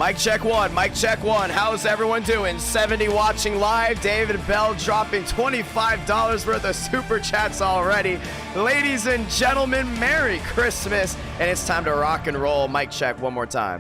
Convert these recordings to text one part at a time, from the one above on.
Mic check one, mic check one. How's everyone doing? 70 watching live. David Bell dropping $25 worth of super chats already. Ladies and gentlemen, Merry Christmas. And it's time to rock and roll. Mic check one more time.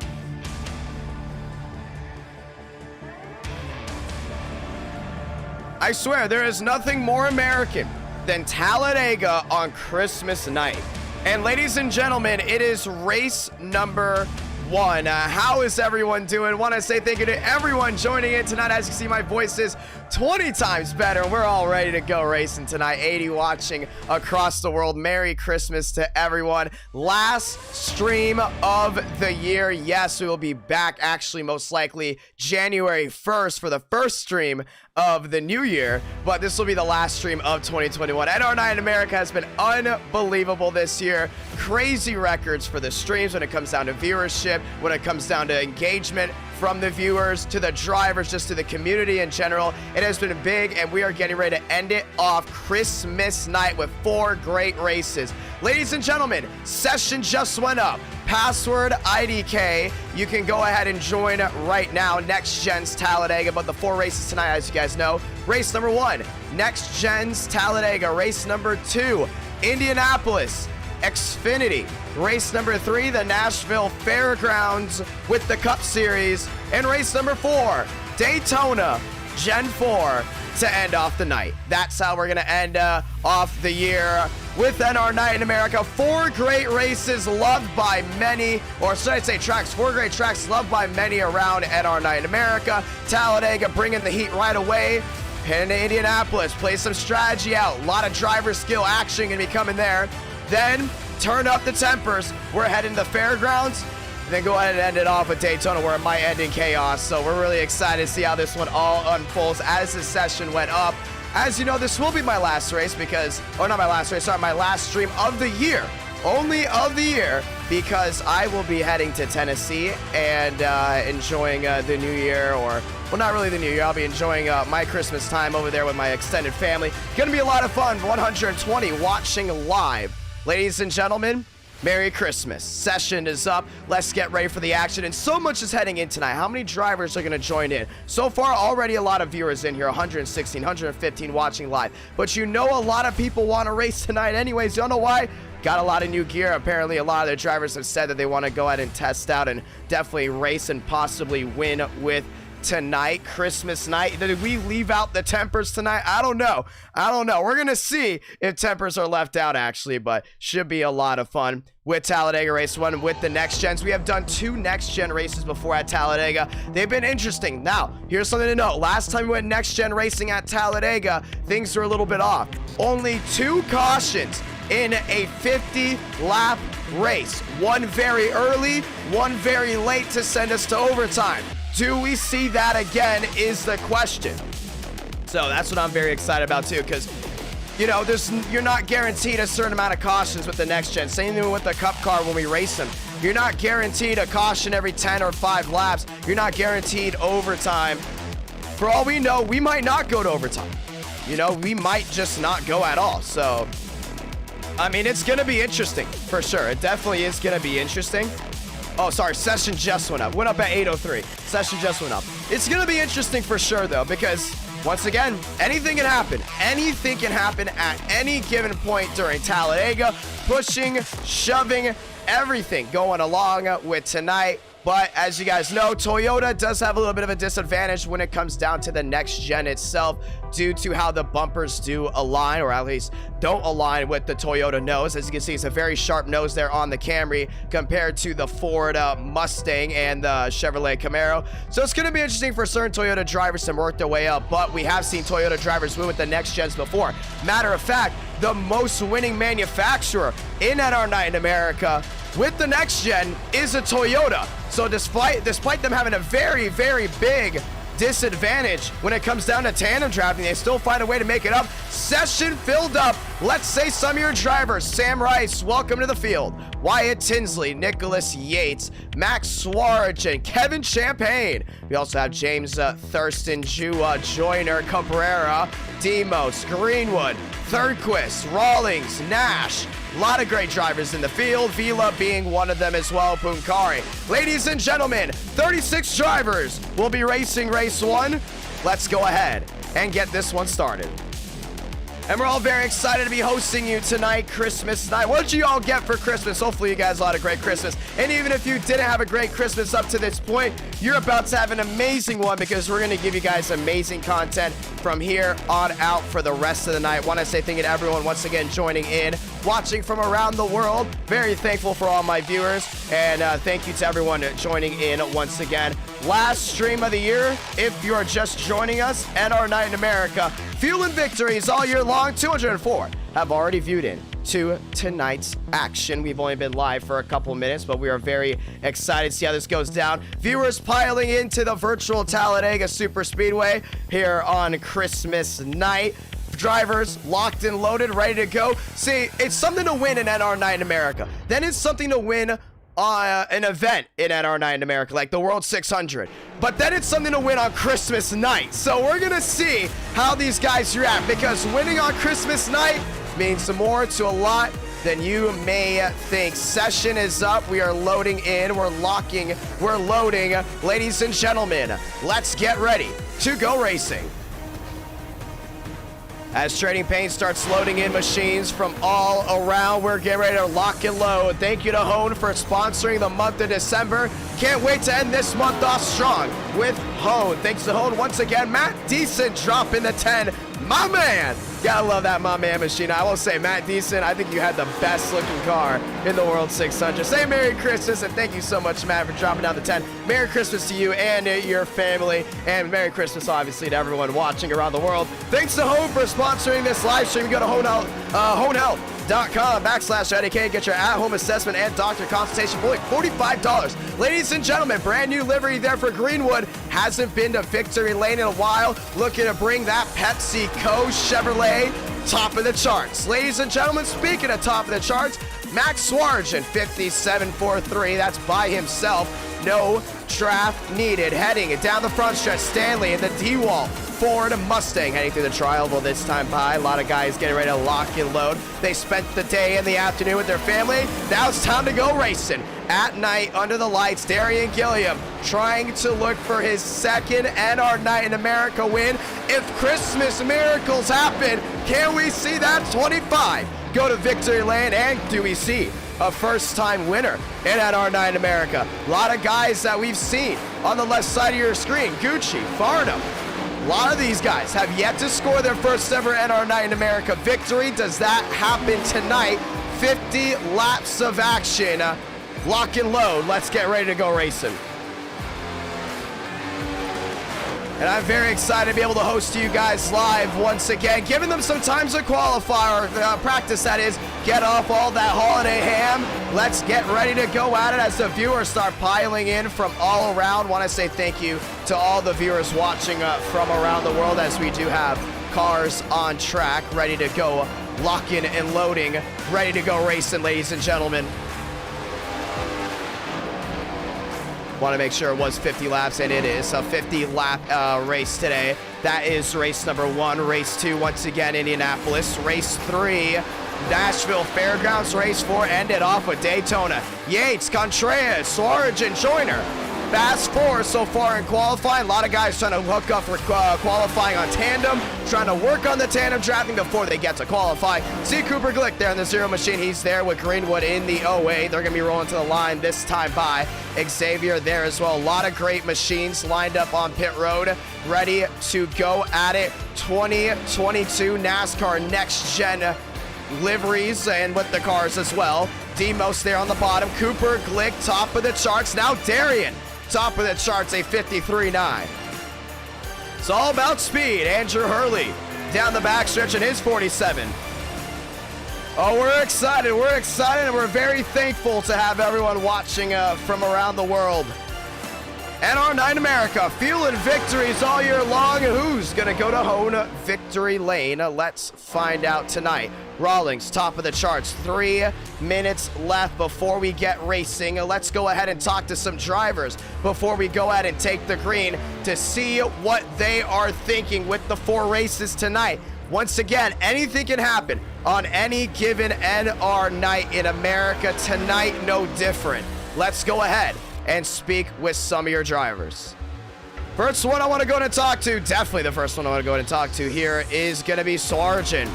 I swear, there is nothing more American than Talladega on Christmas night. And ladies and gentlemen, it is race number 1. How is everyone doing? Want to say thank you to everyone joining in tonight. As you see, my voice is 20 times better. We're all ready to go racing tonight. 80 watching across the world. Merry Christmas to everyone. Last stream of the year. Yes, we will be back actually most likely January 1st for the first stream of the new year, but this will be the last stream of 2021. NR9 in America has been unbelievable this year. Crazy records for the streams when it comes down to viewership, when it comes down to engagement from the viewers to the drivers, just to the community in general. It has been big, and we are getting ready to end it off Christmas night with 4 great races. Ladies and gentlemen, session just went up. Password IDK. You can go ahead and join right now. Next Gen's Talladega, but the 4 races tonight, as you guys know. Race number 1, Next Gen's Talladega. Race number 2, Indianapolis Xfinity. Race number 3, the Nashville Fairgrounds with the Cup Series. And race number 4, Daytona Gen 4 to end off the night. That's how we're going to end off the year with NR9 in America. 4 great races loved by many, or should I say tracks, 4 great tracks loved by many around NR9 in America. Talladega bringing the heat right away. Heading to Indianapolis, play some strategy out. A lot of driver skill action going to be coming there. Then turn up the tempers. We're heading to the fairgrounds. And then go ahead and end it off with Daytona, where it might end in chaos. So we're really excited to see how this one all unfolds as this session went up. As you know, this will be my last race because, or not my last race, sorry, my last stream of the year. Only of the year, because I will be heading to Tennessee and enjoying the new year, or, well, not really the new year. I'll be enjoying my Christmas time over there with my extended family. Gonna be a lot of fun. 120 watching live. Ladies and gentlemen, Merry Christmas. Session is up. Let's get ready for the action. And so much is heading in tonight. How many drivers are going to join in? So far, already a lot of viewers in here. 116, 115 watching live. But you know a lot of people want to race tonight anyways. You don't know why? Got a lot of new gear. Apparently, a lot of the drivers have said that they want to go ahead and test out and definitely race and possibly win with tonight, Christmas night. Did we leave out the tempers tonight? I don't know. We're gonna see if tempers are left out actually, but should be a lot of fun with Talladega race 1 with the next gens. We have done 2 next gen races before at Talladega. They've been interesting. Now, here's something to note. Last time we went next gen racing at Talladega, things were a little bit off. Only 2 cautions in a 50 lap race. One very early, one very late to send us to overtime. Do we see that again is the question. So that's what I'm very excited about too, because, you know, you're not guaranteed a certain amount of cautions with the next gen. Same thing with the Cup car when we race them. You're not guaranteed a caution every 10 or 5 laps. You're not guaranteed overtime. For all we know, we might not go to overtime. You know, we might just not go at all. So, I mean, it's going to be interesting for sure. It definitely is going to be interesting. Oh, sorry, session just went up. Went up at 8:03. Session just went up. It's going to be interesting for sure, though, because, once again, anything can happen. Anything can happen at any given point during Talladega. Pushing, shoving, everything going along with tonight. But as you guys know, Toyota does have a little bit of a disadvantage when it comes down to the next gen itself, due to how the bumpers do align, or at least don't align with the Toyota nose. As you can see, it's a very sharp nose there on the Camry compared to the Ford Mustang and the Chevrolet Camaro. So it's going to be interesting for certain Toyota drivers to work their way up, but we have seen Toyota drivers win with the next gens before. Matter of fact, the most winning manufacturer in NR9 in America with the next gen is a Toyota. So despite them having a very, very big disadvantage when it comes down to tandem drafting, they still find a way to make it up. Session filled up. Let's say some of your drivers. Sam Rice, welcome to the field. Wyatt Tinsley, Nicholas Yates, Max Swarge, and Kevin Champagne. We also have James Thurston, Joyner, Cabrera, Demos, Greenwood, Thurquist, Rawlings, Nash. A lot of great drivers in the field, Vila being one of them as well, Punkari. Ladies and gentlemen, 36 drivers will be racing race 1. Let's go ahead and get this one started. And we're all very excited to be hosting you tonight, Christmas night. What did you all get for Christmas? Hopefully you guys all had a great Christmas. And even if you didn't have a great Christmas up to this point, you're about to have an amazing one because we're going to give you guys amazing content from here on out for the rest of the night. Want to say thank you to everyone once again joining in, watching from around the world. Very thankful for all my viewers. And thank you to everyone joining in once again. Last stream of the year, if you're just joining us, and our night in America. Fueling victories all year long. 204 have already viewed in to tonight's action. We've only been live for a couple minutes, but we are very excited to see how this goes down. Viewers piling into the virtual Talladega Super Speedway here on Christmas night. Drivers locked and loaded, ready to go. See, it's something to win in NR Night in America. Then it's something to win an event in NR Night in America, like the World 600. But then it's something to win on Christmas night. So we're gonna see how these guys react, because winning on Christmas night means more to a lot than you may think. Session is up. We are loading in. We're locking. We're loading. Ladies and gentlemen, let's get ready to go racing. As Trading Paint starts loading in machines from all around, we're getting ready to lock and load. Thank you to Hone for sponsoring the month of December. Can't wait to end this month off strong with Hone. Thanks to Hone once again. Matt Decent dropping the 10. My man. Gotta love that my man machine. I will say, Matt Decent, I think you had the best looking car in the World 600. Say Merry Christmas, and thank you so much, Matt, for dropping down the 10. Merry Christmas to you and your family, and Merry Christmas, obviously, to everyone watching around the world. Thanks to Hone for sponsoring this live stream. Go to honehealth.com/IDK. Get your at-home assessment and doctor consultation for like $45. Ladies and gentlemen, brand new livery there for Greenwood. Hasn't been to victory lane in a while. Looking to bring that PepsiCo Chevrolet top of the charts. Ladies and gentlemen, speaking of top of the charts, Max Swarge in 57.43. That's by himself. No draft needed. Heading down the front stretch, Stanley in the D-Wall Ford Mustang heading through the trial this time by. A lot of guys getting ready to lock and load. They spent the day and the afternoon with their family. Now it's time to go racing. At night, under the lights, Darian Gilliam trying to look for his second NR Night in America win. If Christmas miracles happen, can we see that 25 go to victory lane? And do we see a first-time winner in NR Night in America? A lot of guys that we've seen on the left side of your screen. Gucci, Farnham. A lot of these guys have yet to score their first ever NR Night in America victory. Does that happen tonight? 50 laps of action. Lock and load. Let's get ready to go racing. And I'm very excited to be able to host you guys live once again, giving them some time to qualify, or practice, that is, get off all that holiday ham. Let's get ready to go at it as the viewers start piling in from all around. Want to say thank you to all the viewers watching from around the world, as we do have cars on track, ready to go, locking and loading, ready to go racing, ladies and gentlemen. Want to make sure it was 50 laps, and it is a 50-lap race today. That is race number 1. Race 2, once again, Indianapolis. Race 3, Nashville Fairgrounds. Race 4 ended off with Daytona. Yates, Contreras, Swarge, and Joyner. Fast 4 so far in qualifying. A lot of guys trying to hook up for qualifying on tandem, trying to work on the tandem drafting before they get to qualify. See Cooper Glick there in the Zero machine. He's there with Greenwood in the 08. They're going to be rolling to the line this time by. Xavier there as well. A lot of great machines lined up on pit road, ready to go at it. 2022 NASCAR Next Gen liveries and with the cars as well. Demos there on the bottom. Cooper Glick, top of the charts. Now Darian, top of the charts, a 53.9. It's all about speed. Andrew Hurley down the backstretch in his 47. Oh, we're excited, and we're very thankful to have everyone watching from around the world. NR9 America, fueling victories all year long. Who's going to go to home victory lane? Let's find out tonight. Rawlings, top of the charts. 3 minutes left before we get racing. Let's go ahead and talk to some drivers before we go ahead and take the green to see what they are thinking with the 4 races tonight. Once again, anything can happen on any given NR night in America. Tonight, no different. Let's go ahead and speak with some of your drivers. First one I want to go and talk to, definitely the first one I want to go and talk to here is going to be Swarjan.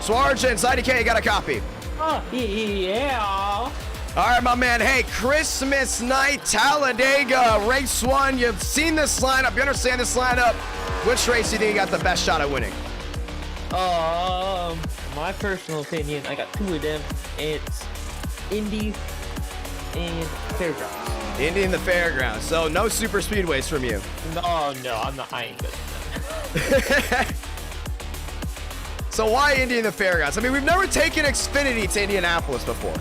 Swarjan, IDK, you got a copy? Oh, yeah. All right, my man. Hey, Christmas night, Talladega, race 1. You've seen this lineup. You understand this lineup. Which race do you think you got the best shot at winning? My personal opinion, I got 2 of them. It's Indy and Fairgrounds. Indy and the Fairgrounds. So no super speedways from you. No, I'm not. I ain't good at that. So why Indy and the Fairgrounds? I mean, we've never taken Xfinity to Indianapolis before.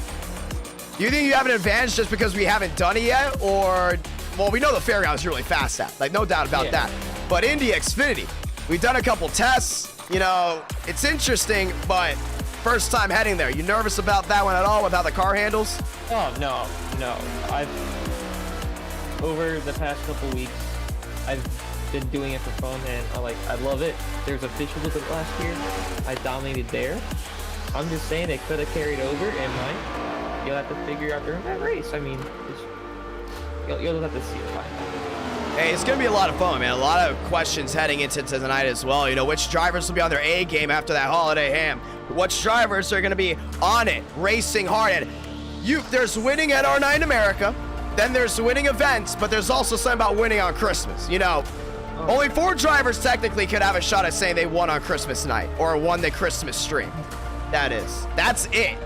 Do you think you have an advantage just because we haven't done it yet? Or, well, we know the Fairgrounds is really fast at, like, no doubt about that. But Indy, Xfinity, we've done a couple tests. You know, it's interesting, but first time heading there. You nervous about that one at all with how the car handles? Oh, no. Over the past couple weeks, I've been doing it for fun, and I love it. There's a visual of it last year. I dominated there. I'm just saying it could have carried over, and you'll have to figure out during that race. I mean, you'll have to see it find out. Hey, it's going to be a lot of fun, man. A lot of questions heading into tonight as well. You know, which drivers will be on their A game after that holiday ham? Which drivers are going to be on it, racing hard? And there's winning at R9 America, then there's winning events, but there's also something about winning on Christmas. You know, only 4 drivers technically could have a shot at saying they won on Christmas night or won the Christmas stream. That's it.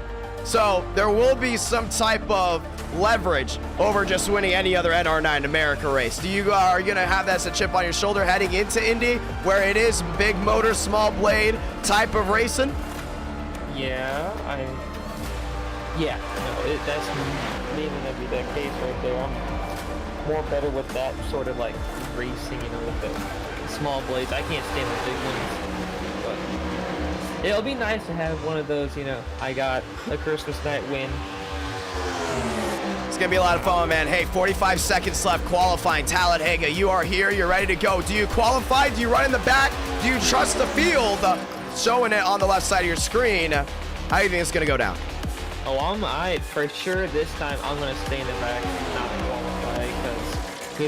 So there will be some type of leverage over just winning any other NR9 America race. Are you going to have that as a chip on your shoulder heading into Indy, where it is big motor, small blade type of racing? That's mainly going to be the case right there. I'm more better with that sort of like racing, you know, with the small blades. I can't stand the big ones, but it'll be nice to have one of those, you know, I got a Christmas night win. It's going to be a lot of fun, man. Hey, 45 seconds left qualifying Talladega. You are here. You're ready to go. Do you qualify? Do you run in the back? Do you trust the field? Showing it on the left side of your screen. How do you think it's going to go down? For sure this time I'm going to stay in the back and not qualify, because I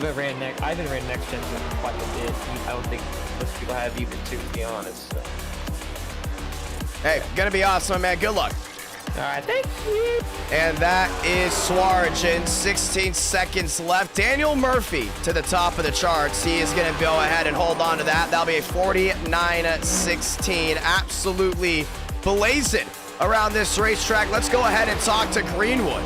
haven't ran next gen for quite a bit. I don't think most people have even to be honest. So. Hey, going to be awesome, man. Good luck. All right, thank you. And that is Swarjan. 16 seconds left. Daniel Murphy to the top of the charts. He is going to go ahead and hold on to that. That'll be a 49.16. Absolutely blazing around this racetrack. Let's go ahead and talk to Greenwood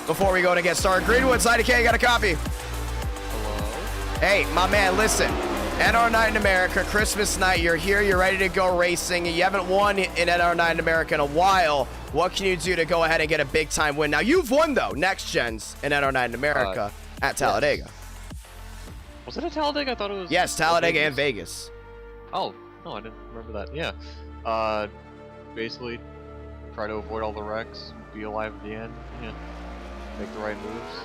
before we go to get started. Greenwood, IDK, you got a copy? Hello? Hey, my man, listen. NR9 America, Christmas night. You're here. You're ready to go racing. You haven't won in NR9 America in a while. What can you do to go ahead and get a big-time win? Now, you've won, though, next gens in NR9 America at Talladega. Yes. Was it at Talladega? I thought it was... Yes, Talladega and Vegas. Oh, no, I didn't remember that. Yeah. Basically, try to avoid all the wrecks, be alive at the end, make the right moves.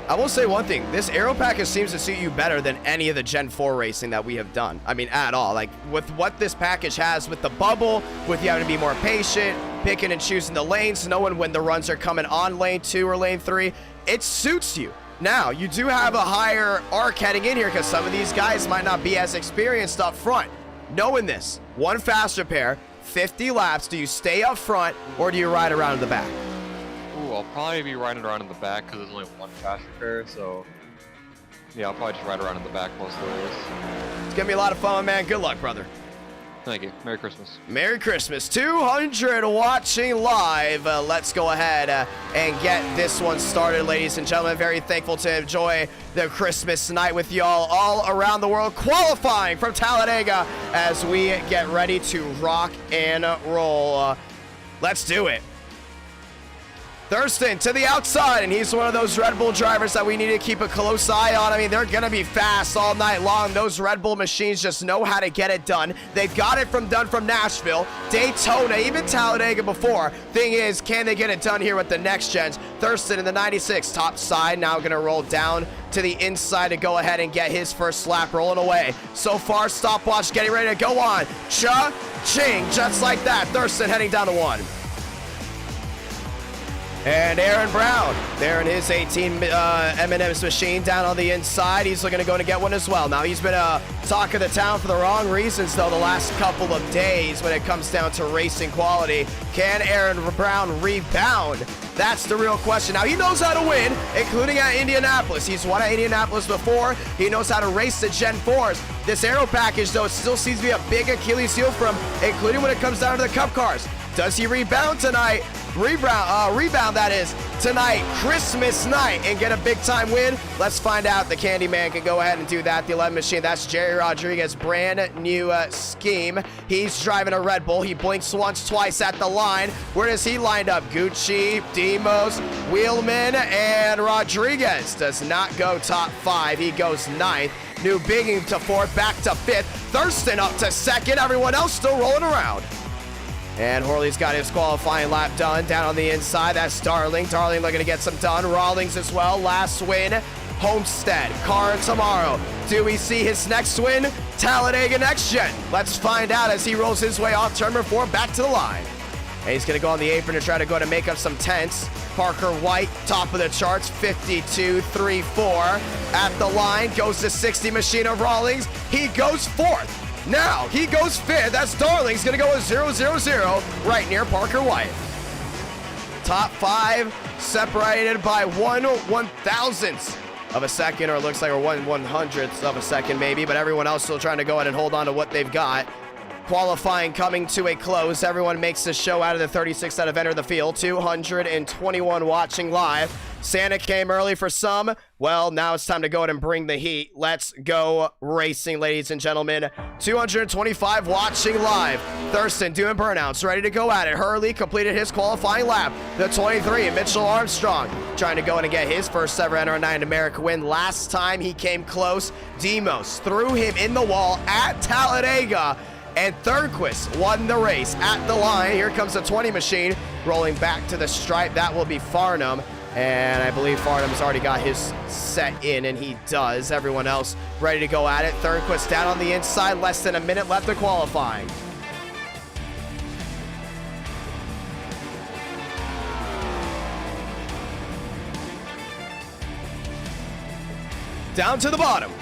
I will say one thing. This aero package seems to suit you better than any of the Gen 4 racing that we have done. I mean, at all. Like, with what this package has, with the bubble, with you having to be more patient, picking and choosing the lanes, knowing when the runs are coming on lane 2 or lane 3, it suits you. Now, you do have a higher arc heading in here because some of these guys might not be as experienced up front. Knowing this, one faster pair, 50 laps, do you stay up front or do you ride around in the back? Ooh, I'll probably be riding around in the back because there's only one faster pair, so yeah, I'll probably just ride around in the back most of the race. It's gonna be a lot of fun, man. Good luck, brother. Thank you. Merry Christmas. Merry Christmas. 200 watching live. Let's go ahead and get this one started, ladies and gentlemen. Very thankful to enjoy the Christmas night with y'all all around the world, qualifying from Talladega as we get ready to rock and roll. Let's do it. Thurston to the outside, and he's one of those Red Bull drivers that we need to keep a close eye on. I mean, they're going to be fast all night long. Those Red Bull machines just know how to get it done. They've got it done from Nashville, Daytona, even Talladega before. Thing is, can they get it done here with the next gens? Thurston in the 96, top side, now going to roll down to the inside to go ahead and get his first lap rolling away. So far, stopwatch getting ready to go on. Cha-ching, just like that. Thurston heading down to 1. And Aaron Brown there in his 18 M&M's machine down on the inside. He's looking to go to get one as well. Now, he's been talk of the town for the wrong reasons, though, the last couple of days when it comes down to racing quality. Can Aaron Brown rebound? That's the real question. Now, he knows how to win, including at Indianapolis. He's won at Indianapolis before. He knows how to race the Gen 4s. This aero package, though, still seems to be a big Achilles heel for him, including when it comes down to the Cup cars. Does he rebound tonight? Rebound, that is, tonight, Christmas night, and get a big-time win? Let's find out. The Candyman can go ahead and do that. The 11 machine, that's Jerry Rodriguez, brand new scheme. He's driving a Red Bull. He blinks once, twice at the line. Where does he line up? Gucci, Demos, Wheelman, and Rodriguez does not go top 5. He goes 9th. New Bigging to 4th, back to 5th. Thurston up to 2nd. Everyone else still rolling around. And Horley's got his qualifying lap done. Down on the inside, that's Darling. Darling looking to get some done. Rawlings as well. Last win, Homestead. Car tomorrow. Do we see his next win? Talladega Next Gen. Let's find out as he rolls his way off turn number 4 back to the line. And he's going to go on the apron to try to go to make up some tenths. Parker White, top of the charts, 52.34. At the line, goes to 60 machine of Rawlings. He goes 4th. Now, he goes 5th. That's Darling. He's going to go with 0-0-0 right near Parker White. Top 5 separated by 1/1000th of a second, or it looks like we're 1/100th of a second maybe, but everyone else still trying to go ahead and hold on to what they've got. Qualifying coming to a close. Everyone makes the show out of the 36 that have entered the field. 221 watching live. Santa came early for some. Well, now it's time to go ahead and bring the heat. Let's go racing, ladies and gentlemen. 225 watching live. Thurston doing burnouts, ready to go at it. Hurley completed his qualifying lap. The 23, Mitchell Armstrong, trying to go in and get his first ever NR9 America win. Last time he came close, Demos threw him in the wall at Talladega. And Thurquist won the race at the line. Here comes the 20 machine rolling back to the stripe. That will be Farnham. And I believe Farnham's already got his set in, and he does. Everyone else ready to go at it. Thurquist down on the inside. Less than a minute left of qualifying. Down to the bottom.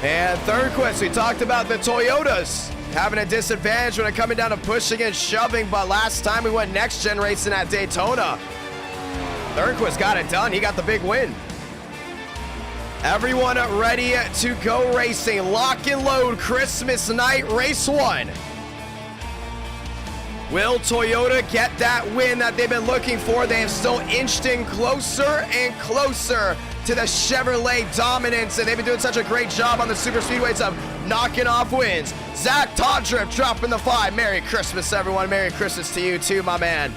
And Thurquist, we talked about the Toyotas having a disadvantage when it coming down to pushing and shoving, but last time we went next gen racing at Daytona, Thurquist got it done. He got the big win. Everyone ready to go racing. Lock and load Christmas night, race 1. Will Toyota get that win that they've been looking for? They have still inched in closer and closer to the Chevrolet dominance, and they've been doing such a great job on the super speedways of knocking off wins. Zach Todriff dropping the 5. Merry Christmas, everyone. Merry Christmas to you too, my man.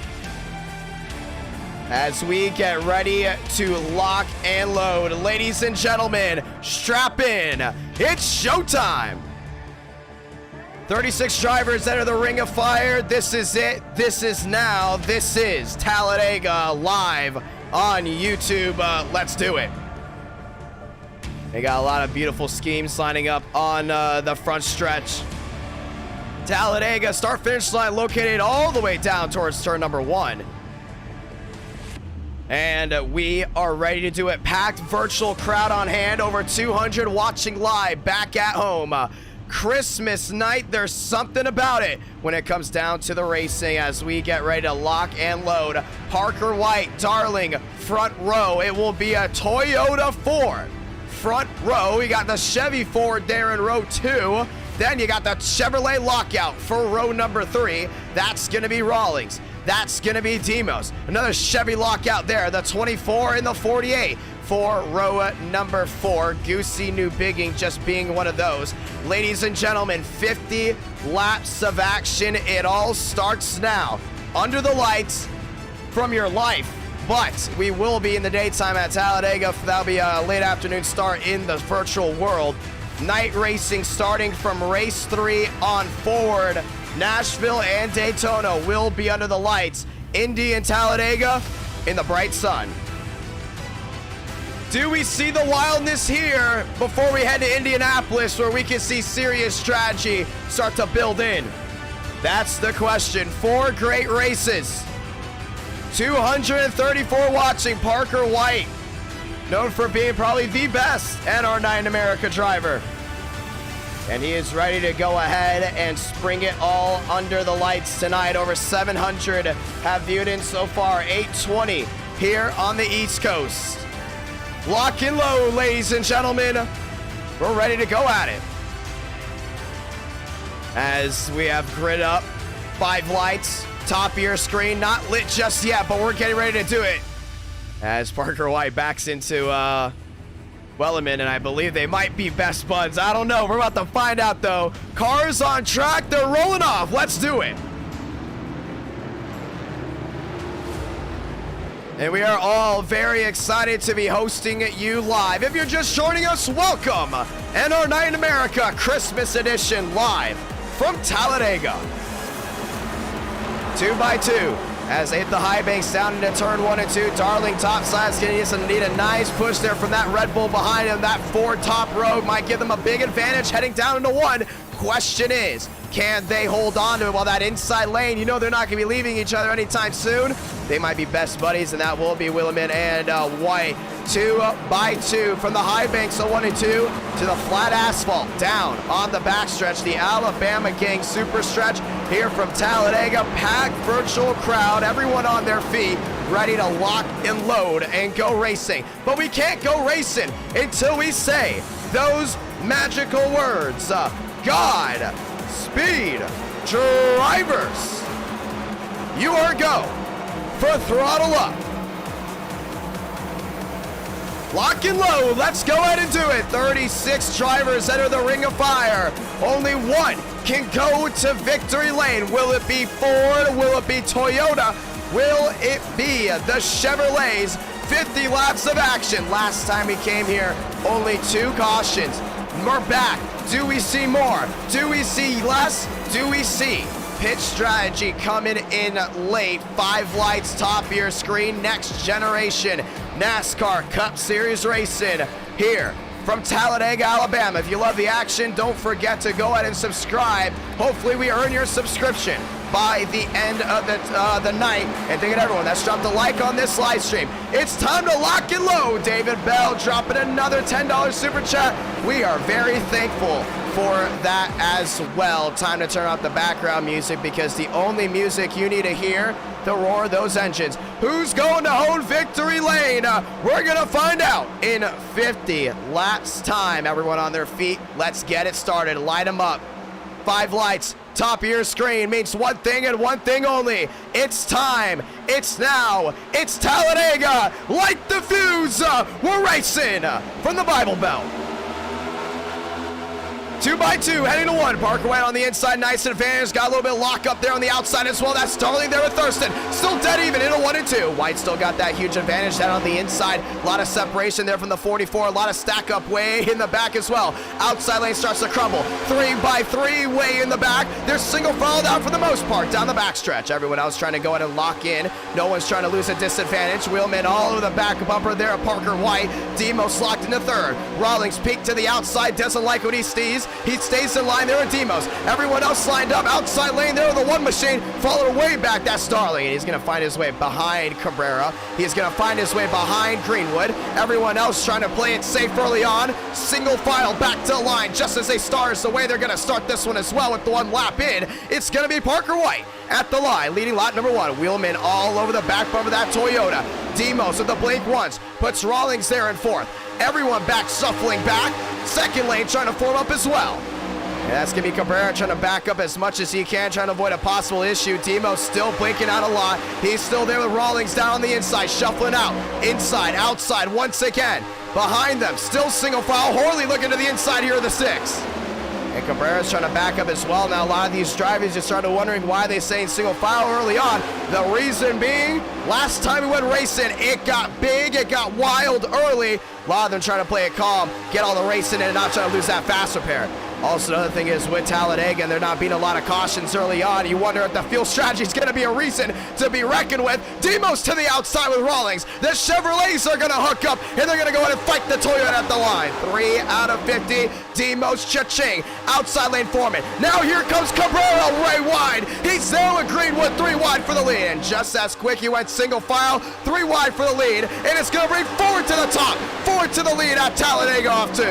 As we get ready to lock and load, ladies and gentlemen, strap in. It's showtime. 36 drivers enter the ring of fire. This is it. This is now. This is Talladega live on YouTube. Let's do it. They got a lot of beautiful schemes lining up on the front stretch. Talladega start-finish line located all the way down towards turn number 1. And we are ready to do it. Packed virtual crowd on hand. Over 200 watching live back at home. Christmas night, there's something about it when it comes down to the racing as we get ready to lock and load. Parker White, Darling, front row. It will be a Toyota Ford. Front row, we got the Chevy Ford there in row 2. Then you got the Chevrolet lockout for row number 3. That's going to be Rawlings. That's going to be Demos. Another Chevy lockout there, the 24 and the 48 for row number 4. Goosey New Bigging just being one of those. Ladies and gentlemen, 50 laps of action. It all starts now. Under the lights from your life. But we will be in the daytime at Talladega. That'll be a late afternoon start in the virtual world. Night racing starting from race 3 on forward. Nashville and Daytona will be under the lights. Indy and Talladega in the bright sun. Do we see the wildness here before we head to Indianapolis, where we can see serious strategy start to build in? That's the question. 4 great races. 234 watching. Parker White, known for being probably the best NR9 America driver. And he is ready to go ahead and spring it all under the lights tonight. Over 700 have viewed in so far. 820 here on the East Coast. Lock and load, ladies and gentlemen. We're ready to go at it. As we have grid up 5 lights, top of your screen, not lit just yet, but we're getting ready to do it. As Parker White backs into Wellerman, and I believe they might be best buds. I don't know. We're about to find out, though. Cars on track. They're rolling off. Let's do it. And we are all very excited to be hosting you live. If you're just joining us, welcome. NR9 America Christmas Edition live from Talladega. 2x2 as they hit the high banks down into turn 1 and 2. Darling topside's going to need a nice push there from that Red Bull behind him. That Ford top row might give them a big advantage heading down into 1. Question is, can they hold on to it while that inside lane, you know they're not going to be leaving each other anytime soon. They might be best buddies, and that will be Williman and White. 2x2 from the high banks of 1 and 2 to the flat asphalt down on the backstretch. The Alabama gang super stretch here from Talladega. Packed virtual crowd, everyone on their feet, ready to lock and load and go racing. But we can't go racing until we say those magical words. God speed drivers. You are go for throttle up. Lock and load. Let's go ahead and do it. 36 drivers enter the ring of fire. Only one can go to victory lane. Will it be Ford? Will it be Toyota? Will it be the Chevrolets? 50 laps of action. Last time we came here, only 2 cautions. We're back. Do we see more? Do we see less? Do we see pit strategy coming in late? 5 lights, top of your screen. Next generation NASCAR Cup Series racing here from Talladega, Alabama. If you love the action, don't forget to go ahead and subscribe. Hopefully we earn your subscription by the end of the night. And thank you to everyone that's dropped a like on this live stream. It's time to lock and load. David Bell dropping another $10 super chat. We are very thankful for that as well. Time to turn off the background music, because the only music you need to hear to roar those engines. Who's going to home victory lane? We're gonna find out in 50 laps time. Everyone on their feet, let's get it started. Light them up. 5 lights, top of your screen means one thing and one thing only. It's time. It's now. It's Talladega. Light the fuse. We're racing from the Bible Belt. 2x2 heading to 1. Parker White on the inside, nice advantage. Got a little bit of lock up there on the outside as well. That's Darling there with Thurston. Still dead even into 1 and 2. White still got that huge advantage down on the inside. A lot of separation there from the 44. A lot of stack up way in the back as well. Outside lane starts to crumble. 3x3 way in the back. They're single filed out for the most part down the backstretch. Everyone else trying to go ahead and lock in. No one's trying to lose a disadvantage. Wheelman all over the back bumper there of Parker White. Demos locked into 3rd. Rawlings peeked to the outside. Doesn't like what he sees. He stays in line there at Demos. Everyone else lined up outside lane there with the 1 machine. Followed way back. That's Darling. And he's going to find his way behind Cabrera. He's going to find his way behind Greenwood. Everyone else trying to play it safe early on. Single file back to the line just as they start. It's the way they're going to start this one as well with the 1 lap in. It's going to be Parker White at the line, leading lot number 1. Wheelman all over the back bumper of that Toyota. Demos with the blink once. Puts Rawlings there in 4th. Everyone back shuffling back. 2nd lane trying to form up as well. And that's going to be Cabrera trying to back up as much as he can, trying to avoid a possible issue. Demos still blinking out a lot. He's still there with Rawlings down on the inside, shuffling out. Inside, outside, once again. Behind them, still single file. Horley looking to the inside here of the 6. And Cabrera's trying to back up as well. Now a lot of these drivers just started wondering why they saying single file early on. The reason being, last time we went racing, it got big, it got wild early. A lot of them trying to play it calm, get all the racing in and not trying to lose that fast repair. Also, another thing is with Talladega, and there not being a lot of cautions early on, you wonder if the fuel strategy is going to be a reason to be reckoned with. Demos to the outside with Rawlings. The Chevrolets are going to hook up, and they're going to go ahead and fight the Toyota at the line. 3 out of 50. Demos, Cha-ching. Outside lane Foreman. Now here comes Cabrera way wide. He's there with Greenwood, 3 wide for the lead. And just as quick, he went single file, 3 wide for the lead. And it's going to bring Ford to the top. Ford to the lead at Talladega off 2.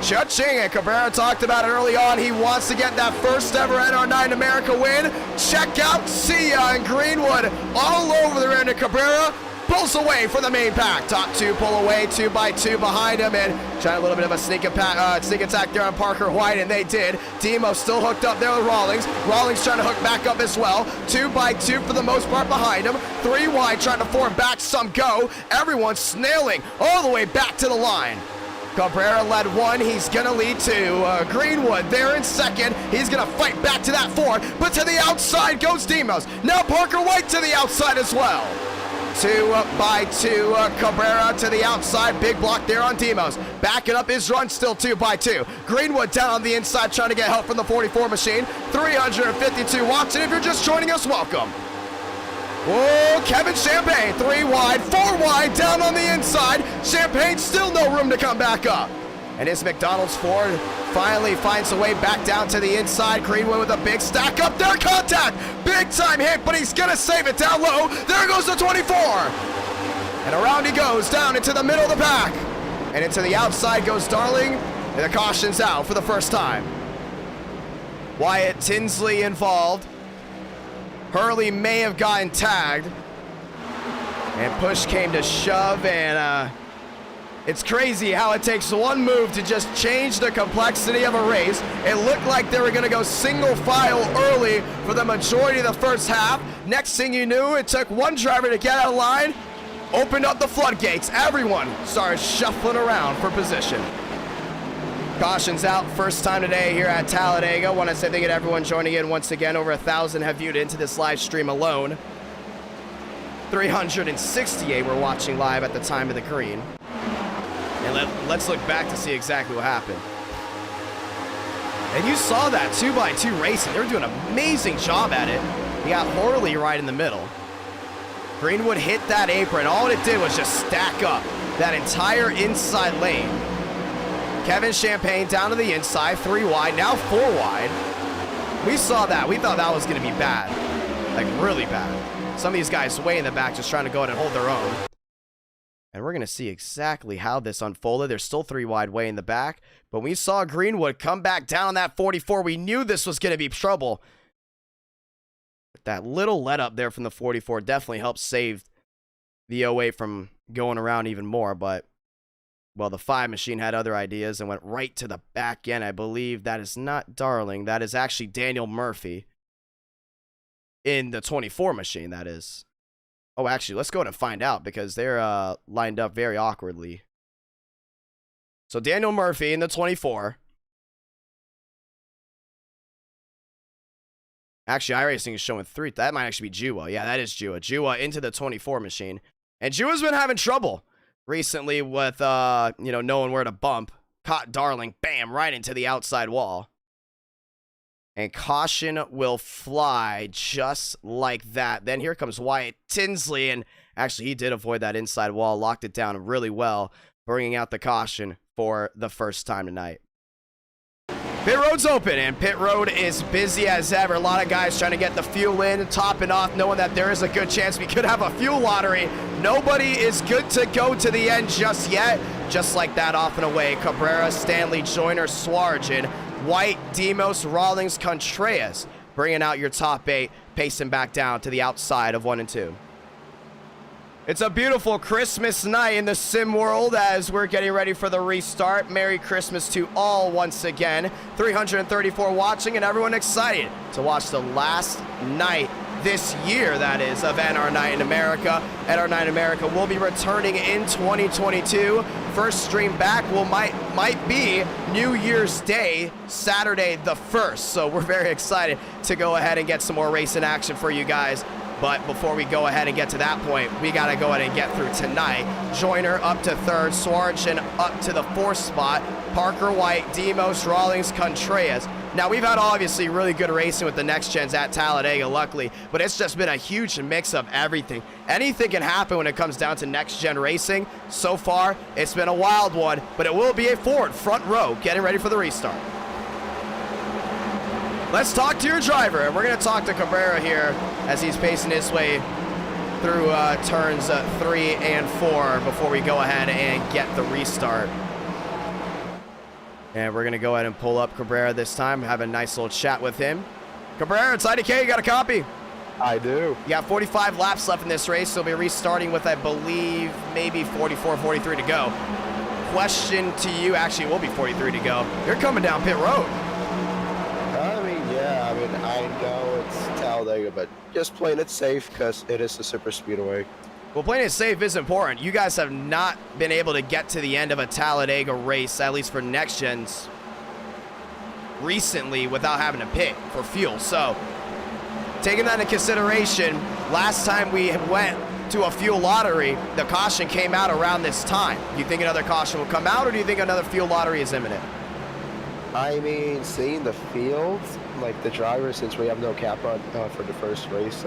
Cha-ching, and Cabrera talked about it early on. He wants to get that first ever NR9 America win. Check out Sia and Greenwood all over the rear. Cabrera pulls away for the main pack. Top 2 pull away, 2 by 2 behind him, and trying a little bit of a sneak attack there on Parker White, and they did. Demo still hooked up there with Rawlings. Rawlings trying to hook back up as well. 2 by 2 for the most part behind him. 3 wide trying to form back some go. Everyone snailing all the way back to the line. Cabrera led 1, he's gonna lead 2. Greenwood there in second. He's gonna fight back to that 4, but to the outside goes Demos. Now Parker White to the outside as well. 2 by 2, Cabrera to the outside. Big block there on Demos. Backing up his run, still 2 by 2. Greenwood down on the inside trying to get help from the 44 machine. 352 watts, and if you're just joining us, welcome. Whoa, Kevin Champagne, 3 wide, 4 wide, down on the inside. Champagne still no room to come back up. And it's McDonald's Ford finally finds a way back down to the inside. Greenwood with a big stack up there, contact. Big time hit, but he's gonna save it down low. There goes the 24. And around he goes, down into the middle of the pack. And into the outside goes Darling, and the caution's out for the first time. Wyatt Tinsley involved. Hurley may have gotten tagged, and push came to shove, and it's crazy how it takes one move to just change the complexity of a race. It looked like they were going to go single file early for the majority of the first half. Next thing you knew, it took one driver to get out of line, opened up the floodgates. Everyone started shuffling around for position. Cautions out, first time today here at Talladega. Want to say thank you to everyone joining in once again. Over 1,000 have viewed into this live stream alone. 368 were watching live at the time of the green. And let's look back to see exactly what happened. And you saw that 2 by 2 racing. They were doing an amazing job at it. You got Hurley right in the middle. Greenwood hit that apron. All it did was just stack up that entire inside lane. Kevin Champagne down to the inside, 3 wide, now 4 wide. We saw that. We thought that was going to be bad. Like, really bad. Some of these guys way in the back just trying to go ahead and hold their own. And we're going to see exactly how this unfolded. There's still 3 wide way in the back. But we saw Greenwood come back down on that 44. We knew this was going to be trouble. But that little let up there from the 44 definitely helped save the 08 from going around even more. But well, the 5 machine had other ideas and went right to the back end. I believe that is not Darling. That is actually Daniel Murphy. In the 24 machine, that is. Oh, actually, let's go ahead and find out because they're lined up very awkwardly. So Daniel Murphy in the 24. Actually, Iracing is showing 3. That might actually be Jua. Yeah, that is Jua. Jua into the 24 machine. And Jua's been having trouble recently with, knowing where to bump. Caught Darling, bam, right into the outside wall. And caution will fly just like that. Then here comes Wyatt Tinsley, and actually he did avoid that inside wall, locked it down really well, bringing out the caution for the first time tonight. Pit road's open, and pit road is busy as ever. A lot of guys trying to get the fuel in, topping off, knowing that there is a good chance we could have a fuel lottery. Nobody is good to go to the end just yet. Just like that, off and away. Cabrera, Stanley, Joyner, Swargen, White, Demos, Rawlings, Contreras, bringing out your top 8, pacing back down to the outside of 1 and 2. It's a beautiful Christmas night in the sim world as we're getting ready for the restart. Merry Christmas to all once again. 334 watching and everyone excited to watch the last night this year, that is, of NR Night in America. NR Night in America will be returning in 2022. First stream back might be New Year's Day, Saturday the 1st. So we're very excited to go ahead and get some more racing action for you guys. But before we go ahead and get to that point, we got to go ahead and get through tonight. Joyner up to 3rd, Swartgen up to the 4th spot, Parker White, Demos, Rawlings, Contreras. Now, we've had obviously really good racing with the next gens at Talladega, luckily, but it's just been a huge mix of everything. Anything can happen when it comes down to next gen racing. So far, it's been a wild one, but it will be a Ford front row getting ready for the restart. Let's talk to your driver, and we're going to talk to Cabrera here as he's pacing his way through turns 3 and 4 before we go ahead and get the restart. And we're going to go ahead and pull up Cabrera this time, have a nice little chat with him. Cabrera, it's IDK, you got a copy? I do. You got 45 laps left in this race, so we'll be restarting with, I believe, maybe 44, 43 to go. Question to you, actually, it will be 43 to go. You're coming down pit road. I know it's Talladega, but just playing it safe because it is a super speedway. Well, playing it safe is important. You guys have not been able to get to the end of a Talladega race, at least for next gens, recently without having to pit for fuel. So, taking that into consideration, last time we went to a fuel lottery, the caution came out around this time. Do you think another caution will come out, or do you think another fuel lottery is imminent? I mean, seeing the fields, like the drivers, since we have no cap on for the first race,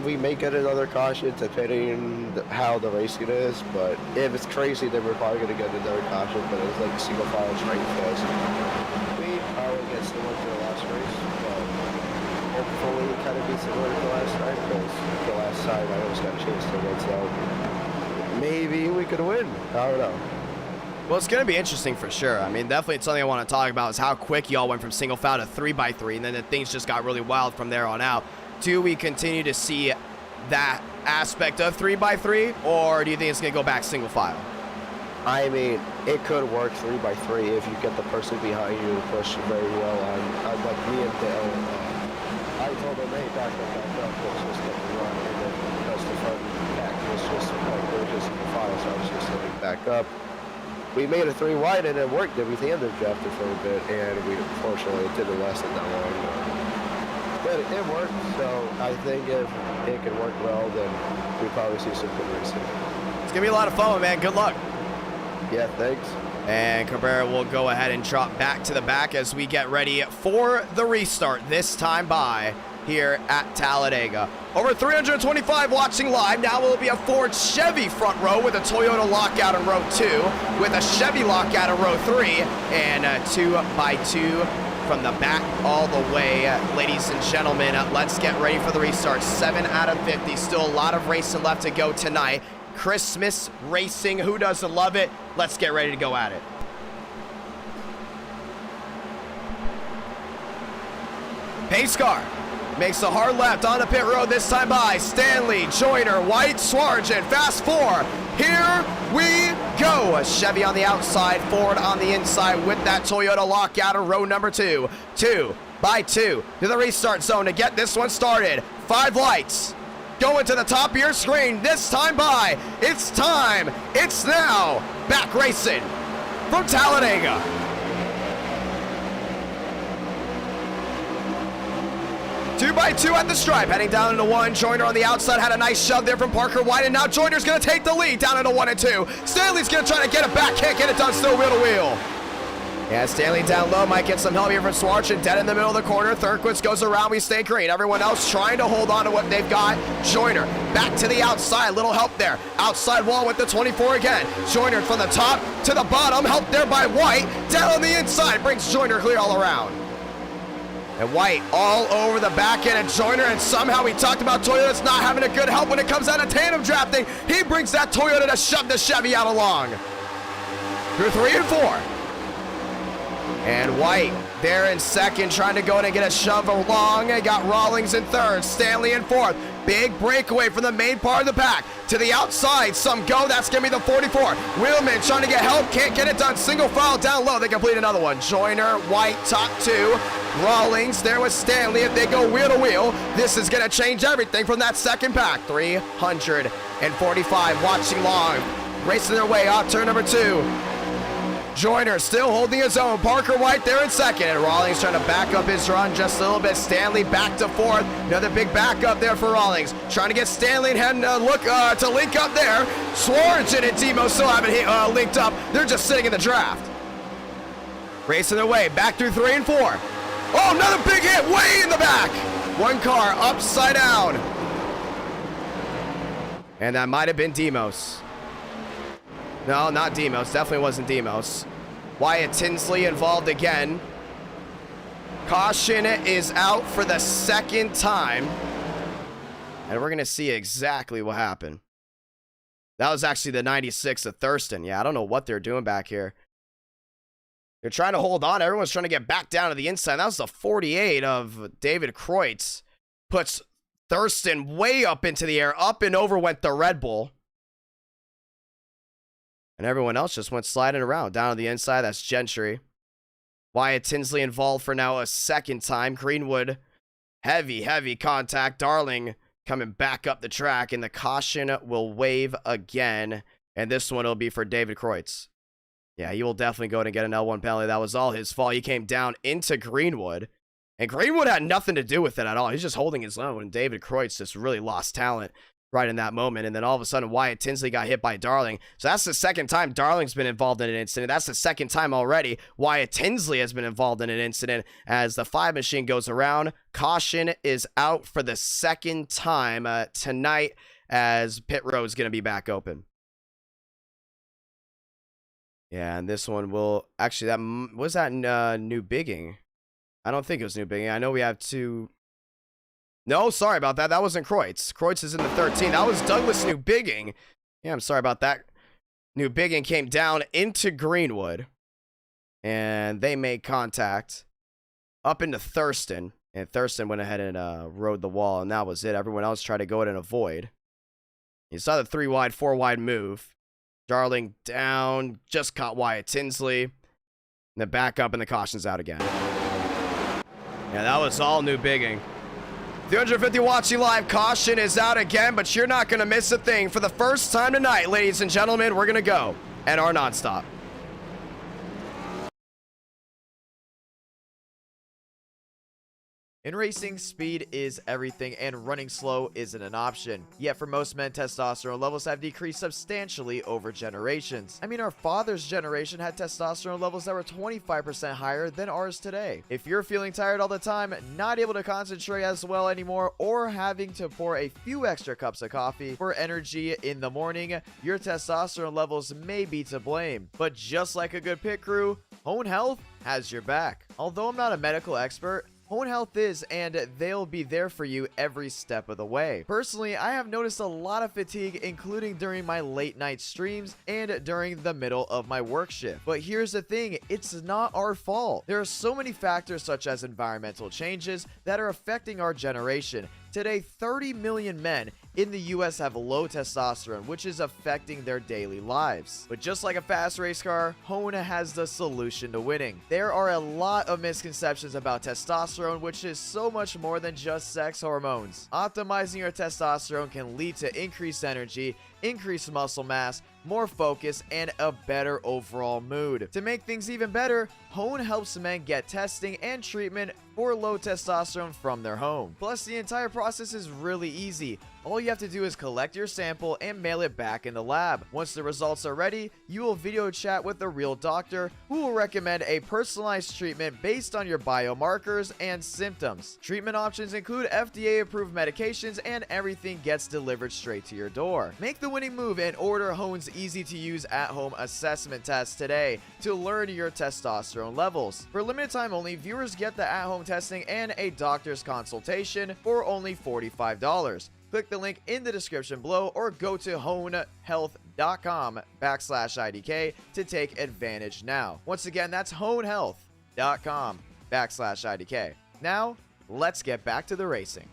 we may get another caution depending how the racing is. But if it's crazy, then we're probably going to get another caution. But it's like a single file straight fast. We probably get similar to the last race, but hopefully it kind of be similar to the last time, because the last time I almost got a chance to win. So maybe we could win. I don't know. Well, it's going to be interesting for sure. I mean, definitely it's something I want to talk about is how quick y'all went from single file to 3x3, and then things just got really wild from there on out. Do we continue to see that aspect of 3x3, or do you think it's going to go back single file? I mean, it could work 3x3 if you get the person behind you to push very well on like me and Dale. I told them, hey, back up, let's just get the run, and then because the front and back was just like, we were just in the file, so I was just sitting back up. We made a 3 wide and it worked, and we tandem drafted for a bit, and we unfortunately it didn't last it that long. But it worked, so I think if it can work well, then we'll probably see some good racing. It's going to be a lot of fun, man. Good luck. Yeah, thanks. And Cabrera will go ahead and drop back to the back as we get ready for the restart, this time by here at Talladega. Over 325 watching live. Now will be a Ford Chevy front row with a Toyota lockout in row 2, with a Chevy lockout in row 3, and 2x2 from the back all the way. Ladies and gentlemen, let's get ready for the restart. 7 out of 50. Still a lot of racing left to go tonight. Christmas racing. Who doesn't love it? Let's get ready to go at it. Pace car makes a hard left on the pit road, this time by Stanley, Joyner, White, Swartgen, fast 4. Here we go. A Chevy on the outside, Ford on the inside with that Toyota lockout in row number 2. 2x2 to the restart zone to get this one started. 5 lights going to the top of your screen, this time by. It's time. It's now. Back racing from Talladega. 2x2 at the stripe, heading down into 1. Joyner on the outside had a nice shove there from Parker White, and now Joyner's going to take the lead down into 1 and 2. Stanley's going to try to get it back, can't get it done, still wheel to wheel. Yeah, Stanley down low, might get some help here from Swartgen, dead in the middle of the corner. Thurquist goes around, we stay green. Everyone else trying to hold on to what they've got. Joyner back to the outside, little help there. Outside wall with the 24 again. Joyner from the top to the bottom, helped there by White. Down on the inside, brings Joyner clear all around. And White all over the back end of Joyner, and somehow we talked about Toyota's not having a good help when it comes out of tandem drafting. He brings that Toyota to shove the Chevy out along. Through 3 and 4. And White there in second, trying to go in and get a shove along. And got Rawlings in third, Stanley in fourth. Big breakaway from the main part of the pack. To the outside, some go. That's going to be the 44. Wheelman trying to get help. Can't get it done. Single file down low. They complete another one. Joyner, White, top 2. Rawlings there with Stanley. If they go wheel to wheel, this is going to change everything from that second pack. 345 watching long. Racing their way out turn number 2. Joyner still holding his own. Parker White there in second. And Rawlings trying to back up his run just a little bit. Stanley back to 4th. Another big backup there for Rawlings. Trying to get Stanley and heading to link up there. Swartzen and Demo still haven't linked up. They're just sitting in the draft. Racing their way back through 3 and 4. Oh, another big hit way in the back. One car upside down. And that might have been Demos. No, not Demos. Definitely wasn't Demos. Wyatt Tinsley involved again. Caution is out for the second time. And we're going to see exactly what happened. That was actually the 96 of Thurston. Yeah, I don't know what they're doing back here. They're trying to hold on. Everyone's trying to get back down to the inside. That was the 48 of David Kreutz. Puts Thurston way up into the air. Up and over went the Red Bull. And everyone else just went sliding around. Down to the inside, that's Gentry. Wyatt Tinsley involved for now a second time. Greenwood, heavy contact. Darling coming back up the track. And the caution will wave again. And this one will be for David Kreutz. Yeah, he will definitely go and get an L1 penalty. That was all his fault. He came down into Greenwood. And Greenwood had nothing to do with it at all. He's just holding his own. And David Kreutz just really lost talent right in that moment. And then all of a sudden, Wyatt Tinsley got hit by Darling. So that's the second time Darling's been involved in an incident. That's the second time already Wyatt Tinsley has been involved in an incident as the 5 machine goes around. Caution is out for the second time tonight as pit row is going to be back open. Yeah, and this one will actually, that was that New Bigging. I don't think it was New Bigging. I know we have 2. No, sorry about that. That wasn't Kreutz. Kreutz is in the 13. That was Douglas New Bigging. Yeah, I'm sorry about that. New Bigging came down into Greenwood. And they made contact up into Thurston. And Thurston went ahead and rode the wall. And that was it. Everyone else tried to go in and avoid. You saw the 3 wide, 4 wide move. Darling down. Just caught Wyatt Tinsley. And the back up and the caution's out again. Yeah, that was all New Bigging. 350 watching live. Caution is out again, but you're not going to miss a thing. For the first time tonight, ladies and gentlemen, we're going to go at our nonstop. In racing, speed is everything and running slow isn't an option. Yet for most men, testosterone levels have decreased substantially over generations. I mean, our father's generation had testosterone levels that were 25% higher than ours today. If you're feeling tired all the time, not able to concentrate as well anymore, or having to pour a few extra cups of coffee for energy in the morning, your testosterone levels may be to blame. But just like a good pit crew, Hone Health has your back. Although I'm not a medical expert, Hone Health is, and they'll be there for you every step of the way. Personally, I have noticed a lot of fatigue, including during my late night streams and during the middle of my work shift. But here's the thing, it's not our fault. There are so many factors such as environmental changes that are affecting our generation. Today, 30 million men in the US have low testosterone, which is affecting their daily lives. But just like a fast race car, Hone has the solution to winning. There are a lot of misconceptions about testosterone, which is so much more than just sex hormones. Optimizing your testosterone can lead to increased energy, increased muscle mass, more focus, and a better overall mood. To make things even better, Hone helps men get testing and treatment for low testosterone from their home. Plus, the entire process is really easy. All you have to do is collect your sample and mail it back in the lab. Once the results are ready, you will video chat with a real doctor who will recommend a personalized treatment based on your biomarkers and symptoms. Treatment options include FDA-approved medications, and everything gets delivered straight to your door. Make the winning move and order Hone's easy-to-use at-home assessment test today to learn your testosterone levels. For a limited time only, viewers get the at-home testing and a doctor's consultation for only $45. Click the link in the description below or go to honehealth.com/IDK to take advantage now. Once again, that's honehealth.com/IDK. Now, let's get back to the racing.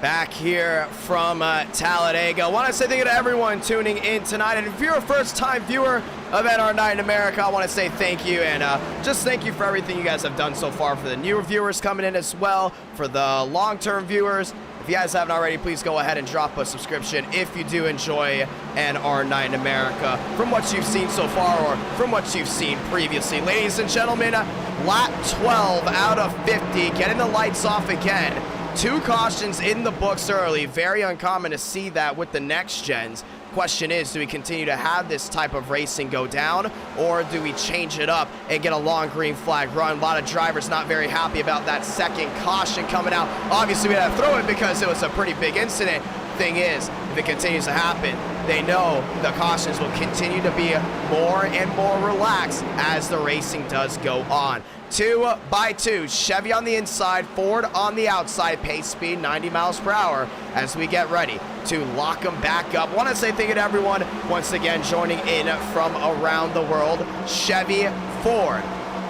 Back here from Talladega. I want to say thank you to everyone tuning in tonight. And if you're a first-time viewer of NR Night in America, I want to say thank you. And just thank you for everything you guys have done so far. For the newer viewers coming in as well. For the long-term viewers. If you guys haven't already, please go ahead and drop a subscription if you do enjoy NR Night in America from what you've seen so far or from what you've seen previously. Ladies and gentlemen, lap 12 out of 50, getting the lights off again. 2 cautions in the books early. Very uncommon to see that with the next gens. Question is, do we continue to have this type of racing go down, or do we change it up and get a long green flag run? A lot of drivers not very happy about that second caution coming out. Obviously, we had to throw it because it was a pretty big incident. Thing is, if it continues to happen, they know the cautions will continue to be more and more relaxed as the racing does go on. 2 by 2, Chevy on the inside, Ford on the outside, pace speed 90 miles per hour as we get ready to lock them back up. Want to say thank you to everyone once again joining in from around the world. Chevy, Ford,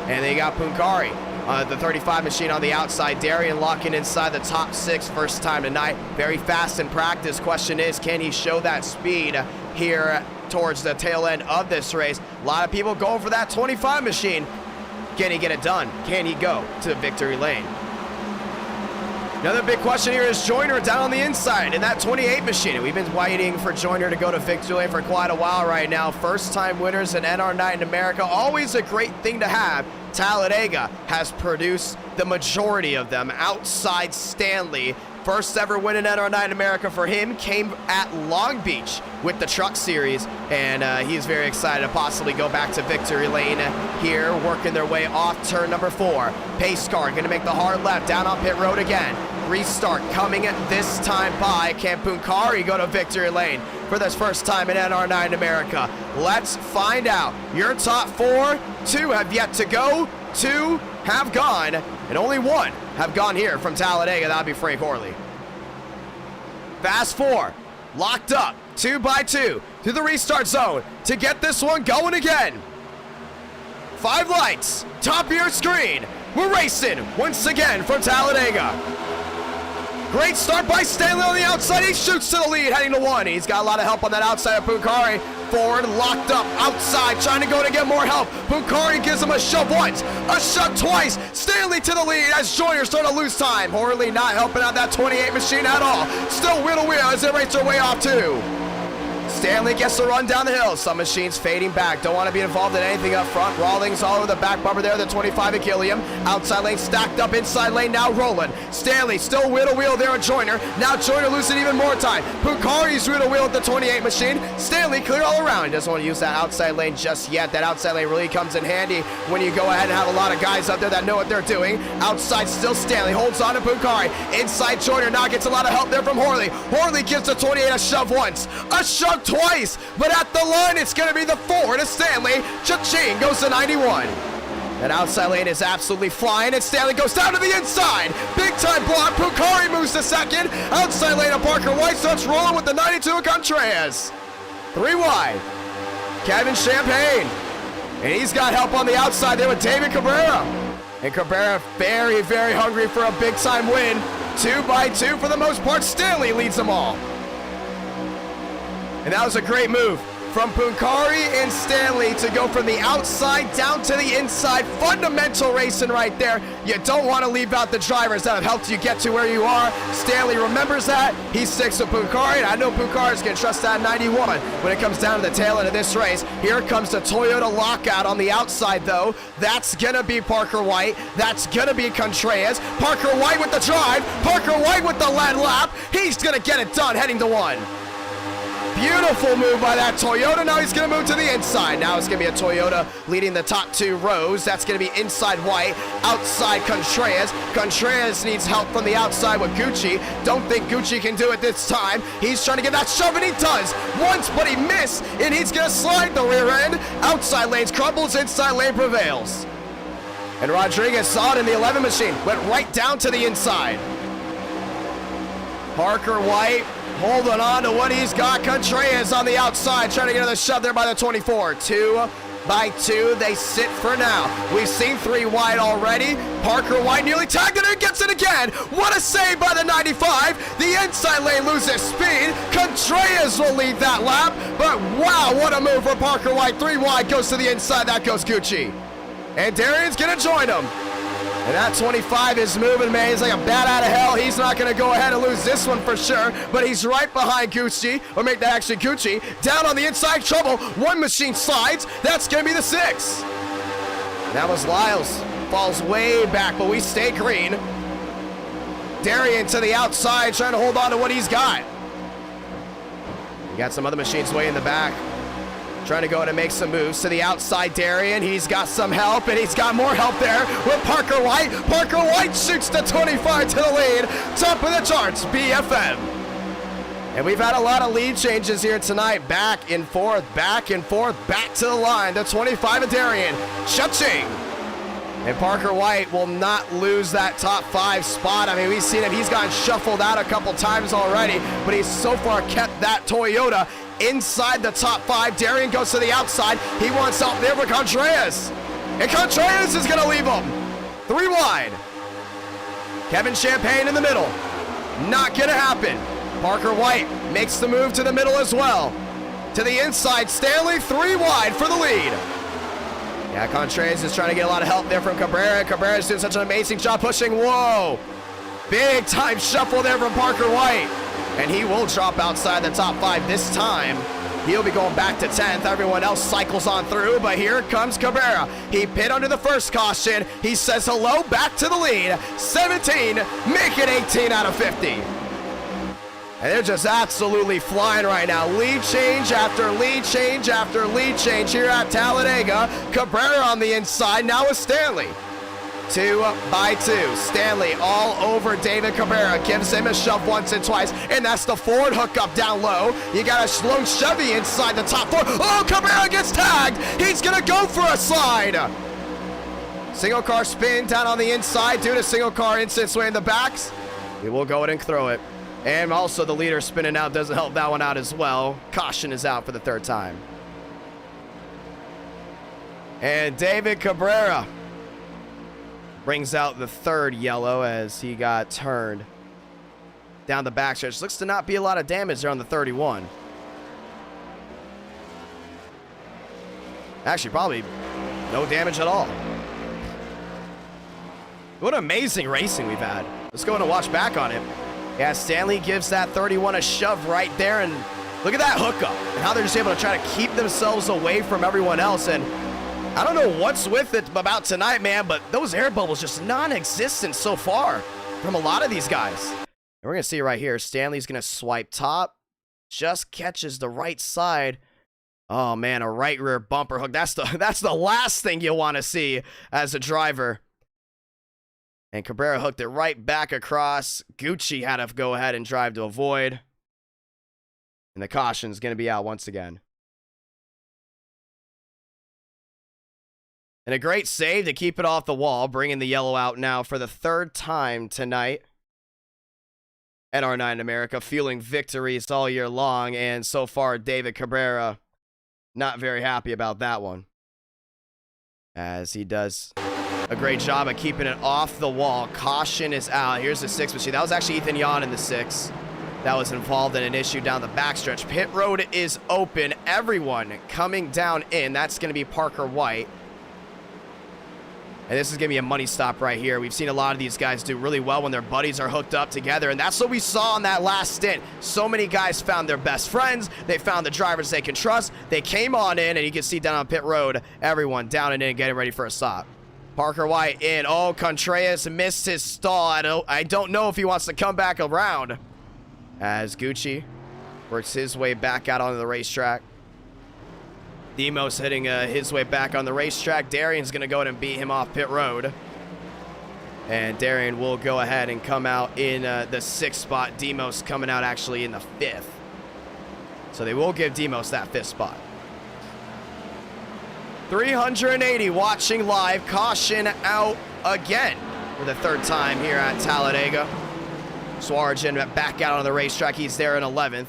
and they got Punkari. The 35 machine on the outside. Darian locking inside the top 6 first time tonight. Very fast in practice. Question is, can he show that speed here towards the tail end of this race? A lot of people going for that 25 machine. Can he get it done? Can he go to victory lane? Another big question here is Joyner down on the inside in that 28 machine. We've been waiting for Joyner to go to victory lane for quite a while right now. First time winners in NR Night in America. Always a great thing to have. Talladega has produced the majority of them. Outside Stanley, first ever win in NR Night in America for him came at Long Beach with the Truck Series, and he's very excited to possibly go back to victory lane here, working their way off turn number 4. Pace car gonna make the hard left down on pit road again. Restart coming at this time by Punkari go to victory lane for this first time in NR Night in America. Let's find out. Your top 4, 2 have yet to go, 2 have gone, and only 1 have gone here from Talladega. That'd be Frank Horley. Fast 4, locked up, 2 by 2 to the restart zone to get this one going again. 5 lights, top of your screen. We're racing once again from Talladega. Great start by Stanley on the outside. He shoots to the lead, heading to 1. He's got a lot of help on that outside of Punkari. Ford locked up outside, trying to go to get more help. Punkari gives him a shove once, a shove twice. Stanley to the lead as Joyner starting to lose time. Horley not helping out that 28 machine at all. Still wheel to wheel as they race their way off too. Stanley gets the run down the hill. Some machines fading back. Don't want to be involved in anything up front. Rawlings all over the back bumper there. The 25 at Gilliam. Outside lane stacked up. Inside lane now rolling. Stanley still wheel to wheel there at Joyner. Now Joyner losing even more time. Punkari's wheel to wheel at the 28 machine. Stanley clear all around. He doesn't want to use that outside lane just yet. That outside lane really comes in handy when you go ahead and have a lot of guys up there that know what they're doing. Outside still Stanley. Holds on to Punkari. Inside Joyner now gets a lot of help there from Horley. Horley gives the 28 a shove once. A shove twice, but at the line it's going to be the 4 to Stanley. Cha-ching goes to 91. That outside lane is absolutely flying, and Stanley goes down to the inside. Big time block. Punkari moves to second. Outside lane of Parker White starts rolling with the 92 of Contreras. 3 wide. Kevin Champagne. And he's got help on the outside there with David Cabrera. And Cabrera very, very hungry for a big time win. 2 by 2 for the most part. Stanley leads them all. And that was a great move from Punkari and Stanley to go from the outside down to the inside. Fundamental racing right there. You don't want to leave out the drivers that have helped you get to where you are. Stanley remembers that. He sticks with Punkari, and I know Punkari's going to trust that 91 when it comes down to the tail end of this race. Here comes the Toyota lockout on the outside, though. That's going to be Parker White. That's going to be Contreras. Parker White with the drive. Parker White with the lead lap. He's going to get it done, heading to 1. Beautiful move by that Toyota. Now he's going to move to the inside. Now it's going to be a Toyota leading the top 2 rows. That's going to be inside White, outside Contreras. Contreras needs help from the outside with Gucci. Don't think Gucci can do it this time. He's trying to get that shove, and he does. Once, but he missed, and he's going to slide the rear end. Outside lanes crumbles, inside lane prevails. And Rodriguez saw it in the 11 machine. Went right down to the inside. Parker White holding on to what he's got. Contreras on the outside, trying to get another shove there by the 24. 2 by 2. They sit for now. We've seen 3 wide already. Parker White nearly tagged it and gets it again. What a save by the 95. The inside lane loses speed. Contreras will lead that lap. But wow, what a move for Parker White. 3 wide goes to the inside. That goes Gucci. And Darian's going to join him. And that 25 is moving, man. He's like a bat out of hell. He's not going to go ahead and lose this one for sure. But he's right behind Gucci. Or make that actually Gucci. Down on the inside, trouble. One machine slides. That's going to be the 6. That was Lyles. Falls way back, but we stay green. Darian to the outside, trying to hold on to what he's got. We got some other machines way in the back. Trying to go in and make some moves to the outside, Darian. He's got some help, and he's got more help there with Parker White. Parker White shoots the 25 to the lead. Top of the charts, BFM. And we've had a lot of lead changes here tonight. Back and forth, back and forth, back to the line. The 25 of Darian. Cha-ching. And Parker White will not lose that top 5 spot. I mean, we've seen him. He's gotten shuffled out a couple times already, but he's so far kept that Toyota inside the top 5. Darian goes to the outside. He wants help there for Contreras. And Contreras is going to leave him. 3 wide. Kevin Champagne in the middle. Not going to happen. Parker White makes the move to the middle as well. To the inside, Stanley 3 wide for the lead. Yeah, Contreras is trying to get a lot of help there from Cabrera. Cabrera's doing such an amazing job pushing. Whoa. Big time shuffle there from Parker White. And he will drop outside the top 5 this time. He'll be going back to 10th. Everyone else cycles on through, but here comes Cabrera. He pit under the first caution. He says hello back to the lead. 17, make it 18 out of 50. And they're just absolutely flying right now. Lead change after lead change after lead change here at Talladega. Cabrera on the inside, now with Stanley. 2 by 2. Stanley all over David Cabrera. Gives him a shove once and twice. And that's the Ford hookup down low. You got a lone Chevy inside the top 4. Oh, Cabrera gets tagged. He's going to go for a slide. Single car spin down on the inside due to single car instant sway in the backs. He will go ahead and throw it. And also the leader spinning out doesn't help that one out as well. Caution is out for the 3rd time. And David Cabrera brings out the 3rd yellow as he got turned down the backstretch. Looks to not be a lot of damage there on the 31. Actually, probably no damage at all. What amazing racing we've had. Let's go in and watch back on it. Yeah, Stanley gives that 31 a shove right there, and look at that hookup and how they're just able to try to keep themselves away from everyone else. And I don't know what's with it about tonight, man, but those air bubbles just non-existent so far from a lot of these guys. And we're going to see right here, Stanley's going to swipe top, just catches the right side. Oh, man, a right rear bumper hook. That's the last thing you want to see as a driver. And Cabrera hooked it right back across. Gucci had to go ahead and drive to avoid. And the caution's going to be out once again. And a great save to keep it off the wall, bringing the yellow out now for the 3rd time tonight. NR9 America fueling victories all year long, and so far David Cabrera not very happy about that one. As he does a great job of keeping it off the wall. Caution is out. Here's the 6 machine. That was actually Ethan Yan in the 6. That was involved in an issue down the backstretch. Pit road is open. Everyone coming down in. That's going to be Parker White. And this is going to be a money stop right here. We've seen a lot of these guys do really well when their buddies are hooked up together. And that's what we saw on that last stint. So many guys found their best friends. They found the drivers they can trust. They came on in, and you can see down on pit road, everyone down and in, getting ready for a stop. Parker White in. Oh, Contreras missed his stall. I don't know if he wants to come back around. As Gucci works his way back out onto the racetrack. Demos hitting his way back on the racetrack. Darian's going to go ahead and beat him off pit road. And Darian will go ahead and come out in the 6th spot. Demos coming out actually in the 5th. So they will give Demos that 5th spot. 380 watching live. Caution out again for the 3rd time here at Talladega. Swarjan back out on the racetrack. He's there in 11th.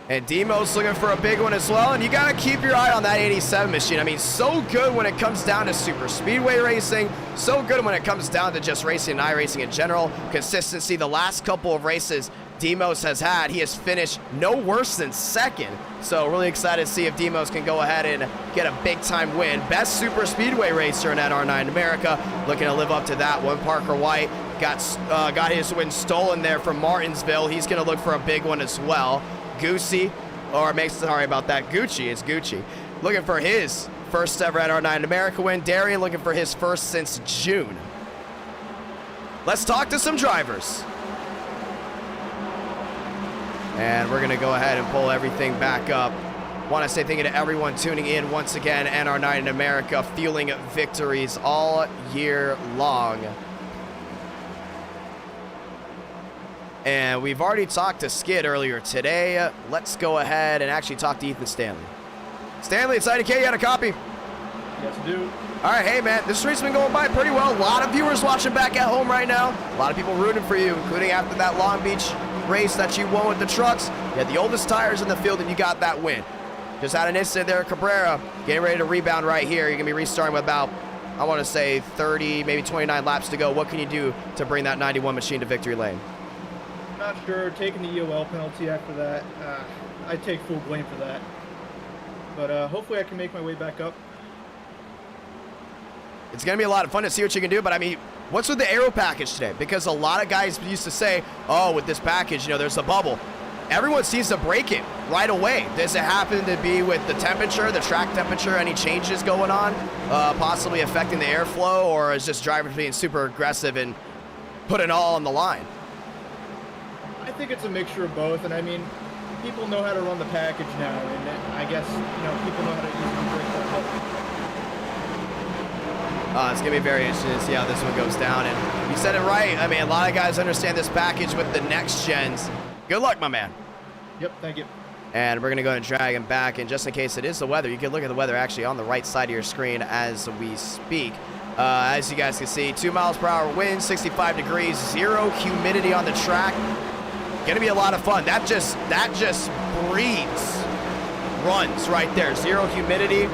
And Demos looking for a big one as well. And you got to keep your eye on that 87 machine. I mean, so good when it comes down to super speedway racing. So good when it comes down to just racing and iRacing in general. Consistency the last couple of races Demos has had, he has finished no worse than second. So really excited to see if Demos can go ahead and get a big time win. Best super speedway racer in NR9 America. Looking to live up to that one. Parker White got his win stolen there from Martinsville. He's going to look for a big one as well. Gucci, sorry about that, Gucci is Gucci. Looking for his first ever NR9 America win. Darian looking for his first since June. Let's talk to some drivers. And we're going to go ahead and pull everything back up. Want to say thank you to everyone tuning in once again. NR9 in America, fueling victories all year long. And we've already talked to Skid earlier today. Let's go ahead and actually talk to Ethan Stanley. Stanley, it's IDK. You had a copy? Yes, I do. All right, hey, man. This race's been going by pretty well. A lot of viewers watching back at home right now. A lot of people rooting for you, including after that Long Beach race that you won with the trucks. You had the oldest tires in the field, and you got that win. Just had an incident there at Cabrera. Getting ready to rebound right here. You're going to be restarting with about, I want to say, 30, maybe 29 laps to go. What can you do to bring that 91 machine to victory lane? Not sure. Taking the EOL penalty after that, I take full blame for that. But hopefully I can make my way back up. It's going to be a lot of fun to see what you can do, but I mean, what's with the aero package today? Because a lot of guys used to say, oh, with this package, you know, there's a bubble. Everyone seems to break it right away. Does it happen to be with the temperature, the track temperature, any changes going on, possibly affecting the airflow, or is just drivers being super aggressive and putting it all on the line? I think it's a mixture of both, and I mean, people know how to run the package now, and I guess, you know, people know how to easily break that bubble. It's going to be very interesting to see how this one goes down. And you said it right. I mean, a lot of guys understand this package with the next gens. Good luck, my man. Yep, thank you. And we're going to go ahead and drag him back. And just in case it is the weather, you can look at the weather actually on the right side of your screen as we speak. As you guys can see, 2 miles per hour wind, 65 degrees, zero humidity on the track. Going to be a lot of fun. That just breeds runs right there. Zero humidity,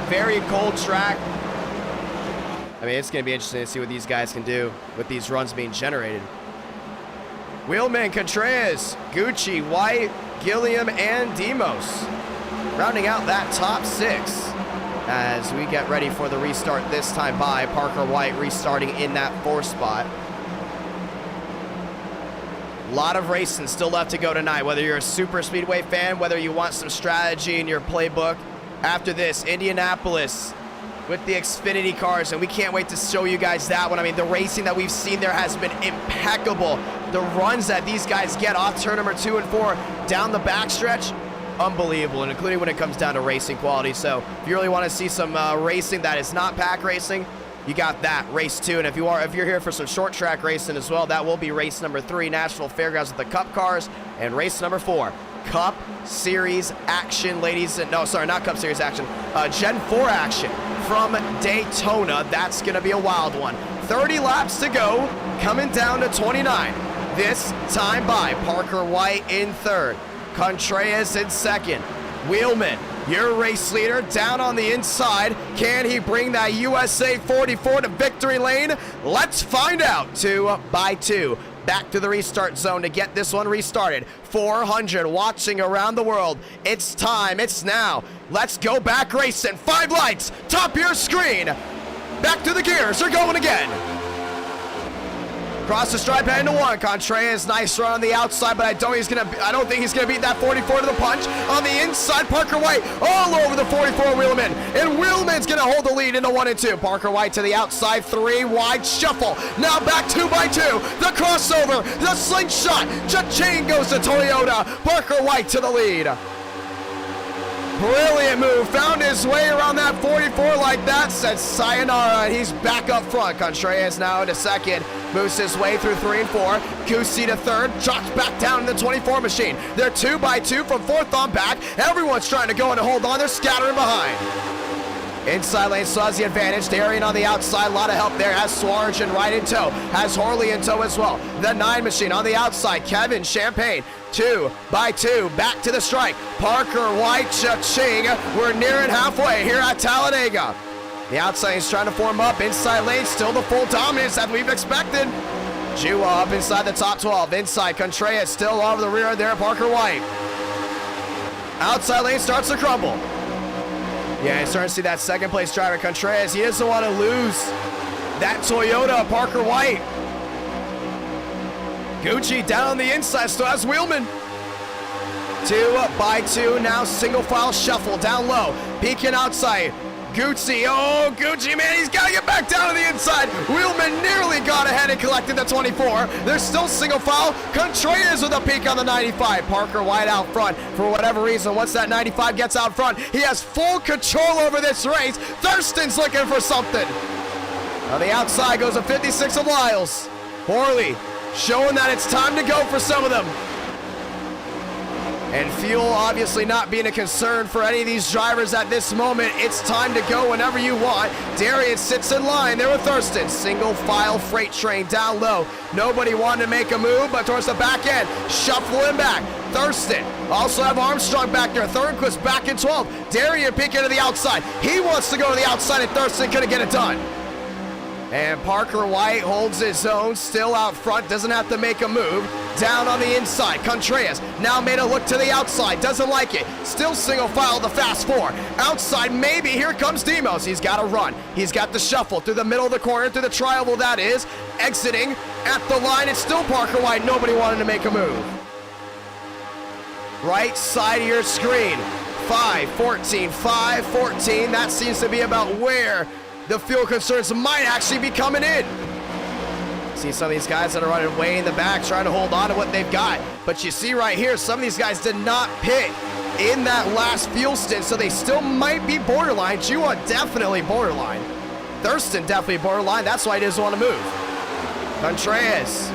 very cold track. I mean, it's going to be interesting to see what these guys can do with these runs being generated. Wheelman, Contreras, Gucci, White, Gilliam, and Demos. Rounding out that top 6 as we get ready for the restart this time by Parker White restarting in that 4th spot. A lot of racing still left to go tonight, whether you're a super speedway fan, whether you want some strategy in your playbook. After this, Indianapolis with the Xfinity cars, and we can't wait to show you guys that one. I mean, the racing that we've seen there has been impeccable. The runs that these guys get off turn number 2 and 4 down the backstretch, unbelievable, and including when it comes down to racing quality. So if you really want to see some racing that is not pack racing, you got that, race 2. And if you're here for some short track racing as well, that will be race number 3, Nashville Fairgrounds with the Cup cars, and race number 4, Cup Series action, ladies. No, sorry, not Cup Series action. Gen 4 action from Daytona. That's going to be a wild one. 30 laps to go, coming down to 29. This time by Parker White in 3rd. Contreras in 2nd. Wheelman, your race leader, down on the inside. Can he bring that USA 44 to victory lane? Let's find out. 2 by 2. Back to the restart zone to get this one restarted. 400 watching around the world. It's time. It's now. Let's go back racing. 5 lights. Top your screen. Back to the gears. They're going again. Cross the stripe, heading to 1. Contreras, nice run on the outside, but I don't think he's gonna beat that 44 to the punch. On the inside, Parker White all over the 44 Wheelman, and Wheelman's gonna hold the lead into 1 and 2. Parker White to the outside, 3 wide shuffle. Now back 2 by 2. The crossover, the slingshot. Cha-ching goes to Toyota. Parker White to the lead. Brilliant move, found his way around that 44 like that, said sayonara, and he's back up front. Contreras now into 2nd, moves his way through 3 and 4. Gucci to 3rd, drops back down in the 24 machine. They're 2 by 2 from 4th on back. Everyone's trying to go and hold on, they're scattering behind. Inside lane still has the advantage. Darian on the outside, a lot of help there. Has Swarjan right in tow. Has Horley in tow as well. The 9 machine on the outside. Kevin Champagne, 2 by 2, back to the strike. Parker White, cha-ching. We're nearing halfway here at Talladega. The outside is trying to form up. Inside lane, still the full dominance that we've expected. Jua up inside the top 12. Inside, Contreras still over the rear there. Parker White. Outside lane starts to crumble. Yeah, you're starting to see that second place driver, Contreras. He doesn't want to lose that Toyota, Parker White. Gucci down on the inside, still has Wheelman. 2 by 2, now single file shuffle down low. Peeking outside. Gucci, oh, Gucci, man, he's got to get back down to the inside. Wheelman nearly got ahead and collected the 24. There's still single file. Contreras with a peek on the 95. Parker White out front for whatever reason. Once that 95 gets out front, he has full control over this race. Thurston's looking for something. On the outside goes a 56 of Lyles. Horley showing that it's time to go for some of them. And fuel obviously not being a concern for any of these drivers at this moment. It's time to go whenever you want. Darian sits in line there with Thurston. Single file freight train down low. Nobody wanted to make a move, but towards the back end, shuffling back. Thurston also have Armstrong back there. Thornquist back in 12. Darian peeking to the outside. He wants to go to the outside, and Thurston couldn't get it done. And Parker White holds his own, still out front, doesn't have to make a move. Down on the inside, Contreras now made a look to the outside, doesn't like it. Still single file the fast 4. Outside, maybe, here comes Demos. He's got to run. He's got the shuffle through the middle of the corner, through the tri-oval that is. Exiting at the line, it's still Parker White. Nobody wanted to make a move. Right side of your screen, 5-14, 5-14. That seems to be about where the fuel concerns might actually be coming in. See some of these guys that are running way in the back trying to hold on to what they've got. But you see right here, some of these guys did not pit in that last fuel stint, so they still might be borderline. Jua definitely borderline. Thurston definitely borderline. That's why he doesn't want to move. Contreras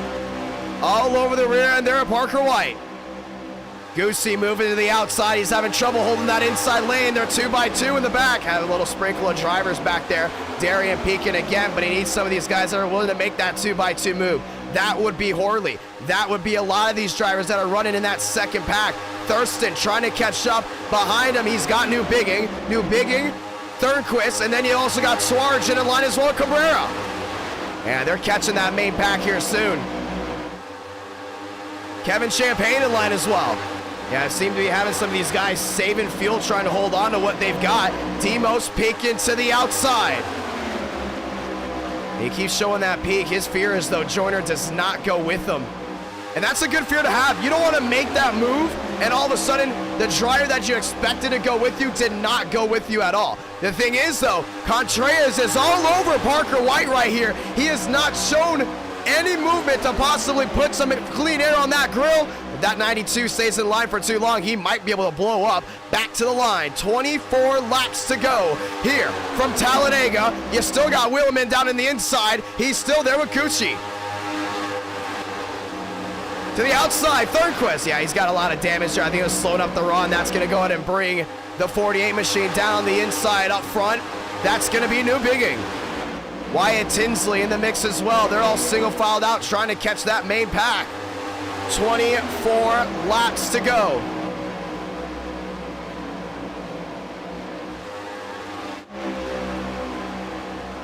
all over the rear end there at Parker White. Goosey moving to the outside. He's having trouble holding that inside lane. They're 2 by 2 in the back. Have a little sprinkle of drivers back there. Darian peeking again, but he needs some of these guys that are willing to make that 2 by 2 move. That would be Horley. That would be a lot of these drivers that are running in that second pack. Thurston trying to catch up behind him. He's got New Bigging, Thornquist, and then you also got Swarjan in line as well, Cabrera. And they're catching that main pack here soon. Kevin Champagne in line as well. Yeah, it seemed to be having some of these guys saving fuel, trying to hold on to what they've got. Demos peeking to the outside. He keeps showing that peak. His fear is, though, Joyner does not go with him. And that's a good fear to have. You don't want to make that move, and all of a sudden, the driver that you expected to go with you did not go with you at all. The thing is, though, Contreras is all over Parker White right here. He has not shown any movement to possibly put some clean air on that grill. If that 92 stays in line for too long, he might be able to blow up. Back to the line, 24 laps to go here from Talladega. You still got Wheelman down in the inside. He's still there with Gucci. To the outside, Thornquist. Yeah, he's got a lot of damage there. I think it was slowing up the run. That's going to go ahead and bring the 48 machine down on the inside up front. That's going to be New Bigging. Wyatt Tinsley in the mix as well. They're all single filed out trying to catch that main pack. 24 laps to go.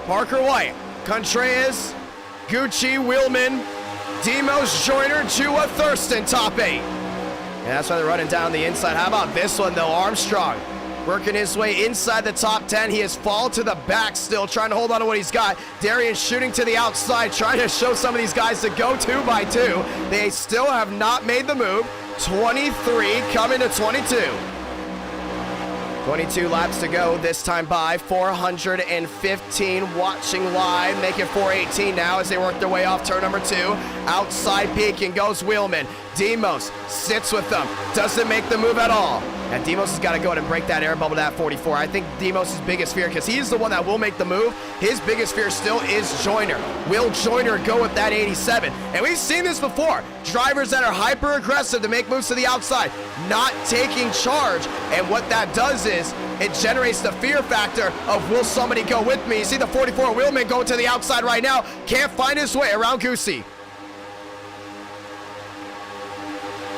Parker White, Contreras, Gucci, Wheelman, Demos, Joyner, Jua, Thurston, top 8. And that's why they're running down the inside. How about this one, though? Armstrong working his way inside the top 10. He has fallen to the back still, trying to hold on to what he's got. Darian shooting to the outside, trying to show some of these guys to go 2 by 2. They still have not made the move. 23 coming to 22. 22 laps to go, this time by 415 watching live, make it 418 now as they work their way off turn number 2. Outside peeking goes Wheelman. Demos sits with them, doesn't make the move at all. And Demos has got to go ahead and break that air bubble to that 44. I think Demos' biggest fear, because he's the one that will make the move, his biggest fear still is Joyner. Will Joyner go with that 87? And we've seen this before. Drivers that are hyper aggressive to make moves to the outside, not taking charge. And what that does is it generates the fear factor of will somebody go with me. You see the 44 Wheelman going to the outside right now. Can't find his way around Goosey.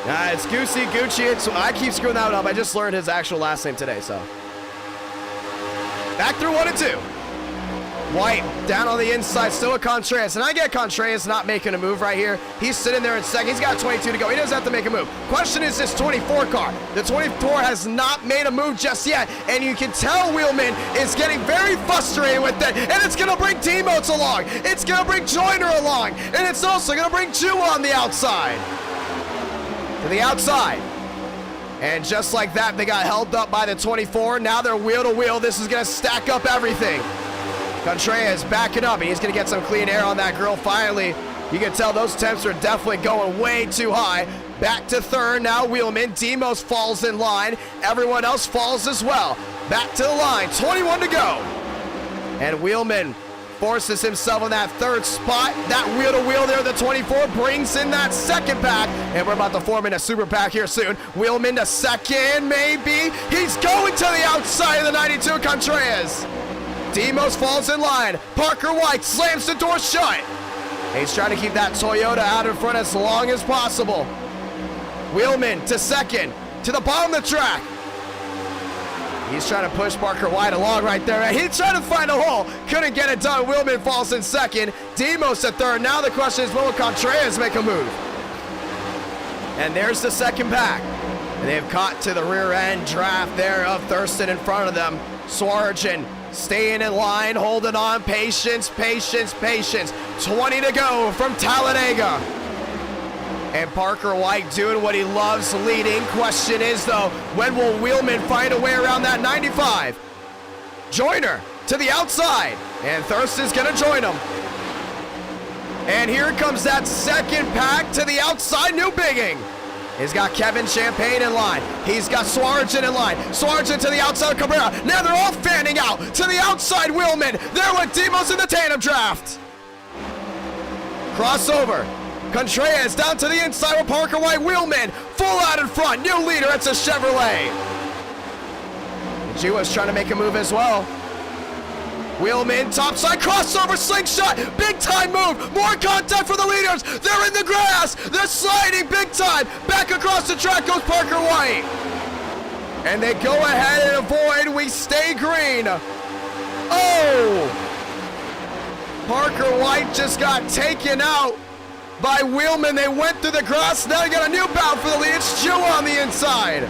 It's Goosey, Gucci. I keep screwing that up. I just learned his actual last name today, so. Back through 1 and 2. White down on the inside, still with Contreras. And I get Contreras not making a move right here. He's sitting there in second. He's got 22 to go. He doesn't have to make a move. Question is this 24 car. The 24 has not made a move just yet. And you can tell Wheelman is getting very frustrated with it. And it's going to bring Demos along. It's going to bring Joyner along. And it's also going to bring Jew on the outside. To the outside. And just like that, they got held up by the 24. Now they're wheel to wheel. This is going to stack up everything. Contreras backing up, and he's going to get some clean air on that grill finally. You can tell those temps are definitely going way too high. Back to third, now Wheelman. Demos falls in line. Everyone else falls as well. Back to the line, 21 to go. And Wheelman forces himself in that third spot. That wheel to wheel there, the 24 brings in that second pack. And we're about to form in a super pack here soon. Wheelman to second, maybe. He's going to the outside of the 92, Contreras. Demos falls in line. Parker White slams the door shut. He's trying to keep that Toyota out in front as long as possible. Wheelman to second, to the bottom of the track. He's trying to push Parker White along right there. He's trying to find a hole. Couldn't get it done. Wheelman falls in second. Demos to third. Now the question is, will Contreras make a move? And there's the second pack. And they've caught to the rear end draft there of Thurston in front of them. Swarjan staying in line, holding on. Patience, patience, patience. 20 to go from Talladega. And Parker White doing what he loves, leading. Question is, though, when will Wheelman find a way around that 95? Joyner to the outside. And Thurston's going to join him. And here comes that second pack to the outside. New bigging. He's got Kevin Champagne in line. He's got Swarjan in line. Swarjan to the outside of Cabrera. Now they're all fanning out to the outside. Wheelman. There with Demos in the tandem draft. Crossover. Contreras down to the inside with Parker White. Wheelman full out in front. New leader. It's a Chevrolet. Jua's trying to make a move as well. Wheelman, topside, crossover, slingshot, big time move, more contact for the leaders, they're in the grass, they're sliding big time, back across the track goes Parker White. And they go ahead and avoid, we stay green. Oh! Parker White just got taken out by Wheelman, they went through the grass, now they got a new bound for the lead, it's Joe on the inside.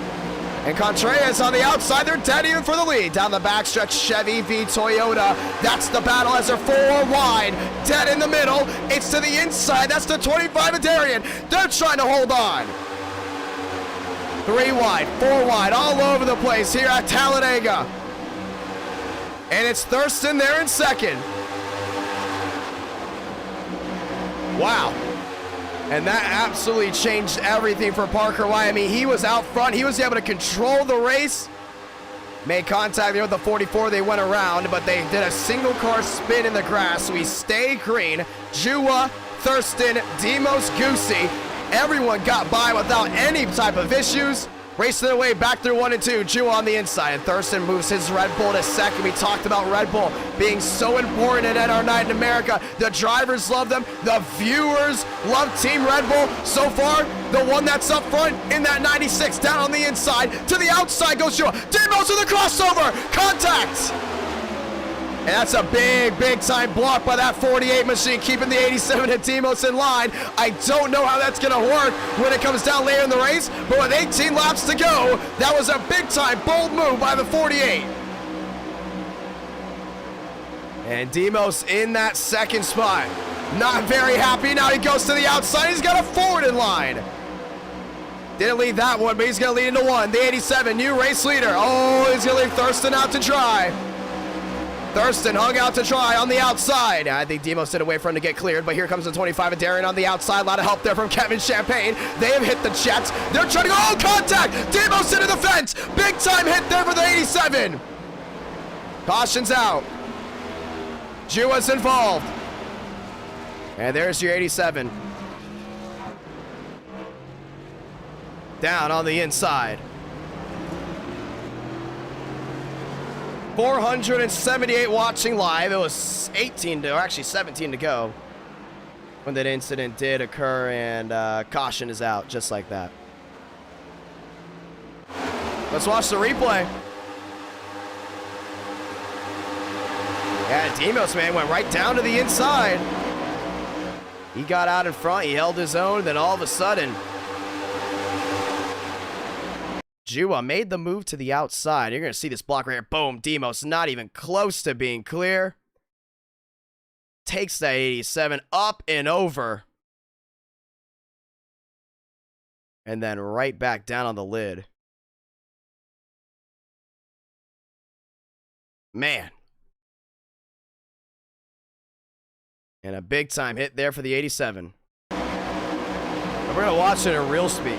And Contreras on the outside, they're dead even for the lead. Down the backstretch, Chevy v Toyota. That's the battle as they're 4 wide. Dead in the middle. It's to the inside. That's the 25 of Darian. They're trying to hold on. 3 wide, 4 wide, all over the place here at Talladega. And it's Thurston there in second. Wow. And that absolutely changed everything for Parker White. I mean, he was out front. He was able to control the race. Made contact there with the 44. They went around, but they did a single car spin in the grass. So we stay green. Jua, Thurston, Demos, Goosey. Everyone got by without any type of issues. Racing their way back through 1 and 2. Jua on the inside. And Thurston moves his Red Bull to second. We talked about Red Bull being so important at our night in America. The drivers love them. The viewers love Team Red Bull. So far, the one that's up front in that 96. Down on the inside. To the outside goes Jua. Demos with a crossover. Contact. And that's a big, big time block by that 48 machine, keeping the 87 and Demos in line. I don't know how that's going to work when it comes down later in the race, but with 18 laps to go, that was a big time, bold move by the 48. And Demos in that second spot. Not very happy. Now he goes to the outside. He's got a forward in line. Didn't lead that one, but he's going to lead into one. The 87, new race leader. Oh, he's going to leave Thurston out to dry. Thurston hung out to try on the outside. I think Demos did away for him to get cleared, but here comes the 25 of Darian on the outside. A lot of help there from Kevin Champagne. They have hit the jets. They're trying to go. Oh, contact! Demos into the fence. Big time hit there for the 87. Caution's out. Jua's involved. And there's your 87. Down on the inside. 478 watching live. It was 18 to, or actually 17 to go when that incident did occur, and caution is out just like that. Let's watch the replay. Yeah, Demos, man, went right down to the inside. He got out in front, he held his own, then all of a sudden, Jua made the move to the outside. You're going to see this block right here. Boom, Demos not even close to being clear. Takes that 87 up and over. And then right back down on the lid. Man. And a big time hit there for the 87. And we're going to watch it at real speed.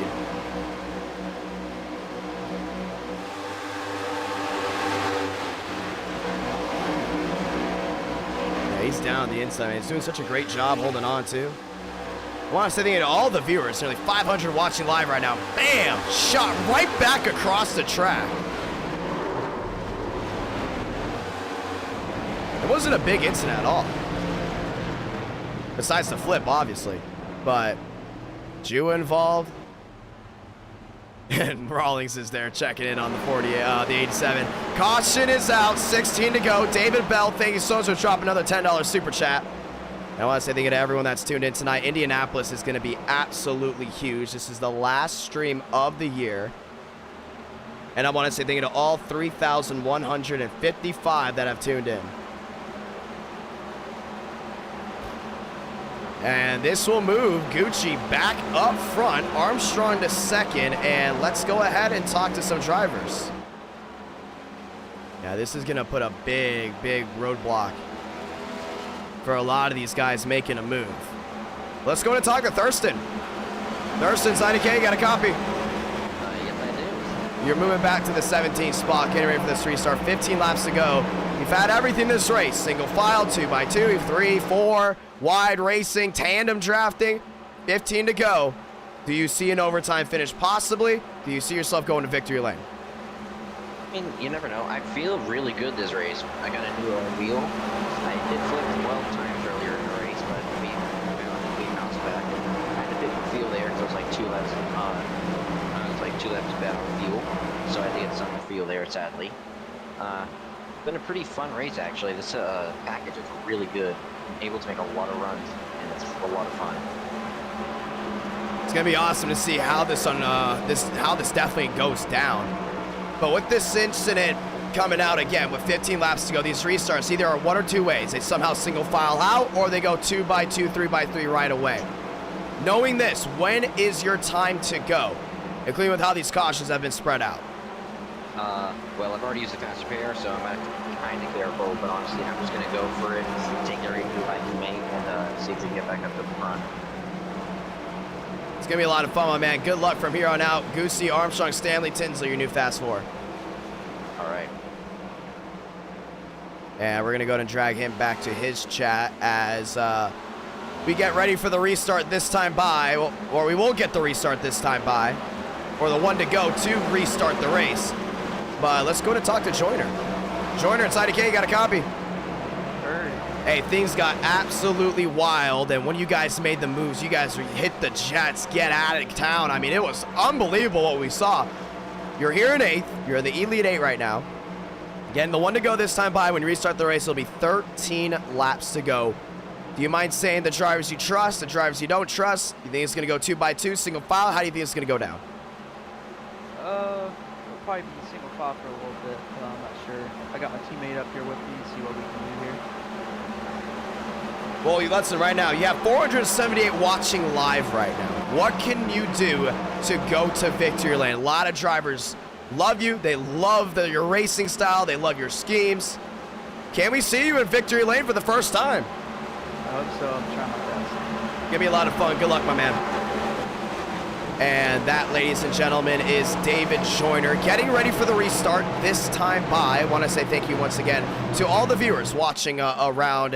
He's down the inside, man. He's doing such a great job holding on, too. I want to say thank you to all the viewers. Nearly 500 watching live right now. Bam! Shot right back across the track. It wasn't a big incident at all. Besides the flip, obviously. But Jua involved. And Rawlings is there checking in on the 87. Caution is out. 16 to go. David Bell, thank you so much for dropping another $10 super chat. And I want to say thank you to everyone that's tuned in tonight. Indianapolis is going to be absolutely huge. This is the last stream of the year. And I want to say thank you to all 3,155 that have tuned in. And this will move Gucci back up front, Armstrong to second, and let's go ahead and talk to some drivers. Yeah, this is going to put a big roadblock for a lot of these guys making a move. Let's go and talk to Thurston. Thurston's IDK, got a copy? Yes, I do. You're moving back to the 17th spot, getting ready for this restart. 15 laps to go. You've had everything this race. Single file, 2x2, 3, 4, wide racing, tandem drafting. 15 to go. Do you see an overtime finish? Possibly. Do you see yourself going to victory lane? I mean, you never know. I feel really good this race. I got a new wheel. I did flip 12 times earlier in the race, but we bounced back. I had a bit of feel there because I was like 2 laps bad on fuel, so I had to get some feel there, sadly. Been a pretty fun race, actually. This package is really good. I'm able to make a lot of runs, and it's a lot of fun. It's gonna be awesome to see how this definitely goes down. But with this incident coming out again with 15 laps to go, these restarts either are one or two ways. They somehow single file out, or they go 2x2, 3x3 right away. Knowing this, when is your time to go? Including with how these cautions have been spread out. Well, I've already used the faster pair, so I'm kind of careful, but honestly, I'm just going to go for it, take the rate by main, and see if we can get back up to the front. It's going to be a lot of fun, my man. Good luck from here on out. Goosey, Armstrong, Stanley, Tinsley, your new Fast Four. All right. And we're going to go ahead and drag him back to his chat as we get ready for the restart this time by, or we will get the restart this time by, or the one to go to restart the race. But let's go to talk to Joyner. Joyner, it's IDK, you got a copy? Sure. Hey, things got absolutely wild, and when you guys made the moves, you guys hit the jets, get out of town. I mean, it was unbelievable what we saw. You're here in 8th. You're in the Elite 8 right now. Again, the one to go this time by, when you restart the race, it'll be 13 laps to go. Do you mind saying the drivers you trust, the drivers you don't trust? You think it's going to go 2x2, single file? How do you think it's going to go down? It'll probably be single file for a little bit, but I'm not sure. I got my teammate up here with me to see what we can do here. Well, listen, right now, you have 478 watching live right now. What can you do to go to victory lane? A lot of drivers love you. They love your racing style. They love your schemes. Can we see you in victory lane for the first time? I hope so. I'm trying my best. Gonna be a lot of fun. Good luck, my man. And that, ladies and gentlemen, is David Joyner getting ready for the restart this time by. I want to say thank you once again to all the viewers watching around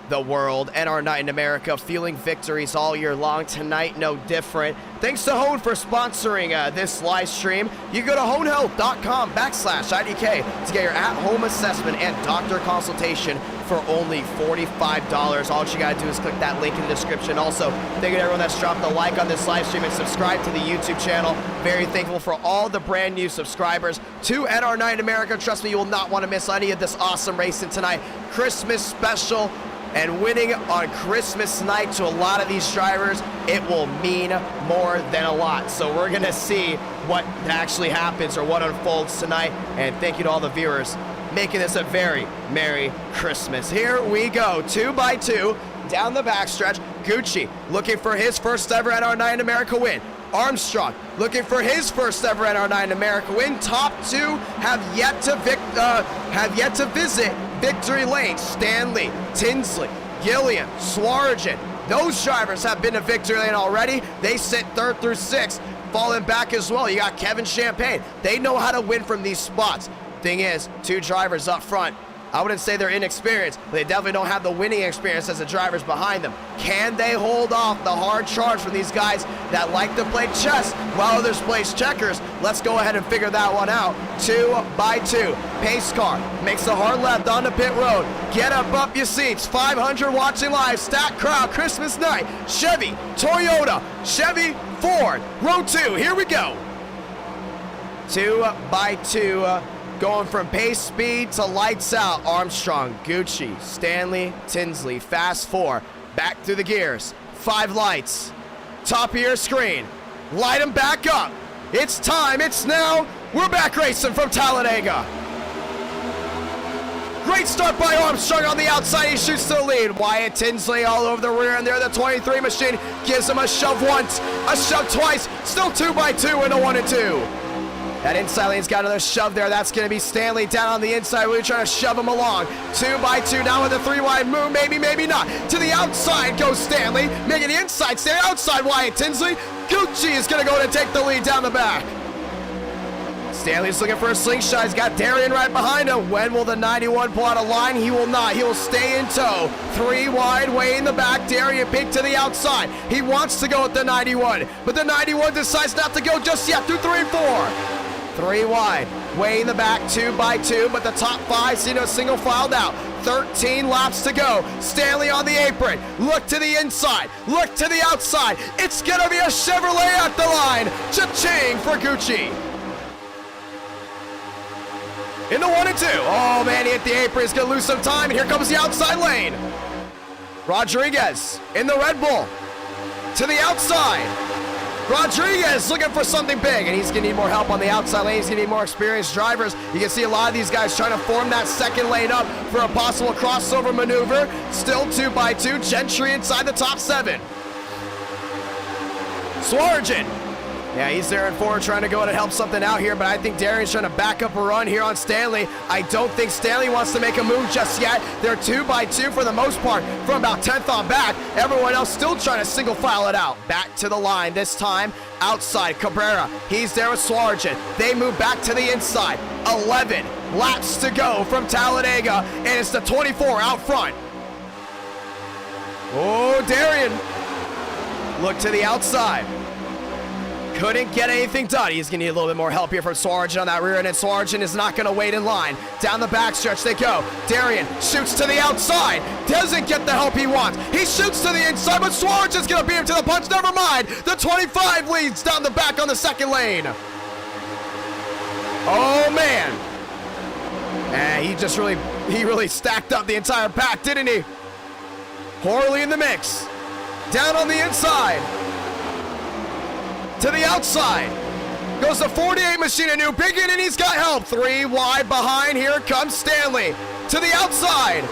the world and our night in America, feeling victories all year long. Tonight, no different. Thanks to Hone for sponsoring this live stream. You can go to honehealth.com/IDK to get your at-home assessment and doctor consultation for only $45. All you gotta do is click that link in the description. Also, thank you to everyone that's dropped a like on this live stream and subscribe to the YouTube channel. Very thankful for all the brand new subscribers to NR Night in America. Trust me, you will not want to miss any of this awesome racing tonight. Christmas special. And winning on Christmas night to a lot of these drivers, it will mean more than a lot. So we're gonna see what actually happens or what unfolds tonight. And thank you to all the viewers making this a very Merry Christmas. Here we go, 2x2 down the backstretch. Gucci looking for his first ever NR Night in America win. Armstrong looking for his first ever NR Night in America win. Top two have yet to visit victory lane. Stanley, Tinsley, Gilliam, Swargen. Those drivers have been to victory lane already. They sit 3rd through 6th, falling back as well. You got Kevin Champagne. They know how to win from these spots. Thing is, 2 drivers up front. I wouldn't say they're inexperienced, but they definitely don't have the winning experience as the drivers behind them. Can they hold off the hard charge from these guys that like to play chess while others play checkers? Let's go ahead and figure that one out. 2x2. Pace car makes the hard left onto pit road. Get up your seats. 500 watching live. Stacked crowd. Christmas night. Chevy, Toyota, Chevy, Ford. Row 2. Here we go. 2x2. Going from pace speed to lights out. Armstrong, Gucci, Stanley, Tinsley. Fast 4. Back through the gears. 5 lights. Top of your screen. Light them back up. It's time. It's now. We're back racing from Talladega. Great start by Armstrong on the outside. He shoots to the lead. Wyatt Tinsley all over the rear, and there the 23 machine gives him a shove once, a shove twice. Still 2x2 in a 1 and 2. That inside lane's got another shove there. That's going to be Stanley down on the inside. We're trying to shove him along. 2x2 now with a 3-wide move. Maybe, maybe not. To the outside goes Stanley. Making the inside stay outside Wyatt Tinsley. Gucci is going to go to take the lead down the back. Stanley's looking for a slingshot. He's got Darian right behind him. When will the 91 pull out a line? He will not. He will stay in tow. 3 wide, way in the back. Darian peek to the outside. He wants to go with the 91, but the 91 decides not to go just yet through 3 and 4. 3 wide, way in the back, 2x2, but the top 5 see no single filed out. 13 laps to go. Stanley on the apron. Look to the inside. Look to the outside. It's going to be a Chevrolet at the line. Cha-ching for Gucci. Into 1 and 2. Oh, man, he hit the apron. He's going to lose some time, and here comes the outside lane. Rodriguez in the Red Bull. To the outside. Rodriguez looking for something big, and he's going to need more help on the outside lane. He's going to need more experienced drivers. You can see a lot of these guys trying to form that second lane up for a possible crossover maneuver. Still 2x2. Gentry inside the top 7. Swargen. Yeah, he's there in 4 trying to go in and help something out here, but I think Darian's trying to back up a run here on Stanley. I don't think Stanley wants to make a move just yet. They're 2x2 for the most part from about 10th on back. Everyone else still trying to single file it out. Back to the line this time. Outside, Cabrera. He's there with Swargen. They move back to the inside. 11 laps to go from Talladega, and it's the 24 out front. Oh, Darian. Look to the outside. Couldn't get anything done. He's going to need a little bit more help here from Swargen on that rear end, and Swargen is not going to wait in line. Down the backstretch they go. Darian shoots to the outside. Doesn't get the help he wants. He shoots to the inside, but Swargen's going to beat him to the punch. Never mind. The 25 leads down the back on the second lane. Oh, man. And he really stacked up the entire pack, didn't he? Horley in the mix. Down on the inside. To the outside. Goes the 48 machine, a new Biggin, and he's got help. 3 wide behind. Here comes Stanley. To the outside.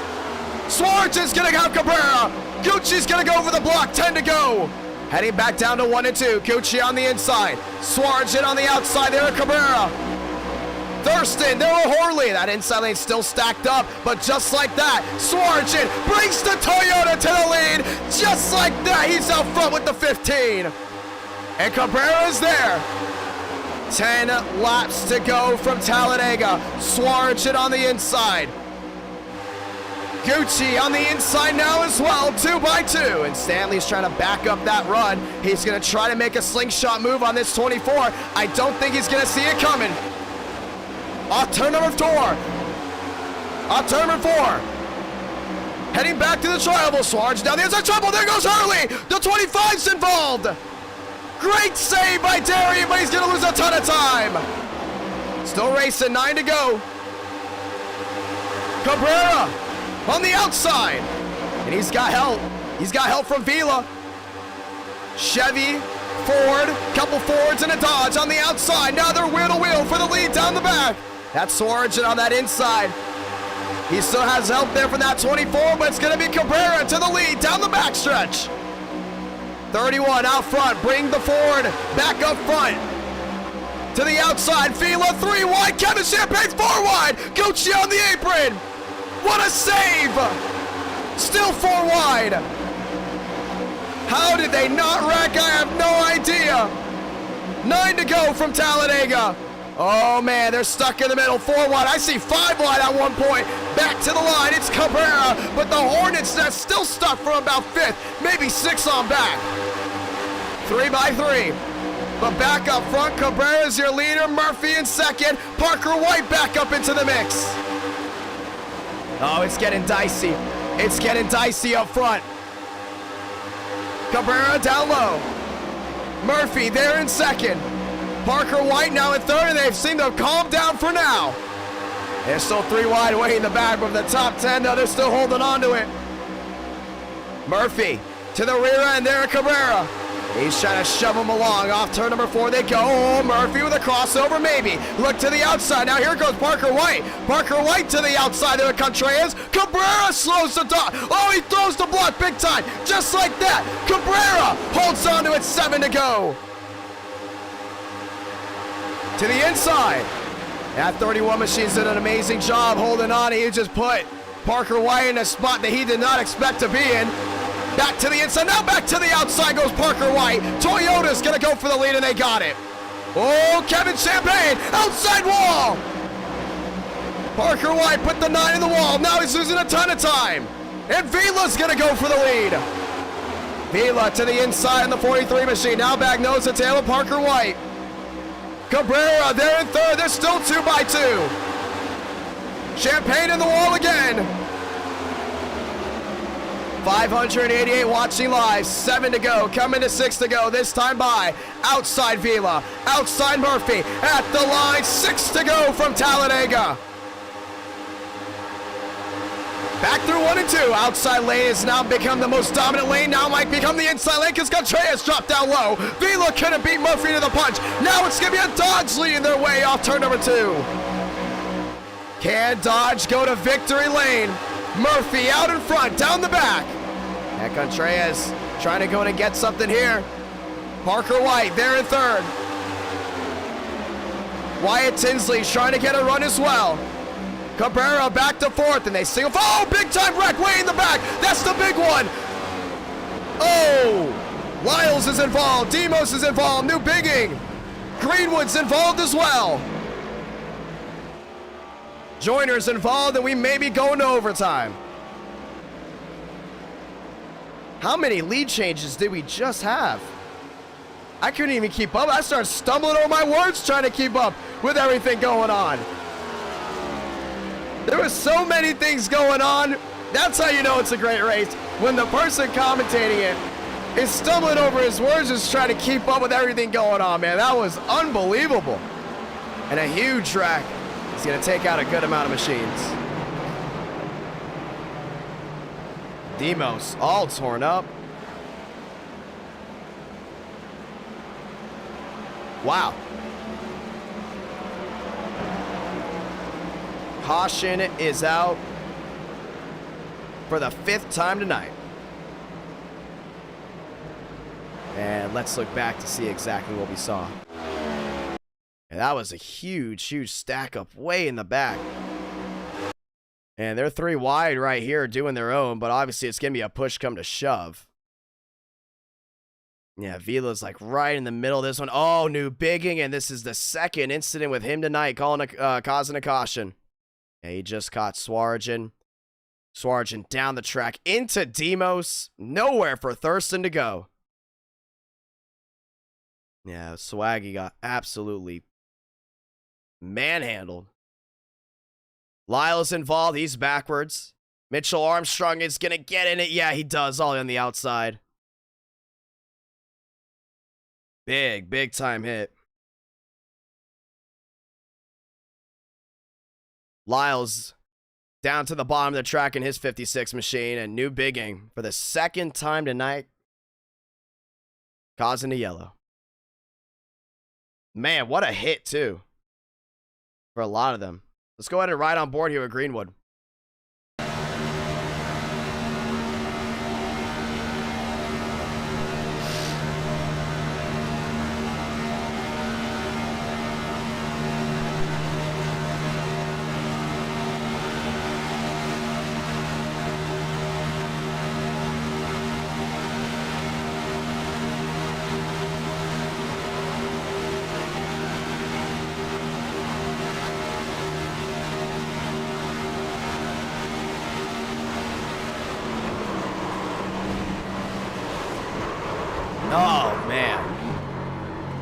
Swargen's going to have Cabrera. Gucci's going to go over the block. 10 to go. Heading back down to 1 and 2. Gucci on the inside. Swargen on the outside. There Cabrera. Thurston, there are Horley. That inside lane still stacked up, but just like that, Swargen brings the Toyota to the lead. Just like that, he's out front with the 15. And Cabrera's there. 10 laps to go from Talladega. Swargen on the inside. Gucci on the inside now as well, 2 by 2. And Stanley's trying to back up that run. He's going to try to make a slingshot move on this 24. I don't think he's going to see it coming. Off turn number 4. Off turn number 4. Heading back to the triangle. Suarez down the inside trouble. There goes Hurley. The 25's involved. Great save by Darian, but he's going to lose a ton of time. Still racing, 9 to go. Cabrera on the outside. And he's got help. He's got help from Vila. Chevy, Ford, couple Fords and a Dodge on the outside. Now they're wheel to wheel for the lead down the back. That's Suarez on that inside. He still has help there from that 24, but it's going to be Cabrera to the lead down the backstretch. 31 out front, bring the Ford back up front. To the outside, Vila 3 wide, Kevin Champagne's 4 wide. Gucci on the apron. What a save! Still 4 wide. How did they not wreck? I have no idea. 9 to go from Talladega. Oh man, they're stuck in the middle, 4 wide. I see 5 wide at one point. Back to the line, it's Cabrera, but the Hornets are still stuck from about 5th, maybe 6 on back. 3 by 3. But back up front, Cabrera's your leader, Murphy in second, Parker White back up into the mix. Oh, it's getting dicey. It's getting dicey up front. Cabrera down low. Murphy there in second. Parker White now in third, and they've seemed to calm down for now. There's still 3 wide way in the back from the top 10, though they're still holding on to it. Murphy to the rear end there, Cabrera. He's trying to shove him along. Off turn number 4 they go. Oh, Murphy with a crossover, maybe. Look to the outside. Now here goes Parker White. Parker White to the outside there with Contreras. Cabrera slows the dot. Oh, he throws the block big time. Just like that. Cabrera holds on to it, 7 to go. To the inside. That 31 machine's did an amazing job holding on. He just put Parker White in a spot that he did not expect to be in. Back to the inside, now back to the outside goes Parker White. Toyota's gonna go for the lead, and they got it. Oh, Kevin Champagne, outside wall. Parker White put the 9 in the wall. Now he's losing a ton of time. And Vila's gonna go for the lead. Vila to the inside in the 43 machine. Now back nose to tail of Parker White. Cabrera there in third. They're still 2 by 2. Champagne in the wall again. 588 watching live, 7 to go, coming to 6 to go, this time by outside Vila, outside Murphy, at the line, 6 to go from Talladega. Back through 1 and 2, outside lane has now become the most dominant lane, now might become the inside lane because Contreras dropped down low. Vila couldn't beat Murphy to the punch, now it's going to be a Dodge leading their way off turn number 2. Can Dodge go to victory lane? Murphy out in front, down the back. And Contreras trying to go in and get something here. Parker White there in third. Wyatt Tinsley's trying to get a run as well. Cabrera back to 4th, and they single. Oh, big time wreck way in the back. That's the big one. Oh, Lyles is involved. Demos is involved. New Bigging. Greenwood's involved as well. Joyner's involved, and we may be going to overtime. How many lead changes did we just have? I couldn't even keep up. I started stumbling over my words trying to keep up with everything going on. There was so many things going on. That's how you know it's a great race. When the person commentating it is stumbling over his words just trying to keep up with everything going on, man. That was unbelievable. And a huge track. He's going to take out a good amount of machines. Demos all torn up. Wow. Caution is out for the 5th time tonight. And let's look back to see exactly what we saw. And that was a huge, huge stack up way in the back. And they're 3 wide right here doing their own, but obviously it's going to be a push come to shove. Yeah, Vila's like right in the middle of this one. Oh, New Bigging, and this is the 2nd incident with him tonight causing a caution. Yeah, he just caught Swarjan. Sargent down the track into Demos. Nowhere for Thurston to go. Yeah, Swaggy got absolutely manhandled. Lyle's involved. He's backwards. Mitchell Armstrong is going to get in it. Yeah, he does. All on the outside. Big time hit. Lyle's down to the bottom of the track in his 56 machine, and new bigging for the second time tonight, causing a yellow. Man, what a hit, too, for a lot of them. Let's go ahead and ride on board here with Greenwood. Oh, man.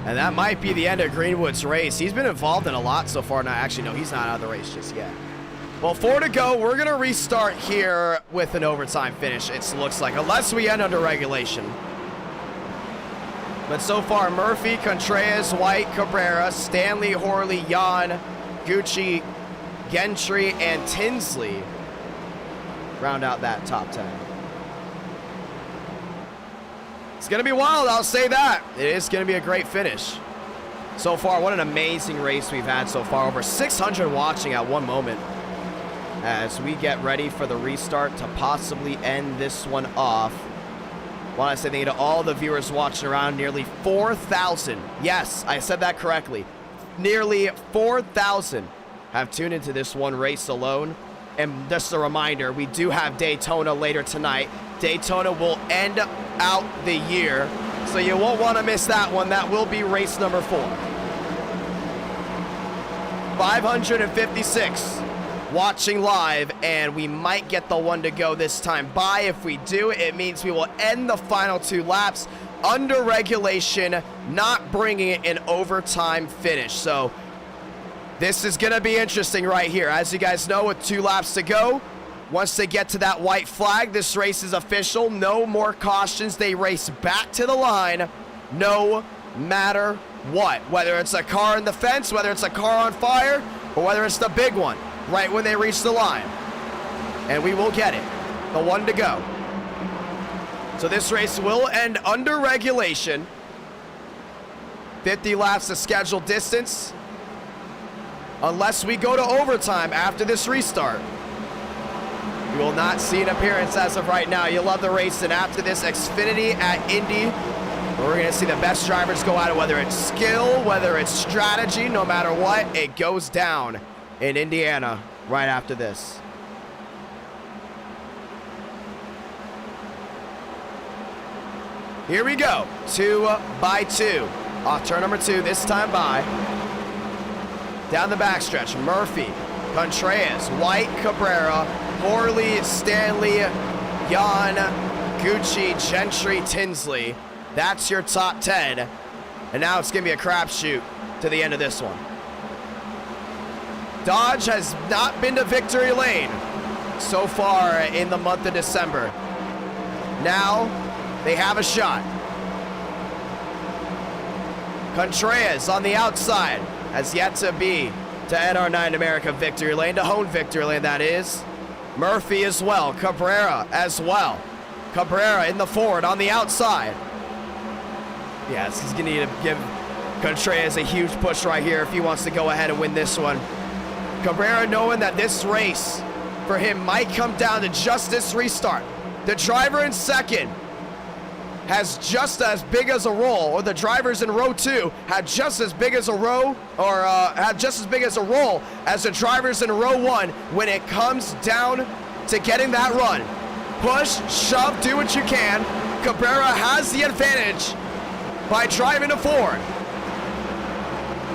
And that might be the end of Greenwood's race. He's been involved in a lot so far. Now, actually, no, he's not out of the race just yet. Well, 4 to go. We're going to restart here with an overtime finish, it looks like, unless we end under regulation. But so far, Murphy, Contreras, White, Cabrera, Stanley, Horley, Jan, Gucci, Gentry, and Tinsley round out that top 10. It's going to be wild, I'll say that. It is going to be a great finish. So far, what an amazing race we've had so far. Over 600 watching at one moment as we get ready for the restart to possibly end this one off. Want to say thank you to all the viewers watching around. Nearly 4,000. Yes, I said that correctly. Nearly 4,000 have tuned into this one race alone. And just a reminder, we do have Daytona later tonight. Daytona will end out the year, so you won't want to miss that one. That will be race number 4. 556 watching live, and we might get the one to go this time by. If we do, it means we will end the final 2 laps under regulation, not bringing it an overtime finish. So this is going to be interesting right here. As you guys know, with 2 laps to go, once they get to that white flag, this race is official. No more cautions. They race back to the line no matter what. Whether it's a car in the fence, whether it's a car on fire, or whether it's the big one right when they reach the line. And we will get it. The one to go. So this race will end under regulation. 50 laps of scheduled distance. Unless we go to overtime after this restart. You will not see an appearance as of right now. You'll love the race, and after this Xfinity at Indy, we're going to see the best drivers go at it, whether it's skill, whether it's strategy, no matter what, it goes down in Indiana right after this. Here we go, 2 by 2. Off turn number 2, this time by. Down the backstretch, Murphy, Contreras, White, Cabrera, Horley, Stanley, Jan, Gucci, Gentry, Tinsley. That's your top 10. And now it's going to be a crapshoot to the end of this one. Dodge has not been to victory lane so far in the month of December. Now they have a shot. Contreras on the outside has yet to be to NR9 America victory lane, to hone victory lane, that is. Murphy as well, Cabrera as well. Cabrera in the forward on the outside. Yes, he's going to need to give Contreras a huge push right here if he wants to go ahead and win this one. Cabrera knowing that this race for him might come down to just this restart. The driver in second has just as big as a role, or the drivers in row 2 had just as big as a row, or had just as big as a role as the drivers in row 1 when it comes down to getting that run. Push, shove, do what you can. Cabrera has the advantage by driving to forward.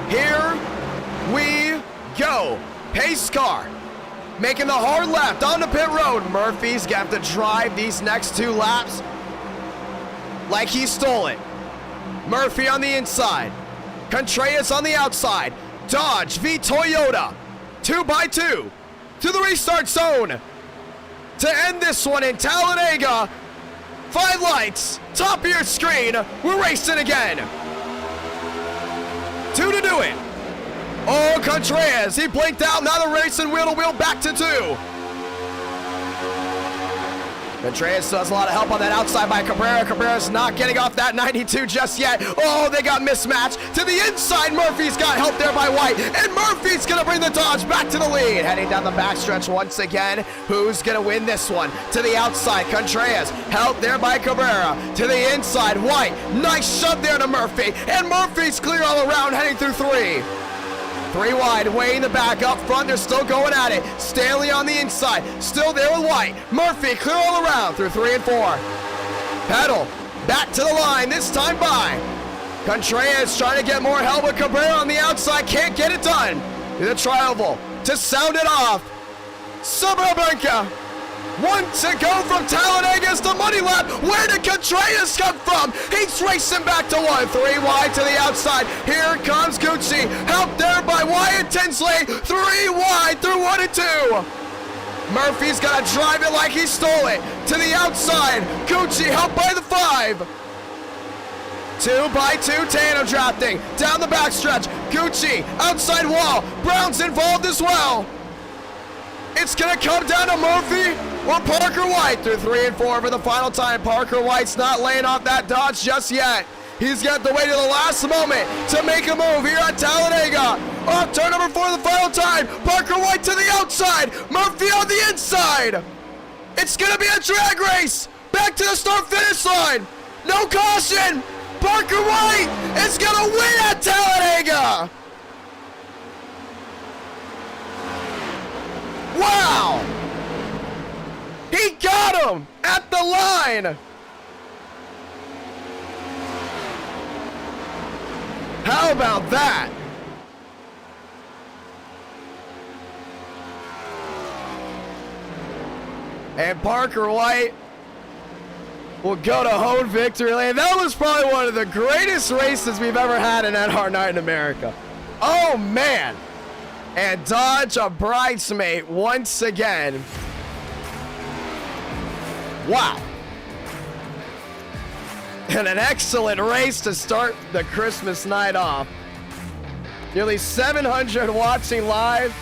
Here we go. Pace car making the hard left on the pit road. Murphy's got to drive these next 2 laps like he stole it. Murphy on the inside. Contreras on the outside. Dodge v Toyota. 2x2 to the restart zone to end this one in Talladega. 5 lights, top of your screen. We're racing again. 2 to do it. Oh, Contreras, he blinked out. Now the racing wheel to wheel back to 2. Contreras still has a lot of help on that outside by Cabrera. Cabrera's not getting off that 92 just yet. Oh, they got mismatched. To the inside, Murphy's got help there by White. And Murphy's going to bring the Dodge back to the lead. Heading down the backstretch once again. Who's going to win this one? To the outside, Contreras. Help there by Cabrera. To the inside, White. Nice shove there to Murphy. And Murphy's clear all around, heading through 3. 3 wide, way in the back, up front, they're still going at it. Stanley on the inside, still there with White. Murphy clear all around through 3 and 4. Pedal, back to the line, this time by. Contreras trying to get more help with Cabrera on the outside, can't get it done. The tri-oval to sound it off. Suburbanca. 1 to go from Talladega's the money lap. Where did Contreras come from? He's racing back to 1. 3 wide to the outside. Here comes Gucci. Help there by Wyatt Tinsley. 3 wide through 1 and 2. Murphy's got to drive it like he stole it. To the outside. Gucci helped by the 5. 2x2 tandem drafting. Down the backstretch. Gucci outside wall. Brown's involved as well. It's going to come down to Murphy or Parker White through 3 and 4 for the final time. Parker White's not laying off that Dodge just yet. He's got to wait to the last moment to make a move here at Talladega. Off turn number 4 the final time. Parker White to the outside. Murphy on the inside. It's going to be a drag race. Back to the start-finish line. No caution. Parker White is going to win at Talladega. Wow! He got him at the line! How about that? And Parker White will go to home victory lane. That was probably one of the greatest races we've ever had in NR Night in America. Oh, man. And Dodge a bridesmaid once again. Wow. And an excellent race to start the Christmas night off. Nearly 700 watching live.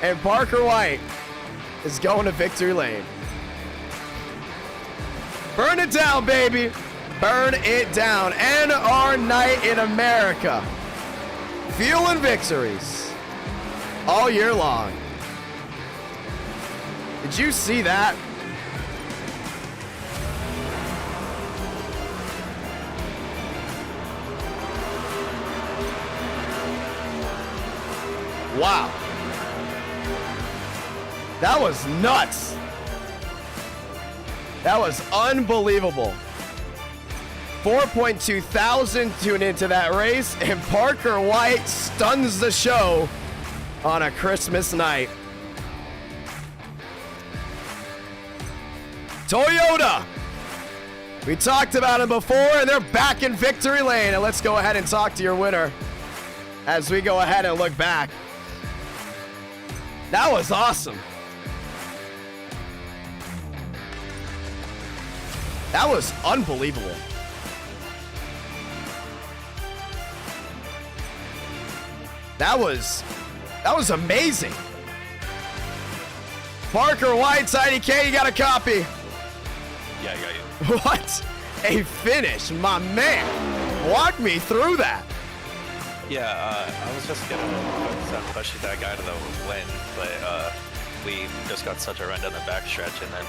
And Parker White is going to victory lane. Burn it down, baby. Burn it down. NR Night in America. Fueling victories all year long. Did you see that? Wow. That was nuts. That was unbelievable. 4.2 thousand tune into that race, and Parker White stuns the show on a Christmas night. Toyota. We talked about him before, and they're back in victory lane. And let's go ahead and talk to your winner as we go ahead and look back. That was awesome. That was unbelievable. That was amazing. Parker White's IDK, you got a copy. Yeah, I got you. What a finish, my man. Walk me through that. Yeah, I was just gonna push that guy to the win, but we just got such a run down the backstretch, and then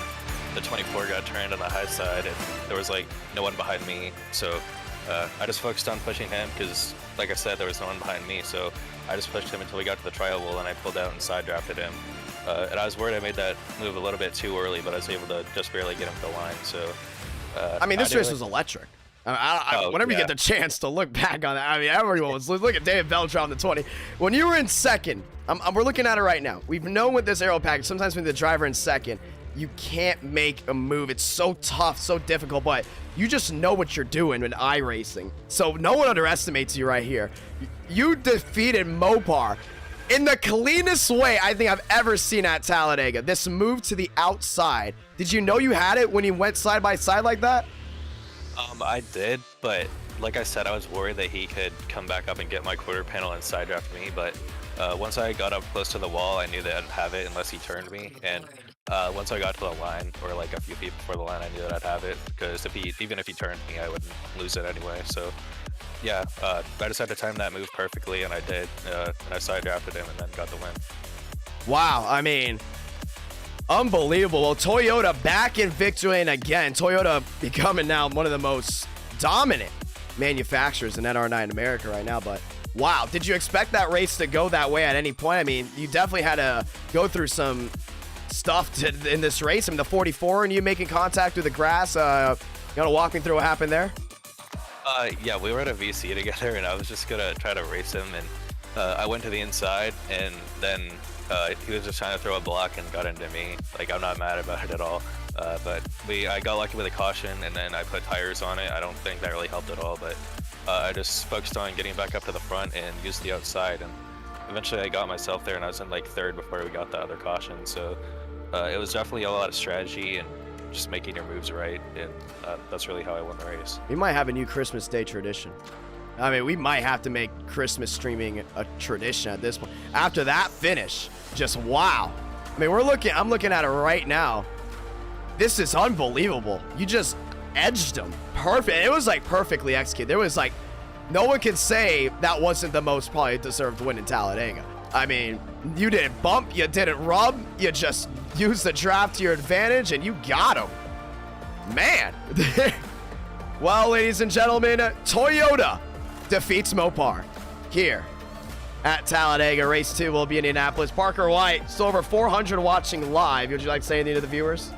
the 24 got turned on the high side, and there was like no one behind me, so I just focused on pushing him because, like I said, there was no one behind me, so I just pushed him until we got to the trial wall, and I pulled out and side drafted him. And I was worried I made that move a little bit too early, but I was able to just barely get him to the line. So I mean, this race was electric. Whenever you get the chance to look back on that, I mean, everyone was look at David Beltran on the 20. When you were in second, we're looking at it right now. We've known with this aero package, sometimes when the driver in second, you can't make a move. It's so tough, so difficult, but you just know what you're doing in iRacing. So no one underestimates you right here. You defeated Mopar in the cleanest way I think I've ever seen at Talladega. This move to the outside. Did you know you had it when you went side by side like that? I did, but like I said, I was worried that he could come back up and get my quarter panel and side draft me, but once I got up close to the wall, I knew that I'd have it unless he turned me, and once I got to the line, or like a few feet before the line, I knew that I'd have it, because even if he turned me, I wouldn't lose it anyway. So yeah, I just had to time that move perfectly, and I did, and I side drafted him and then got the win. Wow, I mean, unbelievable. Well, Toyota back in victory lane again. Toyota becoming now one of the most dominant manufacturers in NR9 in America right now, but wow, did you expect that race to go that way at any point? I mean, you definitely had to go through some stuff in this race. I mean, the 44 and you making contact with the grass. You want to walk me through what happened there? Yeah, we were at a VC together, and I was just gonna try to race him, and I went to the inside, and then he was just trying to throw a block and got into me. Like, I'm not mad about it at all. But I got lucky with a caution, and then I put tires on it. I don't think that really helped at all, but I just focused on getting back up to the front and used the outside, and eventually I got myself there, and I was in like third before we got the other caution. So it was definitely a lot of strategy and just making your moves right, and that's really how I won the race. We might have a new Christmas Day tradition. I mean, we might have to make Christmas streaming a tradition at this point. After that finish, just wow. I mean, I'm looking at it right now. This is unbelievable. You just edged them. Perfect. It was like perfectly executed. There was like, no one can say that wasn't the most probably deserved win in Talladega. I mean, you didn't bump, you didn't rub, you just used the draft to your advantage, and you got him. Man. Well, ladies and gentlemen, Toyota defeats Mopar here at Talladega. Race 2 will be in Indianapolis. Parker White, still over 400 watching live. Would you like to say anything to the viewers?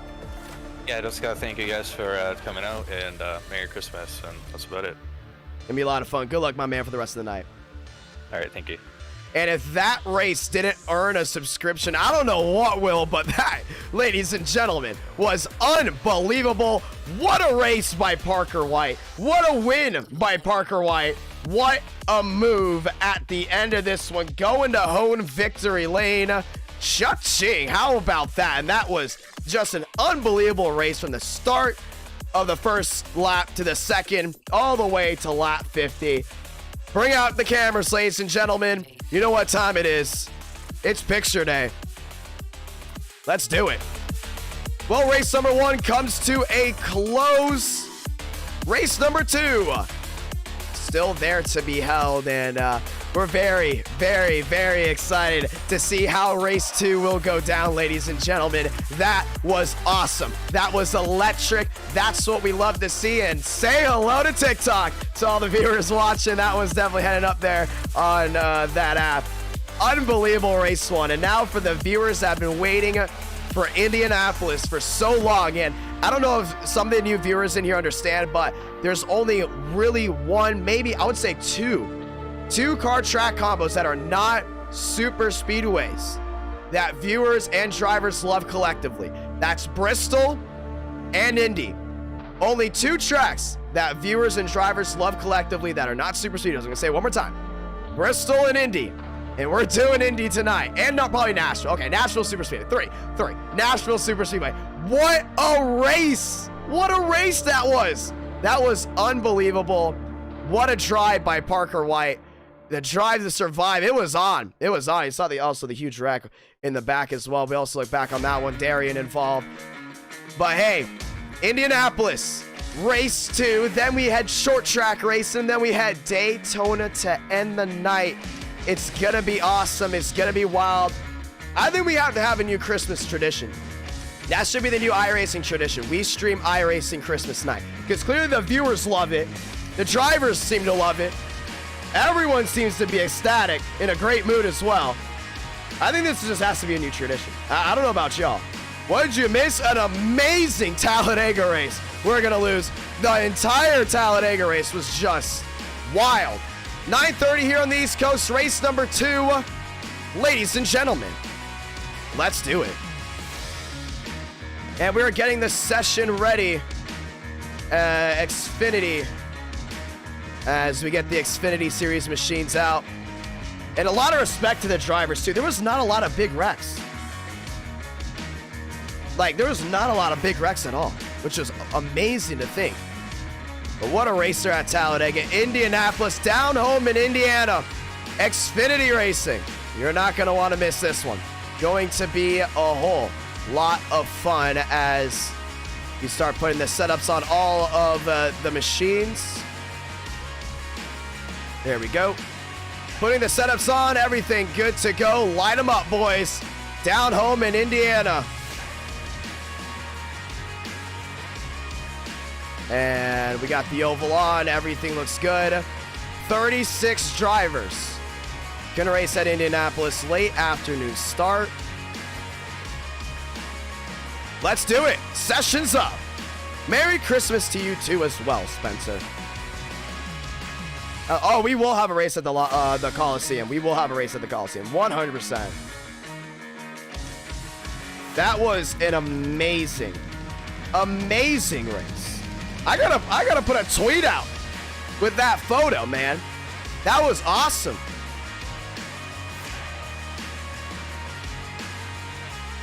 Yeah, I just gotta thank you guys for coming out, and Merry Christmas, and that's about it. Gonna be a lot of fun. Good luck, my man, for the rest of the night. All right, thank you. And if that race didn't earn a subscription, I don't know what will, but that, ladies and gentlemen, was unbelievable. What a race by Parker White. What a win by Parker White. What a move at the end of this one. Going to home victory lane. Cha-ching. How about that? And that was just an unbelievable race from the start of the first lap to the second, all the way to lap 50. Bring out the cameras, ladies and gentlemen. You know what time it is. It's picture day. Let's do it. Well, race number 1 comes to a close. Race number 2 still there to be held, and we're very, very, very excited to see how race 2 will go down, ladies and gentlemen. That was awesome. That was electric. That's what we love to see. And say hello to TikTok to all the viewers watching. That was definitely heading up there on that app. Unbelievable race 1. And now for the viewers that have been waiting for Indianapolis for so long. And I don't know if some of the new viewers in here understand, but there's only really one, maybe I would say two car track combos that are not super speedways that viewers and drivers love collectively. That's Bristol and Indy. Only 2 tracks that viewers and drivers love collectively that are not super speedways. I'm gonna say it one more time. Bristol and Indy. And we're doing Indy tonight. And not probably Nashville. Okay, Nashville Super Speedway. Three. Nashville Super Speedway. What a race! What a race that was! That was unbelievable. What a drive by Parker White. The drive to survive. It was on. It was on. You saw also the huge wreck in the back as well. We also look back on that one. Darian involved. But hey, Indianapolis, race 2. Then we had short track racing. Then we had Daytona to end the night. It's gonna be awesome. It's gonna be wild. I think we have to have a new Christmas tradition. That should be the new iRacing tradition. We stream iRacing Christmas night. Because clearly the viewers love it. The drivers seem to love it. Everyone seems to be ecstatic, in a great mood as well. I think this just has to be a new tradition. I don't know about y'all. What did you miss? An amazing Talladega race. we're going to lose. The entire Talladega race was just wild. 9:30 here on the East Coast, race number 2. Ladies and gentlemen, let's do it. And we're getting the session ready. Xfinity, as we get the Xfinity Series machines out. And a lot of respect to the drivers, too. There was not a lot of big wrecks. Like, there was not a lot of big wrecks at all, which is amazing to think. But what a racer at Talladega. Indianapolis, down home in Indiana. Xfinity Racing. You're not going to want to miss this one. Going to be a whole lot of fun as you start putting the setups on all of the machines. There we go. Putting the setups on, everything good to go. Light them up, boys. Down home in Indiana. And we got the oval on. Everything looks good. 36 drivers. Gonna race at Indianapolis. Late afternoon start. Let's do it. Session's up. Merry Christmas to you too as well, Spencer. Oh, we will have a race at the Coliseum. We will have a race at the Coliseum. 100%. That was an amazing race. I gotta put a tweet out with that photo, man. That was awesome.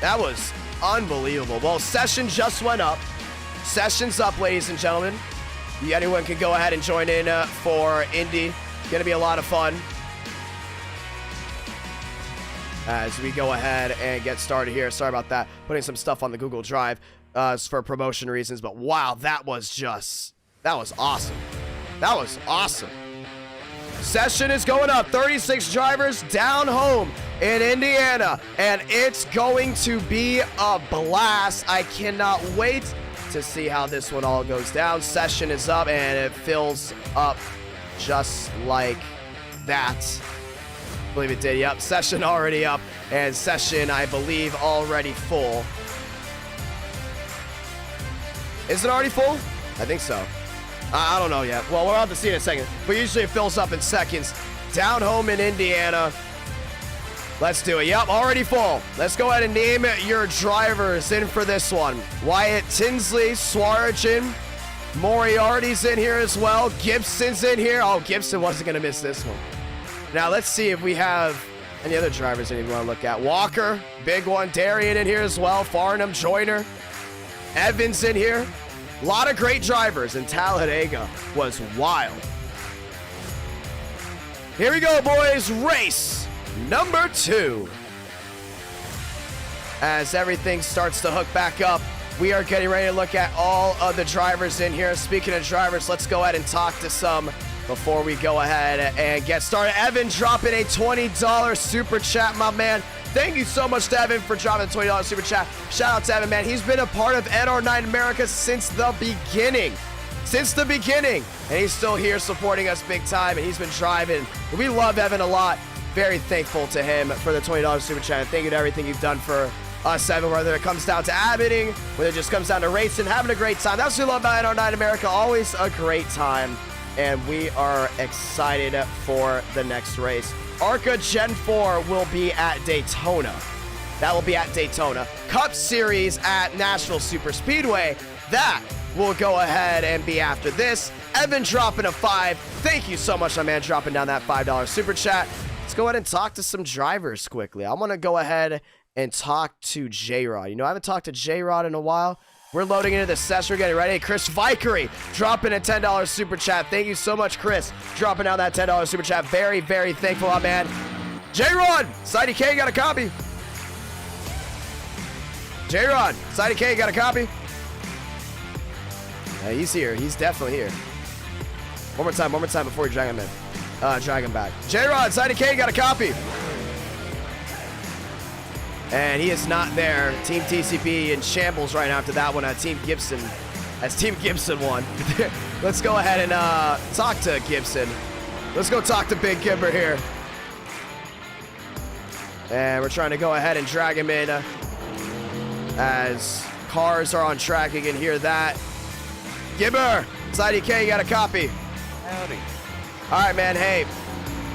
That was unbelievable. Well, session just went up. Session's up, ladies and gentlemen. Anyone can go ahead and join in for Indy. Gonna be a lot of fun as we go ahead and get started here. Sorry about that. Putting some stuff on the Google Drive for promotion reasons, but wow, that was awesome. That was awesome. Session is going up. 36 drivers down home in Indiana, and it's going to be a blast. I cannot wait to see how this one all goes down. Session is up, and it fills up just like that. I believe it did. Yep, session already up, and session, I believe, already full. Is it already full? I think so. I don't know yet. Well, we'll have to see in a second. But usually it fills up in seconds. Down home in Indiana. Let's do it. Yep, already full. Let's go ahead and name your drivers in for this one. Wyatt Tinsley, Swearigan, Moriarty's in here as well. Gibson's in here. Oh, Gibson wasn't going to miss this one. Now, let's see if we have any other drivers that you want to look at. Walker, big one. Darian in here as well. Farnham, Joyner. Evans in here. A lot of great drivers, and Talladega was wild. Here we go, boys. Race number 2. As everything starts to hook back up, we are getting ready to look at all of the drivers in here. Speaking of drivers, let's go ahead and talk to some before we go ahead and get started. Evan dropping a $20 super chat, my man. Thank you so much to Evan for dropping the $20 super chat. Shout out to Evan, man. He's been a part of NR9 America since the beginning. And he's still here supporting us big time, and he's been driving. We love Evan a lot. Very thankful to him for the $20 super chat. Thank you to everything you've done for us, Evan, whether it comes down to abboting, whether it just comes down to racing, having a great time. That's what we love about NR9 America. Always a great time, and we are excited for the next race. ARCA Gen 4 will be at Daytona. That will be at Daytona. Cup Series at Nashville Super Speedway. That will go ahead and be after this. Evan dropping a 5. Thank you so much, my man, dropping down that $5 super chat. Let's go ahead and talk to some drivers quickly. I want to go ahead and talk to J-Rod. You know, I haven't talked to J-Rod in a while. We're loading into the session. We're getting ready. Chris Vickery dropping a $10 super chat. Thank you so much, Chris, dropping down that $10 super chat. Very, very thankful, my man. J-Rod, Idk got a copy. J-Rod, Idk got a copy. Yeah, he's here. He's definitely here. One more time before we drag him in. Drag him back. J-Rod, Idk got a copy. And he is not there. Team TCP in shambles right after that one. Team Gibson won. Let's go ahead and talk to Gibson. Let's go talk to Big Gibber here. And we're trying to go ahead and drag him in as cars are on track. You can hear that. Gibber, it's IDK, you got a copy. Howdy. All right, man, hey,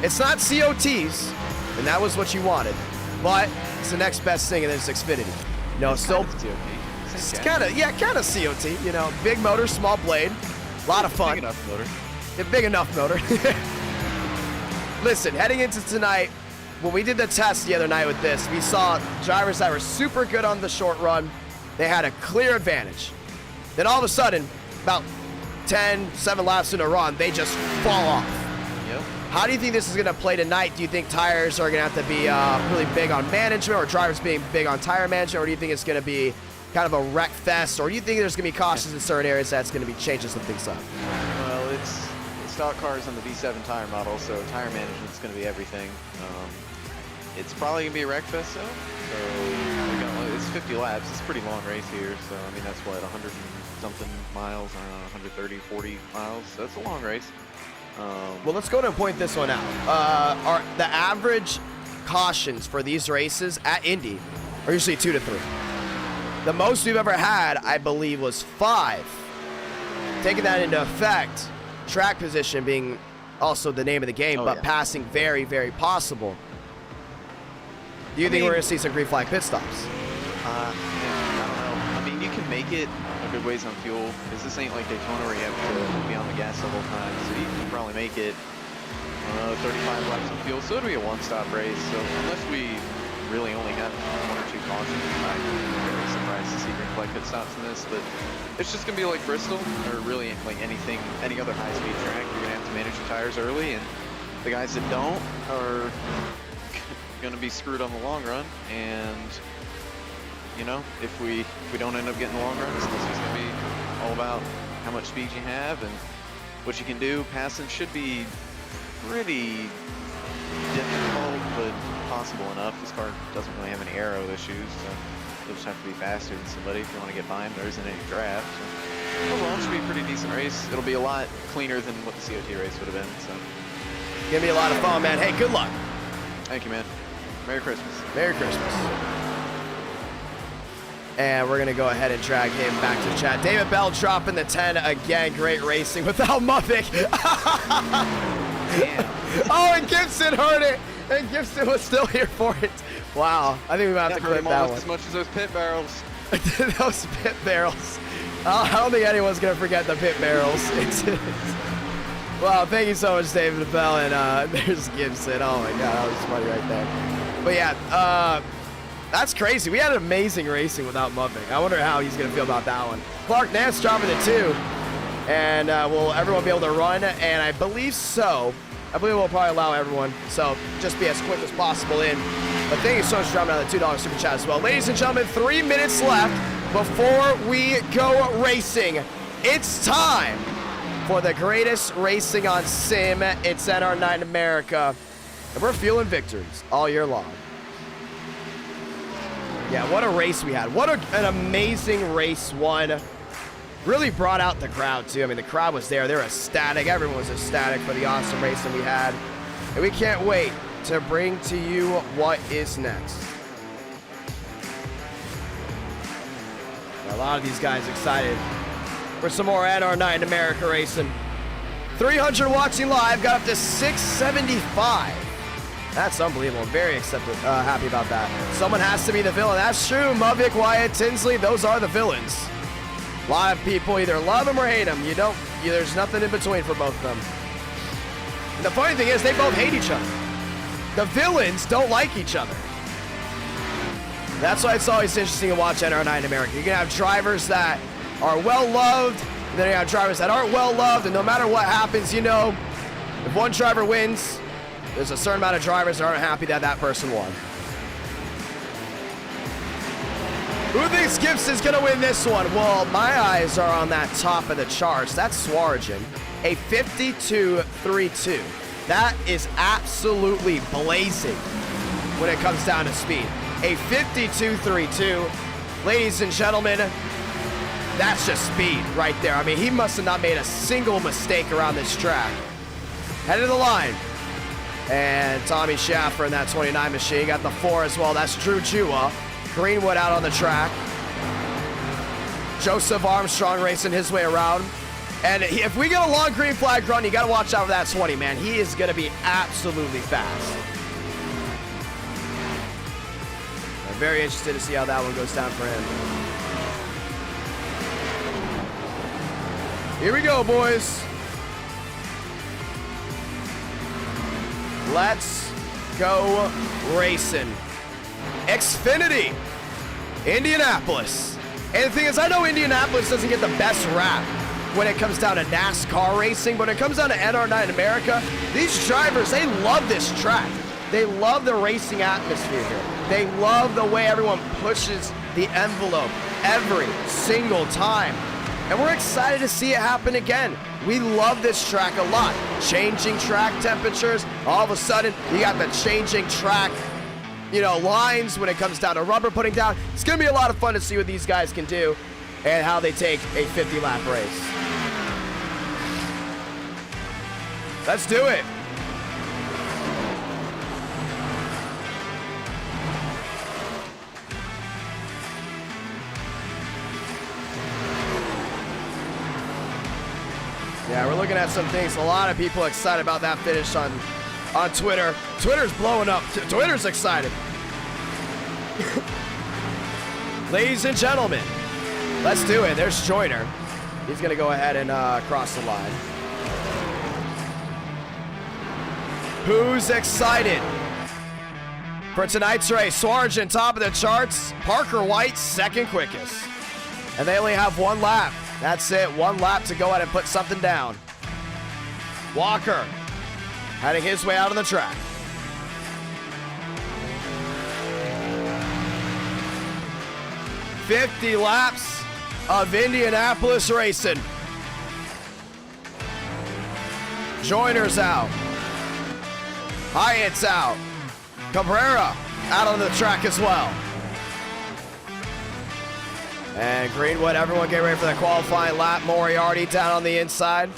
it's not COTs, and that was what you wanted, but it's the next best thing in this Xfinity. You know, still, it's kind of COT, you know, big motor, small blade, a lot of fun. Big enough motor. A big enough motor. Listen, heading into tonight, when we did the test the other night with this, we saw drivers that were super good on the short run. They had a clear advantage. Then all of a sudden, about 7 laps in a run, they just fall off. Yep. How do you think this is going to play tonight? Do you think tires are going to have to be really big on management, or drivers being big on tire management, or do you think it's going to be kind of a wreck fest, or do you think there's going to be cautions in certain areas that's going to be changing some things up? Well, it's stock cars on the V7 tire model, so tire management's going to be everything. It's probably going to be a wreck fest, though. So it's 50 laps. It's a pretty long race here. So, I mean, that's what, 100 and something miles, 130, 40 miles. So that's a long race. Well, let's go to point this one out. The average cautions for these races at Indy are usually 2 to 3. The most we've ever had, I believe, was 5. Taking that into effect, track position being also the name of the game, but passing very, very possible. Do you think we're going to see some green flag pit stops? I don't know. I mean, you can make it a good ways on fuel, because this ain't like Daytona where you have to be on the gas the whole time. So you can probably make it, 35 laps on fuel. So it'll be a one-stop race. So unless we really only have 1 or 2 cautions, I'm really surprised to see green flag pit stops in this. But it's just going to be like Bristol, or really like any other high-speed track. You're going to have to manage your tires early, and the guys that don't are going to be screwed on the long run. And you know, if we don't end up getting the long runs, this is going to be all about how much speed you have and what you can do. Passing should be pretty difficult, but possible enough. This car doesn't really have any aero issues, so you'll just have to be faster than somebody if you want to get by him. There isn't any draft. So overall, it should be a pretty decent race. It'll be a lot cleaner than what the COT race would have been. So Gonna be a lot of fun, man. Hey, good luck. thank you, man. Merry Christmas. Merry Christmas. And we're going to go ahead and drag him back to the chat. David Bell dropping the 10 again. Great racing without Muffik. Damn. Oh, and Gibson heard it. And Gibson was still here for it. Wow. I think we might have to clip that one. As much as those pit barrels. Those pit barrels. I don't think anyone's going to forget the pit barrels. Wow, thank you so much, David Bell. And there's Gibson. Oh, my God. That was funny right there. But, yeah, that's crazy. We had an amazing racing without Muffik. I wonder how he's going to feel about that one. Clark Nance dropping the 2. And will everyone be able to run? And I believe so. I believe we'll probably allow everyone. So just be as quick as possible in. But thank you so much for dropping out the $2 super chat as well. Ladies and gentlemen, 3 minutes left before we go racing. It's time for the greatest racing on sim. It's NR Night in America. And we're fueling victories all year long. Yeah, what a race we had. What an amazing race one. Really brought out the crowd, too. I mean, the crowd was there. They were ecstatic. Everyone was ecstatic for the awesome racing we had. And we can't wait to bring to you what is next. A lot of these guys excited for some more NR Night in America racing. 300 watching live, got up to 675. That's unbelievable. I'm very happy about that. Someone has to be the villain. That's true. Muffik, Wyatt, Tinsley, those are the villains. A lot of people either love them or hate them. There's nothing in between for both of them. And the funny thing is, they both hate each other. The villains don't like each other. That's why it's always interesting to watch NR Night in America. You're going to have drivers that are well-loved, and then you have drivers that aren't well-loved, and no matter what happens, you know, if one driver wins, there's a certain amount of drivers that aren't happy that that person won. Who thinks Gibson's going to win this one? Well, my eyes are on that top of the charts. That's Swarjan, a 52.32. That is absolutely blazing when it comes down to speed. A 52.32. Ladies and gentlemen, that's just speed right there. I mean, he must have not made a single mistake around this track. Head of the line. And Tommy Schaffer in that 29 machine. Got the 4 as well. That's Drew Jua. Greenwood out on the track. Joseph Armstrong racing his way around. And if we get a long green flag run, you got to watch out for that 20, man. He is going to be absolutely fast. I'm very interested to see how that one goes down for him. Here we go, boys. Let's go racing. Xfinity, Indianapolis. And the thing is, I know Indianapolis doesn't get the best rap when it comes down to NASCAR racing, but when it comes down to NR9 America, these drivers, they love this track. They love the racing atmosphere here. They love the way everyone pushes the envelope every single time. And we're excited to see it happen again. We love this track a lot. Changing track temperatures, all of a sudden, you got the changing track, lines when it comes down to rubber putting down. It's going to be a lot of fun to see what these guys can do and how they take a 50-lap race. Let's do it. Yeah, we're looking at some things. A lot of people excited about that finish on Twitter. Twitter's blowing up. Twitter's excited. Ladies and gentlemen, let's do it. There's Joyner. He's going to go ahead and cross the line. Who's excited for tonight's race? Sargent, top of the charts. Parker White, second quickest. And they only have one lap. That's it. One lap to go ahead and put something down. Walker heading his way out of the track. "50 laps of Indianapolis racing." Joyner's out. Hyatt's out. Cabrera out on the track as well. And Greenwood, everyone get ready for the qualifying lap. Moriarty down on the inside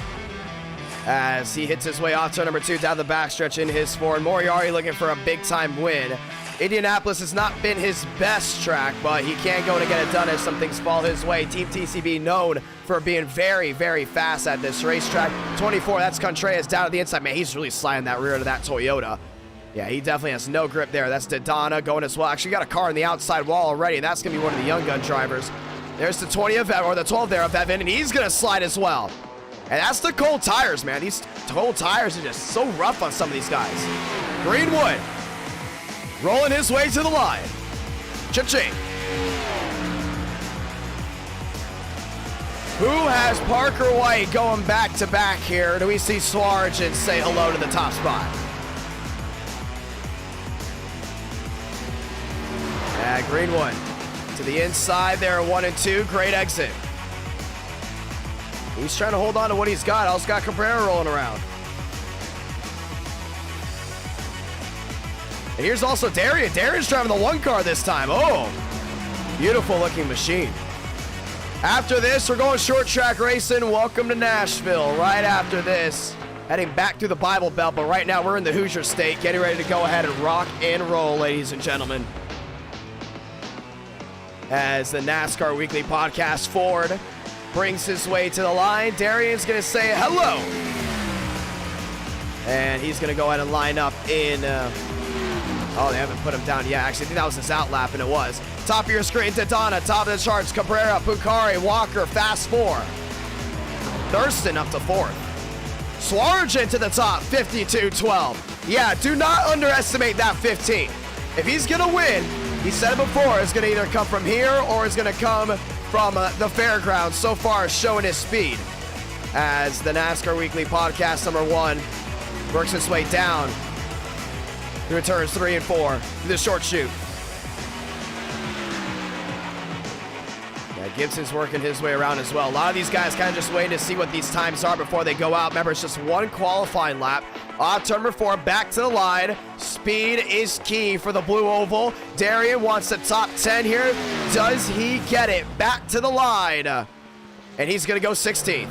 as he hits his way off turn number 2 down the backstretch in his Ford. Moriarty looking for a big-time win. Indianapolis has not been his best track, but he can go to get it done as some things fall his way. Team TCB known for being very, very fast at this racetrack. 24, that's Contreras down at the inside. Man, he's really sliding that rear to that Toyota. Yeah, he definitely has no grip there. That's Daytona going as well. Actually, got a car on the outside wall already, and that's going to be one of the young gun drivers. There's the 20 of Evan, or the 12 there of Evan, and he's going to slide as well. And that's the cold tires, man. These cold tires are just so rough on some of these guys. Greenwood rolling his way to the line. Cha-ching. Who has Parker White going back-to-back here? Do we see Sargent say hello to the top spot? Greenwood to the inside there, 1 and 2. Great exit. He's trying to hold on to what he's got. Also got Cabrera rolling around. And here's also Darian. Darian's driving the 1 car this time. Oh, beautiful looking machine. After this, we're going short track racing. Welcome to Nashville. Right after this, heading back through the Bible Belt. But right now, we're in the Hoosier State, getting ready to go ahead and rock and roll, ladies and gentlemen. As the NASCAR Weekly Podcast Ford brings his way to the line, Darian's going to say hello. And he's going to go ahead and line up in... oh, they haven't put him down yet. Actually, I think that was his out lap, and it was. Top of your screen, Daytona, top of the charts, Cabrera, Pucari, Walker, fast 4. Thurston up to 4th. Sargent to the top, 52-12. Yeah, do not underestimate that 15. If he's going to win, he said it before, it's going to either come from here or it's going to come from the fairgrounds. So far, showing his speed. As the NASCAR Weekly Podcast number 1 works its way down through turns 3 and 4, the short chute. Yeah, Gibson's working his way around as well. A lot of these guys kind of just waiting to see what these times are before they go out. Remember, it's just 1 qualifying lap. Off turn number 4, back to the line. Speed is key for the blue oval. Darian wants the top 10 here. Does he get it? Back to the line. And he's going to go 16th.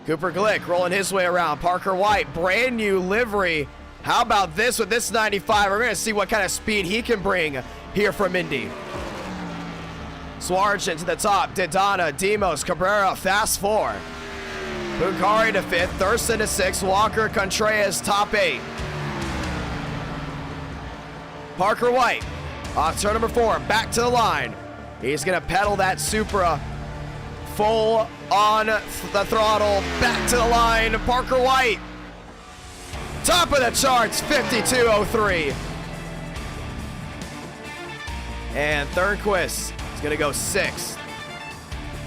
Cooper Glick rolling his way around. Parker White, brand new livery. How about this with this 95? We're going to see what kind of speed he can bring here from Indy. Sargent to the top. Daytona, Demos, Cabrera, fast 4. Bukhari to 5th, Thurston to 6th, Walker Contreras top 8. Parker White off turn number 4, back to the line. He's gonna pedal that Supra full on the throttle, back to the line. Parker White, top of the charts, 52.03. And Thornquist is gonna go 6th.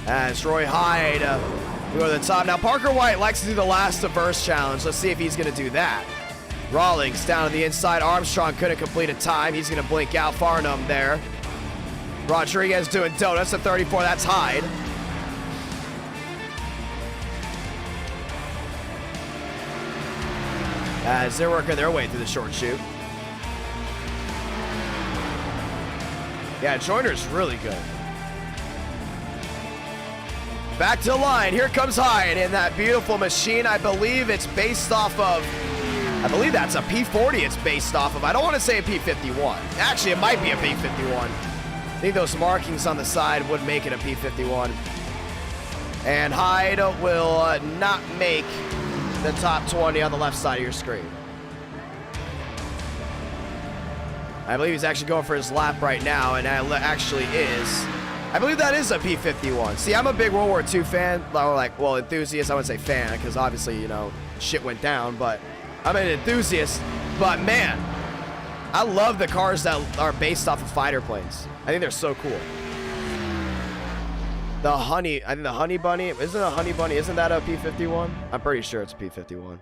As Roy Hyde will go to the top. Now Parker White likes to do the last diverse challenge. Let's see if he's gonna do that. Rawlings down to the inside. Armstrong couldn't complete a time. He's gonna blink out Farnham there. Rodriguez doing donuts at 34. That's Hyde. As they're working their way through the short chute. Yeah, Joyner's really good. Back to the line. Here comes Hyde in that beautiful machine. I believe it's based off of, I believe that's a P40 it's based off of. I don't want to say a P51. Actually, it might be a P51. I think those markings on the side would make it a P51. And Hyde will not make the top 20 on the left side of your screen. I believe he's actually going for his lap right now, and it actually is. I believe that is a P51. See, I'm a big World War II fan. Well, enthusiast. I wouldn't say fan, because obviously, you know, shit went down, but I'm an enthusiast. But man, I love the cars that are based off of fighter planes. I think they're so cool. The Honey, I think the Honey Bunny, isn't a Honey Bunny, isn't that a P51? I'm pretty sure it's a P51.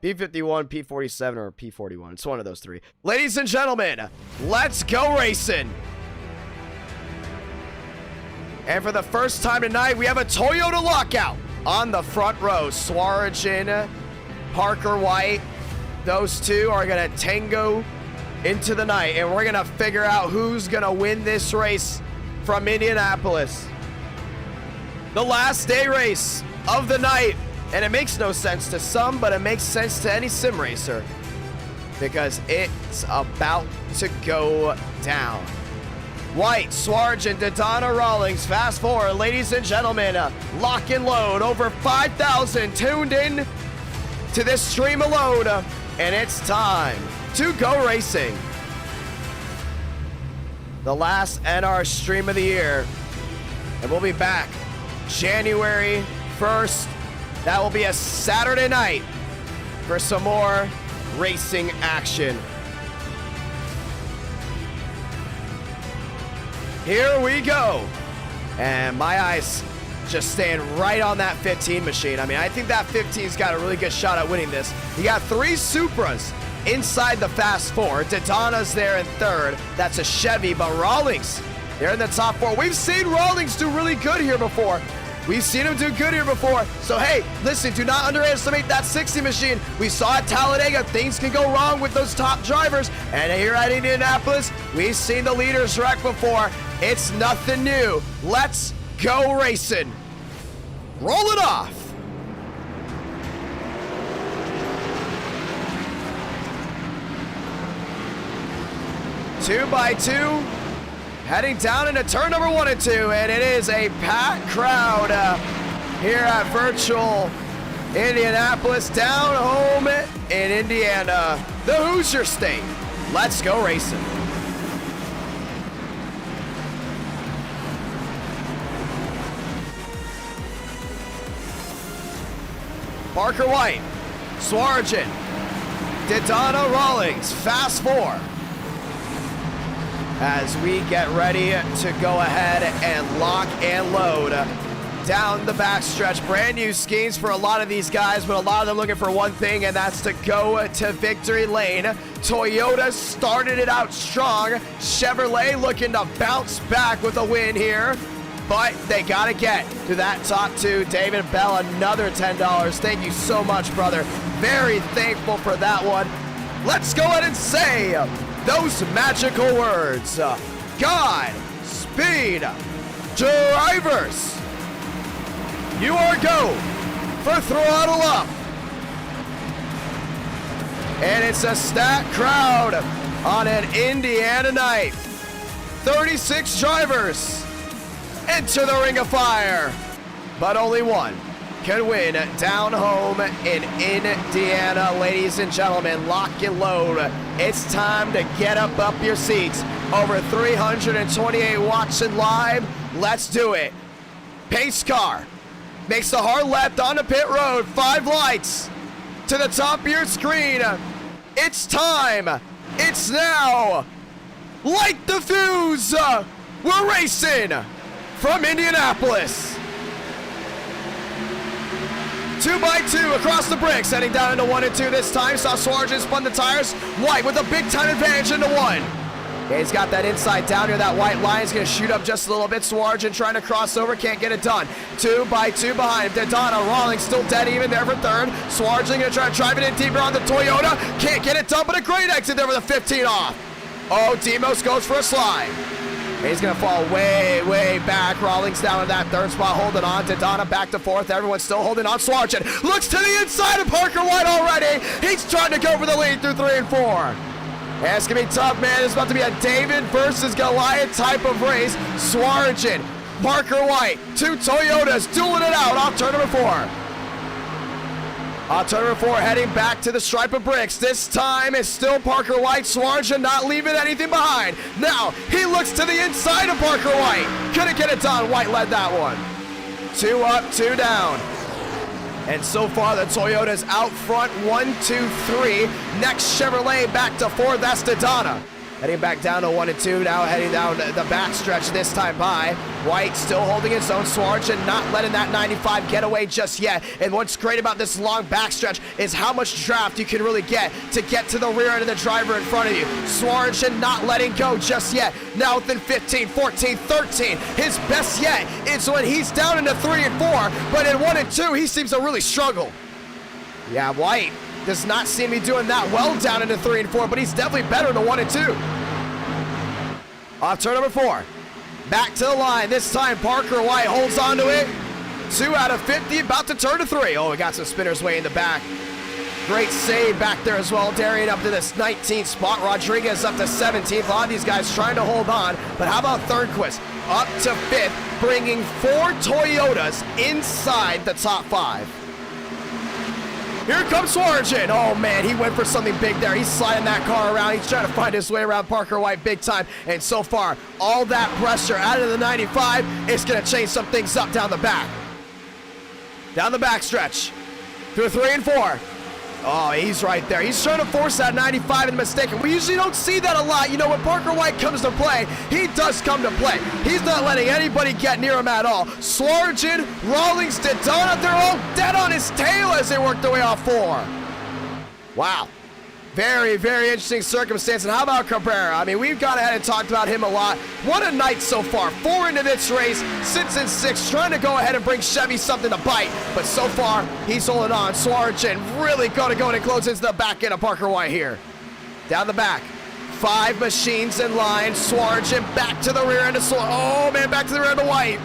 P51, P47, or P41. It's one of those three. Ladies and gentlemen, let's go racing. And for the first time tonight, we have a Toyota lockout on the front row. Swaregin, Parker White, those two are going to tango into the night. And we're going to figure out who's going to win this race from Indianapolis. The last day race of the night. And it makes no sense to some, but it makes sense to any sim racer. Because it's about to go down. White, Swarge, and Daytona Rawlings. Fast forward, ladies and gentlemen. Lock and load. Over 5,000 tuned in to this stream alone. And it's time to go racing. The last NR stream of the year. And we'll be back January 1st. That will be a Saturday night for some more racing action. Here we go. And my eyes just staying right on that 15 machine. I mean, I think that 15's got a really good shot at winning this. You got 3 Supras inside the Fast 4. Daytona's there in 3rd. That's a Chevy, but Rawlings, they're in the top 4. We've seen Rawlings do really good here before. We've seen him do good here before. So, hey, listen, do not underestimate that 60 machine. We saw at Talladega, things can go wrong with those top drivers. And here at Indianapolis, we've seen the leaders wreck before. It's nothing new. Let's go racing. Roll it off. Two by two. Heading down into turn number 1 and 2, and it is a packed crowd here at virtual Indianapolis, down home in Indiana, the Hoosier State. Let's go racing. Parker White, Swargen, Daytona Rawlings, Fast 4. As we get ready to go ahead and lock and load down the backstretch. Brand new schemes for a lot of these guys, but a lot of them looking for one thing, and that's to go to victory lane. Toyota started it out strong. Chevrolet looking to bounce back with a win here, but they got to get to that top 2. David Bell, another $10. Thank you so much, brother. Very thankful for that one. Let's go ahead and say those magical words. God speed drivers. You are go for throttle up. And it's a stacked crowd on an Indiana night. 36 drivers enter the ring of fire, but only one could win down home in Indiana. Ladies and gentlemen, lock and load. It's time to get up your seats. Over 328 watching live. Let's do it. Pace car makes the hard left onto pit road. 5 lights to the top of your screen. It's time. It's now. Light the fuse. We're racing from Indianapolis. 2x2 across the bricks, heading down into 1 and 2 this time. Saw Swarjan spun the tires. White with a big time advantage into 1. Yeah, he's got that inside down here. That white line's gonna shoot up just a little bit. Swarjan trying to cross over, can't get it done. 2x2 behind him. Daytona, Rawlings still dead even there for third. Swarjan gonna try to drive it in deeper on the Toyota. Can't get it done, but a great exit there with a 15 off. Oh, Demos goes for a slide. He's going to fall way, way back. Rawlings down in that third spot, holding on. Daytona back to fourth. Everyone's still holding on. Swarjan looks to the inside of Parker White already. He's trying to go for the lead through 3 and 4. Yeah, it's going to be tough, man. It's about to be a David versus Goliath type of race. Swarjan, Parker White, 2 Toyotas dueling it out off turn number 4. Turn number 4 heading back to the stripe of bricks. This time it's still Parker White. Swarjan not leaving anything behind. Now he looks to the inside of Parker White. Couldn't get it done. White led that one. 2 up, 2 down. And so far the Toyota's out front. 1, 2, 3. Next Chevrolet back to 4. That's Daytona. Heading back down to 1 and 2, now heading down the backstretch this time by. White still holding his own. Swarjan not letting that 95 get away just yet. And what's great about this long backstretch is how much draft you can really get to the rear end of the driver in front of you. Swarjan not letting go just yet. Now within 15, 14, 13. His best yet is when he's down into 3 and 4, but in 1 and 2, he seems to really struggle. Yeah, White does not seem to be doing that well down into 3 and 4, but he's definitely better than 1 and 2. Off turn number 4. Back to the line. This time Parker White holds on to it. 2 out of 50, about to turn to 3. Oh, we got some spinners way in the back. Great save back there as well. Darian up to this 19th spot. Rodriguez up to 17th. A lot of these guys trying to hold on. But how about Thornquist up to 5th, bringing 4 Toyotas inside the top 5. Here comes Swarjan. Oh, man, he went for something big there. He's sliding that car around. He's trying to find his way around Parker White big time. And so far, all that pressure out of the 95 is going to change some things up down the back. Down the back stretch. Through 3 and 4. Oh, he's right there. He's trying to force that 95 and mistake. We usually don't see that a lot. You know, when Parker White comes to play, he does come to play. He's not letting anybody get near him at all. Swarjan, Rawlings, Daytona, they're all dead on his tail as they work their way off 4. Wow. Very, very interesting circumstance. And how about Cabrera? I mean, we've gone ahead and talked about him a lot. What a night so far. 4 into this race, sits in 6, trying to go ahead and bring Chevy something to bite. But so far, he's holding on. Swarjan really going to go and close into the back end of Parker White here. Down the back. 5 machines in line. Swarjan back to the rear end of oh, man, back to the rear end of White.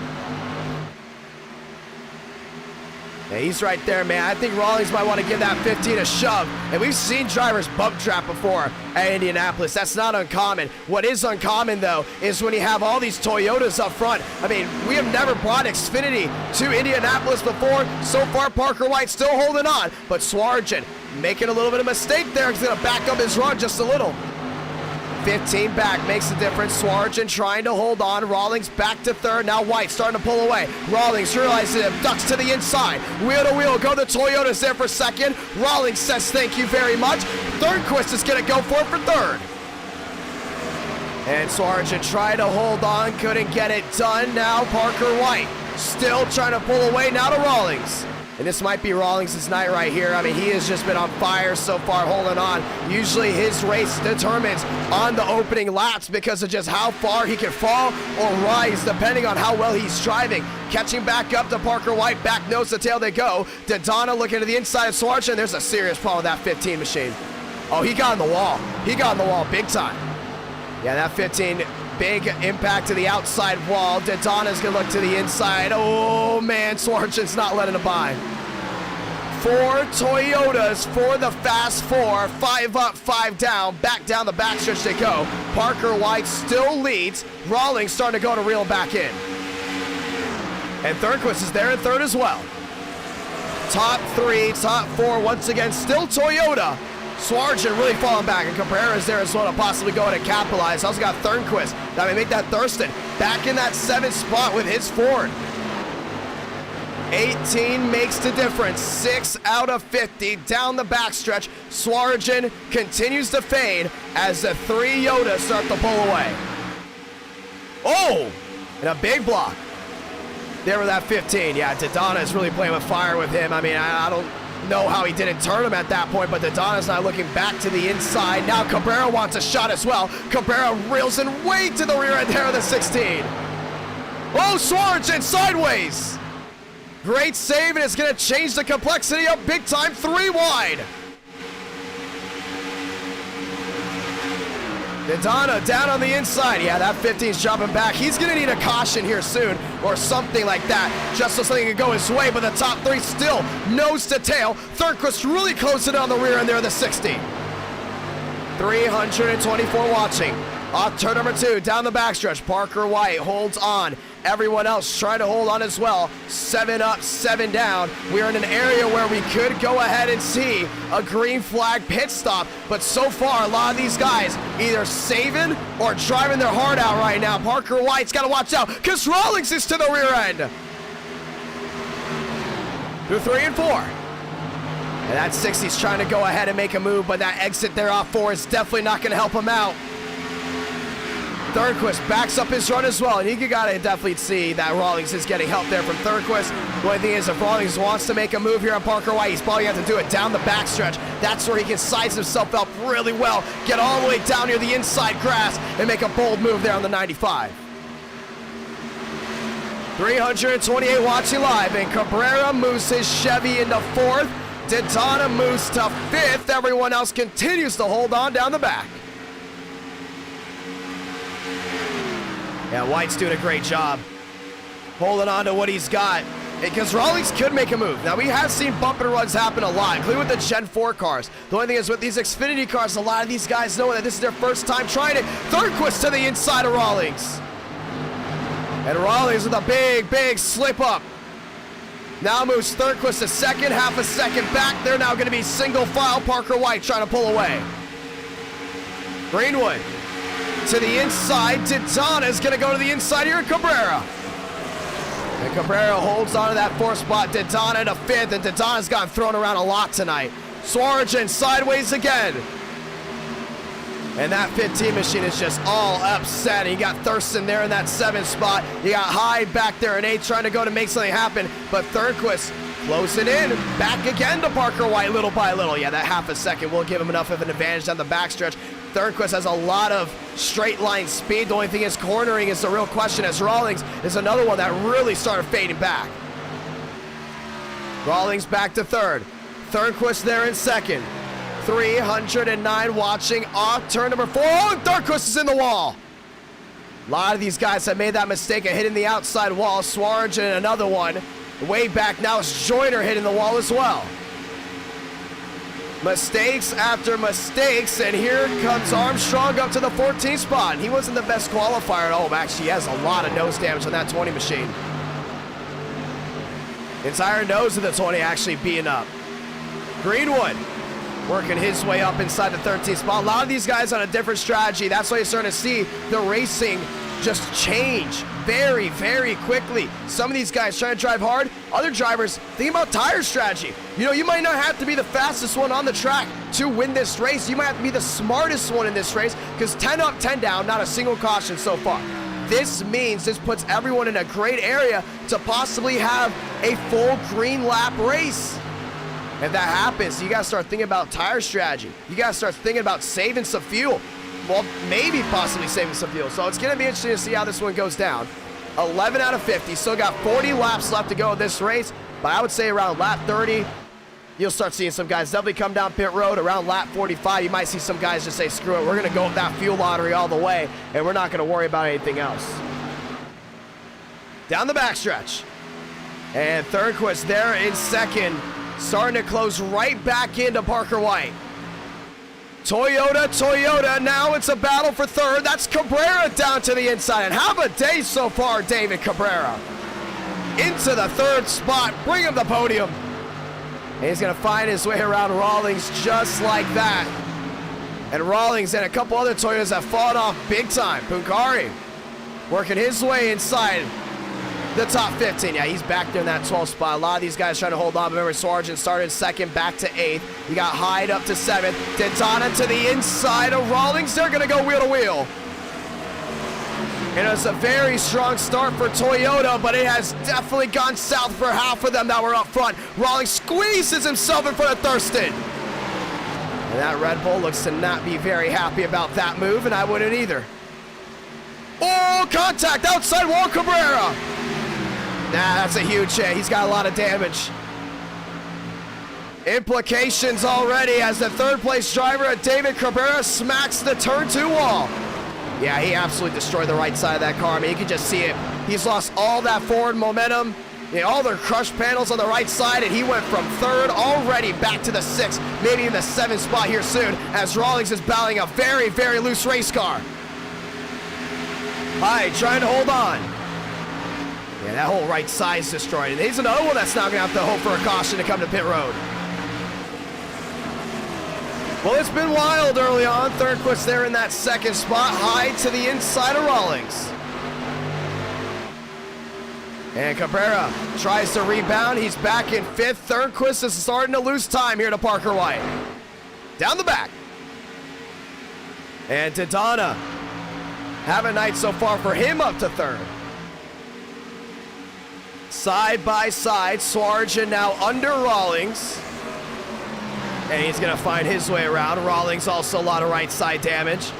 Yeah, he's right there, man. I think Rawlings might want to give that 15 a shove. And we've seen drivers bump trap before at Indianapolis. That's not uncommon. What is uncommon, though, is when you have all these Toyotas up front. I mean, we have never brought Xfinity to Indianapolis before. So far, Parker White still holding on. But Swarjan making a little bit of mistake there. He's going to back up his run just a little. 15 back makes a difference. Swarjan trying to hold on. Rawlings back to 3rd. Now White starting to pull away. Rawlings realizes it. Ducks to the inside. Wheel to wheel. Go the Toyotas there for 2nd. Rawlings says thank you very much. Thornquist is going to go for it for 3rd. And Swarjan tried to hold on. Couldn't get it done. Now Parker White still trying to pull away. Now to Rawlings. And this might be Rawlings' night right here. I mean, he has just been on fire so far, holding on. Usually his race determines on the opening laps because of just how far he can fall or rise, depending on how well he's driving. Catching back up to Parker White, back nose to tail they go. Daytona looking to the inside of Swarjan. There's a serious problem with that 15 machine. Oh, he got on the wall. He got on the wall big time. Yeah, that 15, big impact to the outside wall. Daytona's gonna look to the inside. Oh man, Swarjan's not letting it by. 4 Toyotas for the fast 4. 5 up, 5 down. Back down the backstretch they go. Parker White still leads. Rawlings starting to go to reel back in. And Thornquist is there in 3rd as well. top 3, top 4, once again, still Toyota. Swarjan really falling back, and Cabrera's there as well to possibly go in and capitalize. Also got Thornquist. That may make that Thurston back in that 7th spot with his Ford. 18 makes the difference. 6 out of 50 down the backstretch. Swarjan continues to fade as the 3 Yodas start to pull away. Oh, and a big block. There with that 15. Yeah, Daytona is really playing with fire with him. I mean, I don't know how he didn't turn him at that point, but Daytona's now looking back to the inside. Now Cabrera wants a shot as well. Cabrera reels in way to the rear end there of the 16. Oh, Swarjan sideways. Great save, and it's going to change the complexity up big time. 3 wide. Daytona down on the inside. Yeah, that 15's jumping back. He's going to need a caution here soon or something like that just so something can go his way, but the top 3 still nose to tail. Thornquist really closing on the rear end there of the 60. 324 watching. Off turn number 2, down the backstretch. Parker White holds on. Everyone else trying to hold on as well. 7 up, 7 down. We're in an area where we could go ahead and see a green flag pit stop, but so far a lot of these guys either saving or driving their heart out right now. Parker White's got to watch out because Rawlings is to the rear end. Through 3 and 4. And that 60's trying to go ahead and make a move, but that exit there off 4 is definitely not going to help him out. Thornquist backs up his run as well, and you gotta definitely see that Rawlings is getting help there from Thornquist. The only thing is, if Rawlings wants to make a move here on Parker White, he's probably gonna have to do it down the backstretch. That's where he can size himself up really well, get all the way down near the inside grass, and make a bold move there on the 95. 328 watching live, and Cabrera moves his Chevy into 4th. Daytona moves to 5th. Everyone else continues to hold on down the back. Yeah, White's doing a great job holding on to what he's got because Rawlings could make a move. Now, we have seen bump and runs happen a lot, including with the Gen 4 cars. The only thing is with these Xfinity cars, a lot of these guys know that this is their first time trying it. Thornquist to the inside of Rawlings. And Rawlings with a big, big slip up. Now moves Thornquist a second, half a second back. They're now going to be single file. Parker White trying to pull away. Greenwood to the inside. Daytona is going to go to the inside here, Cabrera. And Cabrera holds on to that 4th spot. Daytona to 5th, and Daytona's gotten thrown around a lot tonight. Swarjan sideways again. And that 15 machine is just all upset. You got Thurston there in that 7th spot. You got Hyde back there in 8th trying to go to make something happen. But Thornquist closing in. Back again to Parker White little by little. Yeah, that half a second will give him enough of an advantage down the backstretch. Thornquist has a lot of straight line speed. The only thing is cornering is the real question, as Rawlings is another one that really started fading back. Rawlings back to 3rd. Thornquist there in 2nd. 309 watching off turn number 4. Oh, and Thornquist is in the wall. A lot of these guys have made that mistake of hitting the outside wall. Swarjan another one. Way back now is Joyner hitting the wall as well. Mistakes after mistakes, and here comes Armstrong up to the 14th spot. He wasn't the best qualifier at all. Actually, he has a lot of nose damage on that 20 machine. Entire nose of the 20 actually being up. Greenwood working his way up inside the 13th spot. A lot of these guys on a different strategy. That's why you're starting to see the racing just change very, very quickly. Some of these guys trying to drive hard. Other drivers think about tire strategy. You know, you might not have to be the fastest one on the track to win this race. You might have to be the smartest one in this race because 10 up, 10 down, not a single caution so far. This means this puts everyone in a great area to possibly have a full green lap race. If that happens, you gotta start thinking about tire strategy. You gotta start thinking about saving some fuel. Well, maybe possibly saving some fuel. So it's gonna be interesting to see how this one goes down. 11 out of 50, still got 40 laps left to go in this race, but I would say around lap 30, you'll start seeing some guys definitely come down pit road. Around lap 45, you might see some guys just say, screw it, we're gonna go with that fuel lottery all the way, and we're not gonna worry about anything else. Down the backstretch. And Thornquist there in 2nd, starting to close right back into Parker White. Toyota, now it's a battle for 3rd. That's Cabrera down to the inside. And have a day so far, David Cabrera. Into the 3rd spot, bring him the podium. And he's going to find his way around Rawlings just like that. And Rawlings and a couple other Toyotas have fallen off big time. Punkari working his way inside the top 15. Yeah, he's back there in that 12th spot. A lot of these guys trying to hold on. Remember, Sargent started second, back to 8th. You got Hyde up to 7th. Daytona to the inside of Rawlings. They're going to go wheel to wheel. And it's a very strong start for Toyota, but it has definitely gone south for half of them that were up front. Rawlings squeezes himself in front of Thurston. And that Red Bull looks to not be very happy about that move, and I wouldn't either. Oh, contact outside wall, Cabrera. Nah, that's a huge hit. He's got a lot of damage. Implications already as the third place driver, David Cabrera, smacks the turn 2 wall. Yeah, he absolutely destroyed the right side of that car. I mean, you can just see it. He's lost all that forward momentum, all their crush panels on the right side, and he went from 3rd already back to the 6th, maybe in the 7th spot here soon, as Rawlings is battling a very, very loose race car. Hyde trying to hold on. Yeah, that whole right side is destroyed. And he's another one that's now going to have to hope for a caution to come to pit road. Well, it's been wild early on. Thornquist there in that 2nd spot. Hyde to the inside of Rawlings. And Cabrera tries to rebound. He's back in 5th. Thornquist is starting to lose time here to Parker White. Down the back. And Daytona, have a night so far for him, up to 3rd. Side by side, Sargent now under Rawlings. And he's going to find his way around. Rawlings also a lot of right side damage.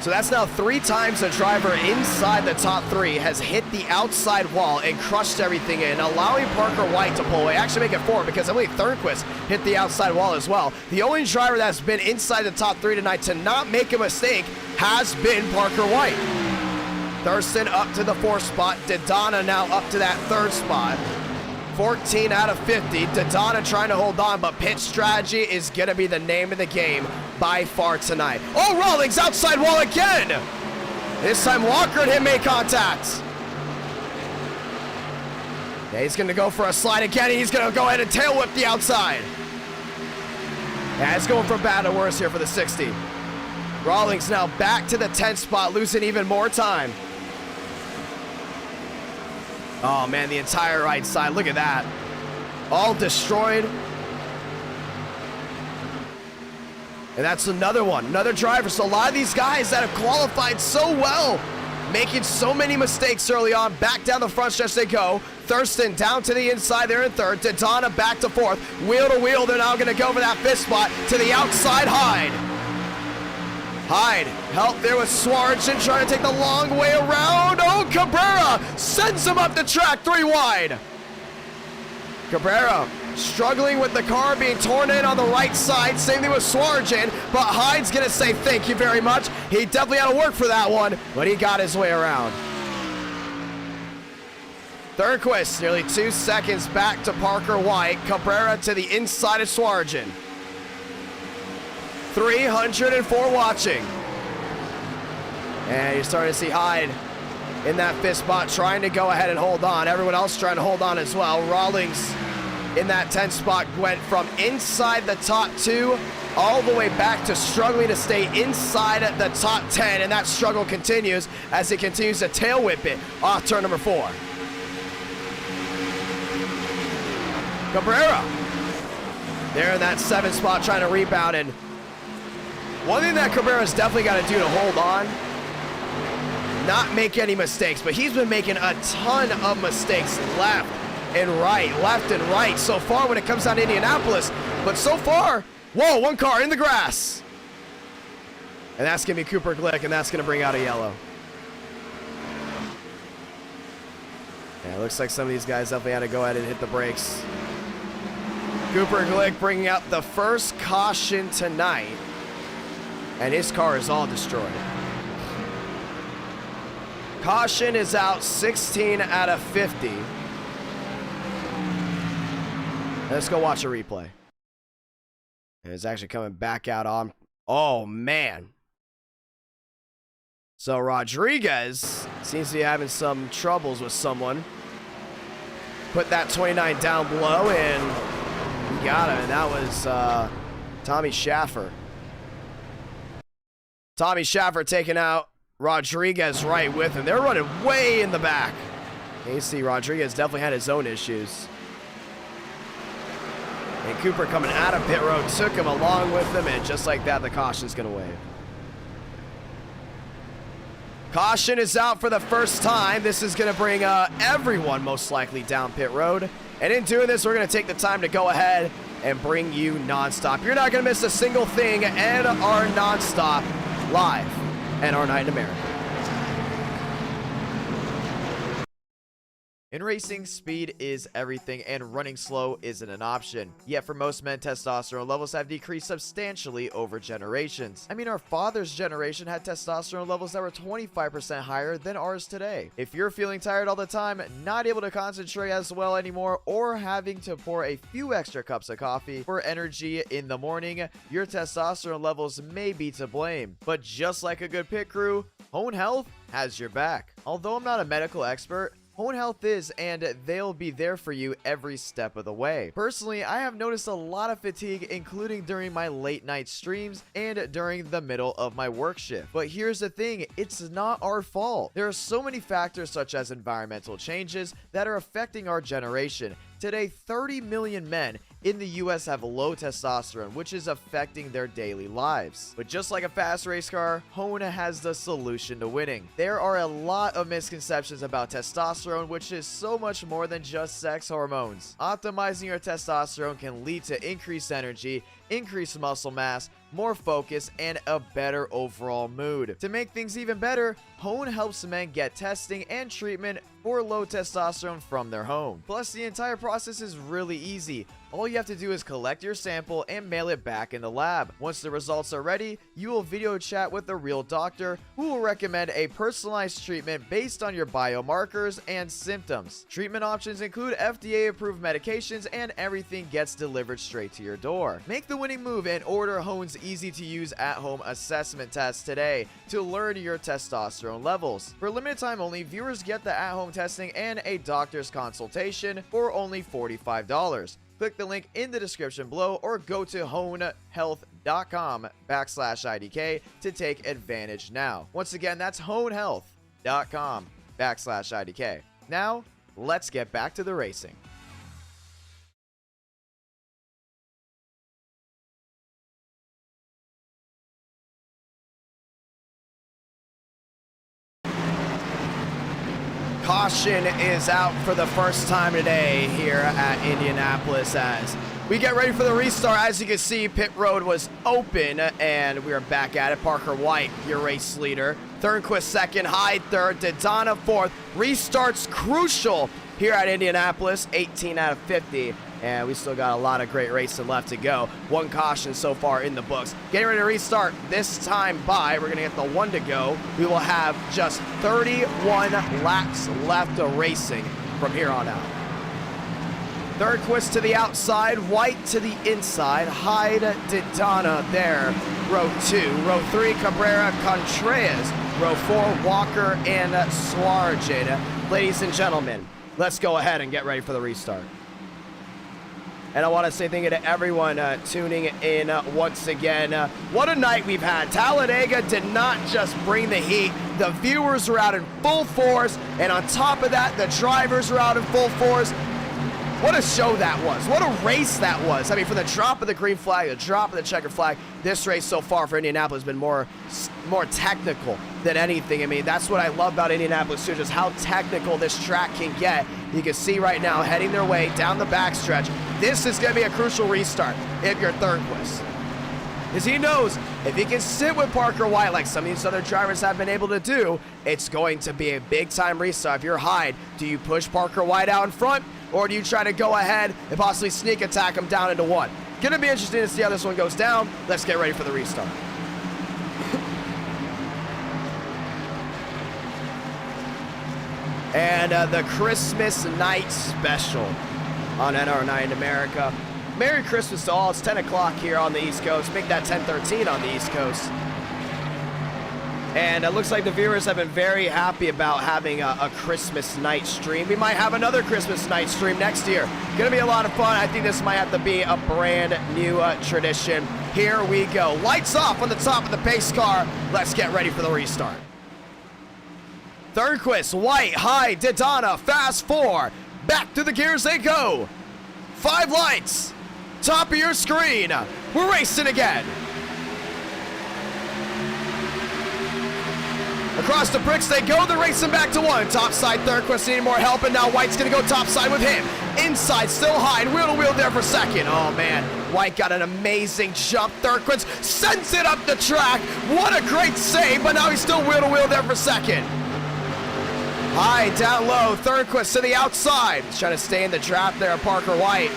So that's now 3 times a driver inside the top 3 has hit the outside wall and crushed everything in, allowing Parker White to pull away. Actually make it 4 because I believe Thornquist hit the outside wall as well. The only driver that's been inside the top 3 tonight to not make a mistake has been Parker White. Thurston up to the 4th spot. Daytona now up to that 3rd spot. 14 out of 50. Daytona trying to hold on, but pit strategy is going to be the name of the game by far tonight. Oh, Rawlings outside wall again. This time Walker and him make contact. Yeah, he's going to go for a slide again, and he's going to go ahead and tail whip the outside. Yeah, it's going from bad to worse here for the 60. Rawlings now back to the 10th spot, losing even more time. Oh, man, the entire right side. Look at that. All destroyed. And that's another one. Another driver. So a lot of these guys that have qualified so well, making so many mistakes early on. Back down the front stretch they go. Thurston down to the inside there in 3rd. Daytona back to 4th. Wheel to wheel. They're now going to go for that 5th spot to the outside. Hyde. Hyde, help there with Sargent trying to take the long way around. Oh, Cabrera sends him up the track 3 wide. Cabrera struggling with the car being torn in on the right side. Same thing with Sargent, but Hyde's going to say thank you very much. He definitely had to work for that one, but he got his way around. Thornquist nearly 2 seconds back to Parker White. Cabrera to the inside of Sargent. 304 watching. And you're starting to see Hyde in that 5th spot trying to go ahead and hold on. Everyone else trying to hold on as well. Rawlings in that 10th spot went from inside the top 2 all the way back to struggling to stay inside the top 10, and that struggle continues as he continues to tail whip it off turn number 4. Cabrera there in that 7th spot trying to rebound, and one thing that Cabrera's definitely got to do to hold on, not make any mistakes, but he's been making a ton of mistakes left and right so far when it comes down to Indianapolis. But so far, whoa, one car in the grass. And that's going to be Cooper Glick, and that's going to bring out a yellow. Yeah, it looks like some of these guys definitely had to go ahead and hit the brakes. Cooper Glick bringing out the first caution tonight. And his car is all destroyed. Caution is out 16 out of 50. Let's go watch a replay. And it's actually coming back out on. Oh, man. So Rodriguez seems to be having some troubles with someone. Put that 29 down below, and got him, and that was Tommy Schaffer. Tommy Schaffer taking out Rodriguez right with him. They're running way in the back. You see Rodriguez definitely had his own issues. And Cooper coming out of pit road took him along with him, and just like that, the caution's going to wave. Caution is out for the first time. This is going to bring everyone most likely down pit road. And in doing this, we're going to take the time to go ahead and bring you nonstop. You're not going to miss a single thing and our nonstop live and our night in America. In racing, speed is everything, and running slow isn't an option. Yet for most men, testosterone levels have decreased substantially over generations. I mean, our father's generation had testosterone levels that were 25% higher than ours today. If you're feeling tired all the time, not able to concentrate as well anymore, or having to pour a few extra cups of coffee for energy in the morning, your testosterone levels may be to blame. But just like a good pit crew, Hone Health has your back. Although I'm not a medical expert, Hone Health is, and they'll be there for you every step of the way. Personally, I have noticed a lot of fatigue, including during my late night streams and during the middle of my work shift. But here's the thing, it's not our fault. There are so many factors such as environmental changes that are affecting our generation. Today, 30 million men in the US have low testosterone, which is affecting their daily lives. But just like a fast race car, Hone has the solution to winning. There are a lot of misconceptions about testosterone, which is so much more than just sex hormones. Optimizing your testosterone can lead to increased energy, increased muscle mass, more focus, and a better overall mood. To make things even better, Hone helps men get testing and treatment for low testosterone from their home. Plus, the entire process is really easy. All you have to do is collect your sample and mail it back in the lab. Once the results are ready, you will video chat with a real doctor who will recommend a personalized treatment based on your biomarkers and symptoms. Treatment options include FDA-approved medications, and everything gets delivered straight to your door. Make the winning move and order Hone's easy-to-use at-home assessment test today to learn your testosterone levels. For limited time only, viewers get the at-home testing and a doctor's consultation for only $45. Click the link in the description below or go to honehealth.com/IDK to take advantage now. Once again, that's honehealth.com/IDK. Now, let's get back to the racing. Caution is out for the first time today here at Indianapolis as we get ready for the restart. As you can see, pit road was open and we are back at it. Parker White, your race leader. Thornquist second, Hyde third, Daytona fourth. Restarts crucial here at Indianapolis, 18 out of 50. And we still got a lot of great racing left to go. One caution so far in the books. Getting ready to restart this time by, we're going to get the one to go. We will have just 31 laps left of racing from here on out. Thornquist to the outside, White to the inside, Hyde, Daytona there. Row 2, row 3, Cabrera, Contreras. Row 4, Walker and Suarez. Ladies and gentlemen, let's go ahead and get ready for the restart. And I want to say thank you to everyone tuning in once again. What a night we've had. Talladega did not just bring the heat. The viewers were out in full force. And on top of that, the drivers were out in full force. What a show that was. What a race that was. I mean, from the drop of the green flag, the drop of the checkered flag, this race so far for Indianapolis has been more technical than anything. I mean, that's what I love about Indianapolis too, just how technical this track can get. You can see right now, heading their way down the backstretch. This is going to be a crucial restart if you're Thornquist. Because he knows if he can sit with Parker White like some of these other drivers have been able to do, it's going to be a big-time restart. If you're Hyde, do you push Parker White out in front, or do you try to go ahead and possibly sneak attack him down into one? Gonna be interesting to see how this one goes down. Let's get ready for the restart. And the Christmas night special on NR Night in America. Merry Christmas to all. It's 10 o'clock here on the East Coast. Make that 10:13 on the East Coast. And it looks like the viewers have been very happy about having a Christmas night stream. We might have another Christmas night stream next year. Gonna be a lot of fun. I think this might have to be a brand new tradition. Here we go. Lights off on the top of the pace car. Let's get ready for the restart. Thurnquist, White, high, Daytona, fast 4. Back to the gears they go. 5 lights. Top of your screen. We're racing again. Across the bricks they go, they're racing back to 1. Top side, Thurnquist needing more help, and now White's gonna go top side with him. Inside, still high, and wheel to wheel there for second. Oh man, White got an amazing jump. Thurnquist sends it up the track. What a great save, but now he's still wheel to wheel there for second. High, down low, Thurnquist to the outside. He's trying to stay in the draft there, Parker White.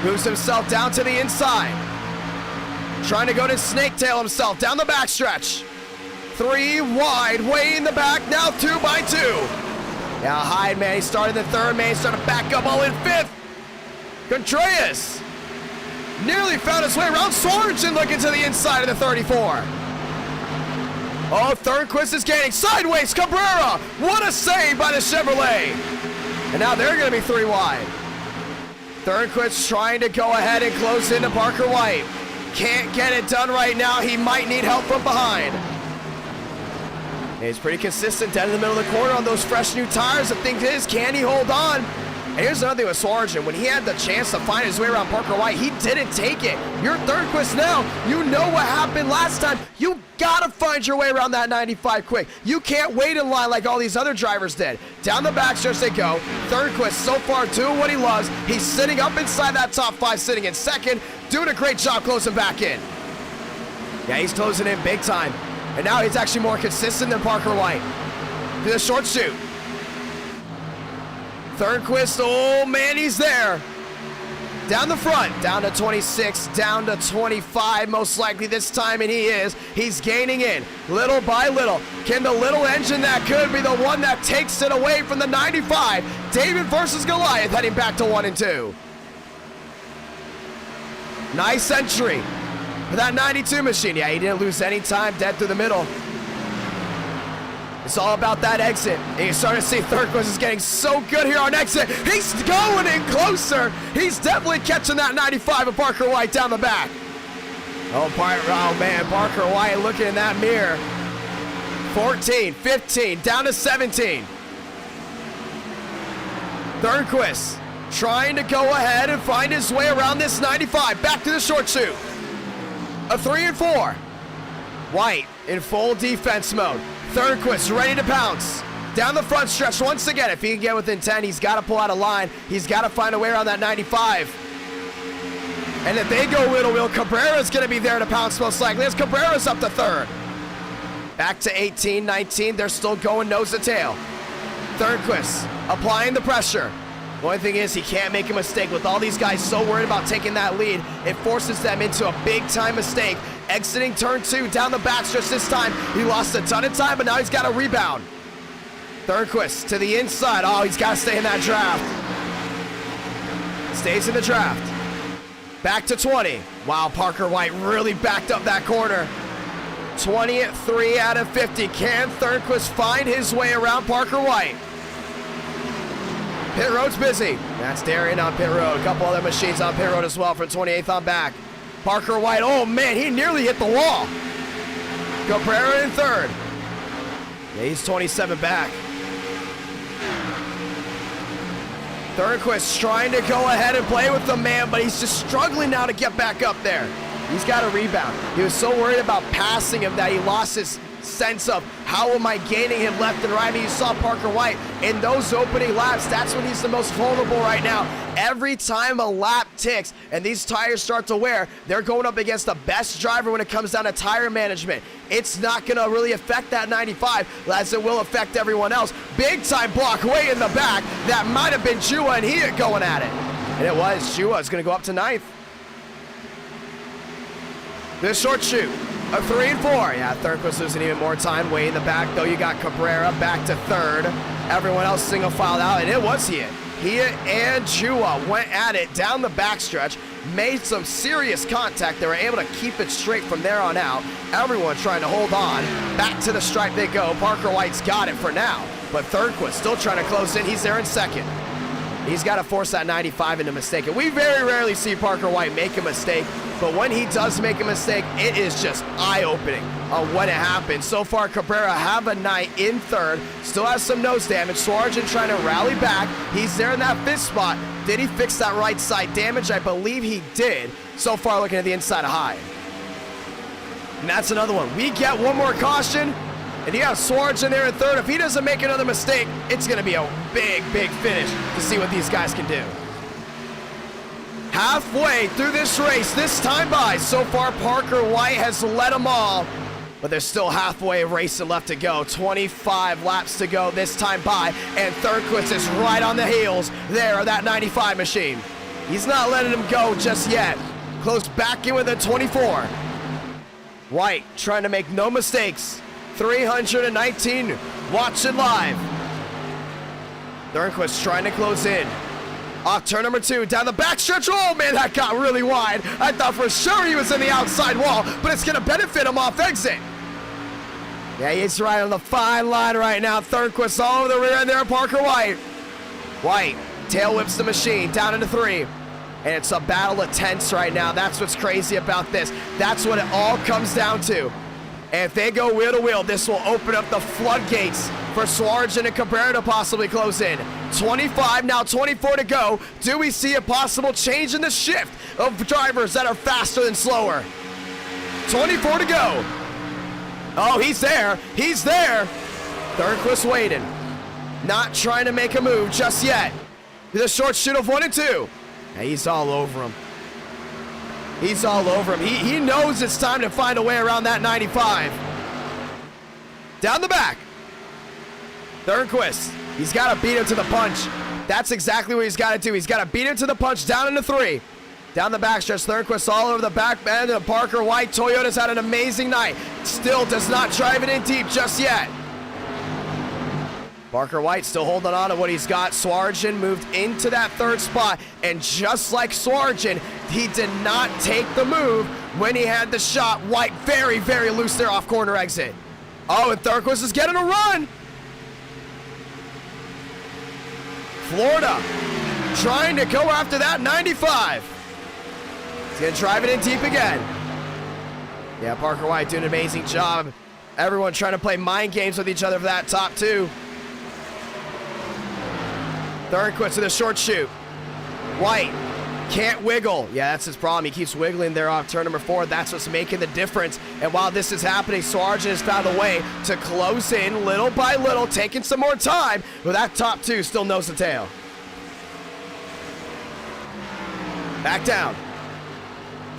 Moves himself down to the inside. Trying to go to snaketail himself down the backstretch. 3 wide, way in the back, now 2 by 2. Now Hyde, man, he started in 3rd, man, he's starting to back up all in 5th. Contreras nearly found his way around. Sorensen looking to the inside of the 34. Oh, Thurnquist is gaining sideways. Cabrera, what a save by the Chevrolet. And now they're going to be 3 wide. Thurnquist trying to go ahead and close into Parker White. Can't get it done right now. He might need help from behind. He's pretty consistent down in the middle of the corner on those fresh new tires. The thing is, can he hold on? And here's another thing with Sorensen. When he had the chance to find his way around Parker White, he didn't take it. You're Thurnquist now. You know what happened last time. You gotta find your way around that 95 quick. You can't wait in line like all these other drivers did. Down the backstretch they go. Thurnquist so far doing what he loves. He's sitting up inside that top 5, sitting in 2nd, doing a great job closing back in. Yeah, he's closing in big time. And now he's actually more consistent than Parker White. To the short shoot. Thurnquist, oh man, he's there. Down the front, down to 26, down to 25 most likely this time, and he is. He's gaining in, little by little. Can the little engine that could be the one that takes it away from the 95? David versus Goliath heading back to 1 and 2. Nice entry. For that 92 machine. Yeah, he didn't lose any time, dead through the middle. It's all about that exit. And you're starting to see Thurnquist is getting so good here on exit. He's going in closer. He's definitely catching that 95 of Parker White down the back. Oh man, Parker White looking in that mirror. 14, 15, down to 17. Thurnquist trying to go ahead and find his way around this 95. Back to the short shoot. A 3 and 4. White in full defense mode. Thurnquist ready to pounce. Down the front stretch once again. If he can get within 10, he's got to pull out a line. He's got to find a way around that 95. And if they go wheel to wheel, Cabrera's going to be there to pounce most likely. As Cabrera's up to 3rd. Back to 18, 19. They're still going nose to tail. Thurnquist applying the pressure. The only thing is he can't make a mistake. With all these guys so worried about taking that lead, it forces them into a big-time mistake. Exiting turn 2 down the backstretch this time. He lost a ton of time, but now he's got a rebound. Thurnquist to the inside. Oh, he's got to stay in that draft. Stays in the draft. Back to 20. Wow, Parker White really backed up that corner. 20 at 3 out of 50. Can Thurnquist find his way around Parker White? Pit road's busy. That's Darian on pit road. A couple other machines on pit road as well from 28th on back. Parker White, oh man, he nearly hit the wall. Cabrera in 3rd. Yeah, he's 27 back. Thurnquist trying to go ahead and play with the man, but he's just struggling now to get back up there. He's got a rebound. He was so worried about passing him that he lost his sense of how am I gaining him left and right. I mean, you saw Parker White in those opening laps. That's when he's the most vulnerable right now. Every time a lap ticks and these tires start to wear, they're going up against the best driver when it comes down to tire management. It's not going to really affect that 95 as it will affect everyone else. Big time block way in the back. That might have been Chua, and he going at it. And it was. Chua is going to go up to 9th. This short shoot. A 3 and 4. Yeah, Thurnquist losing even more time. Way in the back, though. You got Cabrera back to 3rd. Everyone else single filed out, and it was he and Chua went at it down the backstretch. made some serious contact. They were able to keep it straight from there on out. Everyone trying to hold on. Back to the stripe they go. Parker White's got it for now. But Thornquist still trying to close in. He's there in second. He's got to force that 95 into mistake. And we very rarely see Parker White make a mistake, but when he does make a mistake, it is just eye-opening on when it happens. So far, Cabrera have a night in third. Still has some nose damage. Swarjan trying to rally back. He's there in that fifth spot. Did he fix that right side damage? I believe he did. So far, looking at the inside of high. And that's another one. We get one more caution. And you have Swaraj in there in third. If he doesn't make another mistake, it's going to be a big, big finish to see what these guys can do. Halfway through this race, this time by, so far Parker White has led them all. But there's still halfway of racing left to go. 25 laps to go this time by. And Thornquist is right on the heels there of that 95 machine. He's not letting him go just yet. Close back in with a 24. White trying to make no mistakes. 319, watching live. Thornquist trying to close in. Off turn number 2, down the backstretch. Oh man, that got really wide. I thought for sure he was in the outside wall, but it's gonna benefit him off exit. Yeah, he's right on the fine line right now. Thornquist all over the rear end there of Parker White. White tail whips the machine down into 3. And it's a battle of tenths right now. That's what's crazy about this. That's what it all comes down to. And if they go wheel to wheel, this will open up the floodgates for Swarjan and Cabrera to possibly close in. 25, now 24 to go. Do we see a possible change in the shift of drivers that are faster than slower? 24 to go. Oh, he's there. He's there. Thornquist waiting. Not trying to make a move just yet. The short shoot of 1 and 2. Yeah, he's all over him. He's all over him. He knows it's time to find a way around that 95. Down the back. Thornquist. He's got to beat him to the punch. That's exactly what he's got to do. He's got to beat him to the punch down into 3. Down the backstretch. Thornquist all over the back end of Parker White. Toyota's had an amazing night. Still does not drive it in deep just yet. Parker White still holding on to what he's got. Swarjan moved into that 3rd spot, and just like Swarjan, he did not take the move when he had the shot. White very, very loose there off corner exit. Oh, and Thornquist is getting a run. Florida trying to go after that 95. He's going to drive it in deep again. Yeah, Parker White doing an amazing job. Everyone trying to play mind games with each other for that top 2. Thornquist with a short shoot. White can't wiggle. Yeah, that's his problem. He keeps wiggling there off turn number 4. That's what's making the difference. And while this is happening, Swarjan has found a way to close in little by little, taking some more time, but that top 2 still nose to tail. Back down.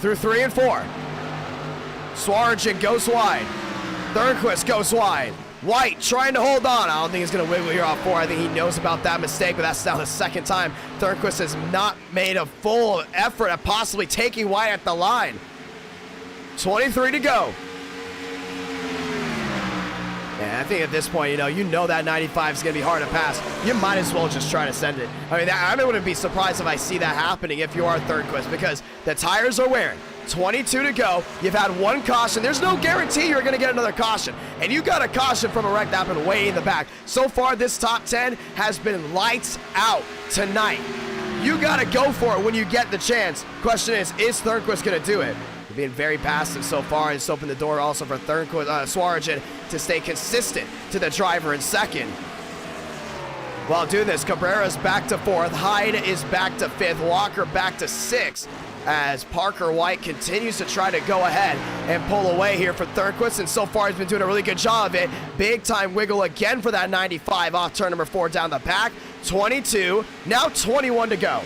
Through 3 and 4. Swarjan goes wide. Thornquist goes wide. White trying to hold on. I don't think he's going to wiggle here off 4. I think he knows about that mistake, but that's now the 2nd time Thornquist has not made a full effort at possibly taking White at the line. 23 to go. And I think at this point, you know that 95 is going to be hard to pass. You might as well just try to send it. I mean, I wouldn't be surprised if I see that happening if you are Thornquist, because the tires are wearing. 22 to go. You've had 1 caution. There's no guarantee you're going to get another caution. And you got a caution from a wreck that happened way in the back. So far, this top 10 has been lights out tonight. You got to go for it when you get the chance. Question is Thornquist going to do it? They're being very passive so far, and it's opened the door also for Swarjan to stay consistent to the driver in 2nd. While doing this, Cabrera's back to 4th. Hyde is back to 5th. Walker back to 6th. As Parker White continues to try to go ahead and pull away here for Thornquist, and so far he's been doing a really good job of it. Big time wiggle again for that 95 off turn number 4 down the back. 22, now 21 to go.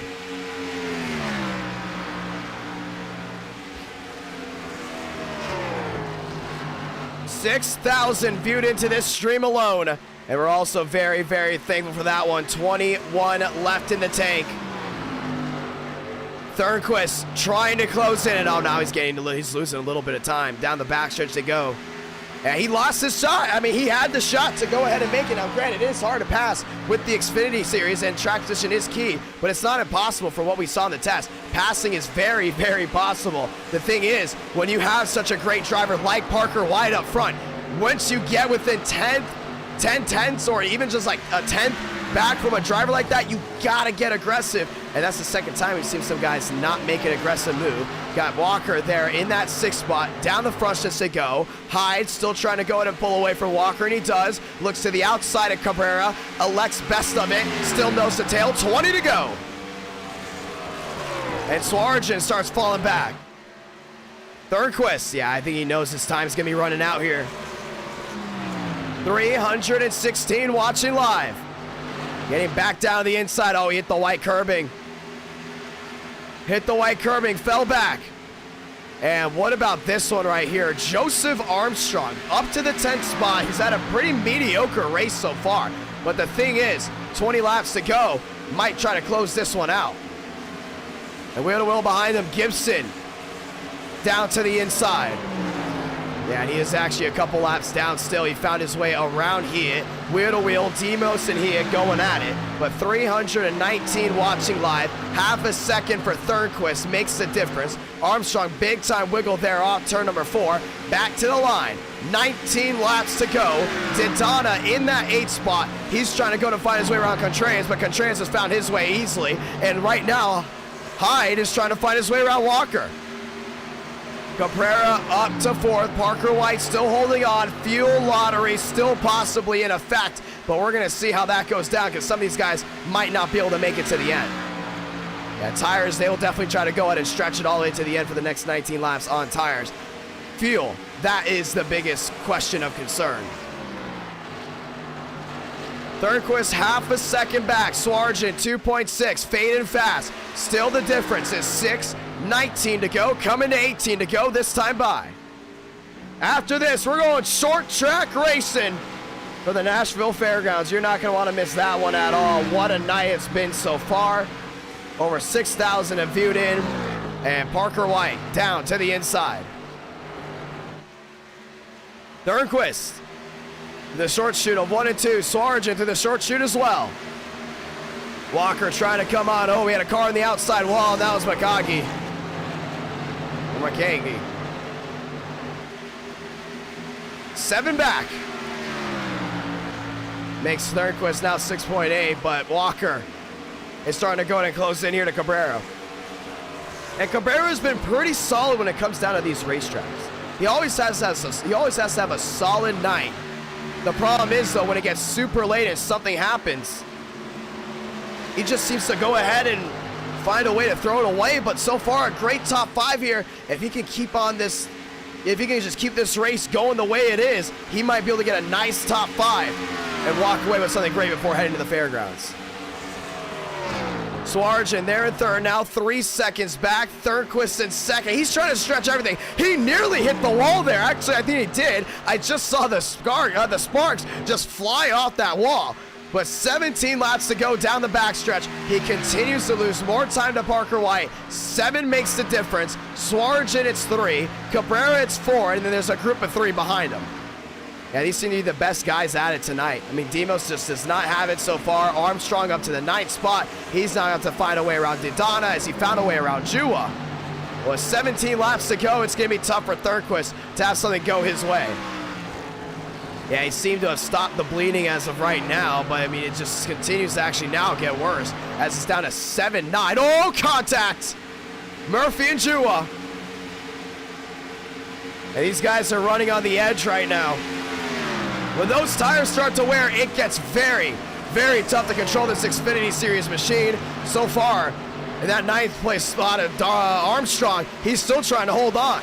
$6,000 viewed into this stream alone, and we're also very, very thankful for that one. 21 left in the tank. Thornquist trying to close in, and oh, now he's losing a little bit of time. Down the backstretch they go. And he lost his shot. I mean, he had the shot to go ahead and make it. Now, granted, it is hard to pass with the Xfinity Series, and track position is key, but it's not impossible for what we saw in the test. Passing is very, very possible. The thing is, when you have such a great driver like Parker White up front, once you get within 10 tenths or even just like a tenth back from a driver like that, you gotta get aggressive. And that's the second time we've seen some guys not make an aggressive move. Got Walker there in that 6th spot, down the front as they go. Hyde still trying to go in and pull away from Walker, and he does. Looks to the outside of Cabrera, elects best of it, still nose to tail, 20 to go. And Swarjan starts falling back. Thornquist, yeah, I think he knows his time's gonna be running out here. 316 watching live. Getting back down to the inside. Oh, he hit the white curbing. Hit the white curbing, fell back. And what about this one right here? Joseph Armstrong up to the 10th spot. He's had a pretty mediocre race so far. But the thing is, 20 laps to go. Might try to close this one out. And wheel to wheel behind him, Gibson. Down to the inside. Yeah, and he is actually a couple laps down still. He found his way around here. Wheel to wheel, Demos and here going at it. But 319 watching live. Half a second for Thornquist makes the difference. Armstrong, big time wiggle there off turn number 4. Back to the line. 19 laps to go. Daytona in that 8th spot. He's trying to go to find his way around Contreras, but Contreras has found his way easily. And right now, Hyde is trying to find his way around Walker. Cabrera up to 4th. Parker White still holding on. Fuel lottery still possibly in effect, but we're going to see how that goes down because some of these guys might not be able to make it to the end. Yeah, tires, they will definitely try to go ahead and stretch it all the way to the end for the next 19 laps on tires. Fuel, that is the biggest question of concern. Thornquist half a second back. Swarjan 2.6, fading fast. Still the difference is 6:19 to go, coming to 18 to go this time by. After this, we're going short track racing for the Nashville Fairgrounds. You're not going to want to miss that one at all. What a night it's been so far. Over 6,000 have viewed in, and Parker White down to the inside. Thornquist. The short shoot of 1 and 2. Swarjan to the short shoot as well. Walker trying to come on. Oh, we had a car on the outside wall, and that was McCaggy. Or McCaggy. 7 back. Makes Thornquist now 6.8, but Walker is starting to go and close in here to Cabrera. And Cabrera's been pretty solid when it comes down to these racetracks. He always has to have a solid night. The problem is, though, when it gets super late and something happens, he just seems to go ahead and find a way to throw it away. But so far, a great top 5 here. If he can keep on this, if he can just keep this race going the way it is, he might be able to get a nice top 5 and walk away with something great before heading to the fairgrounds. Swarjan there in 3rd, now 3 seconds back. Thornquist in 2nd. He's trying to stretch everything. He nearly hit the wall there. Actually, I think he did. I just saw the sparks just fly off that wall. But 17 laps to go down the backstretch. He continues to lose more time to Parker White. 7 makes the difference. Swarjan, it's 3. Cabrera, it's 4. And then there's a group of 3 behind him. Yeah, these seem to be the best guys at it tonight. I mean, Demos just does not have it so far. Armstrong up to the 9th spot. He's not going to find a way around Daytona as he found a way around Jua. Well, with 17 laps to go, it's going to be tough for Thornquist to have something go his way. Yeah, he seemed to have stopped the bleeding as of right now, but I mean, it just continues to actually now get worse as it's down to 7-9. Oh, contact! Murphy and Jua. And these guys are running on the edge right now. When those tires start to wear, it gets very, very tough to control this Xfinity Series machine. So far, in that 9th place spot of Armstrong, he's still trying to hold on.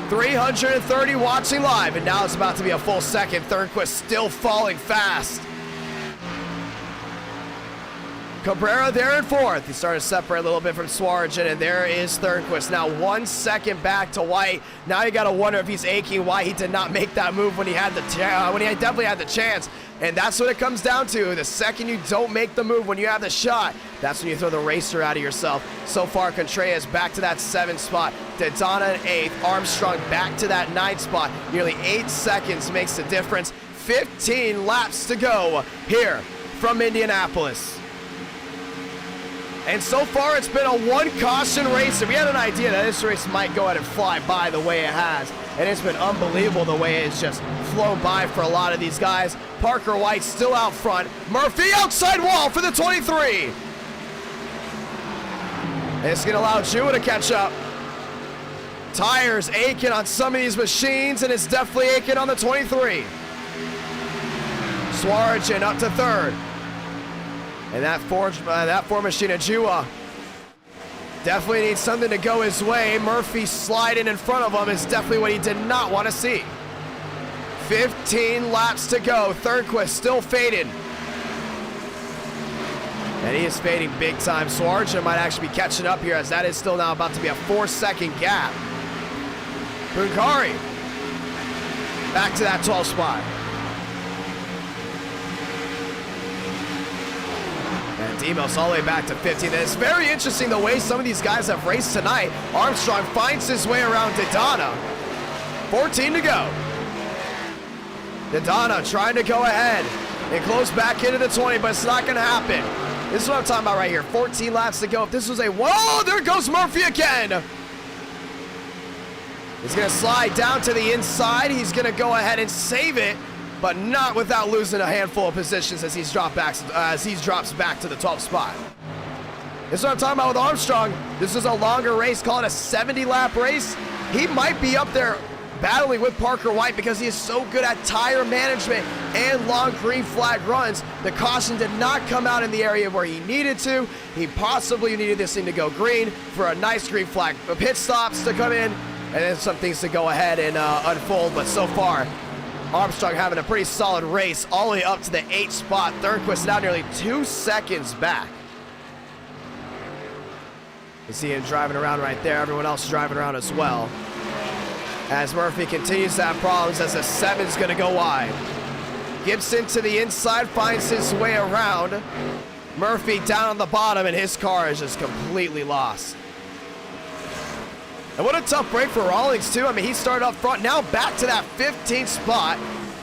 330 watching live, and now it's about to be a full second. Thornquist still falling fast. Cabrera there in fourth. He's starting to separate a little bit from Swarjan, and there is Thurnquist. Now 1 second back to White. Now you got to wonder if he's aching why he did not make that move when he had when he definitely had the chance. And that's what it comes down to. The second you don't make the move when you have the shot, that's when you throw the racer out of yourself. So far, Contreras back to that 7th spot. Daytona in 8th. Armstrong back to that 9th spot. Nearly 8 seconds makes the difference. 15 laps to go here from Indianapolis. And so far, it's been a 1 caution race. And we had an idea that this race might go ahead and fly by the way it has. And it's been unbelievable the way it's just flown by for a lot of these guys. Parker White still out front. Murphy outside wall for the 23. And it's going to allow Jua to catch up. Tires aching on some of these machines, and it's definitely aching on the 23. Swarjan up to 3rd. And that Ford machine of Jua definitely needs something to go his way. Murphy sliding in front of him is definitely what he did not want to see. 15 laps to go. Thurnquist still fading. And he is fading big time. Swarjan might actually be catching up here, as that is still now about to be a 4-second gap. Bunkari back to that 12th spot. And Demos all the way back to 15th. And it's very interesting the way some of these guys have raced tonight. Armstrong finds his way around Daytona. 14 to go. Daytona trying to go ahead and close back into the 20, but it's not going to happen. This is what I'm talking about right here. 14 laps to go. If this was a... Whoa, there goes Murphy again. He's going to slide down to the inside. He's going to go ahead and save it, but not without losing a handful of positions as he drops back to the 12th spot. This is what I'm talking about with Armstrong. This is a longer race. Call it a 70-lap race. He might be up there battling with Parker White because he is so good at tire management and long green flag runs. The caution did not come out in the area where he needed to. He possibly needed this thing to go green for a nice green flag. Pit stops to come in, and then some things to go ahead and unfold. But so far, Armstrong having a pretty solid race all the way up to the 8th spot. Thurnquist now nearly 2 seconds back. You see him driving around right there. Everyone else driving around as well. As Murphy continues to have problems as the 7's going to go wide. Gibson to the inside, finds his way around. Murphy down on the bottom, and his car is just completely lost. And what a tough break for Rawlings, too. I mean, he started up front, now back to that 15th spot.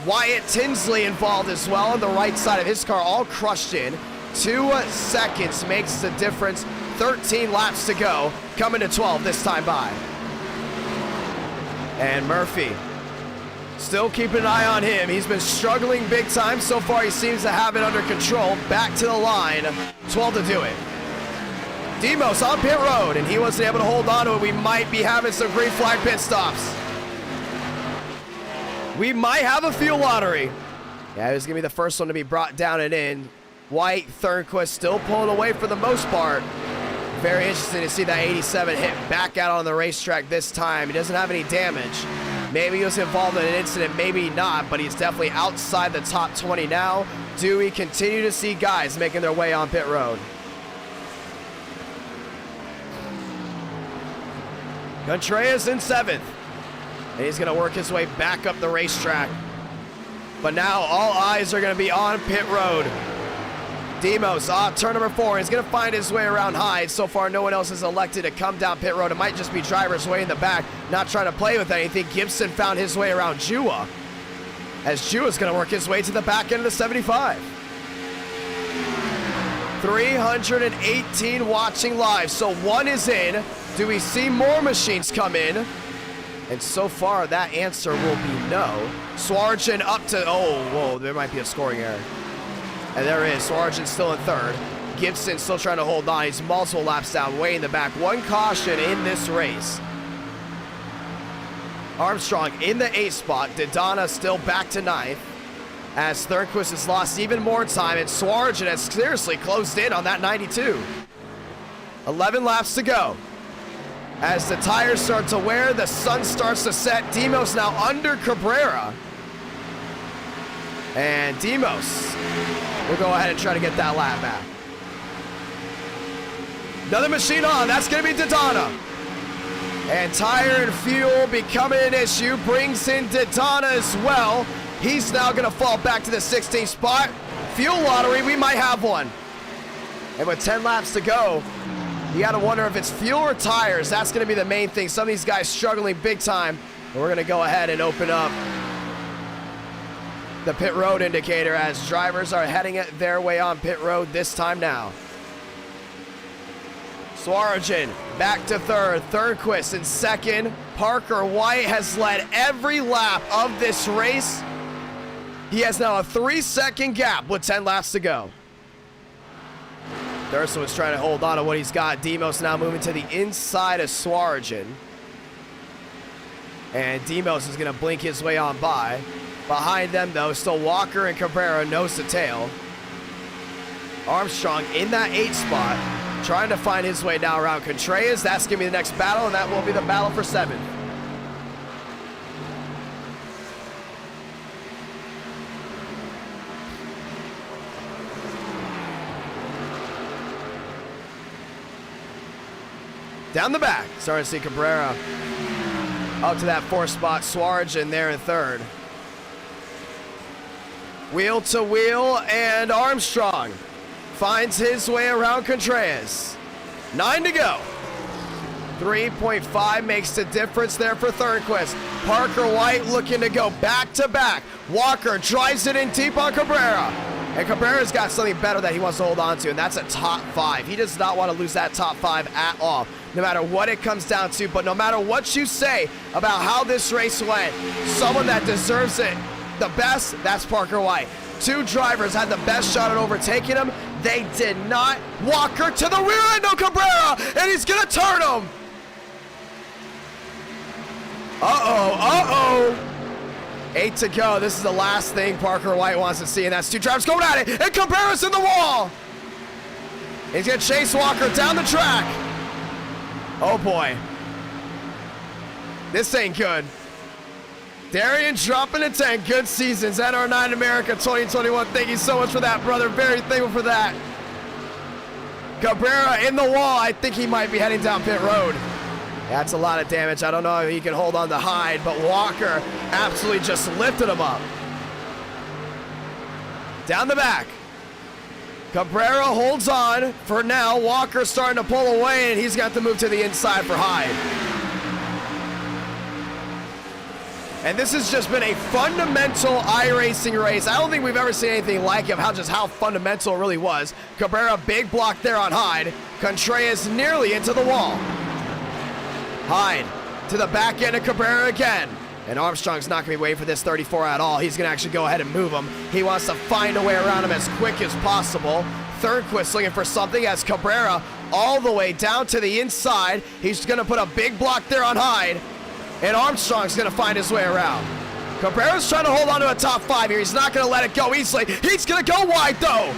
Wyatt Tinsley involved as well on the right side of his car, all crushed in. 2 seconds makes the difference. 13 laps to go, coming to 12 this time by. And Murphy still keeping an eye on him. He's been struggling big time. So far, he seems to have it under control. Back to the line. 12 to do it. Demos on pit road, and he wasn't able to hold on to it. We might be having some green flag pit stops. We might have a fuel lottery. Yeah, he was going to be the first one to be brought down and in. White, Thurnquist still pulling away for the most part. Very interesting to see that 87 hit back out on the racetrack this time. He doesn't have any damage. Maybe he was involved in an incident, maybe not, but he's definitely outside the top 20 now. Do we continue to see guys making their way on pit road? Contreras in 7th. And he's going to work his way back up the racetrack. But now all eyes are going to be on pit road. Demos, turn number 4. He's going to find his way around Hyde. So far, no one else has elected to come down pit road. It might just be driver's way in the back, not trying to play with anything. Gibson found his way around Jua, as Jua's going to work his way to the back end of the 75. 318 watching live. So 1 is in. Do we see more machines come in? And so far, that answer will be no. Swarjan up to, oh, whoa, there might be a scoring error. And there is. Swarjan still in 3rd. Gibson still trying to hold on. He's multiple laps down, way in the back. 1 caution in this race. Armstrong in the 8th spot. Daytona still back to 9th. As Thurnquist has lost even more time, and Swarjan has seriously closed in on that 92. 11 laps to go. As the tires start to wear, the sun starts to set. Demos now under Cabrera. And Demos will go ahead and try to get that lap back. Another machine on. That's going to be Daytona. And tire and fuel becoming an issue. Brings in Daytona as well. He's now going to fall back to the 16th spot. Fuel lottery, we might have one. And with 10 laps to go, you got to wonder if it's fuel or tires. That's going to be the main thing. Some of these guys struggling big time. And we're going to go ahead and open up the pit road indicator as drivers are heading their way on pit road this time now. Swarajin back to third. Thirdquist in second. Parker White has led every lap of this race. He has now a 3-second gap with 10 laps to go. Durson was trying to hold on to what he's got. Demos now moving to the inside of Swarajin. And Demos is going to blink his way on by. Behind them, though, still Walker and Cabrera nose to tail. Armstrong in that 8th spot, trying to find his way now around Contreras. That's going to be the next battle, and that will be the battle for 7th. Down the back, starting to see Cabrera up to that 4th spot. Swarajin there in 3rd. Wheel to wheel, and Armstrong finds his way around Contreras. 9 to go. 3.5 makes the difference there for Thirdquist. Parker White looking to go back to back. Walker drives it in deep on Cabrera. And Cabrera's got something better that he wants to hold on to, and that's a top 5. He does not want to lose that top 5 at all, no matter what it comes down to. But no matter what you say about how this race went, someone that deserves it the best, that's Parker White. 2 drivers had the best shot at overtaking him. They did not. Walker to the rear end of Cabrera, and he's going to turn him. Uh-oh. 8 to go. This is the last thing Parker White wants to see, and that's 2 drivers going at it, and Cabrera's in the wall. He's going to chase Walker down the track. Oh, boy. This ain't good. Darian dropping a 10. Good seasons. NR9 America 2021. Thank you so much for that, brother. Very thankful for that. Cabrera in the wall. I think he might be heading down pit road. That's a lot of damage. I don't know if he can hold on to Hyde, but Walker absolutely just lifted him up. Down the back. Cabrera holds on for now. Walker's starting to pull away, and he's got to move to the inside for Hyde. And this has just been a fundamental iRacing race. I don't think we've ever seen anything like it, how fundamental it really was. Cabrera, big block there on Hyde. Contreras nearly into the wall. Hyde to the back end of Cabrera again. And Armstrong's not going to be waiting for this 34 at all. He's going to actually go ahead and move him. He wants to find a way around him as quick as possible. Thirdquist looking for something as Cabrera all the way down to the inside. He's going to put a big block there on Hyde. And Armstrong's going to find his way around. Cabrera's trying to hold on to a top 5 here. He's not going to let it go easily. He's going to go wide, though.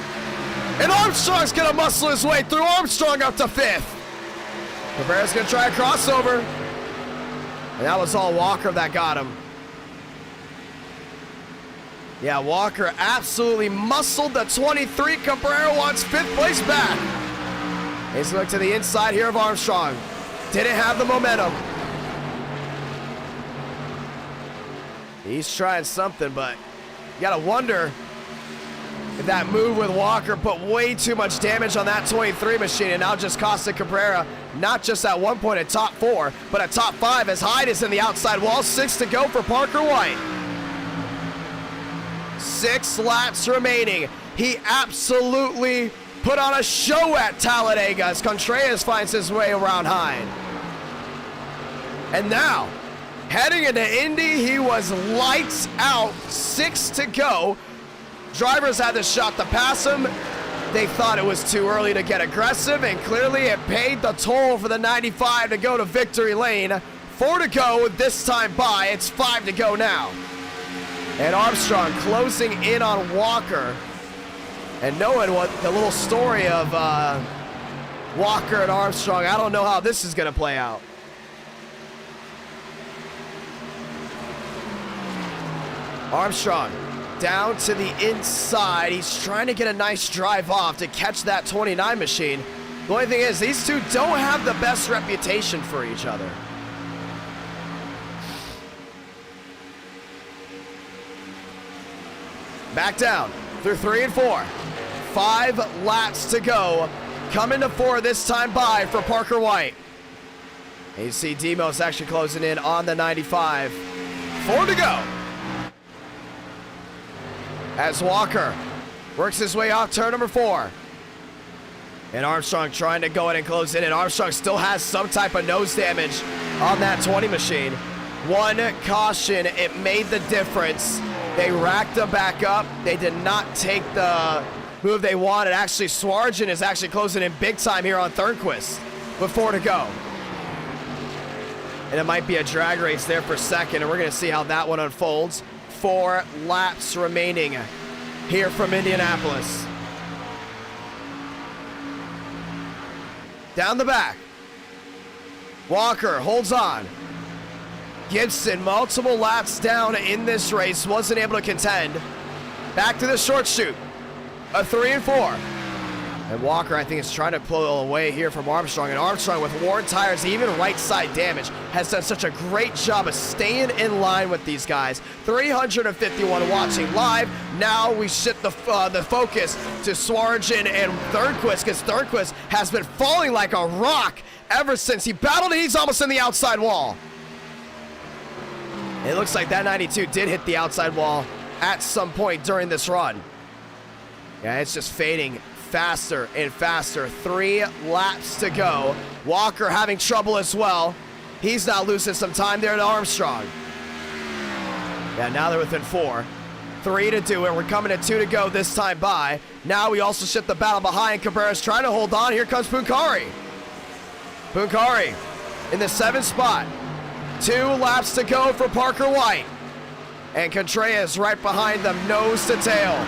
And Armstrong's going to muscle his way through. Armstrong up to 5th. Cabrera's going to try a crossover. And that was all Walker that got him. Yeah, Walker absolutely muscled the 23. Cabrera wants 5th place back. He's going to the inside here of Armstrong. Didn't have the momentum. He's trying something, but you gotta wonder if that move with Walker put way too much damage on that 23 machine and now just costed Cabrera not just at one point a top 4, but a top 5 as Hyde is in the outside wall. 6 to go for Parker White. 6 laps remaining. He absolutely put on a show at Talladega as Contreras finds his way around Hyde. And now, heading into Indy, he was lights out. 6 to go. Drivers had the shot to pass him. They thought it was too early to get aggressive, and clearly it paid the toll for the 95 to go to victory lane. 4 to go this time by. It's 5 to go now. And Armstrong closing in on Walker. And knowing what the little story of Walker and Armstrong, I don't know how this is going to play out. Armstrong down to the inside. He's trying to get a nice drive off to catch that 29 machine. The only thing is, these two don't have the best reputation for each other. Back down through 3 and 4. 5 laps to go. Coming to 4 this time by for Parker White. And you see Demos actually closing in on the 95. 4 to go. As Walker works his way off turn number 4. And Armstrong trying to go ahead and close in. And Armstrong still has some type of nose damage on that 20 machine. 1 caution, it made the difference. They racked them back up. They did not take the move they wanted. Actually, Swarjan is actually closing in big time here on Thornquist with 4 to go. And it might be a drag race there for second, and we're going to see how that one unfolds. 4 laps remaining here from Indianapolis. Down the back. Walker holds on. Gibson, multiple laps down in this race, wasn't able to contend. Back to the short chute. A 3 and 4. And Walker, I think, is trying to pull away here from Armstrong. And Armstrong, with worn tires, even right side damage, has done such a great job of staying in line with these guys. 351 watching live. Now we shift the focus to Swarjan and Thornquist, because Thornquist has been falling like a rock ever since he battled. He's almost in the outside wall. It looks like that 92 did hit the outside wall at some point during this run. Yeah, it's just fading faster and faster. 3 laps to go. Walker having trouble as well. He's now losing some time there to Armstrong. Yeah, now they're within 4. 3 to do it. We're coming to 2 to go this time by. Now we also shift the battle behind. Cabrera's trying to hold on. Here comes Punkari. Punkari in the 7th spot. 2 laps to go for Parker White. And Contreras right behind them, nose to tail.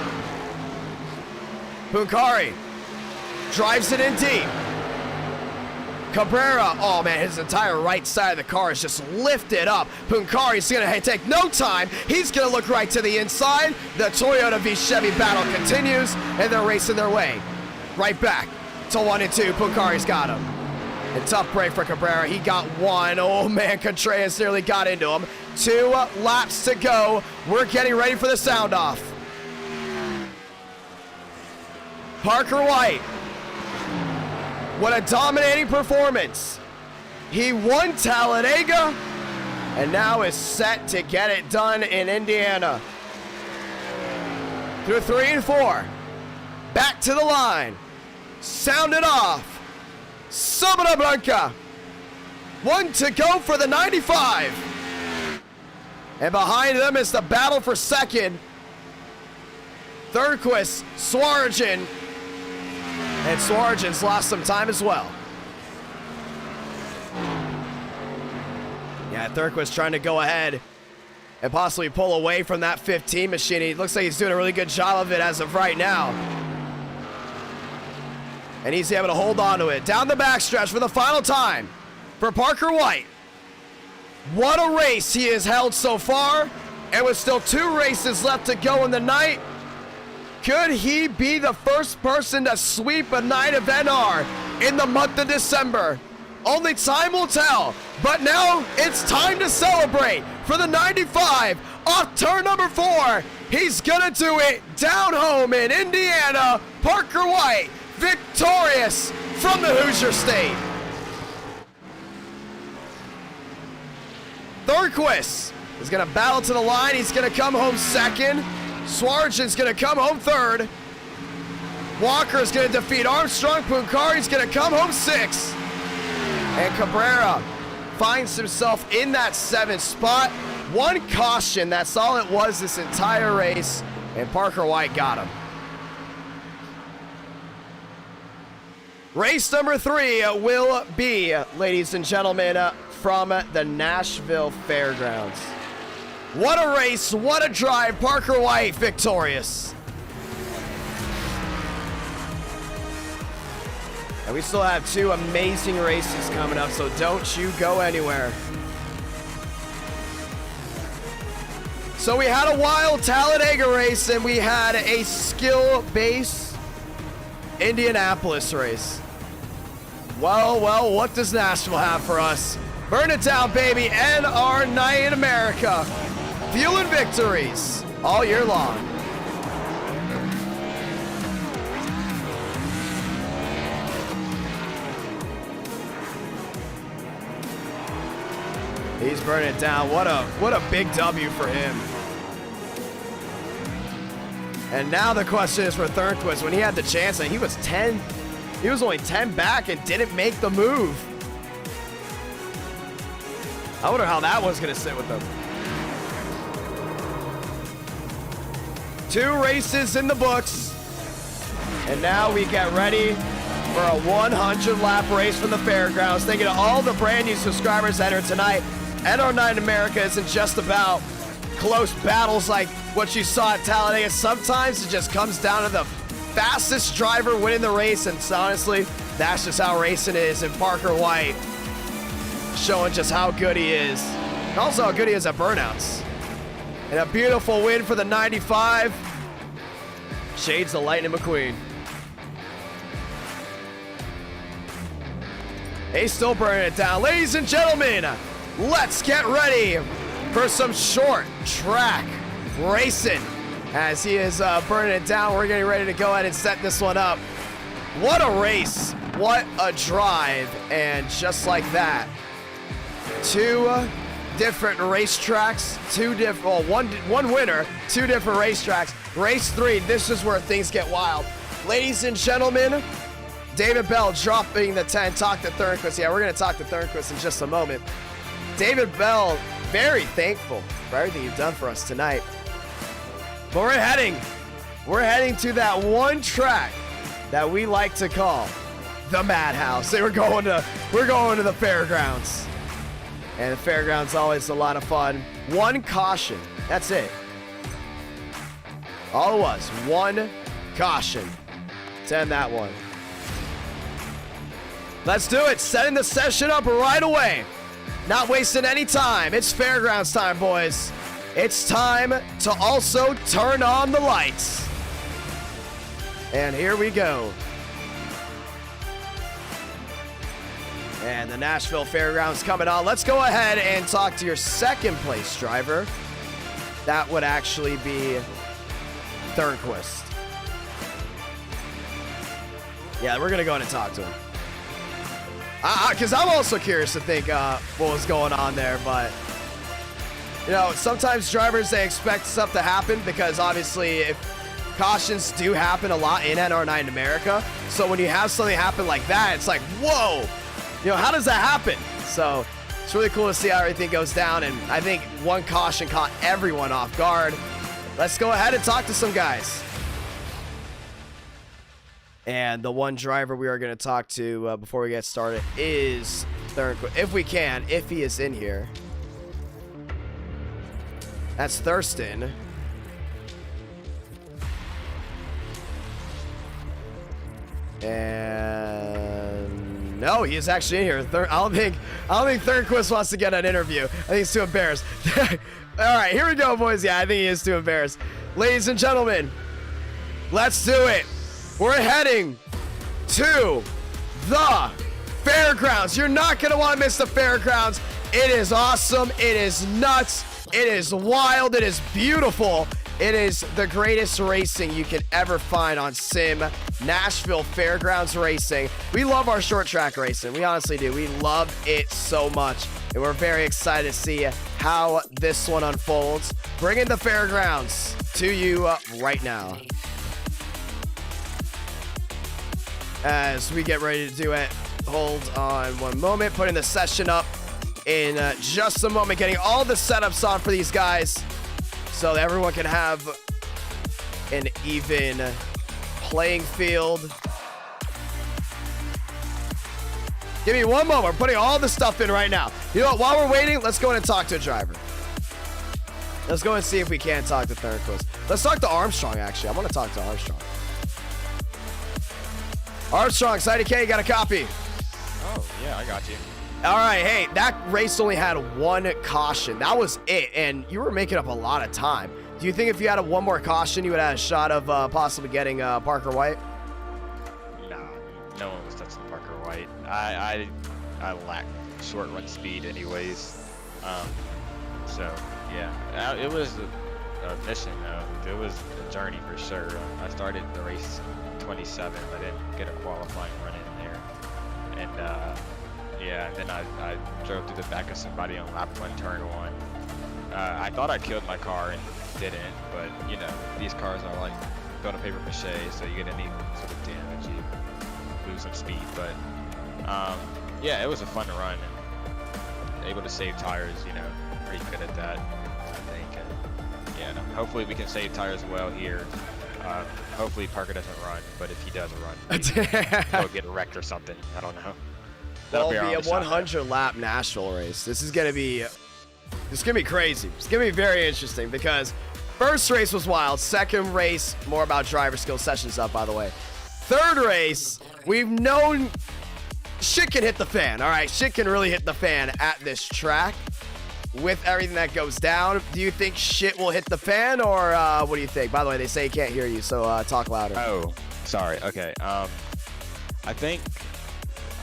Punkari drives it in deep. Cabrera, oh man, his entire right side of the car is just lifted up. Punkari's gonna take no time. He's gonna look right to the inside. The Toyota v Chevy battle continues, and they're racing their way right back to 1 and 2. Punkari's got him. And tough break for Cabrera. He got 1. Oh man, Contreras nearly got into him. 2 laps to go. We're getting ready for the sound off. Parker White, what a dominating performance. He won Talladega and now is set to get it done in Indiana. Through 3 and 4, back to the line, sound it off. Sabana Blanca, 1 to go for the 95. And behind them is the battle for second. Thornquist, Swarjan, and Swarjan's lost some time as well. Yeah, Thornquist trying to go ahead and possibly pull away from that 15 machine. It looks like he's doing a really good job of it as of right now. And he's able to hold on to it. Down the backstretch for the final time for Parker White. What a race he has held so far. And with still 2 races left to go in the night, could he be the first person to sweep a night of NR in the month of December? Only time will tell. But now it's time to celebrate for the 95 off turn number 4. He's gonna do it down home in Indiana. Parker White, victorious from the Hoosier State. Thornquist is gonna battle to the line. He's gonna come home second. Swarjan's gonna come home third. Walker's gonna defeat Armstrong. Punkari's gonna come home 6th. And Cabrera finds himself in that 7th spot. 1 caution, that's all it was this entire race. And Parker White got him. Race number 3 will be, ladies and gentlemen, from the Nashville Fairgrounds. What a race, what a drive. Parker White victorious. And we still have 2 amazing races coming up, so don't you go anywhere. So we had a wild Talladega race, and we had a skill-based Indianapolis race. Well, well, what does Nashville have for us? Burn it down, baby, and our night in America. Fueling victories all year long. He's burning it down. What a big W for him. And now the question is for Thornquist. When he had the chance, and he was only 10 back and didn't make the move. I wonder how that one's gonna sit with him. 2 races in the books. And now we get ready for a 100 lap race from the fairgrounds. Thank you to all the brand new subscribers that are tonight. NR Night in America isn't just about close battles like what you saw at Talladega. Sometimes it just comes down to the fastest driver winning the race, and honestly, that's just how racing is. And Parker White showing just how good he is, and also how good he is at burnouts. And a beautiful win for the 95. Shades of Lightning McQueen. He's still burning it down. Ladies and gentlemen, let's get ready for some short track racing. As he is burning it down, we're getting ready to go ahead and set this one up. What a race. What a drive. And just like that, 2 different racetracks, one winner, 2 different racetracks. Race 3, this is where things get wild. Ladies and gentlemen, David Bell dropping the 10, talk to Thornquist. Yeah, we're going to talk to Thornquist in just a moment. David Bell, very thankful for everything you've done for us tonight. But we're heading to that one track that we like to call the Madhouse. We're going to the fairgrounds. And the fairgrounds always a lot of fun. 1 caution. That's it. All it was, 1 caution to end that one. Let's do it. Setting the session up right away. Not wasting any time. It's fairgrounds time, boys. It's time to also turn on the lights. And here we go. And the Nashville Fairgrounds coming on. Let's go ahead and talk to your second place driver. That would actually be Thornquist. Yeah, we're going to go in and talk to him. Because I'm also curious to think what was going on there, but you know, sometimes drivers, they expect stuff to happen because obviously if cautions do happen a lot in NR Night in America. So when you have something happen like that, it's like, whoa, you know, how does that happen? So it's really cool to see how everything goes down. And I think 1 caution caught everyone off guard. Let's go ahead and talk to some guys. And the one driver we are going to talk to before we get started is Thornquist, if we can, if he is in here. That's Thurston. And no, he is actually in here. I don't think Thornquist wants to get an interview. I think he's too embarrassed. All right, here we go, boys. Yeah, I think he is too embarrassed. Ladies and gentlemen, let's do it. We're heading to the fairgrounds. You're not going to want to miss the fairgrounds. It is awesome. It is nuts. It is wild. It is beautiful. It is the greatest racing you can ever find on sim. Nashville Fairgrounds Racing. We love our short track racing. We honestly do. We love it so much. And we're very excited to see how this one unfolds. Bringing the fairgrounds to you right now. As we get ready to do it, hold on one moment. Putting the session up in just a moment. Getting all the setups on for these guys so that everyone can have an even playing field. Give me one moment. We're putting all the stuff in right now. You know what? While we're waiting, let's go in and talk to a driver. Let's go and see if we can talk to Thornquist. Let's talk to Armstrong, actually. I want to talk to Armstrong. Armstrong, Idk, you got a copy? Oh, yeah, I got you. All right, hey, that race only had 1 caution. That was it, and you were making up a lot of time. Do you think if you had one more caution, you would have a shot of possibly getting Parker White? Nah, no one was touching Parker White. quite. I lack short run speed anyways. So yeah, it was a mission though. It was a journey for sure. I started the race 27th. I didn't get a qualifying run in there, and yeah, and then I drove through the back of somebody on lap 1, turn 1. I thought I killed my car and didn't, but you know, these cars are like built of paper mache, so you get any sort of damage, you lose some speed. But yeah, it was a fun run, and able to save tires, you know, pretty good at that, I think. And yeah, no, hopefully we can save tires well here. Hopefully Parker doesn't run, but if he does run, he'll get wrecked or something. I don't know. Well, it'll be a 100 lap Nashville race. This is gonna be crazy. It's gonna be very interesting because first race was wild. Second race, more about driver skill. Sessions up, by the way. Third race, we've known shit can hit the fan. All right, shit can really hit the fan at this track with everything that goes down. Do you think shit will hit the fan, or what do you think? By the way, they say you can't hear you, so talk louder. Oh, sorry. Okay. I think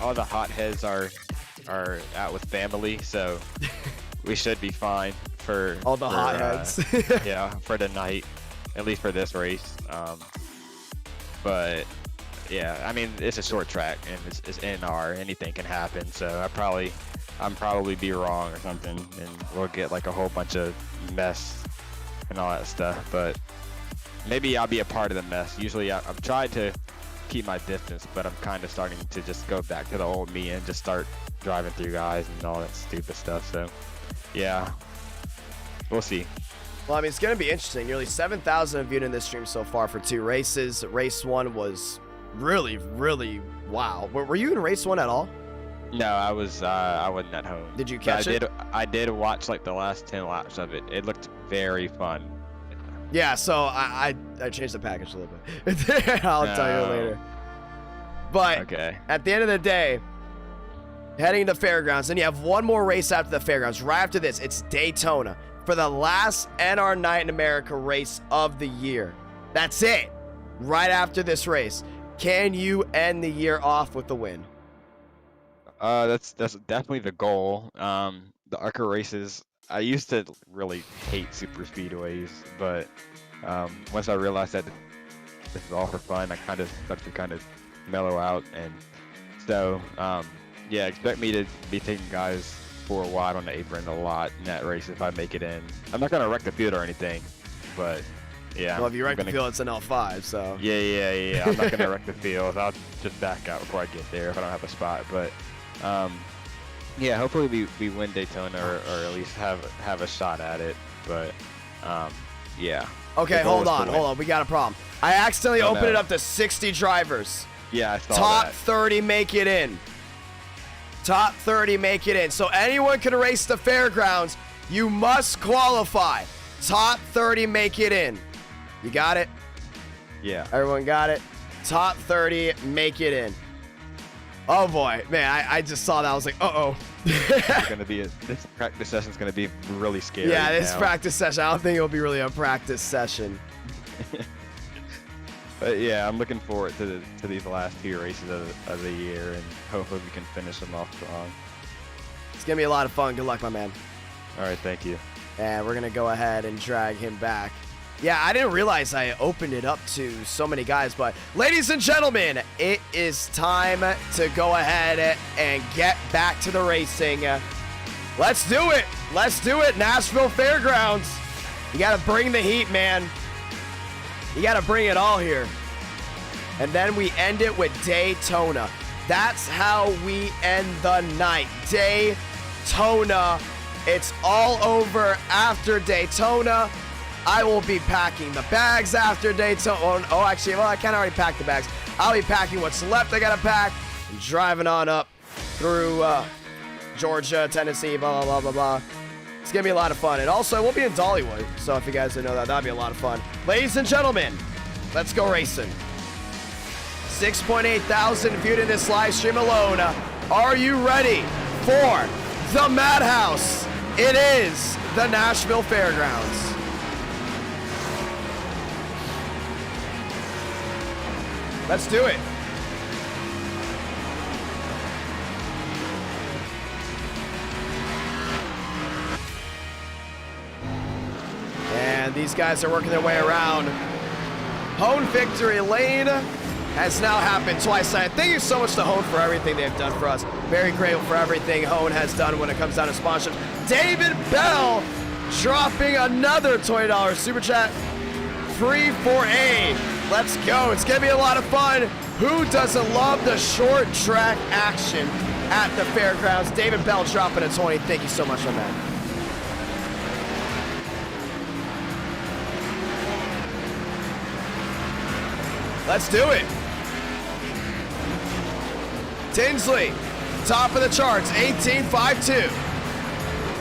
all the hotheads are out with family, so we should be fine for all the hotheads. Yeah, for the night, at least for this race. But yeah, I mean, it's a short track and it's NR. Anything can happen, so I'm probably be wrong or something, and we'll get like a whole bunch of mess and all that stuff. But maybe I'll be a part of the mess. Usually I've tried to keep my distance, but I'm kind of starting to just go back to the old me and just start driving through guys and all that stupid stuff. So yeah, we'll see. Well, I mean, it's going to be interesting. Nearly 7,000 have viewed in this stream so far for 2 races. Race 1 was really, really wow. Were you in race 1 at all? No, I wasn't at home. Did you catch it? I did watch like the last 10 laps of it. It looked very fun. Yeah, so I changed the package a little bit. I'll tell you later. But okay. At the end of the day, heading to fairgrounds, then you have one more race after the fairgrounds. Right after this, it's Daytona for the last NR Night in America race of the year. That's it. Right after this race, can you end the year off with the win? That's definitely the goal. The ARCA races, I used to really hate super speedways, but once I realized that this is all for fun, I kind of started to kind of mellow out. And so yeah, expect me to be taking guys for a wide on the apron a lot in that race if I make it in. I'm not gonna wreck the field or anything, but yeah. Well, if you wreck the field, it's an L5, so. Yeah. I'm not gonna wreck the field. I'll just back out before I get there if I don't have a spot. But yeah, hopefully we win Daytona or at least have a shot at it. But yeah. Okay, hold on. We got a problem. I accidentally opened it up to 60 drivers. Yeah, I saw Top that. 30 make it in. Top 30 make it in. So anyone can race the fairgrounds. You must qualify. Top 30 make it in. You got it? Yeah. Everyone got it? Top 30 make it in. Oh boy, man, I just saw that. I was like, uh-oh. This practice session's gonna be really scary. Yeah, this now. practice session, I don't think it'll be really a practice session. But yeah, I'm looking forward to these last 2 races of the year, and hopefully we can finish them off strong. It's gonna be a lot of fun. Good luck, my man. All right, thank you. And we're gonna go ahead and drag him back. Yeah, I didn't realize I opened it up to so many guys, but ladies and gentlemen, it is time to go ahead and get back to the racing. Let's do it. Let's do it. Nashville Fairgrounds. You got to bring the heat, man. You got to bring it all here. And then we end it with Daytona. That's how we end the night. Daytona. It's all over after Daytona. I will be packing the bags after Daytona. Oh, actually, well, I can't already pack the bags. I'll be packing what's left I gotta pack and driving on up through Georgia, Tennessee, blah, blah, blah, blah, blah. It's gonna be a lot of fun. And also, we'll be in Dollywood. So if you guys didn't know that, that'd be a lot of fun. Ladies and gentlemen, let's go racing. 6.8 thousand viewed in this live stream alone. Are you ready for the Madhouse? It is the Nashville Fairgrounds. Let's do it. these guys are working their way around. Hone victory lane has now happened twice tonight. Thank you so much to Hone for everything they've done for us. Very grateful for everything Hone has done when it comes down to sponsorships. David Bell dropping another $20 super chat. Free for A. Let's go. It's going to be a lot of fun. Who doesn't love the short track action at the fairgrounds? David Bell dropping a 20. Thank you so much, my man. Let's do it. Tinsley, top of the charts, 18.52.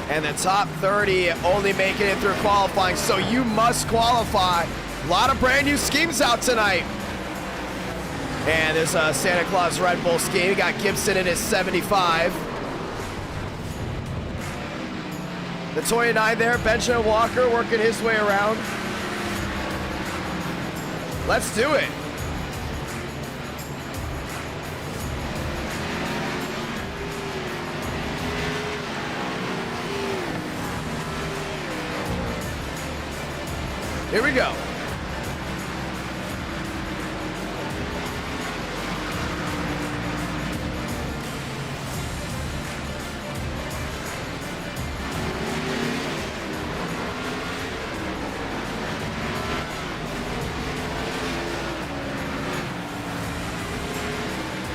And the top 30 only making it through qualifying, so you must qualify. A lot of brand new schemes out tonight. And there's a Santa Claus Red Bull scheme. We got Gibson in his 75. The 29 there, Benjamin Walker working his way around. Let's do it. Here we go.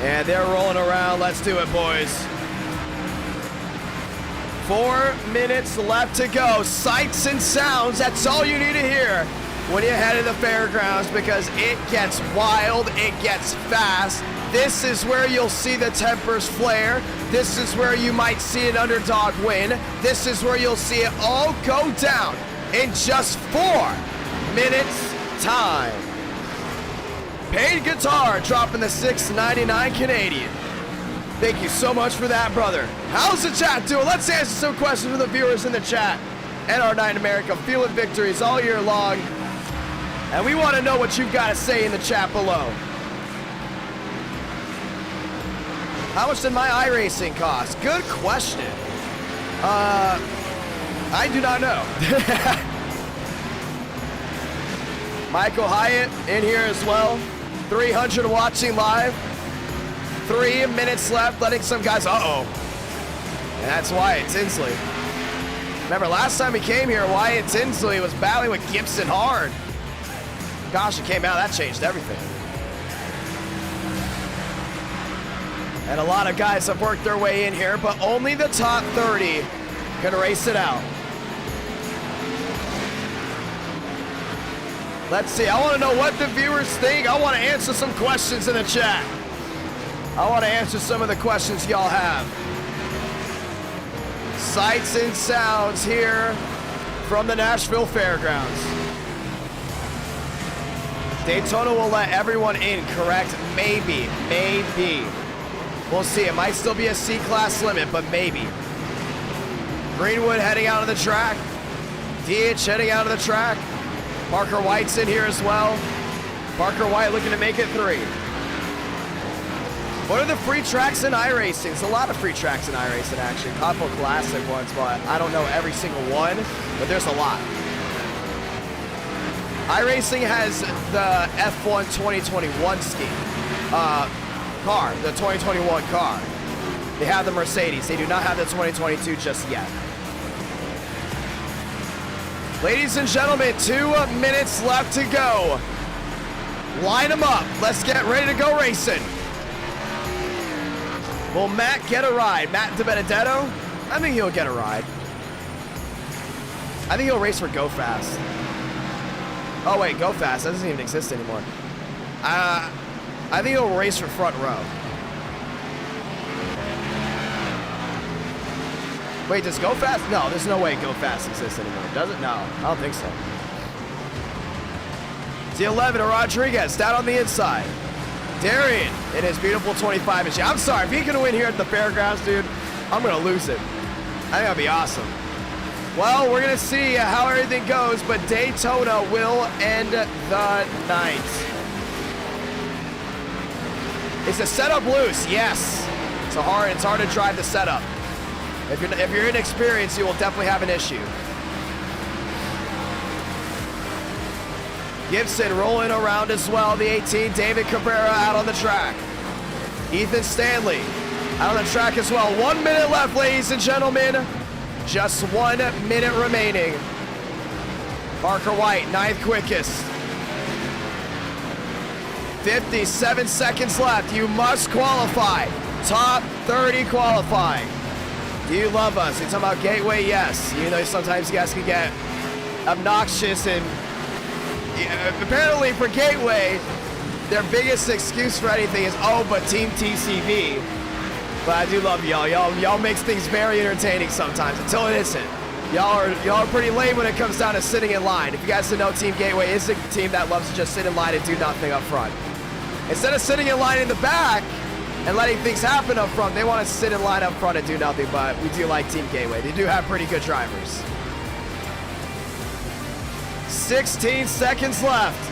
And they're rolling around. Let's do it, boys. 4 minutes left to go. Sights and sounds, that's all you need to hear when you head to the fairgrounds, because it gets wild, it gets fast. This is where you'll see the tempers flare. This is where you might see an underdog win. This is where you'll see it all go down in just 4 minutes time. Paid Guitar dropping the $6.99 Canadian. Thank you so much for that, brother. How's the chat doing? Let's answer some questions from the viewers in the chat. NR Night in America, feeling victories all year long. And we want to know what you've got to say in the chat below. How much did my iRacing cost? Good question. I do not know. Michael Hyatt in here as well. 300 watching live. 3 minutes left, letting some guys, uh-oh. And that's Wyatt Tinsley. Remember, last time he came here, Wyatt Tinsley was battling with Gibson hard. Gosh, it came out, that changed everything. And a lot of guys have worked their way in here, but only the top 30 can race it out. Let's see, I want to know what the viewers think. I want to answer some questions in the chat. I want to answer some of the questions y'all have. Sights and sounds here from the Nashville Fairgrounds. Daytona will let everyone in, correct? Maybe. We'll see. It might still be a C-class limit, but maybe. Greenwood heading out of the track. DH heading out of the track. Parker White's in here as well. Parker White looking to make it 3. What are the free tracks in iRacing? There's a lot of free tracks in iRacing, actually. Couple classic ones, but I don't know every single one, but there's a lot. iRacing has the F1 2021 scheme. Car, the 2021 car. They have the Mercedes. They do not have the 2022 just yet. Ladies and gentlemen, 2 minutes left to go. Line them up. Let's get ready to go racing. Will Matt get a ride? Matt DiBenedetto? I think he'll get a ride. I think he'll race for Go Fast. Oh wait, Go Fast, that doesn't even exist anymore. I think he'll race for Front Row. Wait, does Go Fast? No, there's no way Go Fast exists anymore. Does it? No, I don't think so. It's the 11 of Rodriguez, down on the inside. Darian in his beautiful 25-inch. I'm sorry, if he can win here at the fairgrounds, dude, I'm going to lose it. I think that'd be awesome. Well, we're going to see how everything goes, but Daytona will end the night. Is the setup loose? Yes. It's hard to drive the setup. If you're inexperienced, you will definitely have an issue. Gibson rolling around as well. The 18, David Cabrera out on the track. Ethan Stanley out on the track as well. 1 minute left, ladies and gentlemen. Just 1 minute remaining. Parker White, 9th quickest. 57 seconds left. You must qualify. Top 30 qualifying. Do you love us? You talking about Gateway? Yes. Even though sometimes you guys can get obnoxious and apparently for Gateway, their biggest excuse for anything is, oh, but Team TCV. But I do love y'all. Y'all makes things very entertaining sometimes until it isn't. Y'all are pretty lame when it comes down to sitting in line. If you guys don't know, Team Gateway is a team that loves to just sit in line and do nothing up front. Instead of sitting in line in the back and letting things happen up front, they want to sit in line up front and do nothing, but we do like Team Gateway. They do have pretty good drivers. 16 seconds left.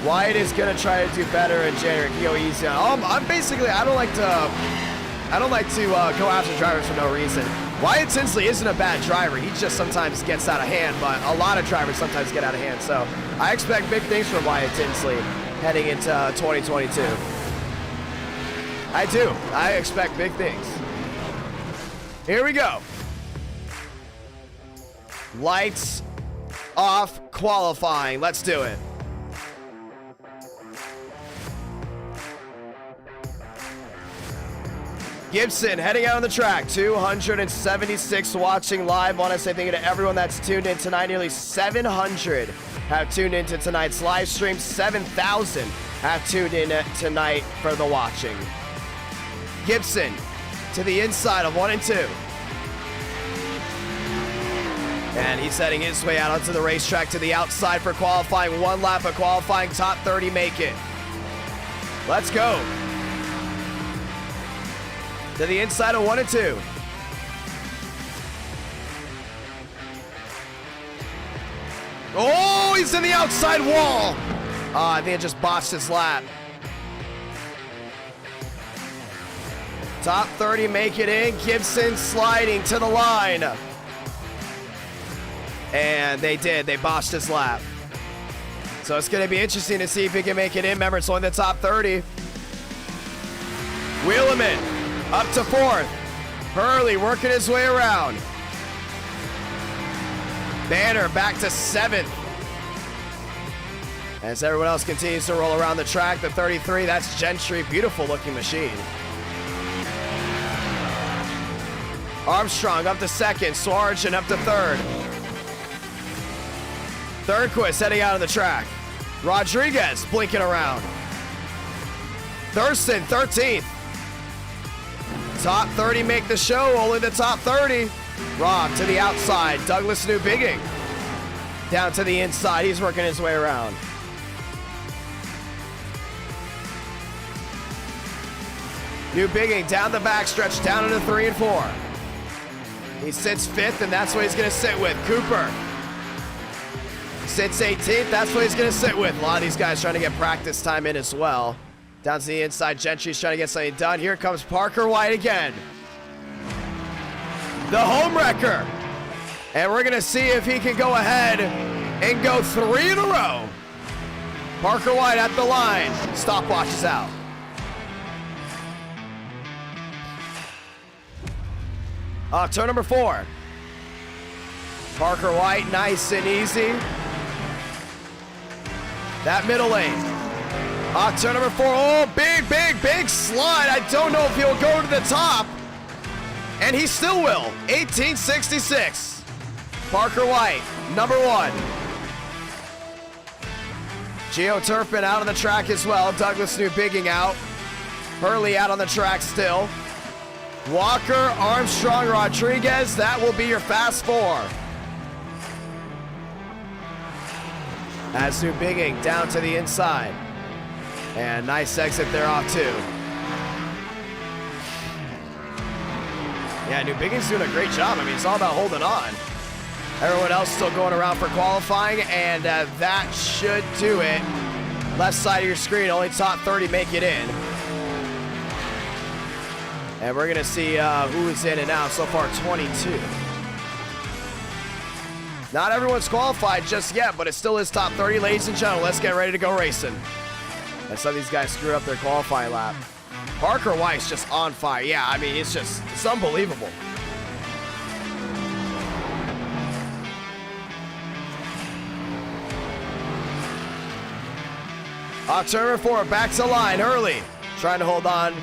Wyatt is gonna try to do better in January. Can go easy on. I don't like to go after drivers for no reason. Wyatt Tinsley isn't a bad driver. He just sometimes gets out of hand, but a lot of drivers sometimes get out of hand. So I expect big things from Wyatt Tinsley heading into 2022. I do. I expect big things. Here we go. Lights off qualifying. Let's do it. Gibson heading out on the track. 276 watching live. Want to say thank you to everyone that's tuned in tonight. Nearly 700 have tuned into tonight's live stream. 7,000 have tuned in tonight for the watching. Gibson to the inside of 1 and 2. And he's heading his way out onto the racetrack to the outside for qualifying. 1 lap of qualifying. Top 30 make it. Let's go. To the inside of 1 and 2. Oh, he's in the outside wall. I think it just botched his lap. Top 30 make it in. Gibson sliding to the line. And they did. They botched his lap. So it's going to be interesting to see if he can make it in. Remember, it's only the top 30. Wheeleman up to 4th. Hurley working his way around. Banner back to 7th. As everyone else continues to roll around the track, the 33, that's Gentry. Beautiful looking machine. Armstrong up to 2nd. Swarjan up to 3rd. Third heading out of the track. Rodriguez blinking around. Thurston 13th. Top 30 make the show, only the top 30. Rob to the outside. Douglas Newbigging down to the inside. He's working his way around. Newbigging down the backstretch, down into 3 and 4. He sits 5th, and that's what he's going to sit with. Cooper sits 18th. That's what he's going to sit with. A lot of these guys trying to get practice time in as well. Down to the inside, Gentry's trying to get something done. Here comes Parker White again. The home wrecker. And we're going to see if he can go ahead and go 3 in a row. Parker White at the line. Stopwatch is out. Turn number 4. Parker White, nice and easy. That middle lane. Turn number 4. Oh, big slide. I don't know if he'll go to the top. And he still will. 1866. Parker White, number 1. Gio Turpin out on the track as well. Douglas Newbigging out. Hurley out on the track still. Walker, Armstrong, Rodriguez. That will be your fast 4. As Newbigging down to the inside. And nice exit there off 2. Yeah, Newbigging's doing a great job. I mean, it's all about holding on. Everyone else still going around for qualifying, and that should do it. Left side of your screen, only top 30 make it in. And we're going to see who is in and out. So far, 22. Not everyone's qualified just yet, but it still is top 30. Ladies and gentlemen, let's get ready to go racing. And some of these guys screwed up their qualifying lap. Parker White's just on fire. Yeah, I mean, it's unbelievable. Turn 4, back to line, Hurley. Trying to hold on.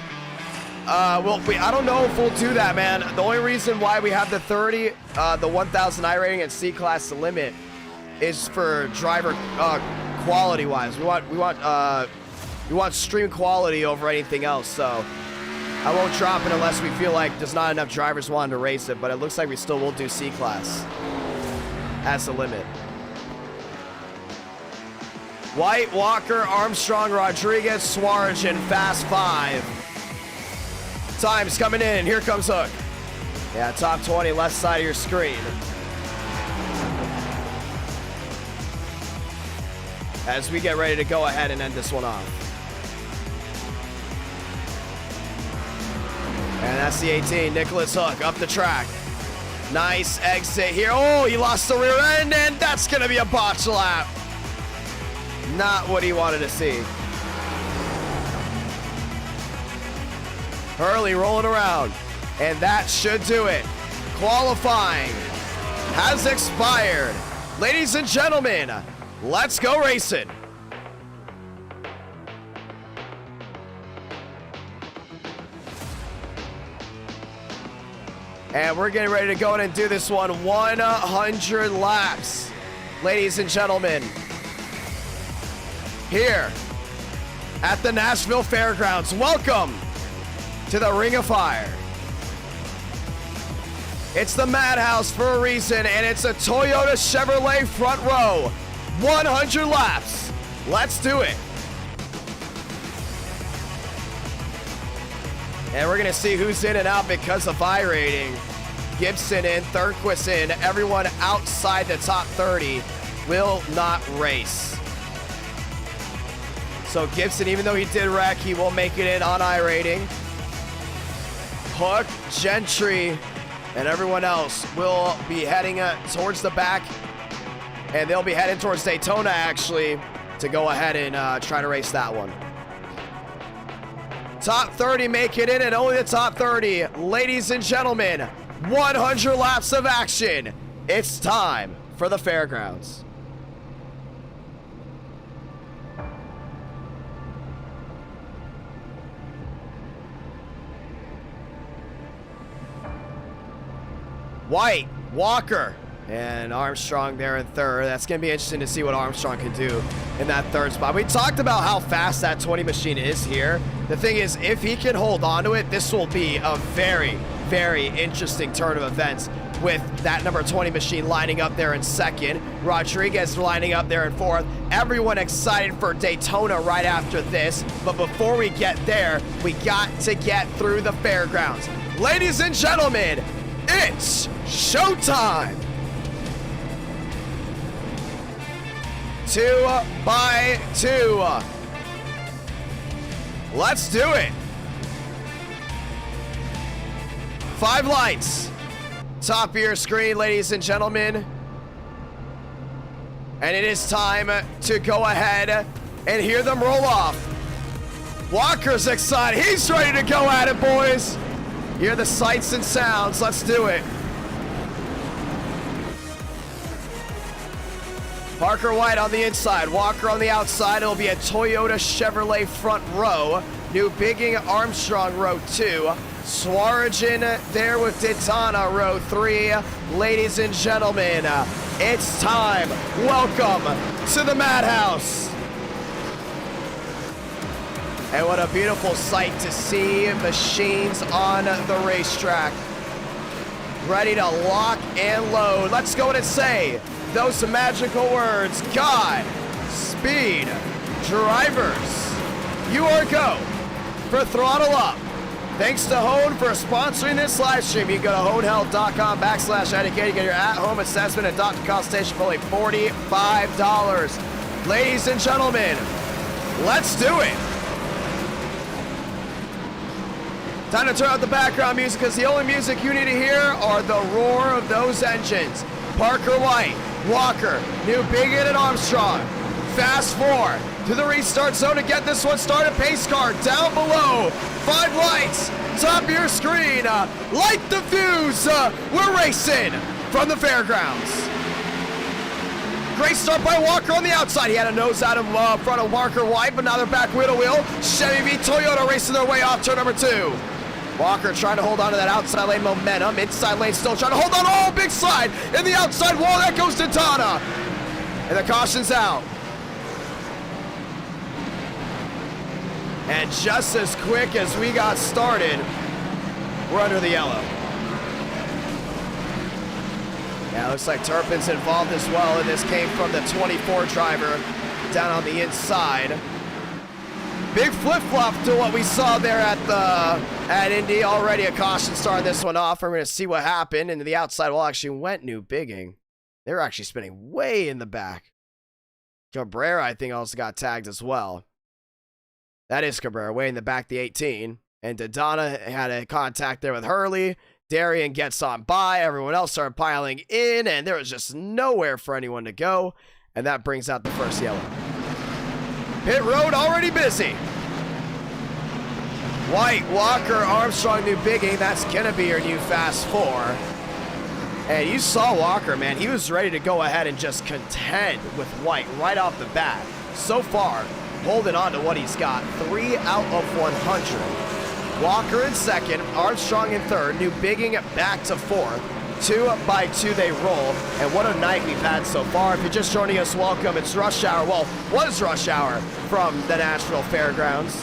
Well, I don't know if we'll do that, man. The only reason why we have the 30, the 1,000 I rating and C-class limit is for driver quality-wise. We want stream quality over anything else, so I won't drop it unless we feel like there's not enough drivers wanting to race it, but it looks like we still will do C-class as the limit. White, Walker, Armstrong, Rodriguez, Suarez, and Fast 5. Time's coming in. Here comes Hook. Yeah, top 20, left side of your screen. As we get ready to go ahead and end this one off. And that's the 18, Nicholas Hook, up the track. Nice exit here. Oh, he lost the rear end, and that's going to be a botch lap. Not what he wanted to see. Hurley rolling around, and that should do it. Qualifying has expired. Ladies and gentlemen, let's go racing. And we're getting ready to go in and do this one 100 laps. Ladies and gentlemen, here at the Nashville Fairgrounds. Welcome to the Ring of Fire. It's the Madhouse for a reason, and it's a Toyota Chevrolet front row. 100 laps. Let's do it. And we're going to see who's in and out because of I rating. Gibson in, Thurquist in. Everyone outside the top 30 will not race. So Gibson, even though he did wreck, he will make it in on I rating. Hook, Gentry, and everyone else will be heading towards the back. And they'll be heading towards Daytona, actually, to go ahead and try to race that one. Top 30 make it in, and only the top 30. Ladies and gentlemen, 100 laps of action. It's time for the fairgrounds. White, Walker, and Armstrong there in third. That's going to be interesting to see what Armstrong can do in that third spot. We talked about how fast that 20 machine is here. The thing is, if he can hold on to it, this will be a very, very interesting turn of events with that number 20 machine lining up there in second. Rodriguez lining up there in fourth. Everyone excited for Daytona right after this. But before we get there, we got to get through the fairgrounds. Ladies and gentlemen, it's showtime! 2 by 2. Let's do it. 5 lights. Top of your screen, ladies and gentlemen. And it is time to go ahead and hear them roll off. Walker's excited. He's ready to go at it, boys. Hear the sights and sounds. Let's do it. Parker White on the inside, Walker on the outside. It'll be a Toyota Chevrolet front row. New Bigging Armstrong row 2. Swaregin there with Daytona row 3. Ladies and gentlemen, it's time. Welcome to the Madhouse. And what a beautiful sight to see machines on the racetrack. Ready to lock and load. Let's go and say those magical words. God, speed, drivers. You are go for Throttle Up. Thanks to Hone for sponsoring this live stream. You can go to honehealth.com/Idk to get your at-home assessment and doctor consultation for only $45. Ladies and gentlemen, let's do it. Time to turn out the background music, because the only music you need to hear are the roar of those engines. Parker White Walker, New Biggin and Armstrong. Fast 4 to the restart zone to get this one started. Pace car down below. 5 lights, top of your screen. Light the fuse. We're racing from the fairgrounds. Great start by Walker on the outside. He had a nose out of front of Walker White, but now they're back wheel to wheel. Chevy v Toyota racing their way off turn number 2. Walker trying to hold on to that outside lane momentum. Inside lane still trying to hold on. Oh, big slide in the outside wall. That goes to Daytona. And the caution's out. And just as quick as we got started, we're under the yellow. Yeah, looks like Turpin's involved as well, and this came from the 24 driver down on the inside. Big flip-flop to what we saw there at Indy. Already a caution starting this one off. We're going to see what happened. And the outside wall actually went New Bigging. They were actually spinning way in the back. Cabrera, I think, also got tagged as well. That is Cabrera, way in the back, the 18. And Daytona had a contact there with Hurley. Darian gets on by. Everyone else started piling in, and there was just nowhere for anyone to go. And that brings out the first yellow. Pit road already busy. White, Walker, Armstrong, New Bigging. That's going to be your new fast 4. And you saw Walker, man. He was ready to go ahead and just contend with White right off the bat. So far, holding on to what he's got. 3 out of 100. Walker in second, Armstrong in third, New Bigging back to 4th. 2 by 2 they roll, and what a night we've had so far. If you're just joining us, welcome. It's rush hour. Well, was rush hour from the Nashville Fairgrounds.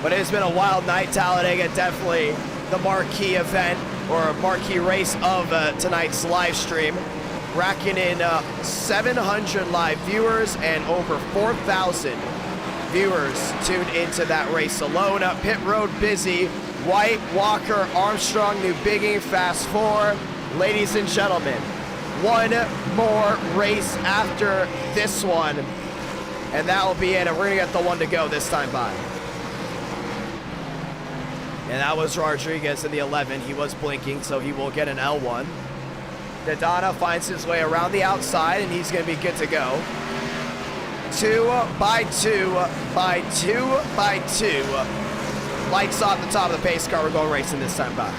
But it has been a wild night. Talladega, definitely the marquee event or marquee race of tonight's live stream. Racking in 700 live viewers and over 4,000 viewers tuned into that race alone. Pit road busy. White, Walker, Armstrong, New Bigging, fast 4. Ladies and gentlemen, one more race after this one, and that will be it. And we're gonna get the one to go this time by. And that was Rodriguez in the 11. He was blinking, so he will get an L1. Daytona finds his way around the outside, and he's gonna be good to go. 2 by 2 by 2 by 2. Lights off the top of the pace car. We're going racing this time by.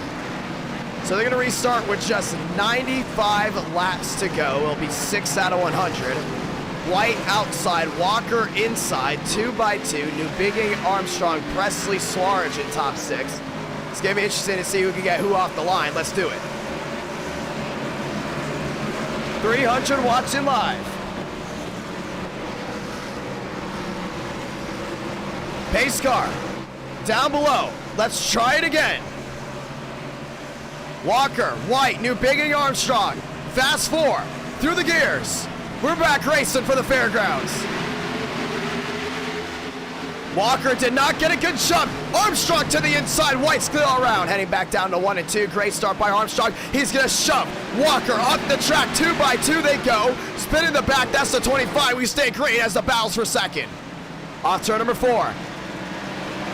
So they're going to restart with just 95 laps to go. It'll be 6 out of 100. White outside, Walker inside, 2 by 2. New Bigging, Armstrong, Presley, Swarage in top 6. It's going to be interesting to see who can get who off the line. Let's do it. 300 watching live. Pace car. Down below. Let's try it again. Walker, White, New Bigging, Armstrong. Fast 4 through the gears. We're back racing for the fairgrounds. Walker did not get a good jump. Armstrong to the inside. White's clear all around. Heading back down to 1 and 2. Great start by Armstrong. He's going to shove Walker up the track. 2 by 2 they go. Spin in the back. That's the 25. We stay green as the battles for second. Off turn number 4.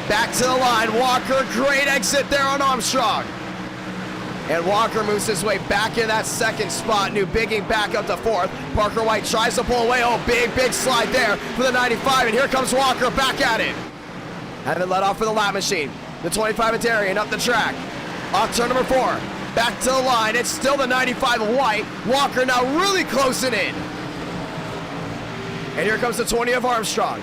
Back to the line, Walker, great exit there on Armstrong. And Walker moves his way back in that second spot. New Bigging back up to 4th. Parker White tries to pull away. Oh, big slide there for the 95. And here comes Walker back at it. Having let off for the lap machine. The 25 of Darian up the track. Off turn number 4. Back to the line. It's still the 95 of White. Walker now really closing in. And here comes the 20 of Armstrong.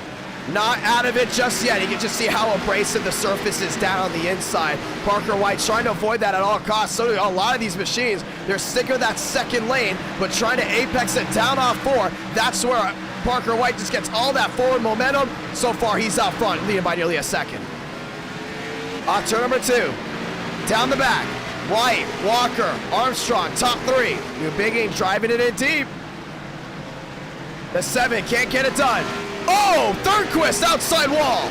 Not out of it just yet. You can just see how abrasive the surface is down on the inside. Parker White trying to avoid that at all costs. So do a lot of these machines. They're sticking with that second lane, but trying to apex it down off 4. That's where Parker White just gets all that forward momentum. So far, he's out front, leading by nearly a second. Off turn number 2. Down the back. White, Walker, Armstrong, top 3. New Bigging driving it in deep. The 7 can't get it done. Oh, Thornquist outside wall.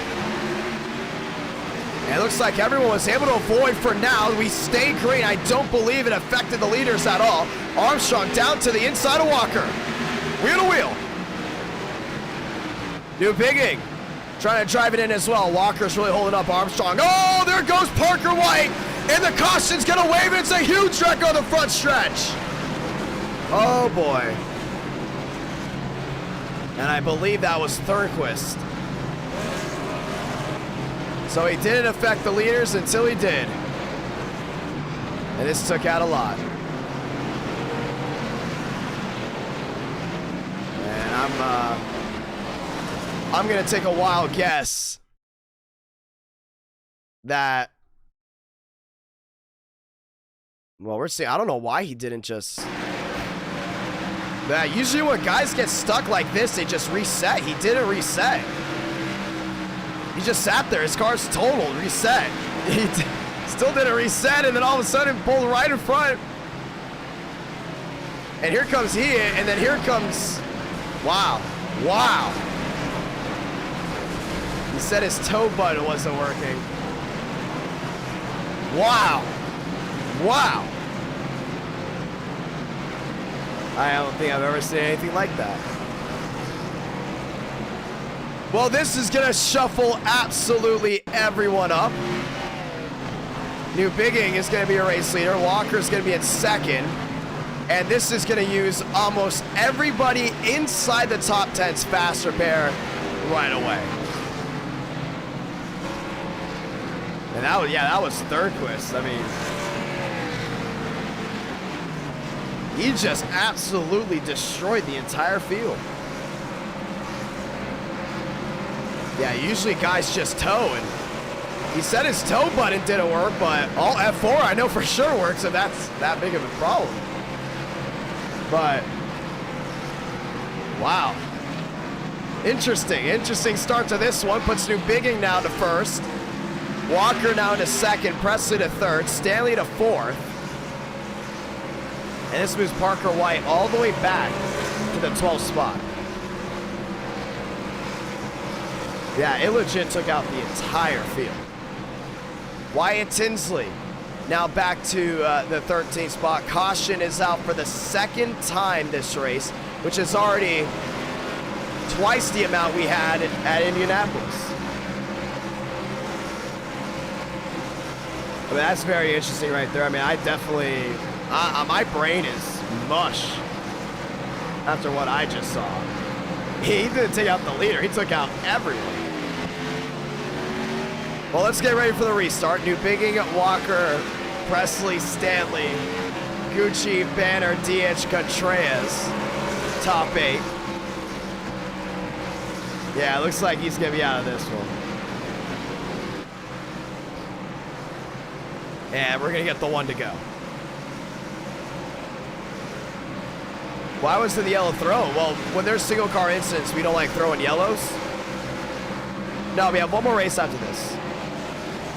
And it looks like everyone was able to avoid for now. We stay green. I don't believe it affected the leaders at all. Armstrong down to the inside of Walker. Wheel to wheel. New Bigging trying to drive it in as well. Walker's really holding up Armstrong. Oh, there goes Parker White. And the caution's going to wave. It's a huge wreck on the front stretch. Oh boy. And I believe that was Thurquist. So he didn't affect the leaders until he did. And this took out a lot. And I'm gonna take a wild guess that, well, we're seeing, I don't know why he didn't just, that usually when guys get stuck like this, they just reset. He didn't reset. He just sat there. His car's totaled, reset. He still didn't reset, and then all of a sudden pulled right in front. And here comes he, and then here comes, wow, wow. He said his toe button wasn't working. Wow. Wow. I don't think I've ever seen anything like that. Well, this is gonna shuffle absolutely everyone up. New Bigging is gonna be a race leader. Walker's gonna be in second. And this is gonna use almost everybody inside the top 10's fast repair right away. And that was, yeah, that was Thurquist. I mean, he just absolutely destroyed the entire field. Yeah, usually guys just tow, and he said his tow button didn't work, but all F4 I know for sure works, if that's that big of a problem. But, wow. Interesting start to this one. Puts New Bigging now to first. Walker now to second, Presley to third, Stanley to fourth. And this moves Parker White all the way back to the 12th spot. Yeah, it legit took out the entire field. Wyatt Tinsley now back to the 13th spot. Caution is out for the second time this race, which is already twice the amount we had at Indianapolis. I mean, that's very interesting right there. I mean, I definitely, my brain is mush after what I just saw. He didn't take out the leader, he took out everyone. Well, let's get ready for the restart. New Bigging, Walker, Presley, Stanley, Gucci, Banner, DH, Contreras, top 8. Yeah, it looks like he's gonna be out of this one. And we're gonna get the one to go. Why was it the yellow throw? Well, when there's single car incidents, we don't like throwing yellows. No, we have one more race after this.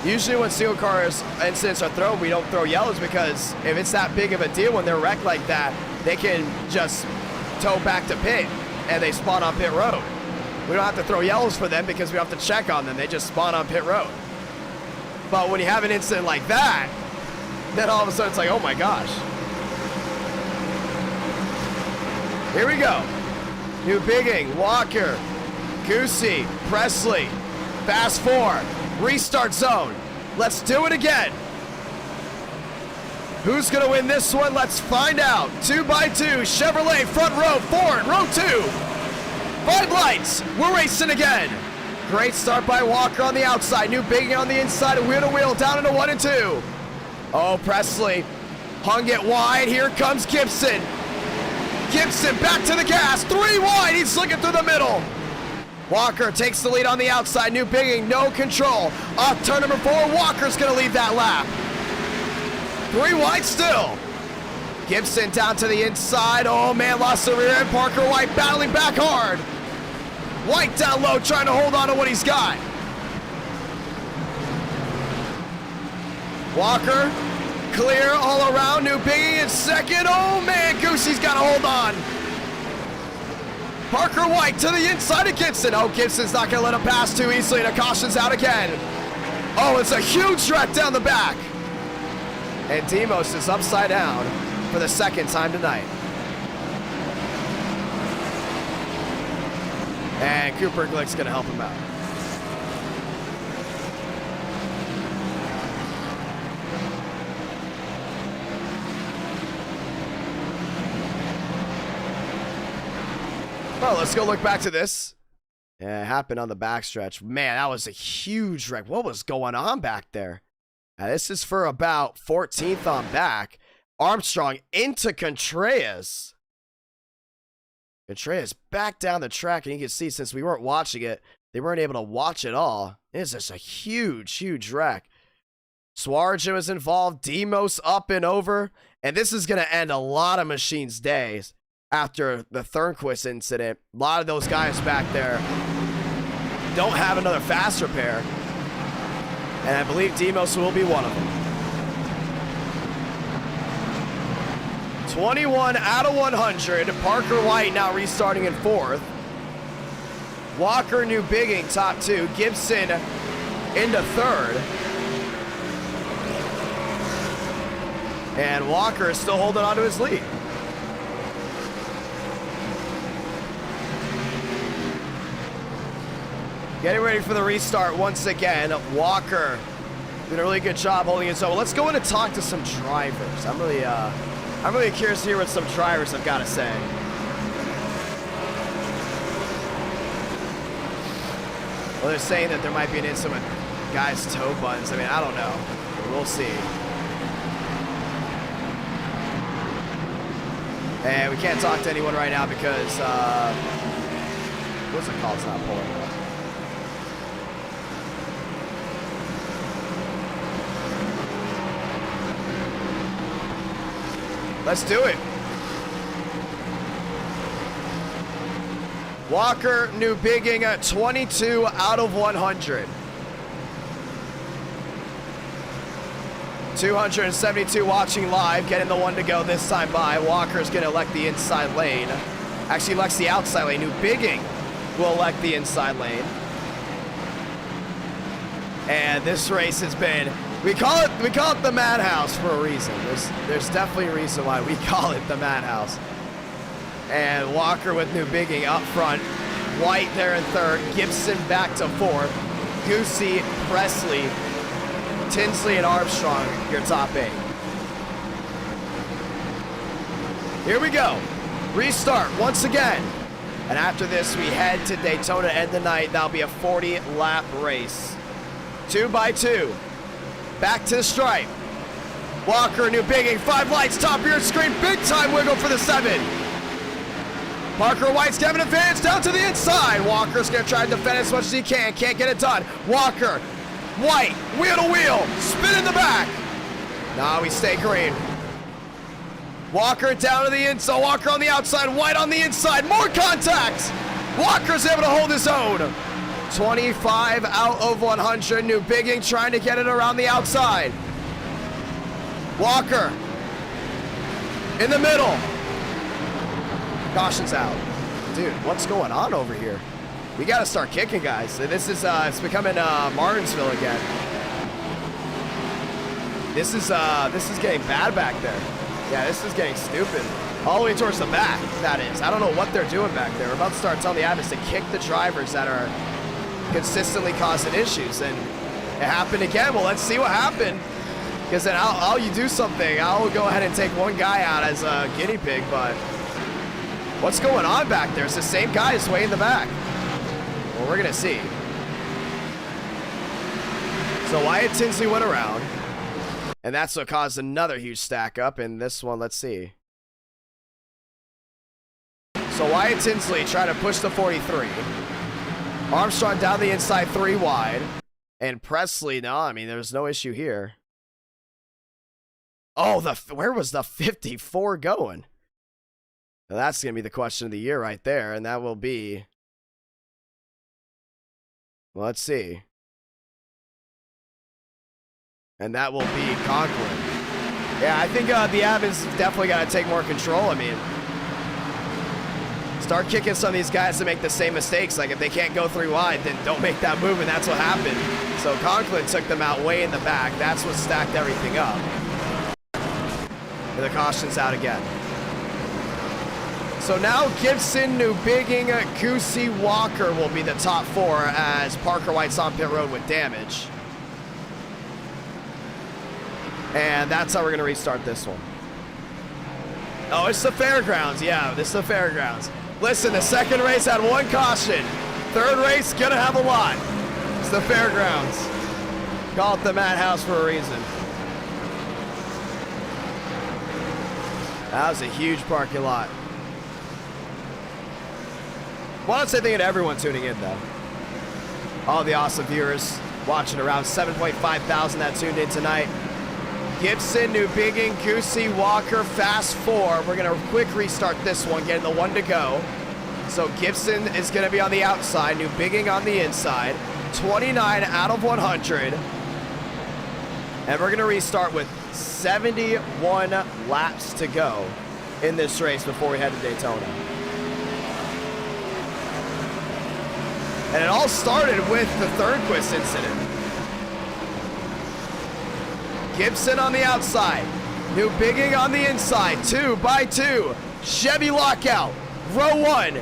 Usually when single cars incidents are thrown, we don't throw yellows, because if it's that big of a deal when they're wrecked like that, they can just tow back to pit and they spawn on pit road. We don't have to throw yellows for them because we don't have to check on them. They just spawn on pit road. But when you have an incident like that, then all of a sudden it's like, oh my gosh. Here we go. New Bigging, Walker, Goosey, Presley, fast 4, restart zone. Let's do it again. Who's gonna win this one? Let's find out. 2x2, Chevrolet, front row, Ford, row 2. 5 lights, we're racing again. Great start by Walker on the outside. New Bigging on the inside, wheel to wheel, down into 1 and 2. Oh, Presley hung it wide. Here comes Gibson. Gibson back to the gas. 3 wide. He's looking through the middle. Walker takes the lead on the outside. New Bigging, no control. Off turn number 4. Walker's going to lead that lap. 3 wide still. Gibson down to the inside. Oh, man, lost the rear end. Parker White battling back hard. White down low, trying to hold on to what he's got. Walker, clear all around. New Bigging in second. Oh, man, Goosey's got to hold on. Parker White to the inside of Gibson. Oh, Gibson's not going to let him pass too easily, and a caution's out again. Oh, it's a huge wreck down the back. And Demos is upside down for the second time tonight. And Cooper Glick's going to help him out. Well, let's go look back to this. Yeah, it happened on the backstretch. Man, that was a huge wreck. What was going on back there? Now, this is for about 14th on back. Armstrong into Contreras. Contreras back down the track, and you can see since we weren't watching it, they weren't able to watch it all. This is a huge, huge wreck. Swarjan was involved. Demos up and over. And this is going to end a lot of machines' days after the Thornquist incident. A lot of those guys back there don't have another fast repair. And I believe Demos will be one of them. 21 out of 100. Parker White now restarting in 4th. Walker New Bigging top 2. Gibson into 3rd. And Walker is still holding on to his lead. Getting ready for the restart once again. Walker doing a really good job holding his own. Let's go in and talk to some drivers. I'm really curious to hear what some drivers have got to say. Well, they're saying that there might be an incident with guys' toe buttons. I mean, I don't know. We'll see. And we can't talk to anyone right now because, what's it called? It's not pulling up. Let's do it. Walker New Bigging at 22 out of 100. 272 watching live, getting the one to go this time by. Walker's going to elect the inside lane. Actually elects the outside lane. New Bigging will elect the inside lane. And this race has been, we call it the Madhouse for a reason. There's definitely a reason why we call it the Madhouse. And Walker with New Bigging up front. White there in 3rd. Gibson back to 4th. Goosey, Presley, Tinsley, and Armstrong, your top 8. Here we go. Restart once again. And after this, we head to Daytona to end the night. That'll be a 40-lap race. 2 by 2. Back to the stripe. Walker, New Bigging, 5 lights, top of your screen. Big time wiggle for the 7. Parker White's giving advantage down to the inside. Walker's going to try to defend as much as he can. Can't get it done. Walker, White, wheel to wheel, spin in the back. Nah, we stay green. Walker down to the inside. Walker on the outside. White on the inside. More contact. Walker's able to hold his own. 25 out of 100. New Bigging trying to get it around the outside. Walker in the middle. Caution's out. Dude, what's going on over here? We got to start kicking, guys. This is it's becoming Martinsville again. This is getting bad back there. Yeah, this is getting stupid. All the way towards the back, that is. I don't know what they're doing back there. We're about to start telling the admins to kick the drivers that are consistently causing issues, and it happened again. Well, let's see what happened, because then I'll you do something. I'll go ahead and take one guy out as a guinea pig, but what's going on back there? It's the same guy is way in the back. Well, we're gonna see. So Wyatt Tinsley went around, and that's what caused another huge stack up. In this one, let's see. So Wyatt Tinsley trying to push the 43. Armstrong down the inside 3 wide. And Presley, no, I mean, there's no issue here. Oh, where was the 54 going? Now that's going to be the question of the year right there. And that will be, well, let's see. And that will be Conklin. Yeah, I think the admins definitely got to take more control. I mean, start kicking some of these guys to make the same mistakes. Like, if they can't go 3 wide, then don't make that move, and that's what happened. So Conklin took them out way in the back. That's what stacked everything up. And the caution's out again. So now Gibson, New Bigging, Goosey, Walker will be the top 4 as Parker White's on pit road with damage. And that's how we're going to restart this one. Oh, it's the fairgrounds. Yeah, this is the fairgrounds. Listen, the second race had one caution. Third race, gonna have a lot. It's the fairgrounds. Call it the madhouse for a reason. That was a huge parking lot. Well, I don't say thank you to everyone tuning in, though. All the awesome viewers watching, around 7.5 thousand that tuned in tonight. Gibson, New Biggin, Goosey, Walker, Fast 4. We're going to quick restart this one, getting the one to go. So Gibson is going to be on the outside, New Biggin on the inside. 29 out of 100. And we're going to restart with 71 laps to go in this race before we head to Daytona. And it all started with the Thornquist incident. Gibson on the outside. New Biggin on the inside. 2 by 2. Chevy lockout. Row 1.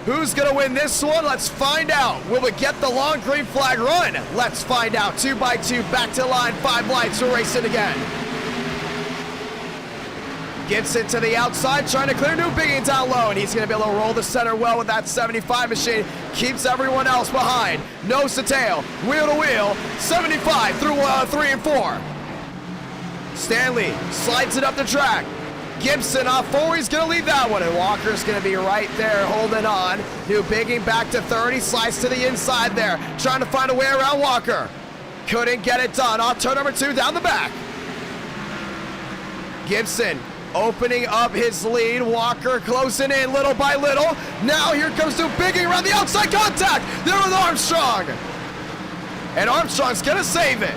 Who's going to win this one? Let's find out. Will we get the long green flag run? Let's find out. 2 by 2. Back to line. 5 lights. We're racing again. Gibson to the outside, trying to clear New Biggin down low, and he's going to be able to roll the center well with that 75 machine. Keeps everyone else behind. Nose to tail, wheel to wheel, 75 through 3 and 4. Stanley slides it up the track. Gibson off 4, he's going to leave that one, and Walker's going to be right there holding on. New Biggin back to 30, slides to the inside there, trying to find a way around Walker. Couldn't get it done. Off turn number 2 down the back. Gibson opening up his lead. Walker closing in little by little. Now here comes New Biggin around the outside, contact there with Armstrong. And Armstrong's gonna save it.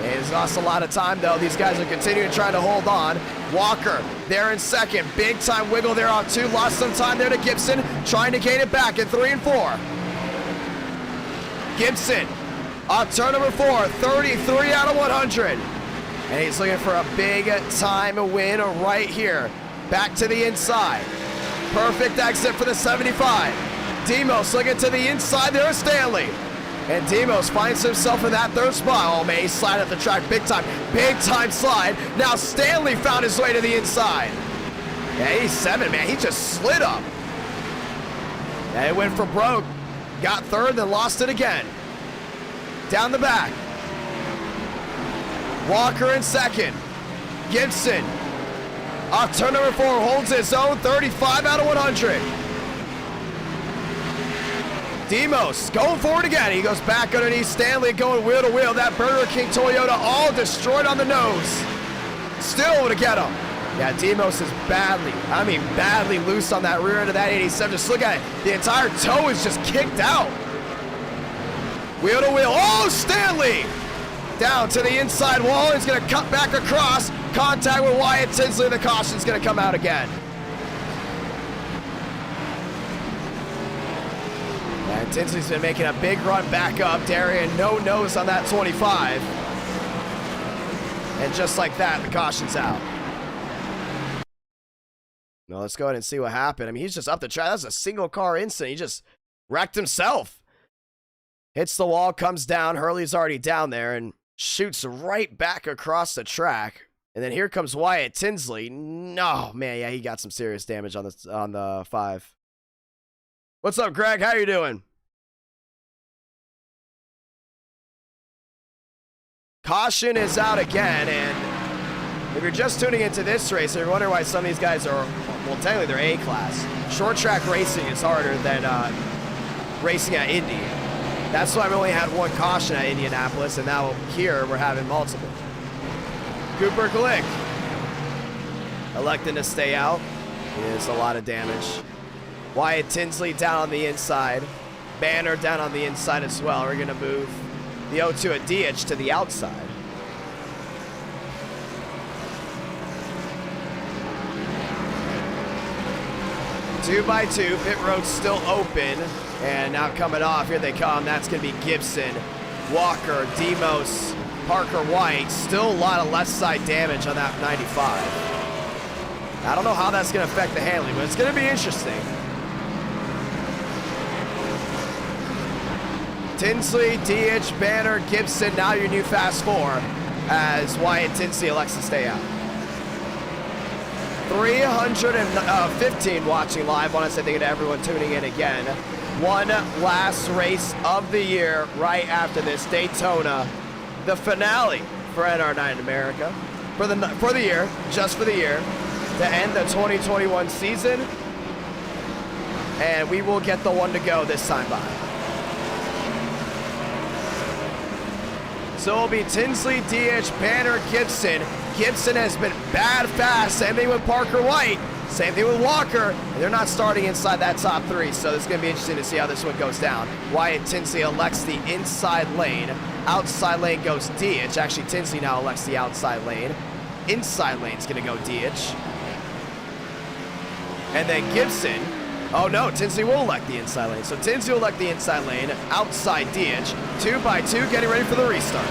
He's lost a lot of time though. These guys are continuing trying to hold on. Walker there in second. Big time wiggle there on 2. Lost some time there to Gibson. Trying to gain it back in 3 and 4. Gibson on turn number 4. 33 out of 100. And he's looking for a big time win right here. Back to the inside. Perfect exit for the 75. Demos looking to the inside there is Stanley. And Demos finds himself in that 3rd spot. Oh man, he slid up the track big time slide. Now Stanley found his way to the inside. Yeah, he's 7, man. He just slid up. And it went for broke. Got 3rd, then lost it again. Down the back. Walker in 2nd. Gibson off turn number 4 holds his own, 35 out of 100. Demos going forward again. He goes back underneath Stanley, going wheel to wheel. That Burger King Toyota all destroyed on the nose. Still to get him. Yeah, Demos is badly loose on that rear end of that 87. Just look at it. The entire toe is just kicked out. Wheel to wheel. Oh, Stanley! Down to the inside wall. He's going to cut back across. Contact with Wyatt Tinsley. The caution's going to come out again. And Tinsley's been making a big run back up. Darian, no nose on that 25. And just like that, the caution's out. Now let's go ahead and see what happened. I mean, he's just up the track. That's a single car incident. He just wrecked himself. Hits the wall, comes down. Hurley's already down there and shoots right back across the track. And then here comes Wyatt Tinsley. No, man, yeah, he got some serious damage on the 5. What's up, Greg? How you doing? Caution is out again, and if you're just tuning into this race, and you're wondering why some of these guys are, well, technically they're A-class. Short track racing is harder than racing at Indy. That's why we only had 1 caution at Indianapolis, and now here we're having multiple. Cooper Glick electing to stay out. Is a lot of damage. Wyatt Tinsley down on the inside. Banner down on the inside as well. We're going to move the 02 at DH to the outside. Two by 2. Pit road's still open. And now coming off, here they come. That's going to be Gibson, Walker, Demos, Parker White. Still a lot of left side damage on that 95. I don't know how that's going to affect the handling, but it's going to be interesting. Tinsley, DH, Banner, Gibson, now your new Fast 4 as Wyatt Tinsley elects to stay out. 315 watching live. I want to say thank you to everyone tuning in again. One last race of the year right after this, Daytona, the finale for NR Night in America for the year, just for the year, to end the 2021 season. And we will get the one to go this time by. So it'll be Tinsley, DH, Banner, Gibson. Gibson has been bad fast. Same thing with Parker White. Same thing with Walker. And they're not starting inside that top three, so it's going to be interesting to see how this one goes down. Wyatt Tinsley elects the inside lane. Outside lane goes DH. Actually, Tinsley now elects the outside lane. Inside lane's going to go DH. And then Gibson. Oh no, Tinsley will elect the inside lane. So Tinsley will elect the inside lane, outside DH. 2 by 2, getting ready for the restart.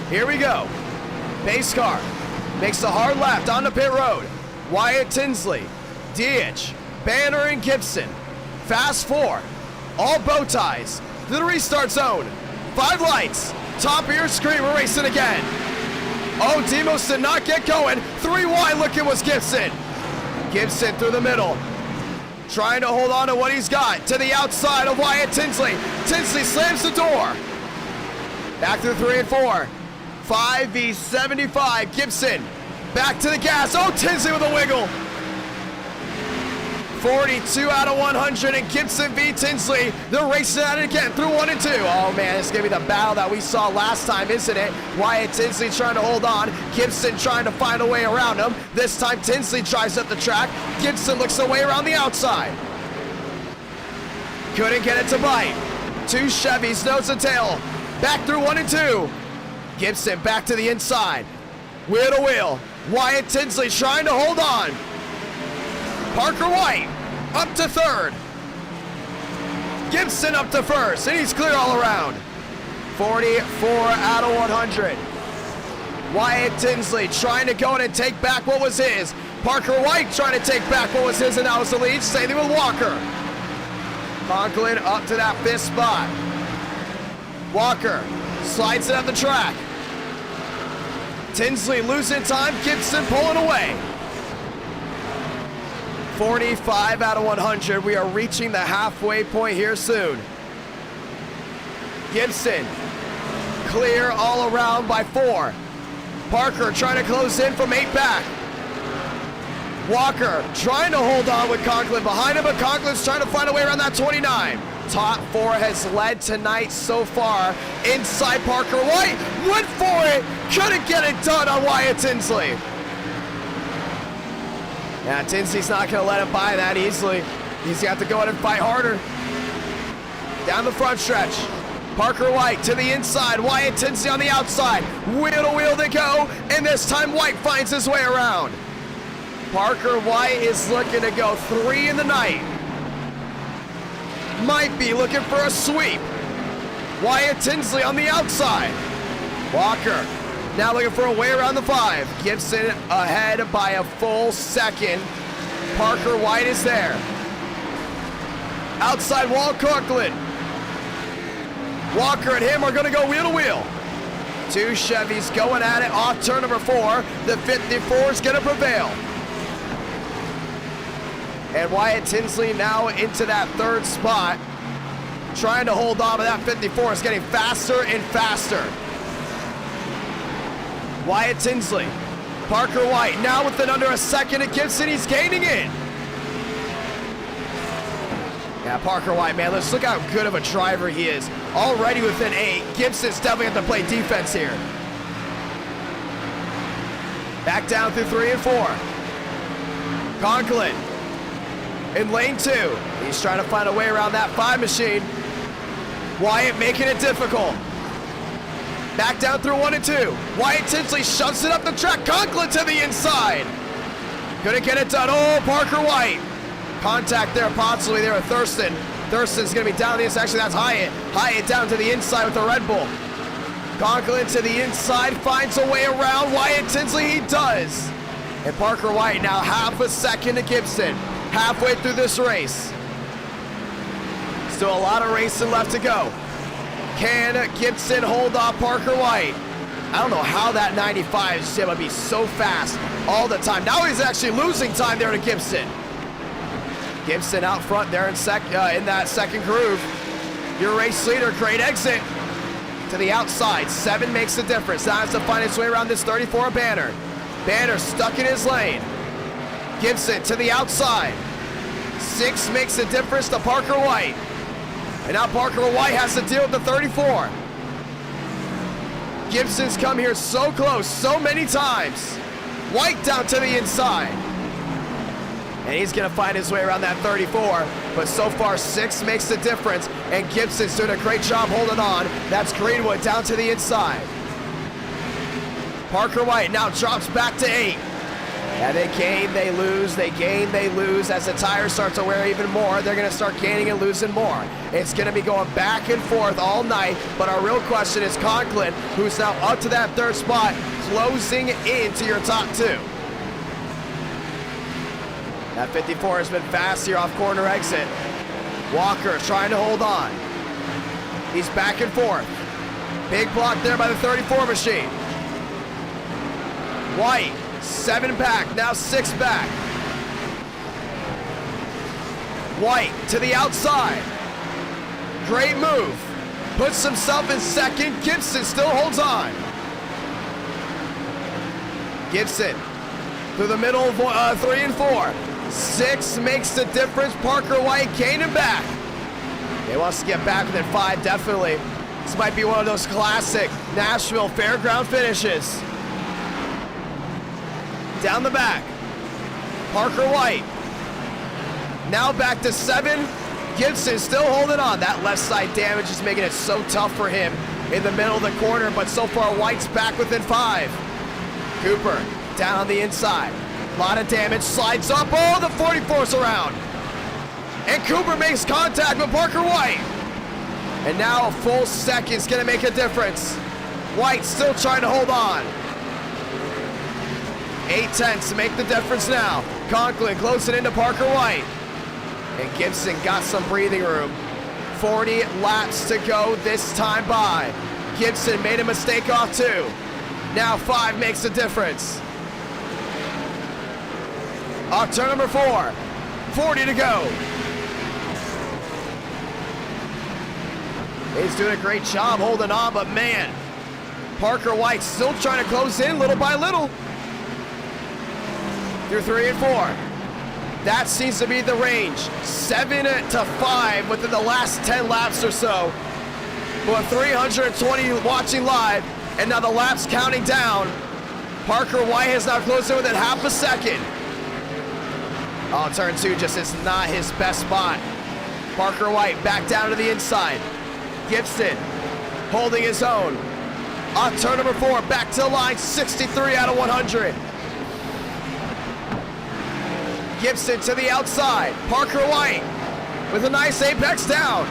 Here we go. Base car makes a hard left on the pit road. Wyatt Tinsley, DH, Banner, and Gibson. Fast 4, all bow ties to the restart zone. 5 lights, top of your screen, we're racing again. Oh, Demos did not get going. 3 wide looking was Gibson. Gibson through the middle, trying to hold on to what he's got. To the outside of Wyatt Tinsley. Tinsley slams the door. Back through 3 and 4. 5v75. Gibson back to the gas. Oh, Tinsley with a wiggle. 42 out of 100, and Gibson v. Tinsley. They're racing at it again through 1 and 2. Oh man, it's gonna be the battle that we saw last time, isn't it? Wyatt Tinsley trying to hold on. Gibson trying to find a way around him. This time Tinsley tries up the track. Gibson looks away around the outside. Couldn't get it to bite. 2 Chevys, nose to tail. Back through 1 and 2. Gibson back to the inside. Wheel to wheel. Wyatt Tinsley trying to hold on. Parker White up to 3rd. Gibson up to 1st, and he's clear all around. 44 out of 100. Wyatt Tinsley trying to go in and take back what was his. Parker White trying to take back what was his, and that was the lead. Same thing with Walker. Conklin up to that 5th spot. Walker slides it up the track. Tinsley losing time. Gibson pulling away. 45 out of 100. We are reaching the halfway point here soon. Gibson clear all around by 4. Parker trying to close in from 8 back. Walker trying to hold on with Conklin behind him, but Conklin's trying to find a way around that 29. Top 4 has led tonight so far. Inside Parker White, went for it, couldn't get it done on Wyatt Tinsley. Yeah, Tinsley's not going to let him by that easily. He's got to go in and fight harder. Down the front stretch. Parker White to the inside. Wyatt Tinsley on the outside. Wheel to wheel they go, and this time White finds his way around. Parker White is looking to go 3 in the night. Might be looking for a sweep. Wyatt Tinsley on the outside. Walker now looking for a way around the 5. Gibson ahead by a full second. Parker White is there. Outside wall, Conklin. Walker and him are going to go wheel to wheel. 2 Chevys going at it off turn number 4. The 54 is going to prevail. And Wyatt Tinsley now into that 3rd spot. Trying to hold on to that 54. Is getting faster and faster. Wyatt Tinsley, Parker White, now within under a second of Gibson, he's gaining in. Yeah, Parker White, man, let's look how good of a driver he is. Already within 8, Gibson's definitely have to play defense here. Back down through 3 and 4. Conklin in lane 2. He's trying to find a way around that 5 machine. Wyatt making it difficult. Back down through 1 and 2. Wyatt Tinsley shoves it up the track. Conklin to the inside. Couldn't get it done. Oh, Parker White. Contact there, possibly there with Thurston. Thurston's going to be down the inside. Actually, that's Hyatt. Hyatt down to the inside with the Red Bull. Conklin to the inside. Finds a way around Wyatt Tinsley. He does. And Parker White now half a second to Gibson. Halfway through this race. Still a lot of racing left to go. Can Gibson hold off Parker White? I don't know how that 95 is able to be so fast all the time. Now he's actually losing time there to Gibson. Gibson out front there in that second groove. Your race leader, great exit to the outside. 7 makes the difference. Now has to find his way around this 34 Banner. Banner stuck in his lane. Gibson to the outside. 6 makes the difference to Parker White. And now Parker White has to deal with the 34. Gibson's come here so close so many times. White down to the inside. And he's gonna find his way around that 34. But so far 6 makes the difference. And Gibson's doing a great job holding on. That's Greenwood down to the inside. Parker White now drops back to 8. And they gain, they lose, they gain, they lose. As the tires start to wear even more, they're gonna start gaining and losing more. It's gonna be going back and forth all night, but our real question is Conklin, who's now up to that 3rd spot, closing into your top 2. That 54 has been fast here off corner exit. Walker trying to hold on. He's back and forth. Big block there by the 34 machine. White. 7 back, now 6 back. White to the outside. Great move. Puts himself in second. Gibson still holds on. Gibson through the middle of 3 and 4. 6 makes the difference. Parker White gaining back. He wants to get back within 5, definitely. This might be one of those classic Nashville fairground finishes. Down the back, Parker White. Now back to 7. Gibson still holding on. That left side damage is making it so tough for him in the middle of the corner, but so far White's back within 5. Cooper down on the inside. A lot of damage, slides up. Oh, the 44's around. And Cooper makes contact with Parker White. And now a full second's gonna make a difference. White still trying to hold on. 8/10 to make the difference now. Conklin closing into Parker White. And Gibson got some breathing room. 40 laps to go this time by. Gibson made a mistake off 2. Now 5 makes the difference. Off turn number 4. 40 to go. He's doing a great job holding on, but man, Parker White still trying to close in little by little. Through 3 and 4. That seems to be the range. 7 to 5 within the last 10 laps or so. But 320 watching live, and now the laps counting down. Parker White has now closed in within half a second. Oh, turn 2 just is not his best spot. Parker White back down to the inside. Gibson holding his own. On turn number 4, back to the line, 63 out of 100. Gibson to the outside. Parker White with a nice apex down.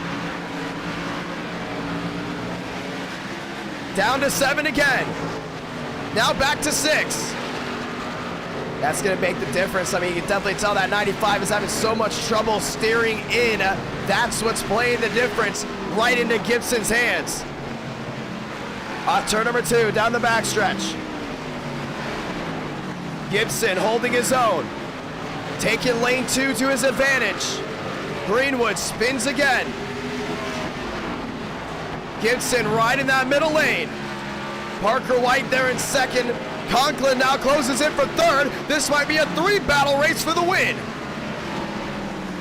Down to 7 again. Now back to 6. That's going to make the difference. I mean, you can definitely tell that 95 is having so much trouble steering in. That's what's playing the difference right into Gibson's hands. Turn number 2, down the backstretch. Gibson holding his own. Taking lane 2 to his advantage. Greenwood spins again. Gibson right in that middle lane. Parker White there in second. Conklin now closes in for 3rd. This might be a 3-battle race for the win.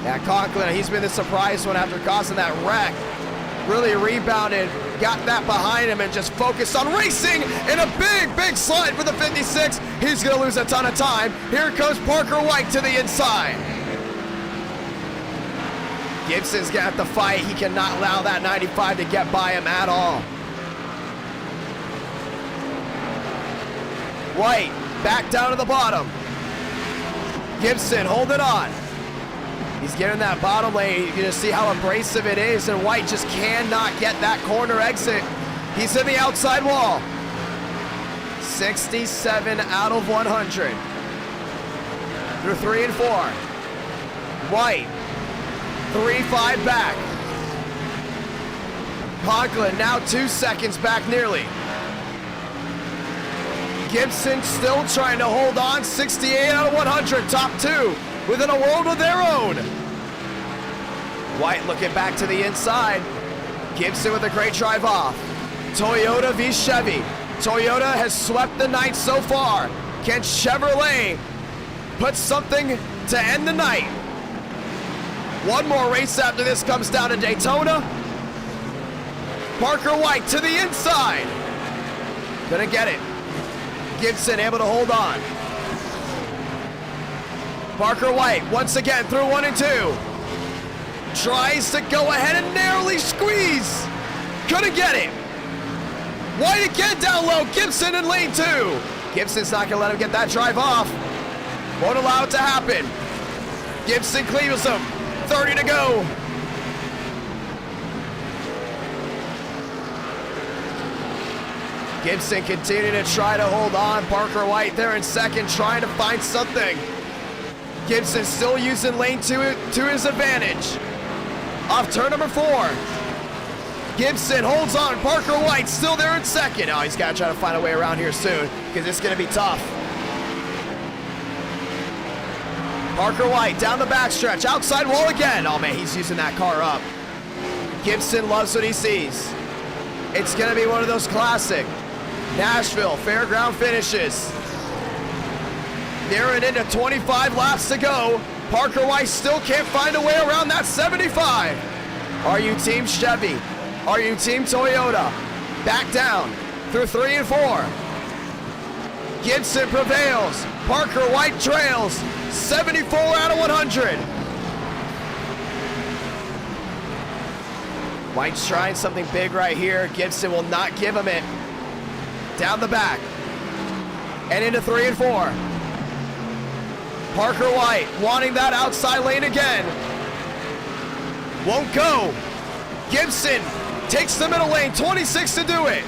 Yeah, Conklin, he's been the surprise one after causing that wreck. Really rebounded, got that behind him, and just focused on racing. And a big slide for the 56. He's gonna lose a ton of time. Here comes Parker White to the inside. Gibson's gonna have to fight. He cannot allow that 95 to get by him at all. White back down to the bottom. Gibson holding on. He's getting that bottom lane. You can just see how abrasive it is, and White just cannot get that corner exit. He's in the outside wall. 67 out of 100. Through 3 and 4. White, 3-5 back. Conklin now 2 seconds back nearly. Gibson still trying to hold on. 68 out of 100. Top two within a world of their own. White looking back to the inside. Gibson with a great drive off. Toyota v Chevy. Toyota has swept the night so far. Can Chevrolet put something to end the night? One more race after this comes down to Daytona. Parker White to the inside. Gonna get it. Gibson able to hold on. Parker White once again through 1 and 2. Tries to go ahead and narrowly squeeze. Couldn't get it. White again down low. Gibson in lane 2. Gibson's not gonna let him get that drive off. Won't allow it to happen. Gibson cleaves him. 30 to go. Gibson continuing to try to hold on. Parker White there in second, trying to find something. Gibson still using lane 2 to his advantage. Off turn number 4. Gibson holds on. Parker White still there in second. Oh, he's got to try to find a way around here soon because it's going to be tough. Parker White down the backstretch. Outside wall again. Oh, man, he's using that car up. Gibson loves what he sees. It's going to be one of those classic Nashville fairground finishes. There and into 25 laps to go. Parker White still can't find a way around that 75. Are you Team Chevy? Are you Team Toyota? Back down through 3 and 4. Gibson prevails. Parker White trails. 74 out of 100. White's trying something big right here. Gibson will not give him it. Down the back. And into 3 and 4. Parker White wanting that outside lane again. Won't go. Gibson takes the middle lane, 26 to do it.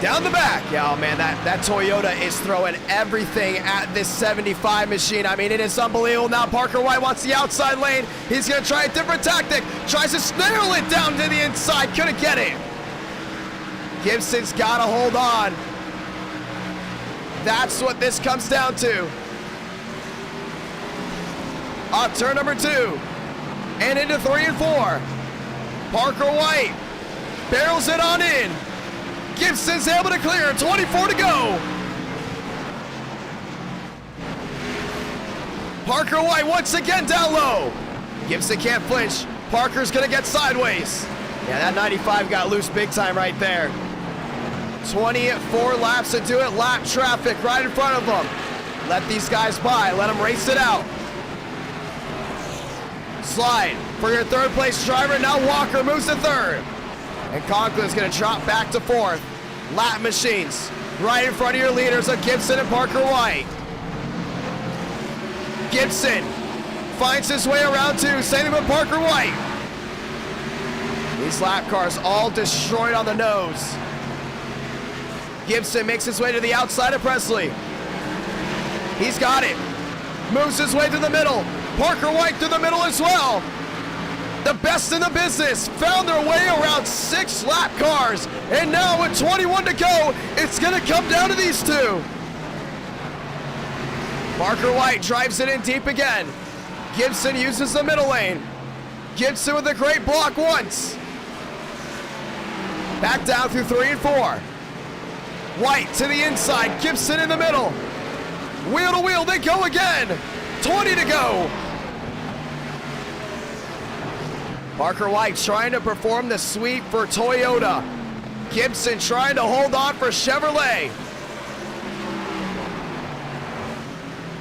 Down the back. Yeah, oh man, that Toyota is throwing everything at this 75 machine. I mean, it is unbelievable. Now Parker White wants the outside lane. He's going to try a different tactic. Tries to snail it down to the inside. Couldn't get it. Gibson's got to hold on. That's what this comes down to. Off turn number 2. And into 3 and 4. Parker White barrels it on in. Gibson's able to clear. 24 to go. Parker White once again down low. Gibson can't flinch. Parker's gonna get sideways. Yeah, that 95 got loose big time right there. 24 laps to do it. Lap traffic right in front of them. Let these guys by. Let them race it out. Slide for your third place driver. Now Walker moves to third. And Conklin's going to drop back to 4th. Lap machines right in front of your leaders of Gibson and Parker White. Gibson finds his way around 2. Same thing with Parker White. These lap cars all destroyed on the nose. Gibson makes his way to the outside of Presley. He's got it. Moves his way to the middle. Parker White through the middle as well. The best in the business found their way around 6 lap cars. And now with 21 to go, it's going to come down to these 2. Parker White drives it in deep again. Gibson uses the middle lane. Gibson with a great block once. Back down through 3 and 4. White to the inside, Gibson in the middle. Wheel to wheel, they go again. 20 to go. Parker White trying to perform the sweep for Toyota. Gibson trying to hold on for Chevrolet.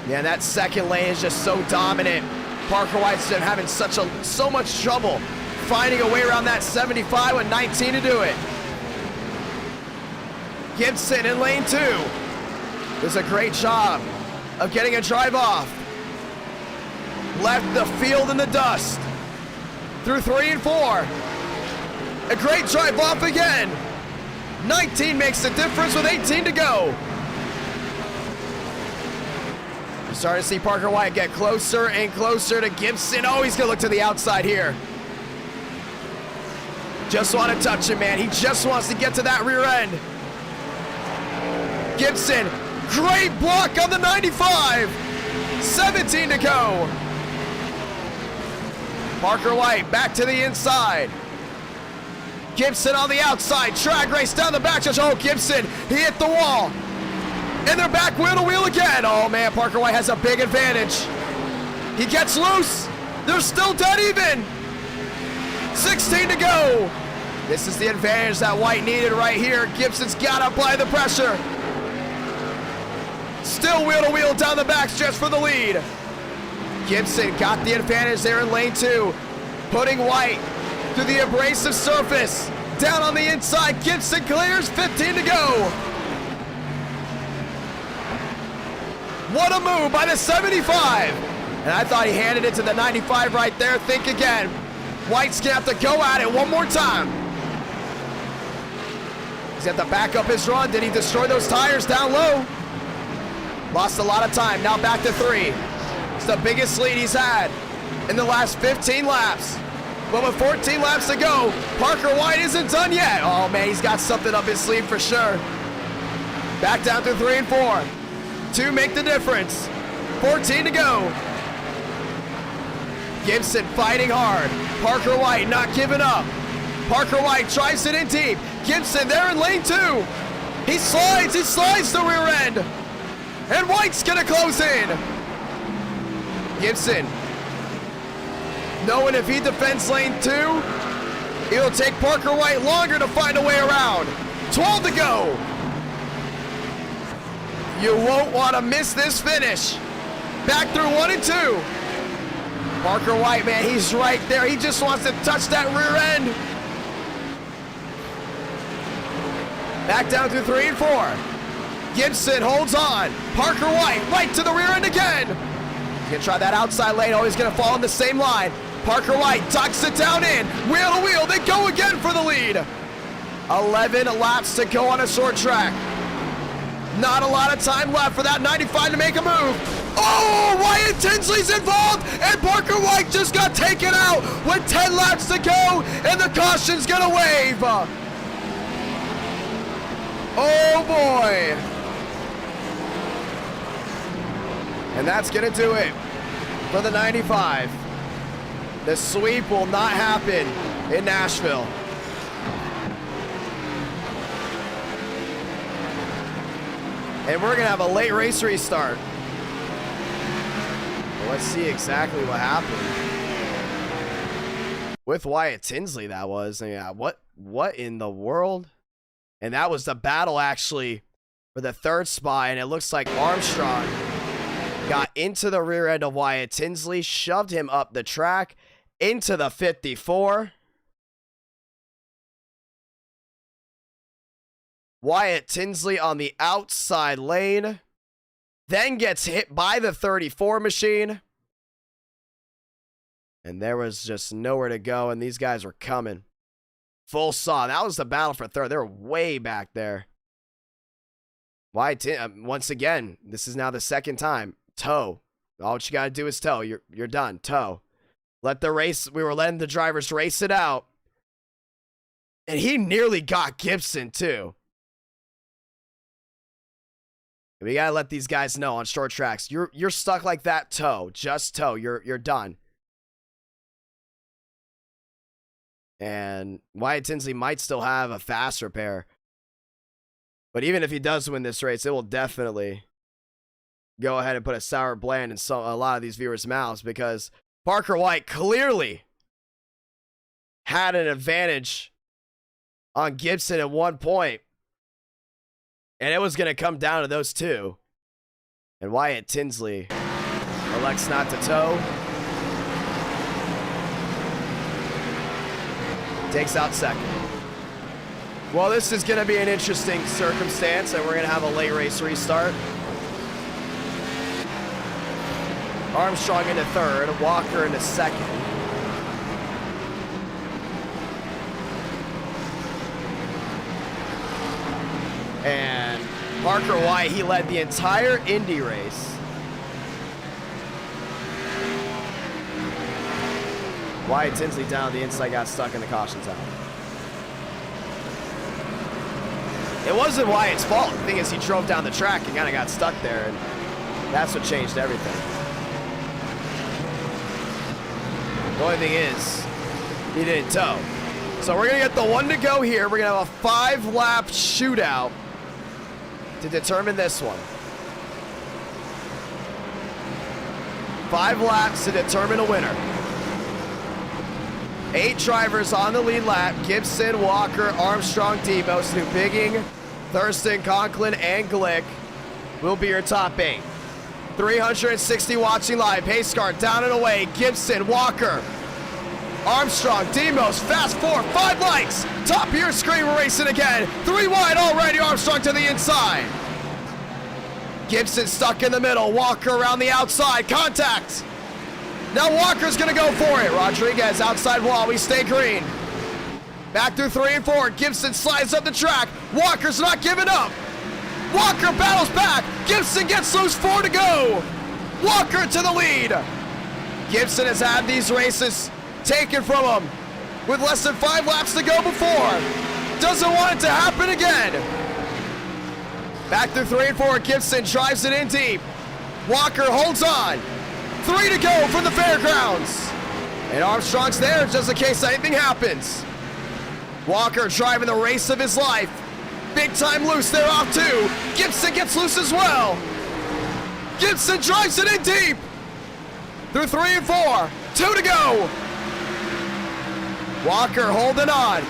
Yeah, that second lane is just so dominant. Parker White's been having so much trouble finding a way around that 75 with 19 to do it. Gibson in lane 2 does a great job of getting a drive off. Left the field in the dust. Through 3 and 4. A great drive off again. 19 makes the difference with 18 to go. You're starting to see Parker White get closer and closer to Gibson. Oh, he's going to look to the outside here. Just want to touch him, man. He just wants to get to that rear end. Gibson, great block on the 95. 17 to go. Parker White back to the inside. Gibson on the outside. Drag race down the back stretch. Oh, Gibson, he hit the wall. And they're back wheel to wheel again. Oh, man, Parker White has a big advantage. He gets loose. They're still dead even. 16 to go. This is the advantage that White needed right here. Gibson's got to apply the pressure. Still wheel to wheel down the backstretch for the lead. Gibson got the advantage there in lane 2. Putting White through the abrasive surface. Down on the inside. Gibson clears. 15 to go. What a move by the 75. And I thought he handed it to the 95 right there. Think again. White's gonna have to go at it one more time. He's got to back up his run. Did he destroy those tires down low? Lost a lot of time. Now back to 3. It's the biggest lead he's had in the last 15 laps. But with 14 laps to go, Parker White isn't done yet. Oh man, he's got something up his sleeve for sure. Back down to 3 and 4. 2 make the difference. 14 to go. Gibson fighting hard. Parker White not giving up. Parker White tries it in deep. Gibson there in lane 2. He slides the rear end. And White's gonna close in. Gibson, knowing if he defends lane 2, it'll take Parker White longer to find a way around. 12 to go. You won't want to miss this finish. Back through 1 and 2. Parker White, man, he's right there. He just wants to touch that rear end. Back down through 3 and 4. Gibson holds on. Parker White right to the rear end again. He's gonna try that outside lane. Oh, he's gonna fall in the same line. Parker White tucks it down in. Wheel to wheel. They go again for the lead. 11 laps to go on a short track. Not a lot of time left for that 95 to make a move. Oh, Ryan Tinsley's involved, and Parker White just got taken out with 10 laps to go, and the caution's gonna wave. Oh boy. And that's gonna do it for the 95. The sweep will not happen in Nashville. And we're gonna have a late race restart. Well, let's see exactly what happened. With Wyatt Tinsley, that was. Yeah, what in the world? And that was the battle actually for the 3rd spot, and it looks like Armstrong got into the rear end of Wyatt Tinsley, shoved him up the track into the 54. Wyatt Tinsley on the outside lane, then gets hit by the 34 machine. And there was just nowhere to go, and these guys were coming. Full saw. That was the battle for 3rd. They were way back there. Wyatt, once again, this is now the 2nd time. Toe. All you got to do is toe. You're done. Toe. Let the race. We were letting the drivers race it out. And he nearly got Gibson, too. We gotta let these guys know on short tracks. You're stuck like that. Toe. Just toe. You're done. And Wyatt Tinsley might still have a fast repair. But even if he does win this race, it will definitely go ahead and put a sour bland in a lot of these viewers' mouths, because Parker White clearly had an advantage on Gibson at one point. And it was going to come down to those two. And Wyatt Tinsley elects not to tow. Takes out 2nd. Well, this is going to be an interesting circumstance, and we're going to have a late race restart. Armstrong into 3rd, Walker into 2nd. And Parker White, he led the entire Indy race. Wyatt Tinsley down the inside, got stuck in the caution zone. It wasn't Wyatt's fault. The thing is, he drove down the track and kind of got stuck there, and that's what changed everything. The only thing is, he didn't tow. So we're going to get the one to go here. We're going to have a 5-lap shootout to determine this one. 5 laps to determine a winner. 8 drivers on the lead lap. Gibson, Walker, Armstrong, Demos, New Bigging, Thurston, Conklin, and Glick will be your top 8. 360 watching live. Pace car down and away. Gibson, Walker, Armstrong, Demos, fast 4, 5 lights. Top of your screen, we're racing again. 3 wide already. Armstrong to the inside. Gibson stuck in the middle. Walker around the outside. Contact. Now Walker's gonna go for it. Rodriguez outside wall. We stay green. Back through 3 and 4. Gibson slides up the track. Walker's not giving up. Walker battles back. Gibson gets loose. 4 to go. Walker to the lead. Gibson has had these races taken from him with less than 5 laps to go before. Doesn't want it to happen again. Back through 3 and 4. Gibson drives it in deep. Walker holds on. 3 to go from the fairgrounds. And Armstrong's there just in case anything happens. Walker driving the race of his life. Big time loose there off 2. Gibson gets loose as well. Gibson drives it in deep. Through 3 and 4. 2 to go. Walker holding on.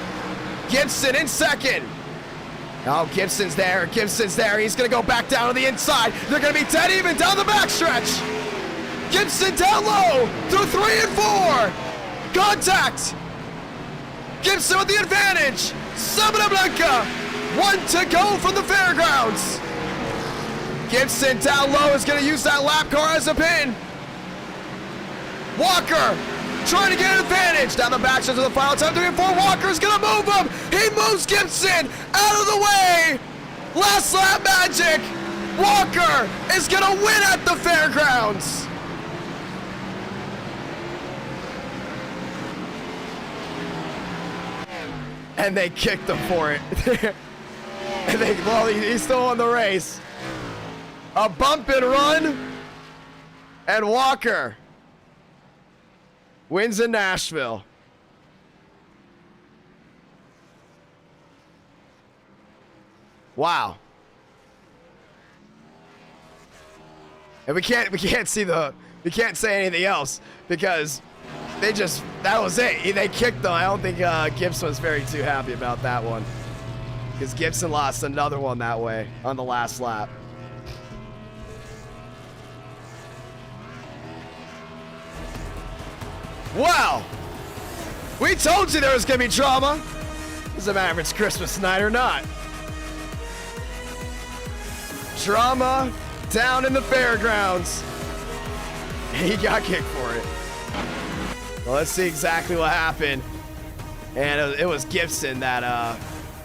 Gibson in second. Oh, Gibson's there. Gibson's there. He's going to go back down to the inside. They're going to be dead even down the backstretch. Gibson down low through 3 and 4. Contact. Gibson with the advantage. Sabana Blanca. 1 to go from the fairgrounds. Gibson down low is going to use that lap car as a pin. Walker trying to get an advantage down the backstretch of the final time. 3 and 4. Walker's going to move him. He moves Gibson out of the way. Last lap magic. Walker is going to win at the fairgrounds. And they kicked him for it. Well, he's still on the race. A bump and run. And Walker wins in Nashville. Wow. And we can't say anything else because that was it. They kicked them. I don't think Gibson was too happy about that one. Because Gibson lost another one that way on the last lap. Wow. We told you there was going to be drama. Doesn't matter if it's Christmas night or not. Drama down in the fairgrounds. He got kicked for it. Well, let's see exactly what happened. And it was Gibson that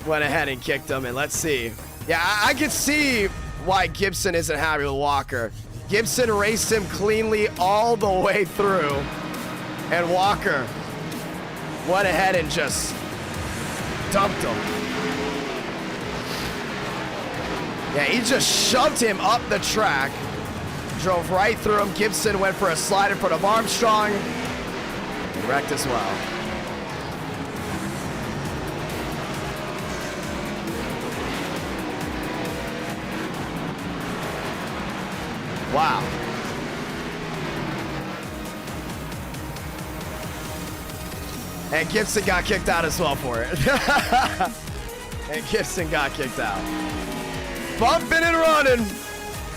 went ahead and kicked him. And let's see. Yeah, I could see why Gibson isn't happy with Walker. Gibson raced him cleanly all the way through. And Walker went ahead and just dumped him. Yeah, he just shoved him up the track. Drove right through him. Gibson went for a slide in front of Armstrong. And wrecked as well. Wow. And Gibson got kicked out as well for it. And Gibson got kicked out. Bumping and running.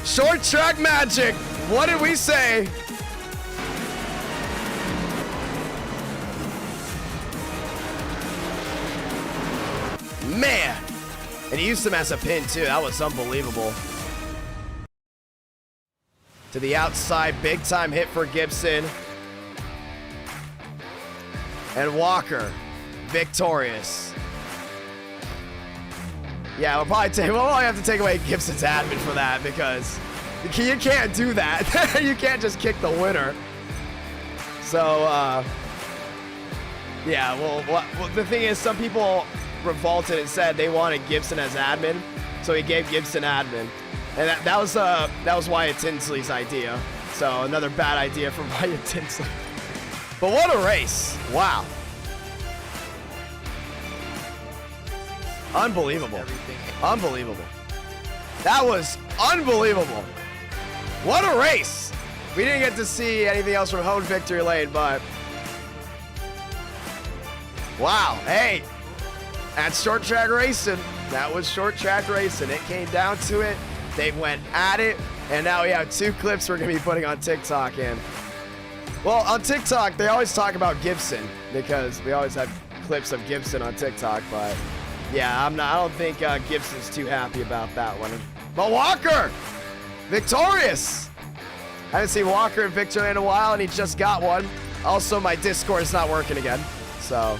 Short track magic. What did we say? Man. And he used him as a pin too. That was unbelievable. To the outside, big time hit for Gibson. And Walker, victorious. Yeah, we'll probably have to take away Gibson's admin for that because you can't do that. You can't just kick the winner. So, yeah, well, the thing is, some people revolted and said they wanted Gibson as admin, so he gave Gibson admin, and that was Wyatt Tinsley's idea. So another bad idea from Wyatt Tinsley. But what a race! Wow. Unbelievable. Unbelievable. That was unbelievable. What a race. We didn't get to see anything else from Hone Victory Lane, but wow. Hey, that's short track racing. That was short track racing. It came down to it. They went at it, and now we have 2 clips we're going to be putting on TikTok. And well, on TikTok, they always talk about Gibson because we always have clips of Gibson on TikTok, but yeah, I don't think Gibson's too happy about that one. But Walker, victorious. I haven't seen Walker in victory in a while, and he just got one. Also, my Discord is not working again, so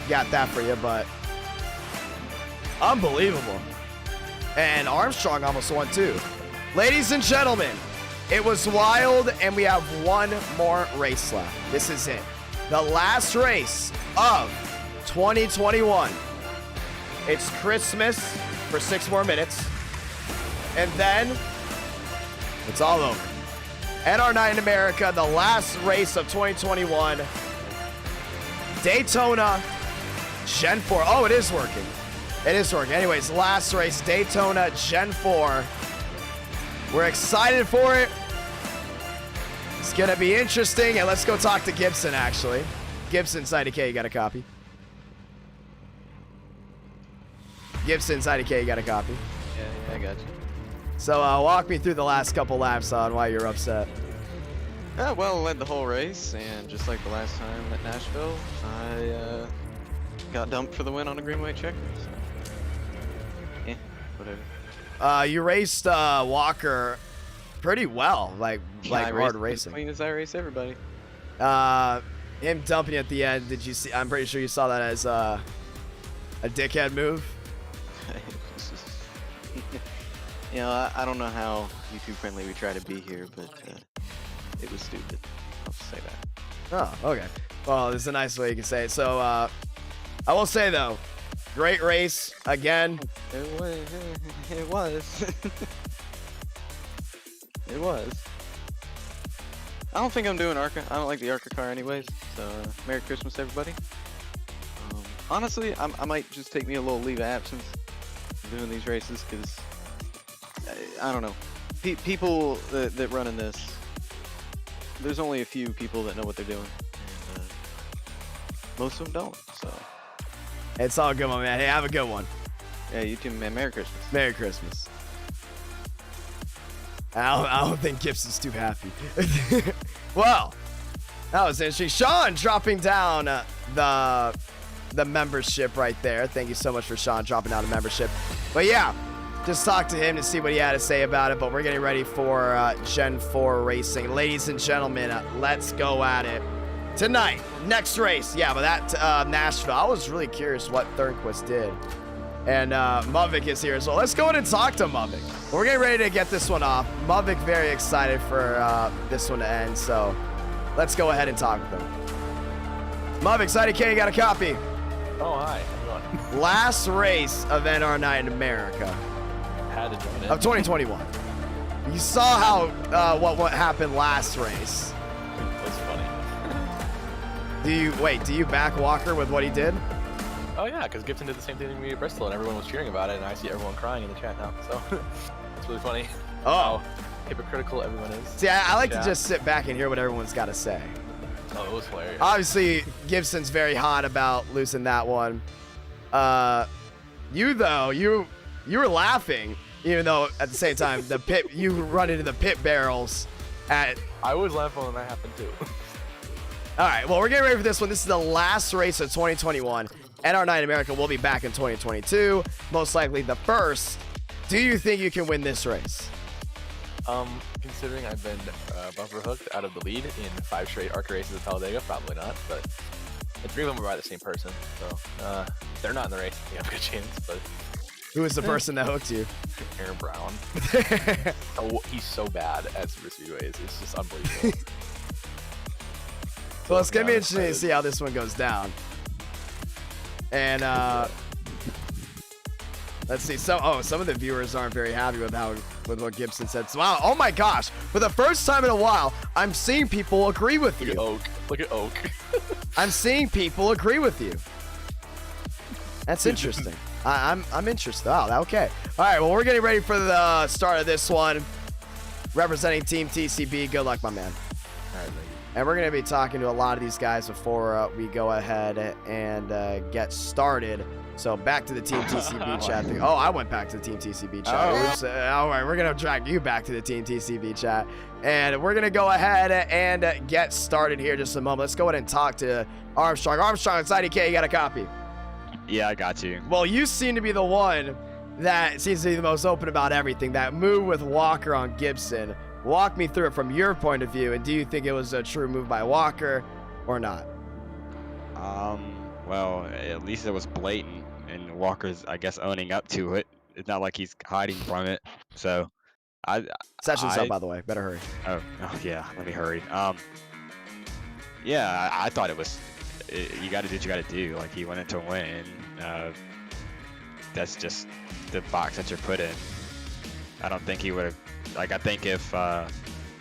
got that for you, but unbelievable. And Armstrong almost won too. Ladies and gentlemen, it was wild, and we have one more race left. This is it. The last race of 2021. It's Christmas for 6 more minutes, and then it's all over. NR Night in America, the last race of 2021. Daytona, Gen 4. Oh, it is working. It is working. Anyways, last race, Daytona, Gen 4. We're excited for it. It's going to be interesting, and let's go talk to Gibson, actually. Gibson's IDK, you got a copy? Gibson's IDK, you got a copy? Yeah, I got you. So walk me through the last couple laps on why you're upset. Well, led the whole race, and just like the last time at Nashville, I got dumped for the win on a green white checker. So, yeah, whatever. You raced Walker pretty well, like hard racing. As clean as I race everybody. Him dumping at the end. Did you see? I'm pretty sure you saw that as a dickhead move. You know, I don't know how YouTube friendly we try to be here, but it was stupid. I'll just say that. Oh, okay. Well, there's a nice way you can say it. So, I will say though, great race again. It was. It was. It was. I don't think I'm doing ARCA. I don't like the ARCA car anyways. So, Merry Christmas, everybody. Honestly, I might just take me a little leave of absence from doing these races because I don't know. People that run in this, there's only a few people that know what they're doing, and most of them don't. So it's all good, my man. Hey, have a good one. Yeah, you too, man. Merry Christmas. Merry Christmas. I don't think Gibson's too happy. Well, that was interesting. Sean dropping down the membership right there. Thank you so much for Sean dropping down a membership. But yeah, just talk to him to see what he had to say about it. But we're getting ready for Gen 4 racing. Ladies and gentlemen, let's go at it. Tonight, next race. Yeah, but that Nashville. I was really curious what Thurnquist did. And Muvik is here as well. Let's go ahead and talk to Muvik. We're getting ready to get this one off. Muvik very excited for this one to end. So let's go ahead and talk with him. Muvik, IDK, you got a copy? Oh, hi. How's it going? Last race of NR Night in America. Had to join in. Of 2021. You saw how what happened last race. It's funny. Do you back Walker with what he did? Oh yeah, because Gibson did the same thing to me at Bristol, and everyone was cheering about it, and I see everyone crying in the chat now. So it's really funny. Oh, how hypocritical everyone is. See, I like to just sit back and hear what everyone's got to say. Oh, it was hilarious. Obviously, Gibson's very hot about losing that one. You though, you were laughing, even though at the same time you run into the pit barrels at. I was laughing when that happened too. All right, well, we're getting ready for this one. This is the last race of 2021. NR Night in America will be back in 2022, most likely the first. Do you think you can win this race? Considering I've been bumper hooked out of the lead in 5 straight ARCA races at Talladega, probably not. But the 3 of them are by the same person, so they're not in the race. You have a good chance. But who is the person that hooked you? Aaron Brown. Oh, he's so bad at super speedways. It's just unbelievable. So it's gonna be interesting to see how this one goes down. And let's see. Some of the viewers aren't very happy with what Gibson said. So, wow. Oh my gosh. For the first time in a while, I'm seeing people agree with you. Look at Oak. I'm seeing people agree with you. That's interesting. I'm interested. Oh, okay. All right. Well, we're getting ready for the start of this one. Representing Team TCB. Good luck, my man. All right, And we're going to be talking to a lot of these guys before we go ahead and get started. So back to the Team TCB chat. Oh, I went back to the Team TCB chat. All right, we're going to drag you back to the Team TCB chat. And we're going to go ahead and get started here just a moment. Let's go ahead and talk to Armstrong. Armstrong, it's IDK. You got a copy? Yeah, I got you. Well, you seem to be the one that seems to be the most open about everything. That move with Walker on Gibson. Walk me through it from your point of view, and do you think it was a true move by Walker or not? Well, at least it was blatant, and Walker's, I guess, owning up to it. It's not like he's hiding from it. So, Session's up, by the way. Better hurry. Oh yeah, let me hurry. Yeah, I thought it was. You got to do what you got to do. Like, he went in to win. That's just the box that you're put in. I don't think he would have. Like, I think if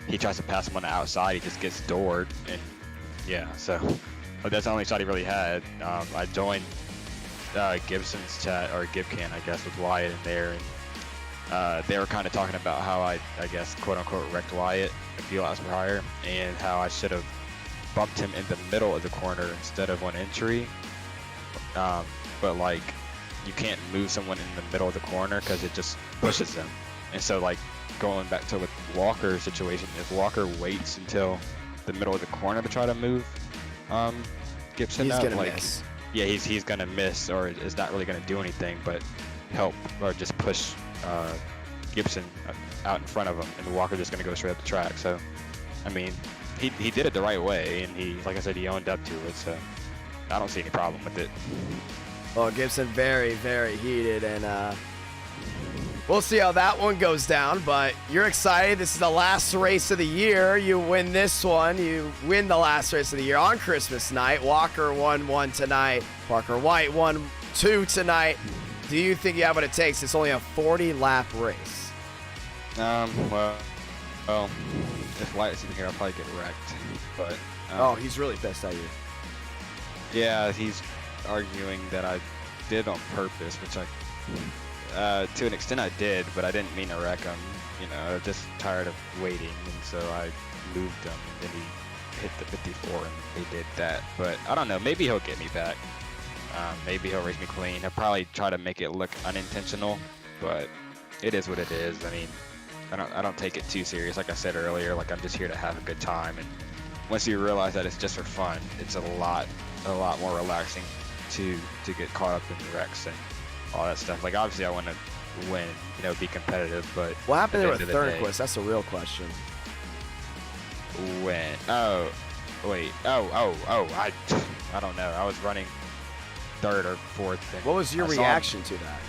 he tries to pass him on the outside, he just gets doored. And yeah, so but that's the only shot he really had. I joined Gibson's chat, or Gibcan, I guess, with Wyatt in there, and they were kind of talking about how I guess, quote unquote, wrecked Wyatt a few laps prior, and how I should have bumped him in the middle of the corner instead of on entry. But like, you can't move someone in the middle of the corner because it just pushes them. And so, like, going back to the Walker situation, if Walker waits until the middle of the corner to try to move Gibson up, like, miss. Yeah, he's gonna miss, or is not really gonna do anything but help or just push Gibson out in front of him, and Walker just gonna go straight up the track. So, I mean, he did it the right way, and he, like I said, he owned up to it. So I don't see any problem with it. Well, Gibson very, very heated, and we'll see how that one goes down, but you're excited. This is the last race of the year. You win this one. You win the last race of the year on Christmas night. Walker won one tonight. Parker White won 2 tonight. Do you think you have what it takes? It's only a 40-lap race. Well, if White's in here, I'll probably get wrecked. But oh, he's really pissed at you. Yeah, he's arguing that I did on purpose, which to an extent I did, but I didn't mean to wreck him. You know, just tired of waiting, and so I moved him, and then he hit the 54, and they did that. But I don't know, maybe he'll get me back. Maybe he'll race me clean. He'll probably try to make it look unintentional, but it is what it is. I mean, I don't take it too serious. Like I said earlier, like, I'm just here to have a good time, and once you realize that it's just for fun, it's a lot more relaxing to get caught up in the wrecks and all that stuff. Like, obviously I want to win, you know, be competitive, but what happened there with Thurnquist? That's a real question. When? Oh, wait. I don't know. I was running 3rd or 4th. What was your reaction to that?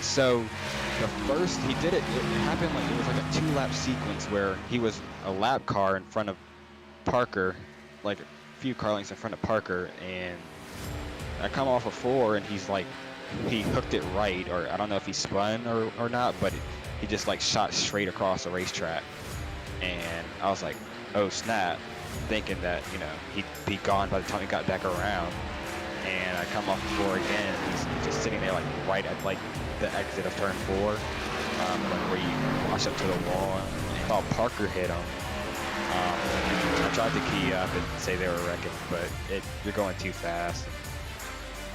So the first he did it happened like it was like a 2-lap sequence where he was a lap car in front of Parker, like a few car lengths in front of Parker, and I come off a 4, and he's like, he hooked it right, or I don't know if he spun or not, but he just like shot straight across the racetrack, and I was like, oh snap, thinking that, you know, he'd be gone by the time he got back around. And I come off the 4 again, and he's just sitting there like right at like the exit of turn 4, like where you wash up to the wall, and I thought Parker hit him. I tried to key up and say they were wrecking, but you're going too fast.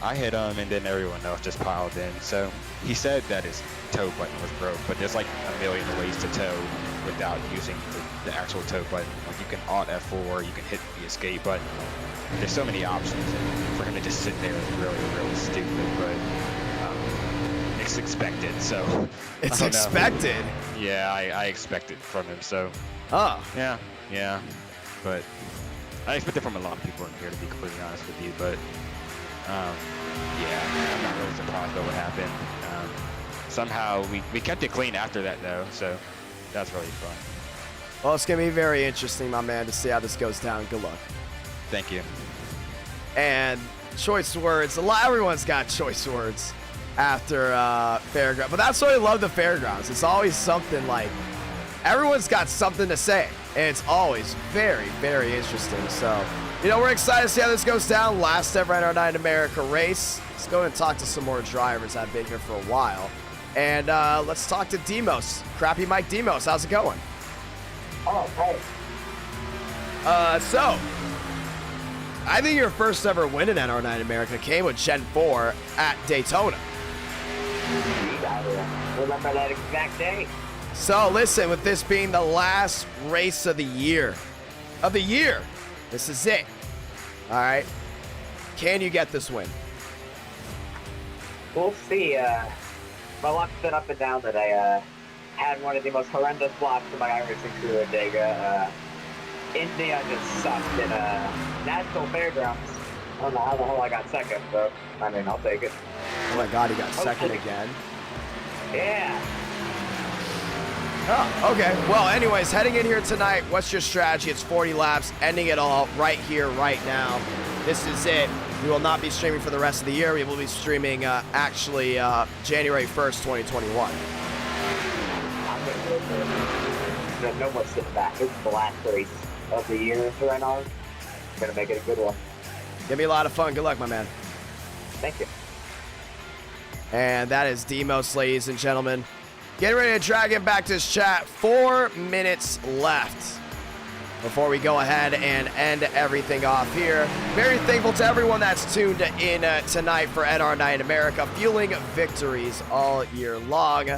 I hit him, and then everyone else just piled in. So he said that his tow button was broke, but there's like a million ways to tow without using the actual tow button. Like, you can Alt F4, you can hit the escape button. There's so many options, and for him to just sit there is really, really stupid, but it's expected, so. It's expected? Yeah, I expect it from him, so. Oh. Yeah, but I expect it from a lot of people in here, to be completely honest with you, but yeah, I'm not really surprised by what happened. Somehow we kept it clean after that, though, so that's really fun. Well, it's going to be very interesting, my man, to see how this goes down. Good luck. Thank you. And choice words. Everyone's got choice words after fairgrounds, but that's why I love the fairgrounds. It's always something like everyone's got something to say, and it's always very, very interesting. So, you know, we're excited to see how this goes down. Last ever NR9 in America race. Let's go and talk to some more drivers that have been here for a while, and let's talk to Demos. Crappy Mike Demos, how's it going? Oh, hey. So, I think your first ever win in NR9 America came with Gen 4 at Daytona. I remember that exact day. So, listen, with this being the last race of the year, this is it. All right. Can you get this win? We'll see. My luck's been up and down today. Had one of the most horrendous blocks in my Iracing career at Dega. India just sucked in Nashville fairgrounds. I don't know how the hell I got second, but I mean, I'll take it. Oh my God, he got second again. Yeah. Oh, okay. Well, anyways, heading in here tonight, what's your strategy? It's 40 laps, ending it all right here, right now. This is it. We will not be streaming for the rest of the year. We will be streaming January 1st, 2021. No more sitting back. This is the last race of the year for NR. I'm gonna make it a good one. Give me a lot of fun. Good luck, my man. Thank you. And that is Demos, ladies and gentlemen. Getting ready to drag him back to his chat. 4 minutes left before we go ahead and end everything off here. Very thankful to everyone that's tuned in tonight for NR9 America, fueling victories all year long.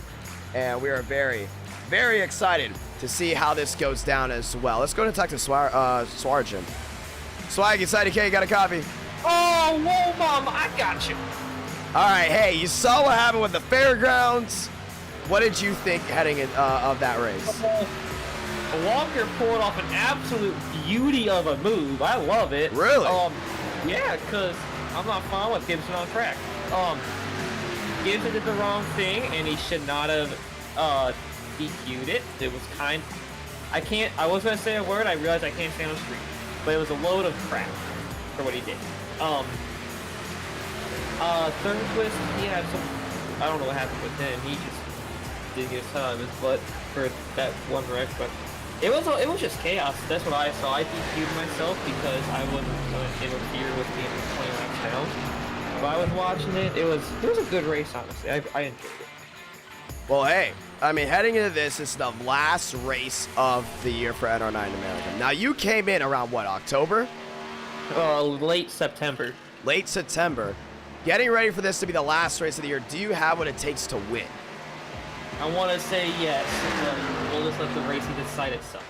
And we are very, very excited to see how this goes down as well. Let's go and talk to Swarjan. Swag, you excited, K? You got a copy? Oh, whoa, Mom, I got you. All right, hey, you saw what happened with the fairgrounds. What did you think heading in, of that race? Walker pulled off an absolute beauty of a move. I love it. Really? Yeah, because I'm not fine with Gibson on track. Gibson did the wrong thing, and he should not have DQ'd it. It was I was going to say a word, I realized I can't say on the street. But it was a load of crap for what he did. Thurnquist, he had some, I don't know what happened with him. He just didn't get his time, but for that one wreck, but it was just chaos. That's what I saw. I DQ'd myself because I wasn't going to interfere with being 20 laps down. But I was watching it. It was a good race, honestly. I enjoyed it. Well, hey, I mean, heading into this is the last race of the year for NR9 America. Now, you came in around what, October? Late September. Late September. Getting ready for this to be the last race of the year. Do you have what it takes to win? I want to say yes, but we'll just let the racing decide itself.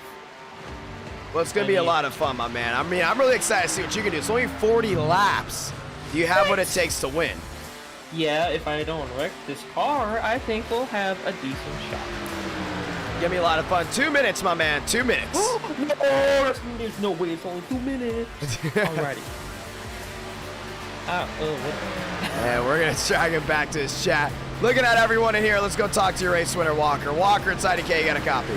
Well, it's going to be a lot of fun, my man. I mean, I'm really excited to see what you can do. It's only 40 laps. Do you have what it takes to win? Yeah, if I don't wreck this car, I think we'll have a decent shot. Give me a lot of fun. 2 minutes, my man. 2 minutes. Oh, no, there's no way it's only 2 minutes. Alrighty. And we're going to drag him back to his chat. Looking at everyone in here, let's go talk to your race winner, Walker. Walker inside of K, you got a copy.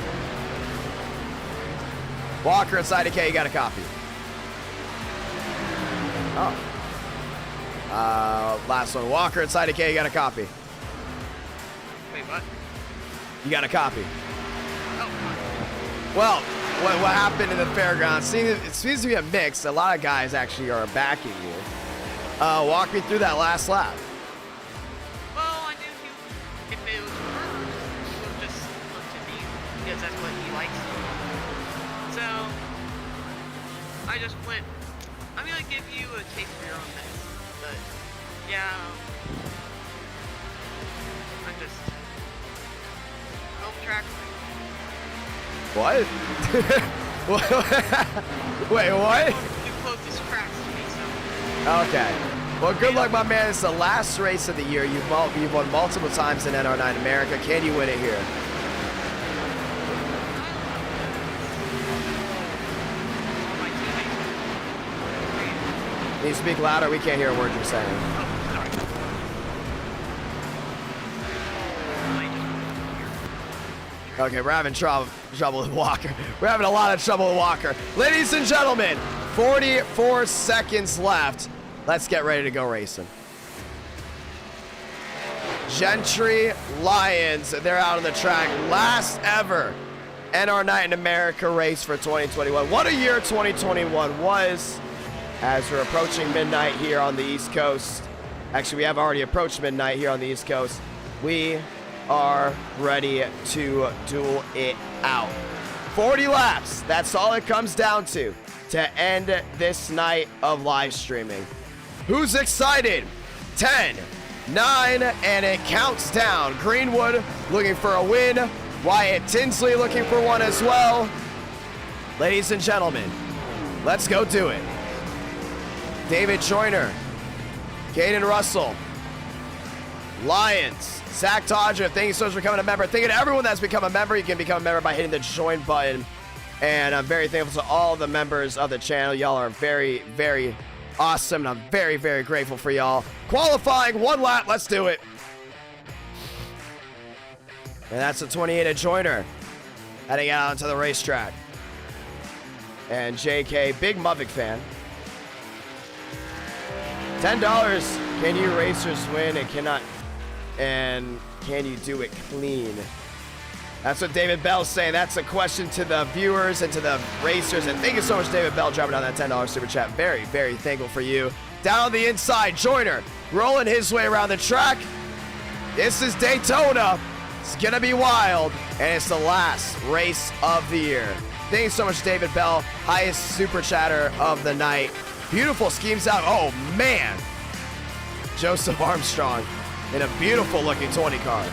Walker inside of K, you got a copy. Oh. Last one. Walker inside of K, you got a copy. Wait, what? You got a copy. Oh. Well, what happened in the fairgrounds, it seems to be a mix. A lot of guys actually are backing you. Walk me through that last lap. Well, I knew if it was reversed, he would just look to me because that's what he likes. So, I just went, I'm going to give you a taste for your own medicine. But, yeah, I'm just home track. What? Wait, what? You closest cracks to me, so. Okay. Well, good luck, my man. It's the last race of the year. You've won multiple times in NR9 America. Can you win it here? Can you speak louder? We can't hear a word you're saying. Okay, we're having trouble with Walker. We're having a lot of trouble with Walker. Ladies and gentlemen, 44 seconds left. Let's get ready to go racing. Gentry Lions, they're out on the track. Last ever NR Night in America race for 2021. What a year 2021 was as we're approaching midnight here on the East Coast. Actually, we have already approached midnight here on the East Coast. We are ready to duel it out. 40 laps, that's all it comes down to end this night of live streaming. Who's excited? 10, 9, and it counts down. Greenwood looking for a win. Wyatt Tinsley looking for one as well. Ladies and gentlemen, let's go do it. David Joyner, Caden Russell, Lions, Zach Dodger, thank you so much for becoming a member. Thank you to everyone that's become a member. You can become a member by hitting the join button. And I'm very thankful to all the members of the channel. Y'all are very, very awesome. And I'm very, very grateful for y'all. Qualifying, 1 lap. Let's do it. And that's the 28 at Joyner heading out onto the racetrack. And JK, big Muvik fan. $10. Can you racers win and can you do it clean? That's what David Bell's saying. That's a question to the viewers and to the racers. And thank you so much, David Bell, dropping down that $10 super chat. Very, very thankful for you. Down on the inside, Joyner rolling his way around the track. This is Daytona. It's gonna be wild, and it's the last race of the year. Thank you so much, David Bell, highest super chatter of the night. Beautiful schemes out. Oh man, Joseph Armstrong in a beautiful looking 20 car.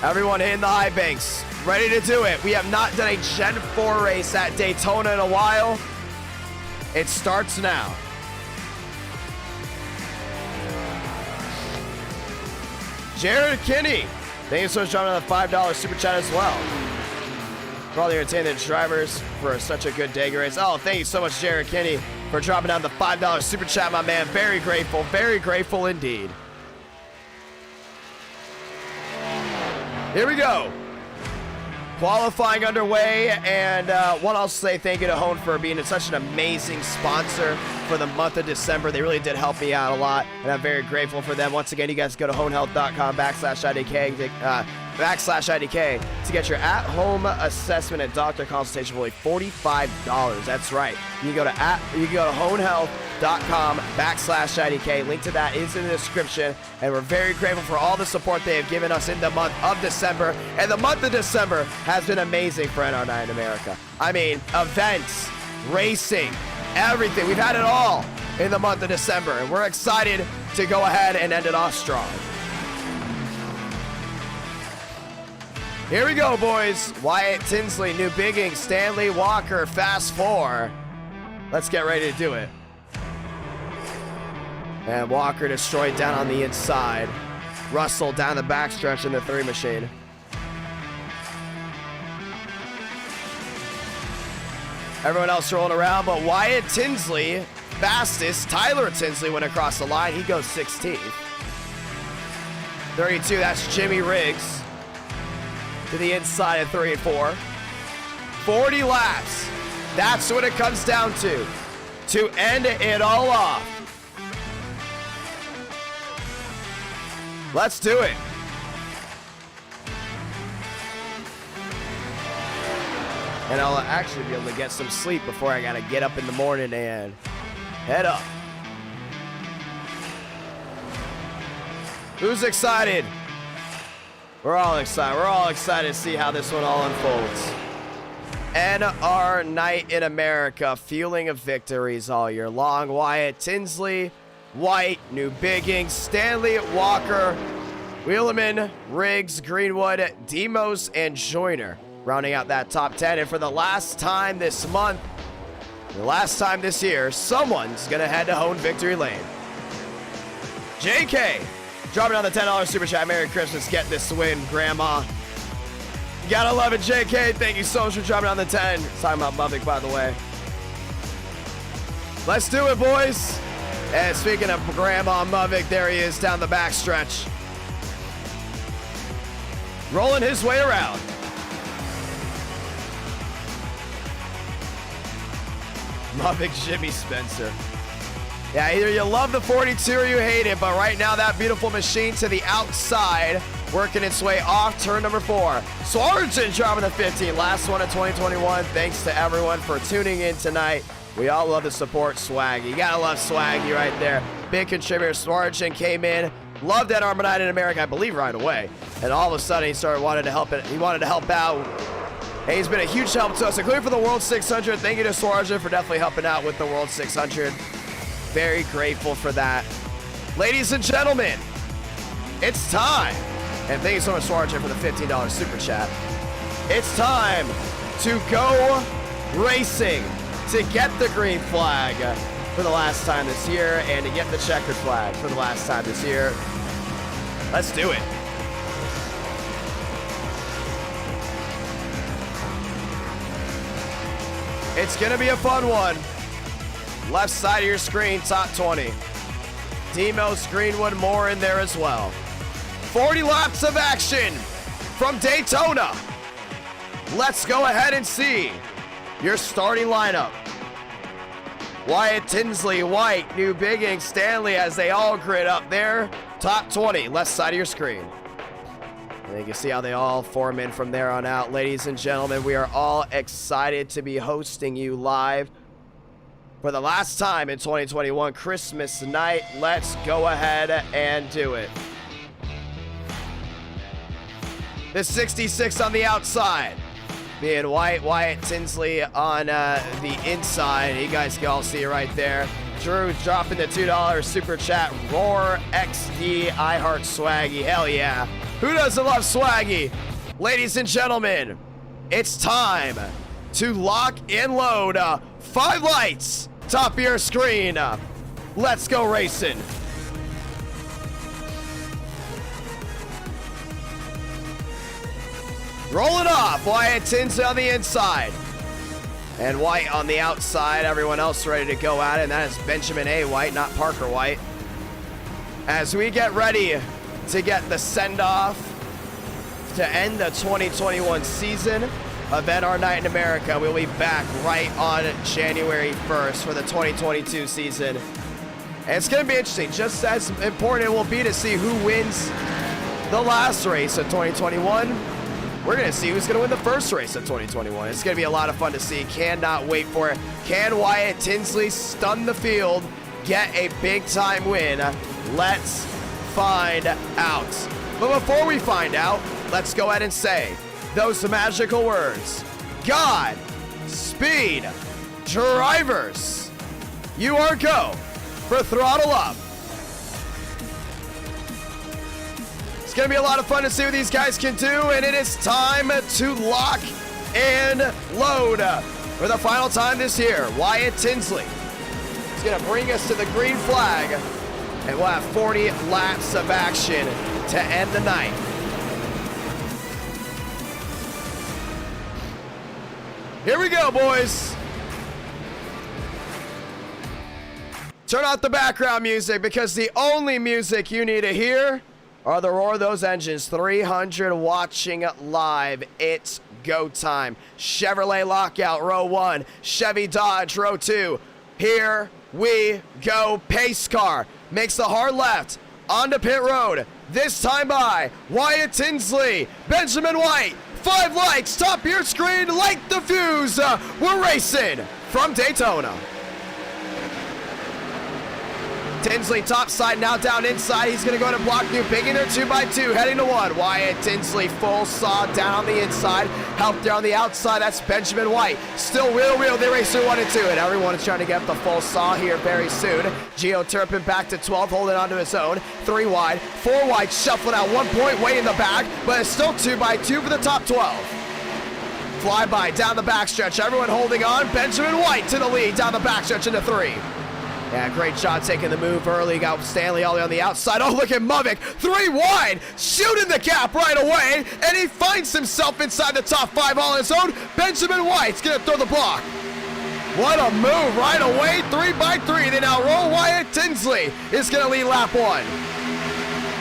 Everyone hitting the high banks, ready to do it. We have not done a Gen 4 race at Daytona in a while. It starts now. Jared Kinney, thank you so much for joining the $5 super chat as well. For all the entertainment drivers for such a good day race. Oh, thank you so much, Jared Kinney, for dropping down the $5 super chat, my man. Very grateful indeed. Here we go. Qualifying underway, and one, I'll say thank you to Hone for being such an amazing sponsor for the month of December. They really did help me out a lot, and I'm very grateful for them. Once again, you guys go to honehealth.com/IDK to get your at-home assessment and doctor consultation for only $45. That's right. You can go to honehealth.com/IDK. Link to that is in the description, and we're very grateful for all the support they have given us in the month of December. And the month of December has been amazing for NR9 in America. I mean, events, racing, everything. We've had it all in the month of December, and we're excited to go ahead and end it off strong. Here we go, boys. Wyatt Tinsley, New Bigging, Stanley Walker, Fast 4. Let's get ready to do it. And Walker destroyed down on the inside. Russell down the backstretch in the 3 machine. Everyone else rolling around, but Wyatt Tinsley, fastest. Tyler Tinsley went across the line. He goes 16th. 32, that's Jimmy Riggs. To the inside of 3 and 4. 40 laps. That's what it comes down to end it all off. Let's do it. And I'll actually be able to get some sleep before I gotta get up in the morning and head up. Who's excited? We're all excited. We're all excited to see how this one all unfolds. NR Night in America, fueling of victories all year long. Wyatt Tinsley, White, New Bigging, Stanley Walker, Wheeleman, Riggs, Greenwood, Demos, and Joyner, rounding out that top 10. And for the last time this month, the last time this year, someone's going to head to Hone Victory Lane. JK, dropping down the $10 super chat. Merry Christmas. Get this win, Grandma. You gotta love it, JK. Thank you so much for dropping down the 10. Talking about Muvik, by the way. Let's do it, boys. And speaking of Grandma Muvik, there he is down the backstretch. Rolling his way around. Muffin Jimmy Spencer. Yeah, either you love the 42 or you hate it, but right now that beautiful machine to the outside, working its way off turn number 4. Sargent driving the 15, last one of 2021. Thanks to everyone for tuning in tonight. We all love to support Swaggy. You gotta love Swaggy right there. Big contributor. Sargent came in, loved that Armor Night in America, I believe right away. And all of a sudden he wanted to help out. And he's been a huge help to us, including for the World 600. Thank you to Sargent for definitely helping out with the World 600. Very grateful for that. Ladies and gentlemen, it's time. And thank you so much, Sargent, for the $15 super chat. It's time to go racing to get the green flag for the last time this year and to get the checkered flag for the last time this year. Let's do it. It's going to be a fun one. Left side of your screen, top 20. Demos, Greenwood, Moore in there as well. 40 laps of action from Daytona. Let's go ahead and see your starting lineup. Wyatt Tinsley, White, New Bigging, Stanley as they all grid up there. Top 20, left side of your screen. And you can see how they all form in from there on out. Ladies and gentlemen, we are all excited to be hosting you live for the last time in 2021, Christmas night. Let's go ahead and do it. The 66 on the outside. Being White, Wyatt Tinsley on the inside. You guys can all see it right there. Drew dropping the $2 super chat. Roar XD, I heart Swaggy. Hell yeah. Who doesn't love Swaggy? Ladies and gentlemen, it's time to lock and load 5 lights. Top of your screen. Let's go racing. Rolling off, Wyatt Tinsley on the inside. And White on the outside. Everyone else ready to go at it. And that is Benjamin A. White, not Parker White. As we get ready to get the send-off to end the 2021 season of NR Night in America, we'll be back right on January 1st for the 2022 season. And it's going to be interesting. Just as important it will be to see who wins the last race of 2021. We're going to see who's going to win the first race of 2021. It's going to be a lot of fun to see. Cannot wait for it. Can Wyatt Tinsley stun the field, get a big-time win? Let's find out. But before we find out, let's go ahead and say those magical words. God, speed, drivers. You are go for Throttle Up. It's going to be a lot of fun to see what these guys can do, and it is time to lock and load for the final time this year. Wyatt Tinsley is going to bring us to the green flag, and we'll have 40 laps of action to end the night. Here we go, boys. Turn off the background music, because the only music you need to hear are the roar of those engines. 300 watching live. It's go time. Chevrolet Lockout, row 1. Chevy Dodge, row 2. Here we go. Pace car makes the hard left onto pit road. This time by Wyatt Tinsley, Benjamin White. 5 likes, top of your screen, light the fuse. We're racing from Daytona. Tinsley top side, now down inside. He's going to go to block New Bigging there 2x2, heading to 1. Wyatt Tinsley full saw down on the inside. Help there on the outside. That's Benjamin White. Still wheel. They race through 1 and 2. And everyone is trying to get the full saw here very soon. Gio Turpin back to 12, holding onto his own. 3 wide, 4 wide, shuffling out 1 point way in the back. But it's still 2x2 for the top 12. Flyby down the backstretch. Everyone holding on. Benjamin White to the lead down the backstretch into 3. Yeah, great shot taking the move early. Got Stanley all the way on the outside. Oh, look at Muvik. 3 wide. Shooting the gap right away. And he finds himself inside the top 5 all on his own. Benjamin White's going to throw the block. What a move right away. 3x3. They now roll. Wyatt Tinsley is going to lead lap 1.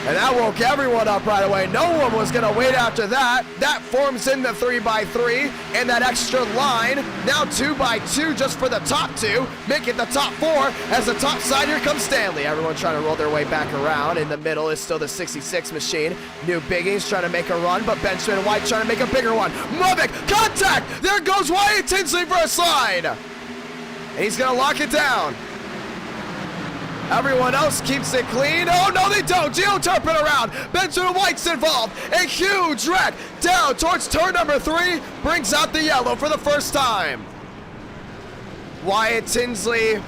And that woke everyone up right away. No one was going to wait after that. That forms in the 3x3 and that extra line. Now 2x2 just for the top two. Make it the top four. As the top side, here comes Stanley. Everyone trying to roll their way back around. In the middle is still the 66 machine. New Biggies trying to make a run, but Benjamin White trying to make a bigger one. Movic, contact! There goes Wyatt Tinsley for a slide. And he's going to lock it down. Everyone else keeps it clean. Oh, no, they don't. Geo Turpin around. Benjamin White's involved. A huge wreck down towards turn number 3. Brings out the yellow for the first time. Wyatt Tinsley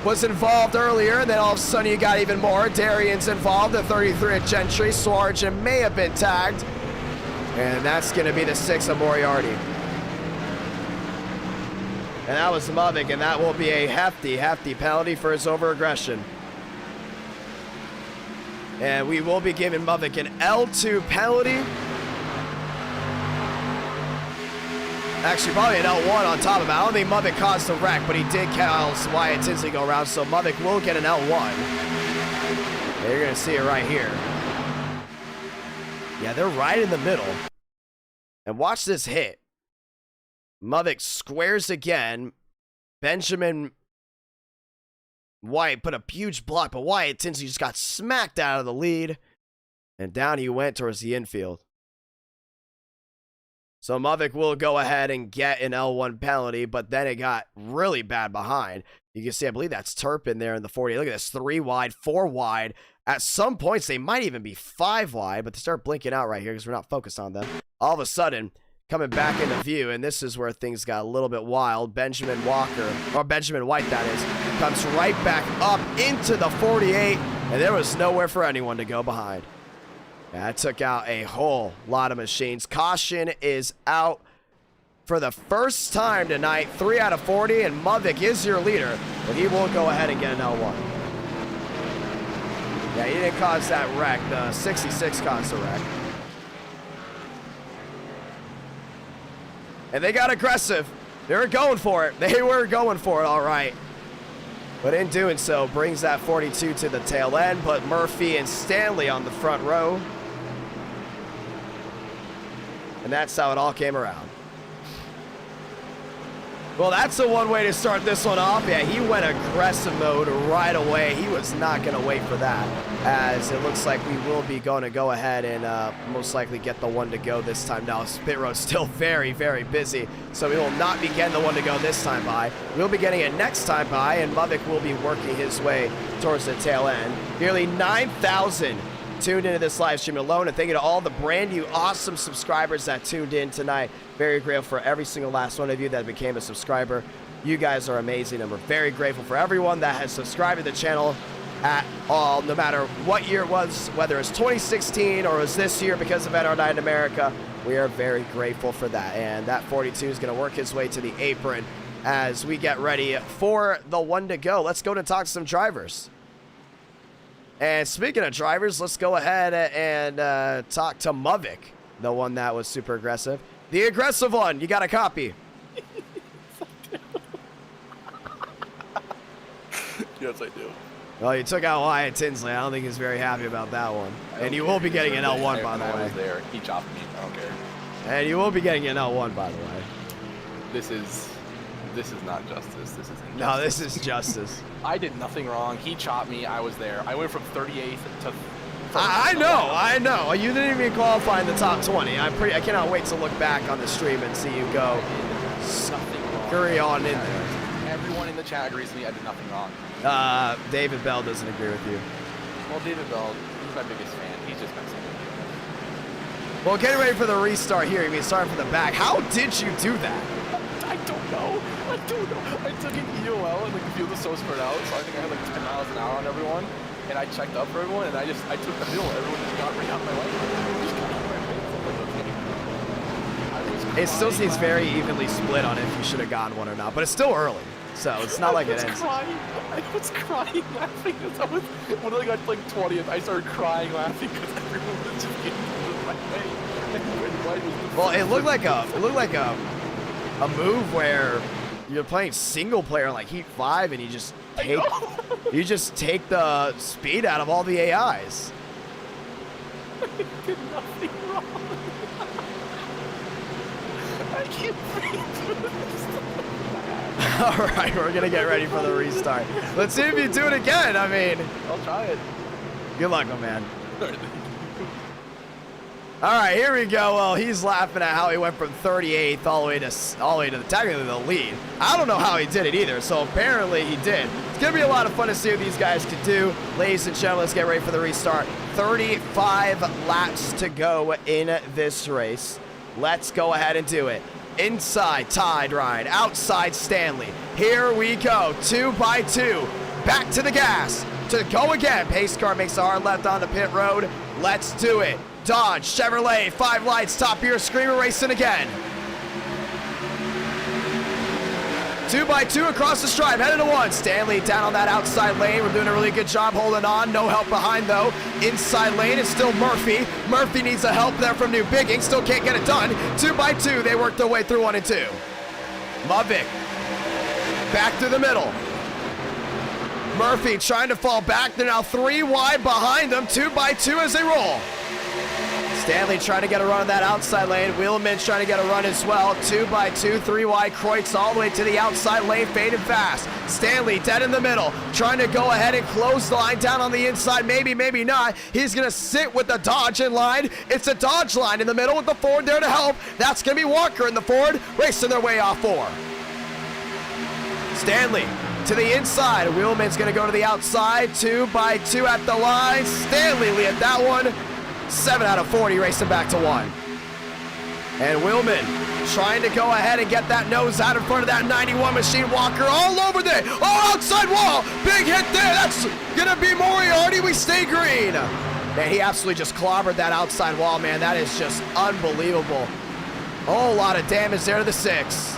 was involved earlier, and then all of a sudden you got even more. Darian's involved, the 33 at Gentry. Swarjan may have been tagged. And that's going to be the 6 of Moriarty. And that was Movic, and that will be a hefty penalty for his over-aggression. And we will be giving Movic an L2 penalty. Actually, probably an L1 on top of it. I don't think Movic caused the wreck, but he did cause Wyatt Tinsley go around, so Movic will get an L1. And you're going to see it right here. Yeah, they're right in the middle. And watch this hit. Movic squares again. Benjamin White put a huge block, but Wyatt Tinsley just got smacked out of the lead. And down he went towards the infield. So Movic will go ahead and get an L1 penalty, but then it got really bad behind. You can see, I believe that's Turpin there in the 40. Look at this, 3 wide, 4 wide. At some points, they might even be 5 wide, but they start blinking out right here because we're not focused on them. All of a sudden, coming back into view, and this is where things got a little bit wild. Benjamin White, that is, comes right back up into the 48, and there was nowhere for anyone to go behind. That took out a whole lot of machines. Caution is out for the first time tonight, 3 out of 40, and Movic is your leader, but he will go ahead and get an L1. Yeah, he didn't cause that wreck. The 66 caused the wreck. And they got aggressive. They were going for it. They were going for it, all right. But in doing so, brings that 42 to the tail end. Put Murphy and Stanley on the front row. And that's how it all came around. Well, that's the one way to start this one off. Yeah, he went aggressive mode right away. He was not going to wait for that, as it looks like we will be going to go ahead and most likely get the one to go this time. Now, pit road's still very, very busy, so we will not be getting the one to go this time by. We'll be getting it next time by, and Movic will be working his way towards the tail end. Nearly 9,000 tuned into this live stream alone, and thank you to all the brand new awesome subscribers that tuned in tonight. Very grateful for every single last one of you that became a subscriber. You guys are amazing, and we're very grateful for everyone that has subscribed to the channel at all, no matter what year it was, whether it's 2016 or it was this year because of NR Night in America. We are very grateful for that, and that 42 is going to work his way to the apron as we get ready for the one to go. Let's go and talk to some drivers. And speaking of drivers, let's go ahead and talk to Movic, the one that was super aggressive. The aggressive one, you got a copy. Yes, I do. Well, you took out Wyatt Tinsley. I don't think he's very happy about that one. And you will be getting an L1, by the way. I was there. He chopped me. I don't care. And you will be getting an L1, by the way. This is not justice. This is injustice. No, this is justice. I did nothing wrong. He chopped me. I was there. I went from 38th to... I know. You didn't even qualify in the top 20. I cannot wait to look back on the stream and see you go scurry on in there. Everyone in the chat agrees with me. I did nothing wrong. David Bell doesn't agree with you. Well, David Bell, he's my biggest fan. He's just messing with me. Well, getting ready for the restart here. You mean starting from the back. How did you do that? I don't know. I took an EOL and like the field was so spread out, so I think I had like 10 miles an hour on everyone. And I checked up for everyone, and I took the middle. Everyone just got right out of my life. It still seems very evenly split on if you should have gone one or not, but it's still early, so it's not like it ends. I was crying laughing because when I got like 20th, I started crying laughing because everyone was just getting my way. Well, it looked like a move where you're playing single player like Heat 5 and you just take the speed out of all the AIs. did nothing wrong. I can't breathe. All right, we're gonna get ready for the restart. Let's see if you do it again. I mean, I'll try it. good luck, my man. All right, here we go. Well, he's laughing at how he went from 38th all the way to technically the lead. I don't know how he did it either, so apparently he did. It's gonna be a lot of fun to see what these guys can do. Ladies and gentlemen, let's get ready for the restart. 35 laps to go in this race. Let's go ahead and do it. Inside, Tide Ride. Outside, Stanley. Here we go. 2 by 2. Back to the gas. To go again. Pace car makes a hard left on the pit road. Let's do it. Dodge, Chevrolet, 5 lights, top of your screen, we're racing again. 2 by 2 across the stripe, headed to 1. Stanley down on that outside lane. We're doing a really good job holding on. No help behind, though. Inside lane is still Murphy. Murphy needs a help there from New Bigging. Still can't get it done. 2 by 2, they work their way through 1 and 2. Mavic back through the middle. Murphy trying to fall back. They're now 3 wide behind them. 2 by 2 as they roll. Stanley trying to get a run on that outside lane. Wheelman's trying to get a run as well. 2 by 2, 3 wide. Kreutz all the way to the outside lane, fading fast. Stanley dead in the middle, trying to go ahead and close the line down on the inside. Maybe, maybe not. He's going to sit with the Dodge in line. It's a Dodge line in the middle with the Ford there to help. That's going to be Walker in the Ford, racing their way off 4. Stanley to the inside. Wheelman's going to go to the outside. 2 by 2 at the line. Stanley lead that one. 7 out of 40, racing back to 1. And Wheelman trying to go ahead and get that nose out in front of that 91 machine. Walker all over there. Oh, outside wall. Big hit there. That's going to be Moriarty. We stay green. Man, he absolutely just clobbered that outside wall, man. That is just unbelievable. A whole lot of damage there to the 6.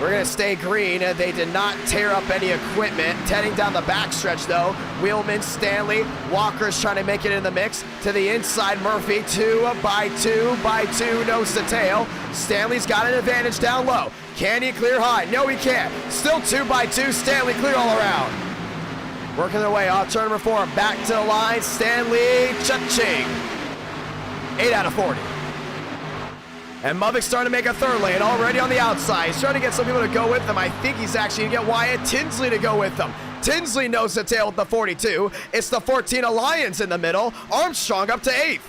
We're going to stay green. They did not tear up any equipment. Heading down the backstretch, though. Wheelman, Stanley, Walker's trying to make it in the mix. To the inside, Murphy. 2 by 2 by 2, nose to tail. Stanley's got an advantage down low. Can he clear high? No, he can't. Still 2 by 2. Stanley clear all around. Working their way off turn number 4. Back to the line. Stanley, cha-ching. 8 out of 40. And Muvic's starting to make a third lane already on the outside. He's trying to get some people to go with him. I think he's actually going to get Wyatt Tinsley to go with him. Tinsley knows the tail with the 42. It's the 14 Alliance in the middle. Armstrong up to 8th.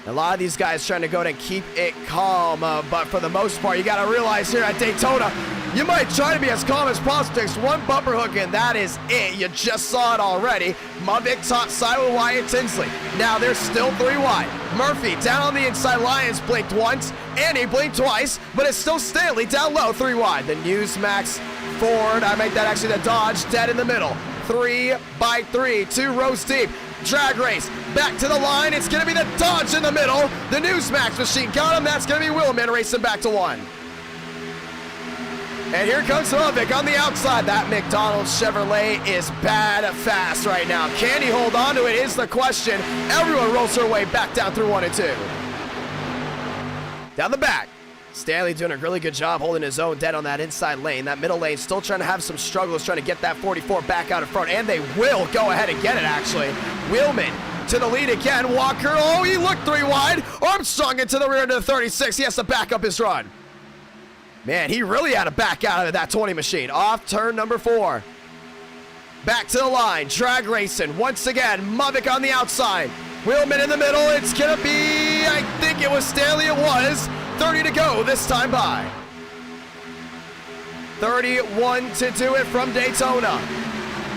A lot of these guys trying to go and keep it calm, but for the most part, you got to realize here at Daytona, you might try to be as calm as possible. Takes one bumper hook, and that is it. You just saw it already. Muvic top side with Wyatt Tinsley. Now they're still 3 wide. Murphy down on the inside. Lions blinked once, and he blinked twice, but it's still Stanley down low, 3 wide. The Newsmax Ford, I make that actually the Dodge, dead in the middle. 3 by 3, 2 rows deep. Drag race, back to the line. It's going to be the Dodge in the middle. The Newsmax machine got him. That's going to be Wheelman racing back to 1. And here comes Mavic on the outside. That McDonald's Chevrolet is bad fast right now. Can he hold on to it is the question. Everyone rolls their way back down through 1 and 2. Down the back. Stanley doing a really good job holding his own dead on that inside lane. That middle lane still trying to have some struggles trying to get that 44 back out in front, and they will go ahead and get it, actually. Wheelman to the lead again. Walker, oh, he looked 3 wide. Armstrong into the rear to the 36. He has to back up his run. Man, he really had to back out of that 20 machine. Off turn number 4. Back to the line. Drag racing once again. Muvic on the outside. Wheelman in the middle. It's going to be, I think it was Stanley. It was. 30 to go this time by. 31 to do it from Daytona.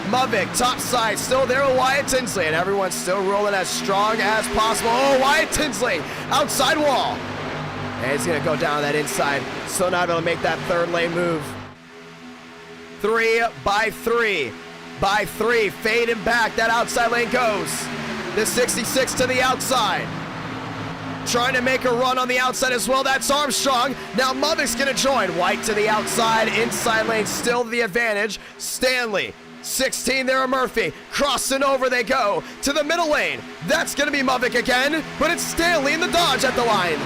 Muvic, top side, still there with Wyatt Tinsley, and everyone's still rolling as strong as possible. Oh, Wyatt Tinsley, outside wall. And he's going to go down that inside. Still not able to make that third lane move. 3 by 3 by 3, fading back. That outside lane goes. The 66 to the outside. Trying to make a run on the outside as well. That's Armstrong. Now Muvic's going to join. White to the outside. Inside lane still the advantage. Stanley. 16 there, Murphy. Crossing over they go. To the middle lane. That's going to be Muvic again. But it's Stanley in the Dodge at the line.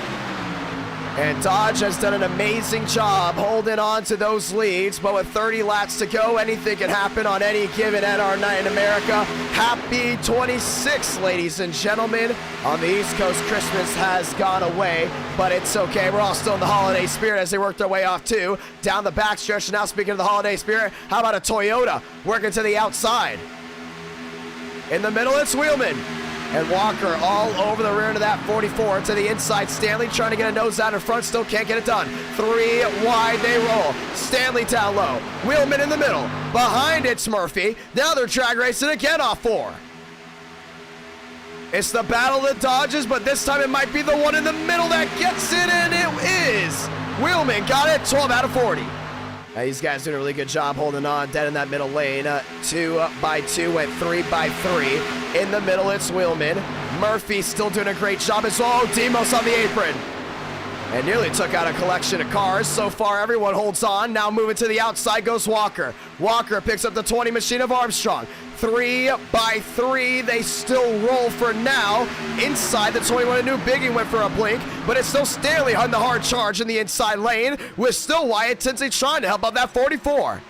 And Dodge has done an amazing job holding on to those leads, but with 30 laps to go, anything can happen on any given NR night in America. Happy 26th, ladies and gentlemen. On the East Coast, Christmas has gone away, but it's okay. We're all still in the holiday spirit as they work their way off, too. Down the backstretch, and now speaking of the holiday spirit, how about a Toyota working to the outside? In the middle, it's Wheelman. And Walker all over the rear end of that 44 to the inside. Stanley trying to get a nose out in front, still can't get it done. 3 wide, they roll. Stanley down low. Wheelman in the middle. Behind it's Murphy. Now they're drag racing again off 4. It's the battle of the Dodges, but this time it might be the one in the middle that gets it, and it is. Wheelman got it, 12 out of 40. These guys doing a really good job holding on dead in that middle lane. 2 by 2 went 3 by 3. In the middle, it's Wheelman. Murphy still doing a great job as well. Demos on the apron. And nearly took out a collection of cars. So far, everyone holds on. Now moving to the outside goes Walker. Walker picks up the 20 machine of Armstrong. 3 by 3, they still roll for now. Inside the 21, a new Biggie went for a blink, but it's still Stanley on the hard charge in the inside lane, with still Wyatt Tinsley trying to help out that 44.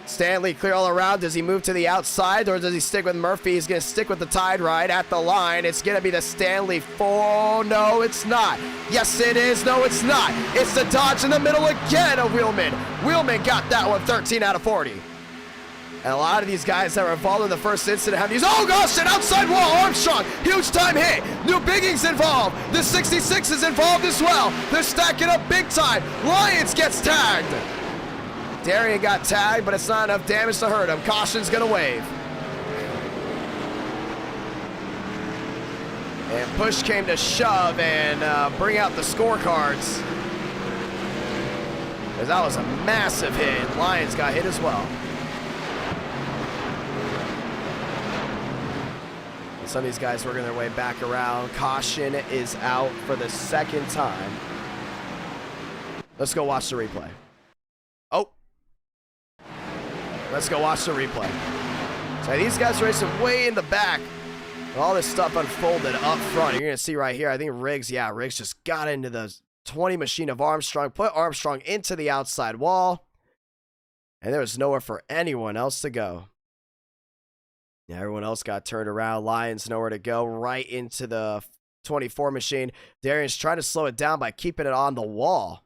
Stanley clear all around. Does he move to the outside, or does he stick with Murphy? He's going to stick with the Tide Ride at the line. It's going to be the Stanley 4. No, it's not. Yes, it is. No, it's not. It's the Dodge in the middle again of Wheelman. Wheelman got that one, 13 out of 40. And a lot of these guys that were involved in the first incident have these. Oh gosh, an outside wall. Armstrong, huge time hit. New Bigging's involved. The 66 is involved as well. They're stacking up big time. Lyons gets tagged. Darian got tagged, but it's not enough damage to hurt him. Caution's gonna wave. And push came to shove and bring out the scorecards. Because that was a massive hit. Lyons got hit as well. Some of these guys working their way back around. Caution is out for the second time. Let's go watch the replay. Oh. Let's go watch the replay. So these guys are racing way in the back. All this stuff unfolded up front. You're going to see right here, I think Riggs just got into the 20 machine of Armstrong, put Armstrong into the outside wall, and there was nowhere for anyone else to go. Yeah, everyone else got turned around. Lyons nowhere to go. Right into the 24 machine. Darian's trying to slow it down by keeping it on the wall.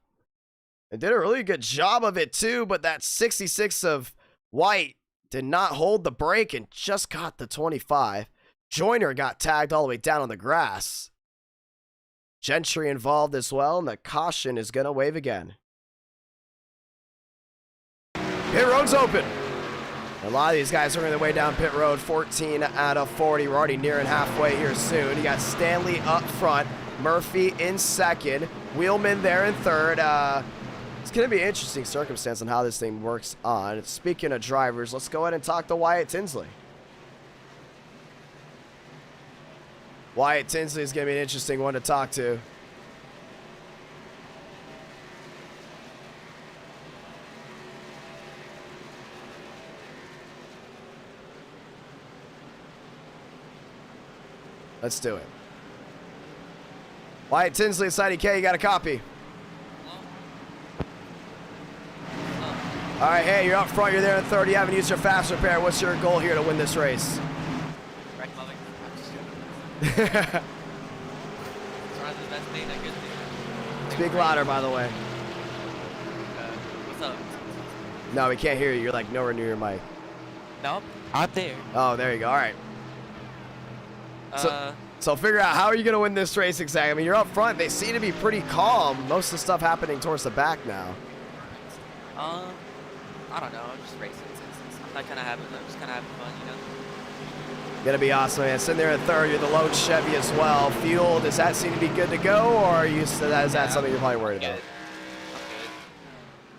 And did a really good job of it too, but that 66 of White did not hold the brake and just caught the 25. Joyner got tagged all the way down on the grass. Gentry involved as well, and the caution is going to wave again. Pit road's open. A lot of these guys are on their way down pit road. 14 out of 40. We're already nearing halfway here soon. You got Stanley up front. Murphy in second. Wheelman there in third. It's going to be an interesting circumstance on how this thing works on. Speaking of drivers, let's go ahead and talk to Wyatt Tinsley. Wyatt Tinsley is going to be an interesting one to talk to. Let's do it. Wyatt Tinsley inside IDK, you got a copy. All right, hey, you're up front, you're there in third, you haven't used your fast repair. What's your goal here to win this race? Speak louder, by the way. What's up? No, we can't hear you. You're like nowhere near your mic. No, out there. Oh, there you go. All right. So figure out how are you going to win this race exactly. I mean, you're up front. They seem to be pretty calm. Most of the stuff happening towards the back now. I don't know. I'm just racing. I'm just kind of having fun, you know. Gonna be awesome, man. Sitting there in third, you're the lone Chevy as well. Fuel, does that seem to be good to go, or are you, is that something you're probably worried about?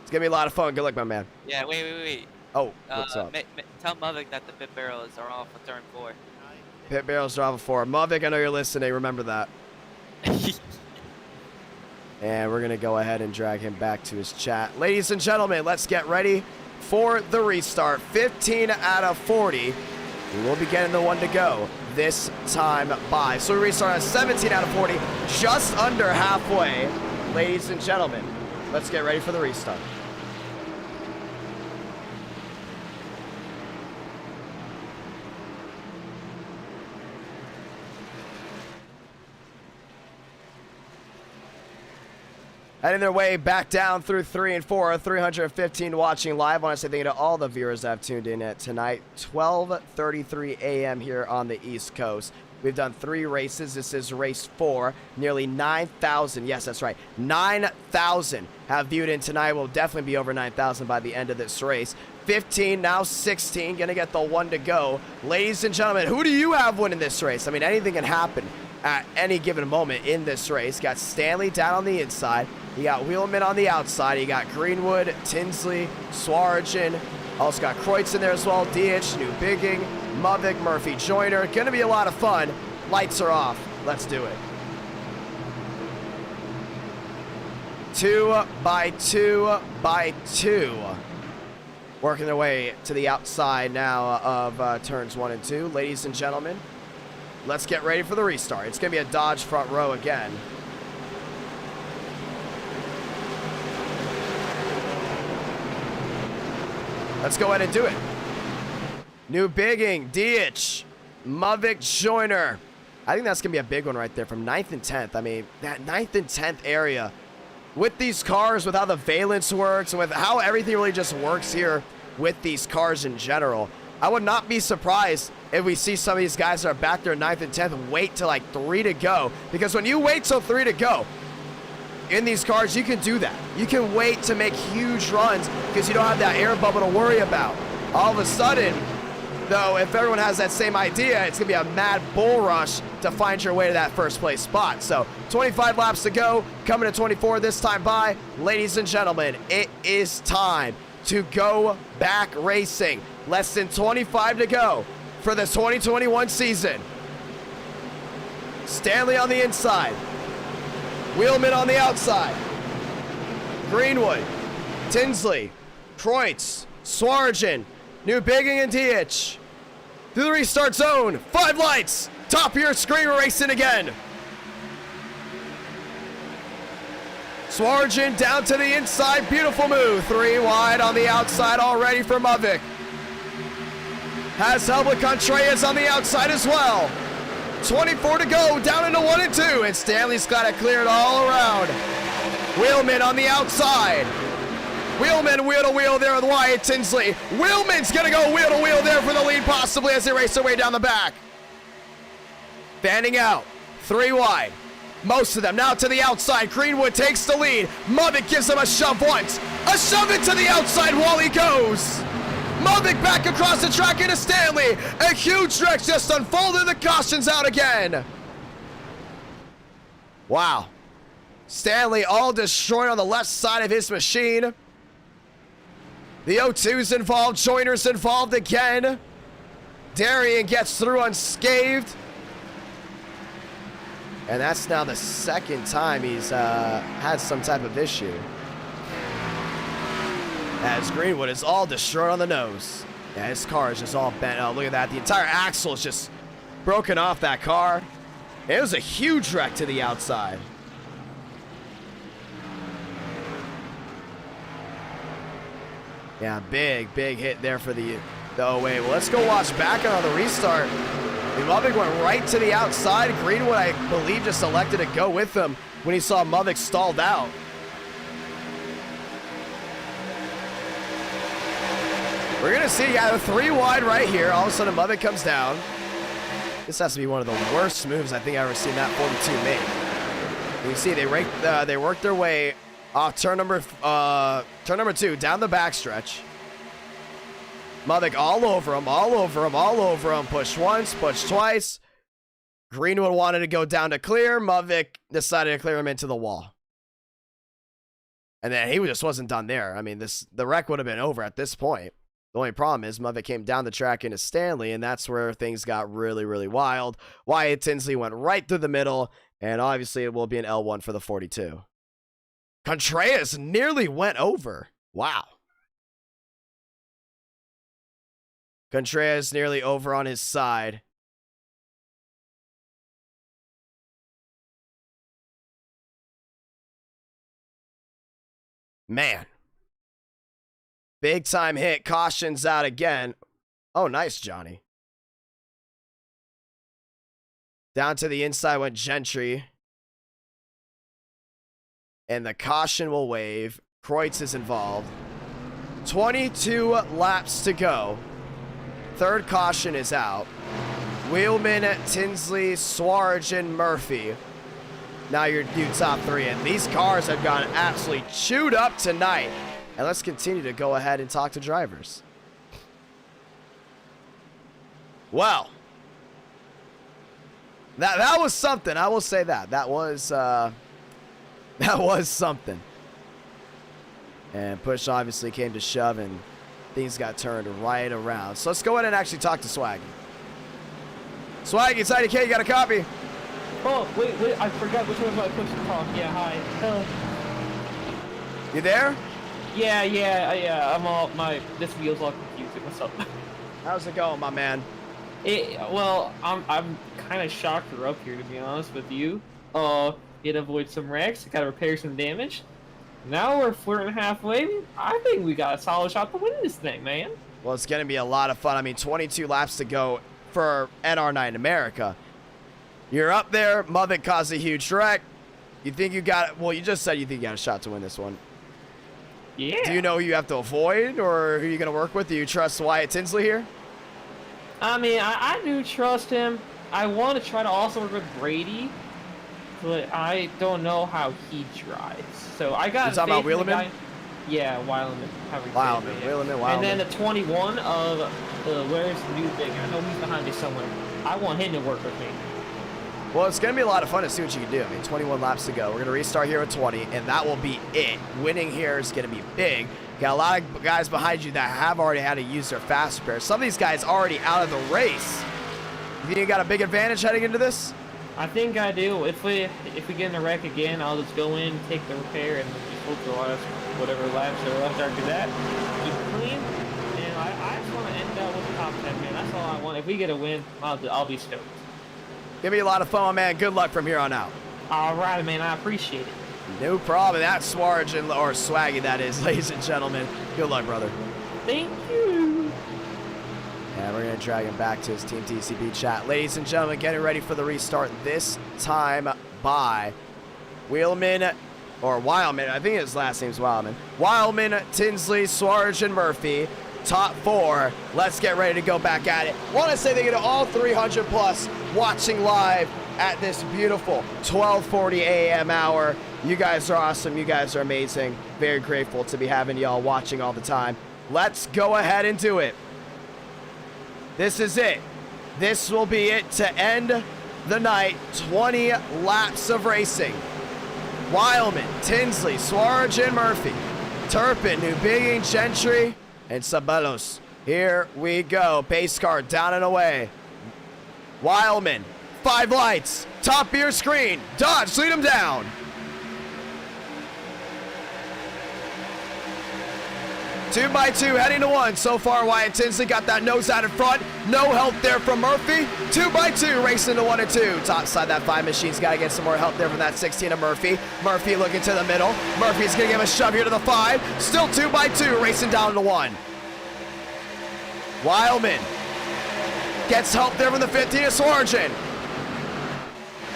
It's gonna be a lot of fun. Good luck, my man. Yeah, wait. Oh, what's up? Tell Muvik that the pit barrels are off of turn 4. Pit barrels are off of 4. Muvik, I know you're listening. Remember that. And we're gonna go ahead and drag him back to his chat. Ladies and gentlemen, let's get ready for the restart. 15 out of 40. We will be getting the one to go this time by. So we restart at 17 out of 40, just under halfway. ladies and gentlemen, let's get ready for the restart. Heading their way back down through 3 and 4, 315 watching live. I want to say thank you to all the viewers that have tuned in at tonight, 12:33 a.m. here on the East Coast. We've done 3 races. This is race 4. Nearly 9,000. Yes, that's right. 9,000 have viewed in tonight. We'll definitely be over 9,000 by the end of this race. 15, now 16. Going to get the 1 to go. Ladies and gentlemen, who do you have winning this race? I mean, anything can happen at any given moment in this race. Got Stanley down on the inside. You got Wheelman on the outside. You got Greenwood, Tinsley, Swarjan. Also got Kreutz in there as well. DH, New Bigging, Muvik, Murphy, Joyner. Gonna be a lot of fun. Lights are off. Let's do it. 2 by 2 by 2. Working their way to the outside now of turns 1 and 2. Ladies and gentlemen, let's get ready for the restart. It's gonna be a Dodge front row again. Let's go ahead and do it. New Bigging, DH, Muvik, Joyner. I think that's going to be a big one right there from 9th and 10th. I mean, that 9th and 10th area with these cars, with how the valence works, and with how everything really just works here with these cars in general. I would not be surprised if we see some of these guys that are back there 9th and 10th wait till like 3 to go. Because when you wait till 3 to go, in these cars, you can do that. You can wait to make huge runs because you don't have that air bubble to worry about. All of a sudden, though, if everyone has that same idea, it's going to be a mad bull rush to find your way to that first place spot. So 25 laps to go, coming to 24 this time by. Ladies and gentlemen, it is time to go back racing. Less than 25 to go for the 2021 season. Stanley on the inside. Wheelman on the outside. Greenwood, Tinsley, Kreutz, Swarjan, New Bigging and DH. Through the restart zone, 5 lights. Top of your screen, we're racing again. Swarjan down to the inside, beautiful move. 3 wide on the outside already for Muvik. Has help with Contreras on the outside as well. 24 to go, down into 1 and 2, and Stanley's got it cleared all around. Wheelman on the outside. Wheelman wheel to wheel there with Wyatt Tinsley. Wheelman's gonna go wheel to wheel there for the lead possibly as they race their way down the back. Fanning out, 3 wide. Most of them now to the outside. Greenwood takes the lead. Muvik gives him a shove once. A shove into the outside while he goes. Muvik back across the track into Stanley. A huge wreck just unfolded. The caution's out again. Wow. Stanley all destroyed on the left side of his machine. The O2's involved. Joyner's involved again. Darian gets through unscathed. And that's now the second time he's had some type of issue. As Greenwood is all destroyed on the nose. Yeah, his car is just all bent. Oh, look at that. The entire axle is just broken off that car. It was a huge wreck to the outside. Yeah, big hit there for the 08. Well, let's go watch back on the restart. Muvik went right to the outside. Greenwood, I believe, just elected to go with him when he saw Muvik stalled out. We're going to see, yeah, 3 wide right here. All of a sudden, Muvik comes down. This has to be one of the worst moves I think I've ever seen that 42 make. You can see they worked their way off turn number 2 down the backstretch. Muvik all over him. Push once, push twice. Greenwood wanted to go down to clear. Muvik decided to clear him into the wall. And then he just wasn't done there. I mean, the wreck would have been over at this point. The only problem is Muvik came down the track into Stanley, and that's where things got really wild. Wyatt Tinsley went right through the middle, and obviously it will be an L1 for the 42. Contreras nearly went over. Wow. Contreras nearly over on his side. Man. Big time hit. Caution's out again. Oh, nice, Johnny. Down to the inside went Gentry. And the caution will wave. Kreutz is involved. 22 laps to go. Third caution is out. Wheelman, Tinsley, Swarge, and Murphy. Now your new top three. And these cars have gone absolutely chewed up tonight. And let's continue to go ahead and talk to drivers. Well, that was something. I will say that. That was something. And push obviously came to shove, and things got turned right around. So let's go ahead and actually talk to Swaggy. Swaggy, it's IDK. You got a copy? Oh, wait, I forgot which one was my push to talk. Yeah, hi. You there? Yeah. I'm all this wheel's all confusing. What's up? How's it going, my man? Well, I'm kind of shocked we're up here, to be honest with you. You had to avoid some wrecks, gotta repair some damage. Now we're flirting halfway. I think we got a solid shot to win this thing, man. Well, it's gonna be a lot of fun. I mean, 22 laps to go for NR Night in America. You're up there. Mother caused a huge wreck. You think you got? Well, you just said you think you got a shot to win this one. Yeah. Do you know who you have to avoid, or who you gonna work with? Do you trust Wyatt Tinsley here? I mean, I do trust him. I want to try to also work with Brady, but I don't know how he drives. So I got. You talking about Wheelman? Yeah, Wheelman. And then the 21 of where's the new big? I know he's behind me somewhere. I want him to work with me. Well, it's going to be a lot of fun to see what you can do. I mean, 21 laps to go. We're going to restart here at 20, and that will be it. Winning here is going to be big. Got a lot of guys behind you that have already had to use their fast repair. Some of these guys already out of the race. You think you got a big advantage heading into this? I think I do. If we get in a wreck again, I'll just go in, take the repair, and just hope the last whatever laps are left after that keep clean. And I just want to end up with the top 10, man. That's all I want. If we get a win, I'll be stoked. Give me a lot of fun, man. Good luck from here on out. All right, man. I appreciate it. No problem. That's Swarge, or Swaggy, that is, ladies and gentlemen. Good luck, brother. Thank you. And we're going to drag him back to his Team TCB chat. Ladies and gentlemen, getting ready for the restart this time by Wheelman, or Wildman. I think his last name's Wildman. Wildman, Tinsley, Swarge, and Murphy. Top four. Let's get ready to go back at it. Want to say thank you to all 300 plus watching live at this beautiful 12:40 a.m. hour. You guys are awesome. You guys are amazing. Very grateful to be having y'all watching all the time. Let's go ahead and do it. This is it. This will be it to end the night. 20 laps of racing. Wildman, Tinsley, Swarge, and Murphy. Turpin, Newbigging, Gentry, and Sabelos. Here we go. Pace car down and away. Wildman, 5 lights. Top of your screen. Dodge, lead him down. 2 by 2 heading to 1. So far, Wyatt Tinsley got that nose out in front. No help there from Murphy. 2 by 2 racing to 1 and 2. Top side, that 5 machine's got to get some more help there from that 16 of Murphy. Murphy looking to the middle. Murphy's going to give a shove here to the 5. Still 2 by 2 racing down to 1. Wildman gets help there from the 15 of Swargen.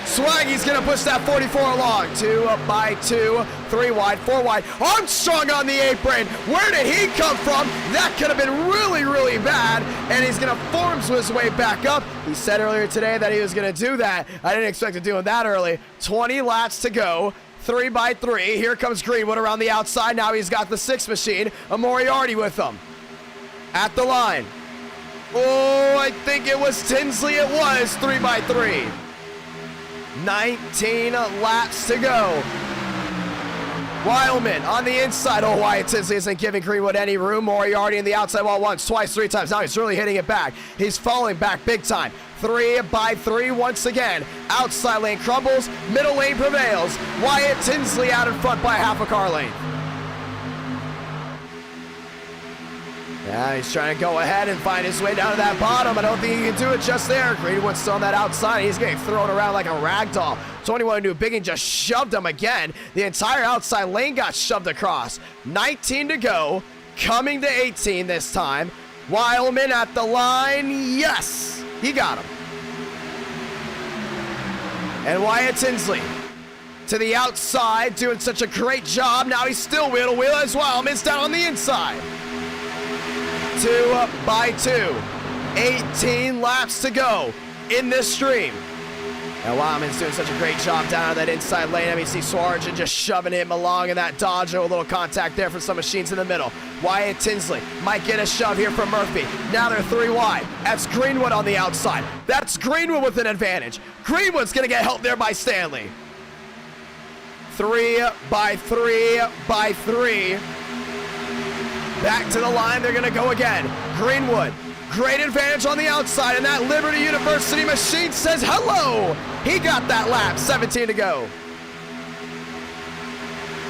Swaggy's gonna push that 44 along. 2 by 2, 3 wide, 4 wide. Armstrong on the apron. Where did he come from? That could have been really, really bad. And he's gonna force his way back up. He said earlier today that he was gonna do that. I didn't expect to do it that early. 20 laps to go. 3 by 3. Here comes Greenwood around the outside. Now he's got the 6 machine. A Moriarty with him. At the line. Oh, I think it was Tinsley. It was 3 by 3. 19 laps to go. Wildman on the inside. Oh, Wyatt Tinsley isn't giving Greenwood any room. Moriarty in the outside wall once, twice, 3 times. Now he's really hitting it back. He's falling back big time. 3 by 3 once again. Outside lane crumbles. Middle lane prevails. Wyatt Tinsley out in front by half a car lane. Now he's trying to go ahead and find his way down to that bottom. I don't think he can do it just there. Greenwood's still on that outside. He's getting thrown around like a rag doll. 21 New Biggin just shoved him again. The entire outside lane got shoved across. 19 to go. Coming to 18 this time. Wildman at the line. Yes, he got him. And Wyatt Tinsley to the outside, doing such a great job. Now he's still wheel to wheel as Wildman's down on the inside. 2 by 2. 18 laps to go in this stream. And Wildman's doing such a great job down that inside lane. I mean, see Swarjan just shoving him along in that Dodge. A little contact there from some machines in the middle. Wyatt Tinsley might get a shove here from Murphy. Now they're 3 wide. That's Greenwood on the outside. That's Greenwood with an advantage. Greenwood's going to get helped there by Stanley. 3 by 3 by 3. Back to the line, they're gonna go again. Greenwood, great advantage on the outside, and that Liberty University machine says hello. He got that lap, 17 to go.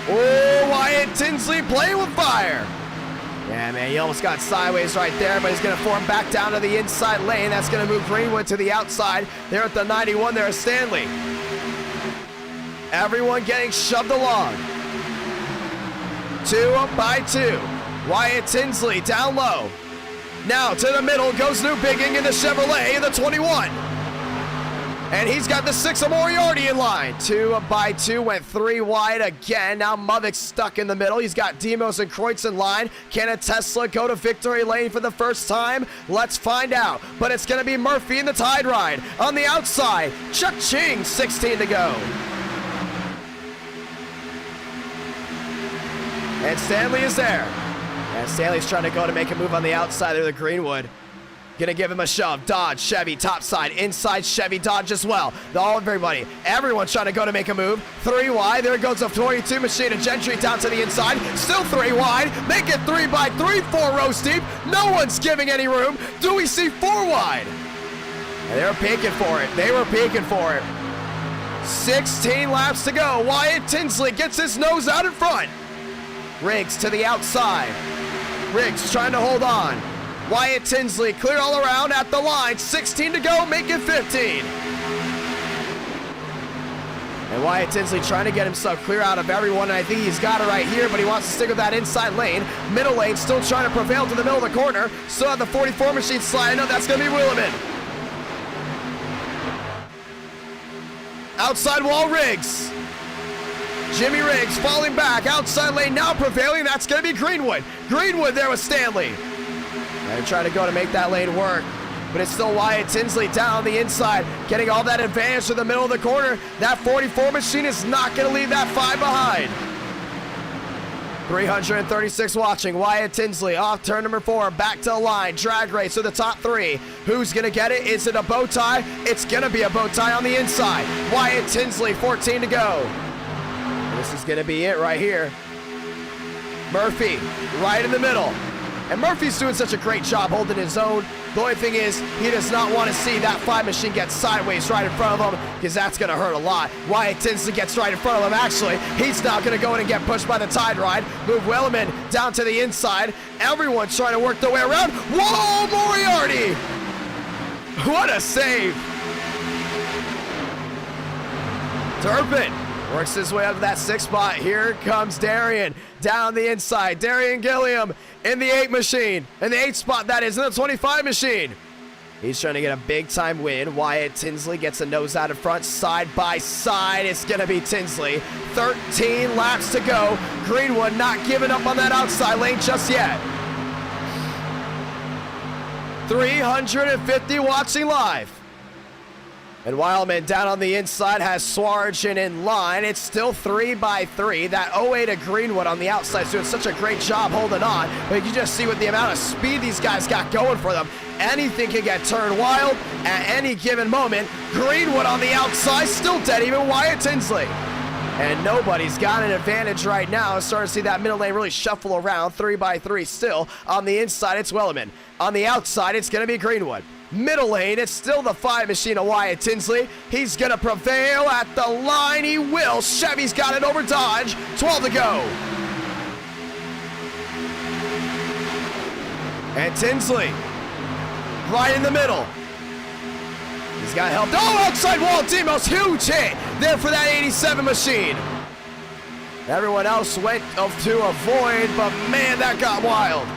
Oh, Wyatt Tinsley playing with fire. Yeah, man, he almost got sideways right there, but he's gonna form back down to the inside lane. That's gonna move Greenwood to the outside. There at the 91, there is Stanley. Everyone getting shoved along. 2 by 2. Wyatt Tinsley down low. Now to the middle goes New Bigging in the Chevrolet in the 21. And he's got the 6 of Moriarty in line. 2 by 2 went 3 wide again. Now Movik's stuck in the middle. He's got Demos and Kreutz in line. Can a Tesla go to victory lane for the first time? Let's find out. But it's going to be Murphy in the Tide Ride. On the outside, Chuck Ching, 16 to go. And Stanley is there. And Stanley's trying to go to make a move on the outside there to Greenwood. Gonna give him a shove. Dodge, Chevy, top side, inside Chevy, Dodge as well. Everyone's trying to go to make a move. 3 wide, there goes a 42 machine of Gentry down to the inside. Still 3 wide, make it 3 by 3, 4 rows deep. No one's giving any room. Do we see 4 wide? And they're peeking for it. They were peeking for it. 16 laps to go. Wyatt Tinsley gets his nose out in front. Riggs to the outside. Riggs trying to hold on. Wyatt Tinsley clear all around at the line. 16 to go, make it 15. And Wyatt Tinsley trying to get himself clear out of everyone. And I think he's got it right here, but he wants to stick with that inside lane. Middle lane still trying to prevail to the middle of the corner. Still have the 44 machine sliding up. That's going to be Willeman. Outside wall, Riggs. Jimmy Riggs falling back, outside lane now prevailing. That's going to be Greenwood. Greenwood there with Stanley. And trying to go to make that lane work. But it's still Wyatt Tinsley down on the inside, getting all that advantage to the middle of the corner. That 44 machine is not going to leave that 5 behind. 336 watching. Wyatt Tinsley off turn number 4, back to the line. Drag race to the top 3. Who's going to get it? Is it a bow tie? It's going to be a bow tie on the inside. Wyatt Tinsley, 14 to go. This is going to be it right here. Murphy, right in the middle. And Murphy's doing such a great job holding his own. The only thing is, he does not want to see that 5 machine get sideways right in front of him, because that's going to hurt a lot. Wyatt Tinsley gets right in front of him, actually. He's now going to go in and get pushed by the Tide Ride. Move Willeman down to the inside. Everyone's trying to work their way around. Whoa, Moriarty! What a save! Turpin works his way up to that 6th spot. Here comes Darian down the inside. Darian Gilliam in the 8 machine. In the 8th spot, that is, in the 25 machine. He's trying to get a big-time win. Wyatt Tinsley gets a nose out in front, side by side. It's going to be Tinsley. 13 laps to go. Greenwood not giving up on that outside lane just yet. 350 watching live. And Wildman down on the inside has Swarjan in line. It's still 3 by 3. That 08 of Greenwood on the outside is doing such a great job holding on. But you just see with the amount of speed these guys got going for them, anything can get turned wild at any given moment. Greenwood on the outside, still dead even. Wyatt Tinsley. And nobody's got an advantage right now. Starting to see that middle lane really shuffle around. 3 by 3 still. On the inside, it's Willeman. On the outside, it's going to be Greenwood. Middle lane, it's still the 5 machine of Wyatt Tinsley. He's going to prevail at the line. He will. Chevy's got it over Dodge. 12 to go. And Tinsley, right in the middle. He's got help. Oh, outside wall, Demos, huge hit there for that 87 machine. Everyone else went to avoid, but man, that got wild.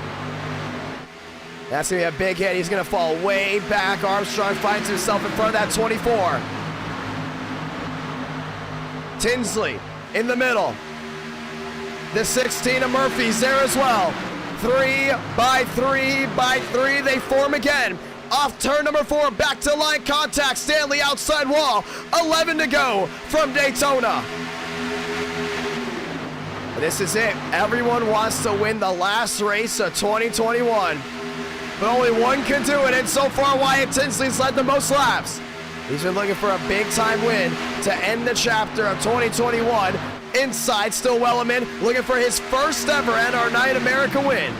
That's going to be a big hit. He's going to fall way back. Armstrong finds himself in front of that 24. Tinsley in the middle. The 16 of Murphy's there as well. 3 by 3 by 3. They form again. Off turn number 4. Back to line contact. Stanley outside wall. 11 to go from Daytona. This is it. Everyone wants to win the last race of 2021. But only one can do it, and so far Wyatt Tinsley's led the most laps. He's been looking for a big-time win to end the chapter of 2021. Inside, still Wellerman, looking for his first ever NR9 America win.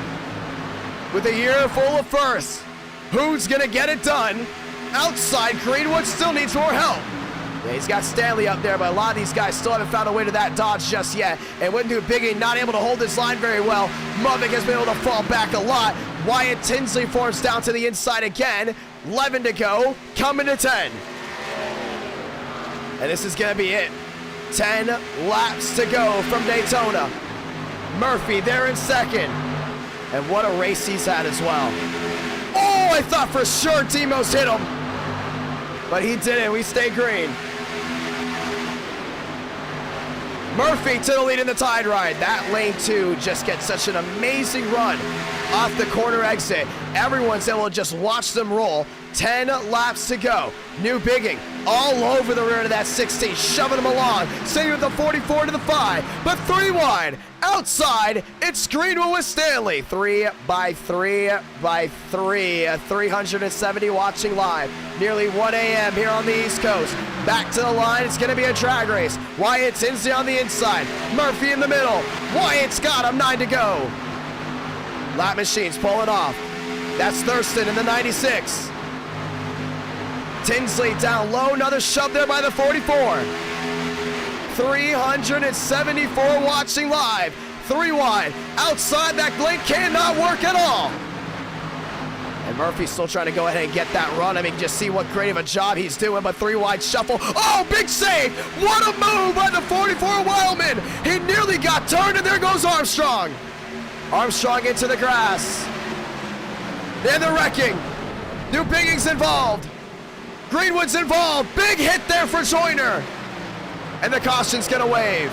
With a year full of firsts, who's going to get it done? Outside, Greenwood still needs more help. Yeah, he's got Stanley up there, but a lot of these guys still haven't found a way to that Dodge just yet. And Wouldn't Do Biggie not able to hold his line very well. Muvik has been able to fall back a lot. Wyatt Tinsley forms down to the inside again. 11 to go, coming to 10. And this is going to be it. 10 laps to go from Daytona. Murphy there in second. And what a race he's had as well. Oh, I thought for sure Demos hit him. But he didn't. We stay green. Murphy to the lead in the tide ride. That lane 2 just gets such an amazing run off the corner exit. Everyone's able to just watch them roll. 10 laps to go. New Bigging all over the rear of that 16, shoving them along. Same with the 44 to the 5, but 3 wide. Outside, it's Greenwood with Stanley. 3 by 3 by 3. 370 watching live. Nearly 1 a.m. here on the East Coast. Back to the line, it's going to be a drag race. Wyatt Tinsley on the inside. Murphy in the middle. Wyatt's got him, 9 to go. Lap machines pulling off. That's Thurston in the 96. Tinsley down low, another shove there by the 44. 374 watching live. 3 wide. Outside, that lane cannot work at all. And Murphy's still trying to go ahead and get that run. I mean, just see what great of a job he's doing, but 3 wide shuffle. Oh, big save. What a move by the 44 Wildman. He nearly got turned, and there goes Armstrong. Armstrong into the grass. And the wrecking. New Bigging's involved. Greenwood's involved. Big hit there for Joyner. And the caution's gonna wave.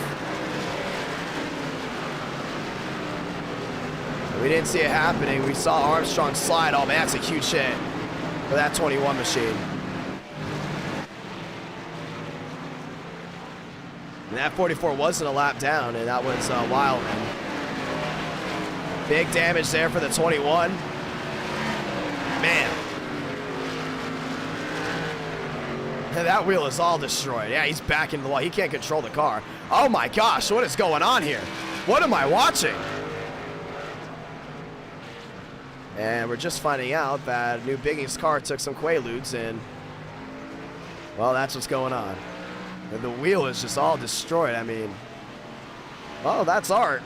We didn't see it happening. We saw Armstrong slide. Oh man, that's a huge hit for that 21 machine. And that 44 wasn't a lap down, and that was Wildman. Big damage there for the 21. Man. And that wheel is all destroyed. Yeah, he's back into the wall. He can't control the car. Oh my gosh, what is going on here? What am I watching? And we're just finding out that New Bigging's car took some Quaaludes, and well, that's what's going on. And the wheel is just all destroyed. I mean, well, that's art.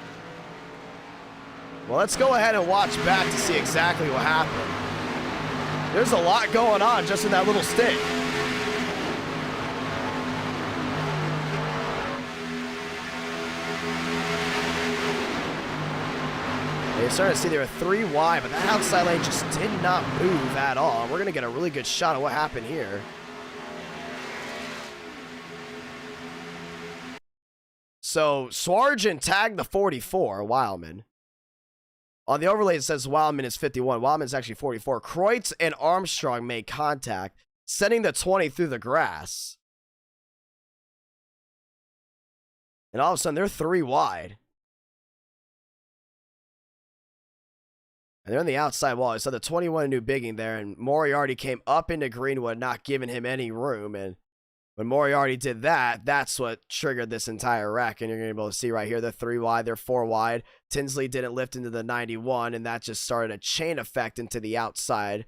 Well, let's go ahead and watch back to see exactly what happened. There's a lot going on just in that little stint. You're starting to see there are 3 wide, but that outside lane just did not move at all. We're going to get a really good shot of what happened here. So Swarjan tagged the 44, Wildman. On the overlay, it says Wildman is 51. Wildman's actually 44. Kreutz and Armstrong made contact, sending the 20 through the grass. And all of a sudden, they're 3 wide. And they're on the outside wall. I saw the 21 New Bigging there, and Moriarty came up into Greenwood, not giving him any room. And when Moriarty did that, that's what triggered this entire wreck. And you're going to be able to see right here, they're 3 wide, they're 4 wide. Tinsley didn't lift into the 91, and that just started a chain effect into the outside.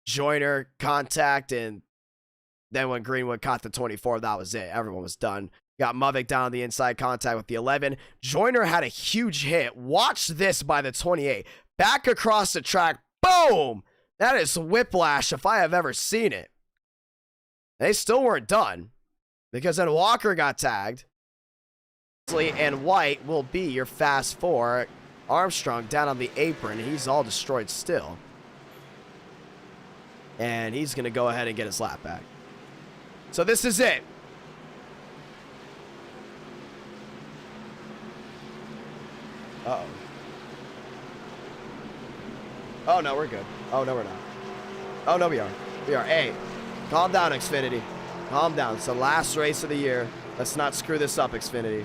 Joyner contact, and then when Greenwood caught the 24, that was it. Everyone was done. Got Muvik down on the inside contact with the 11. Joyner had a huge hit. Watch this by the 28. back across the track. Boom! That is whiplash if I have ever seen it. They still weren't done because then Walker got tagged. And White will be your fast four. Armstrong down on the apron. He's all destroyed still. And he's going to go ahead and get his lap back. So this is it. Uh-oh. Oh, no, we're good. Oh, no, we're not. Oh, no, we are. We are. Hey, calm down, Xfinity. Calm down. It's the last race of the year. Let's not screw this up, Xfinity.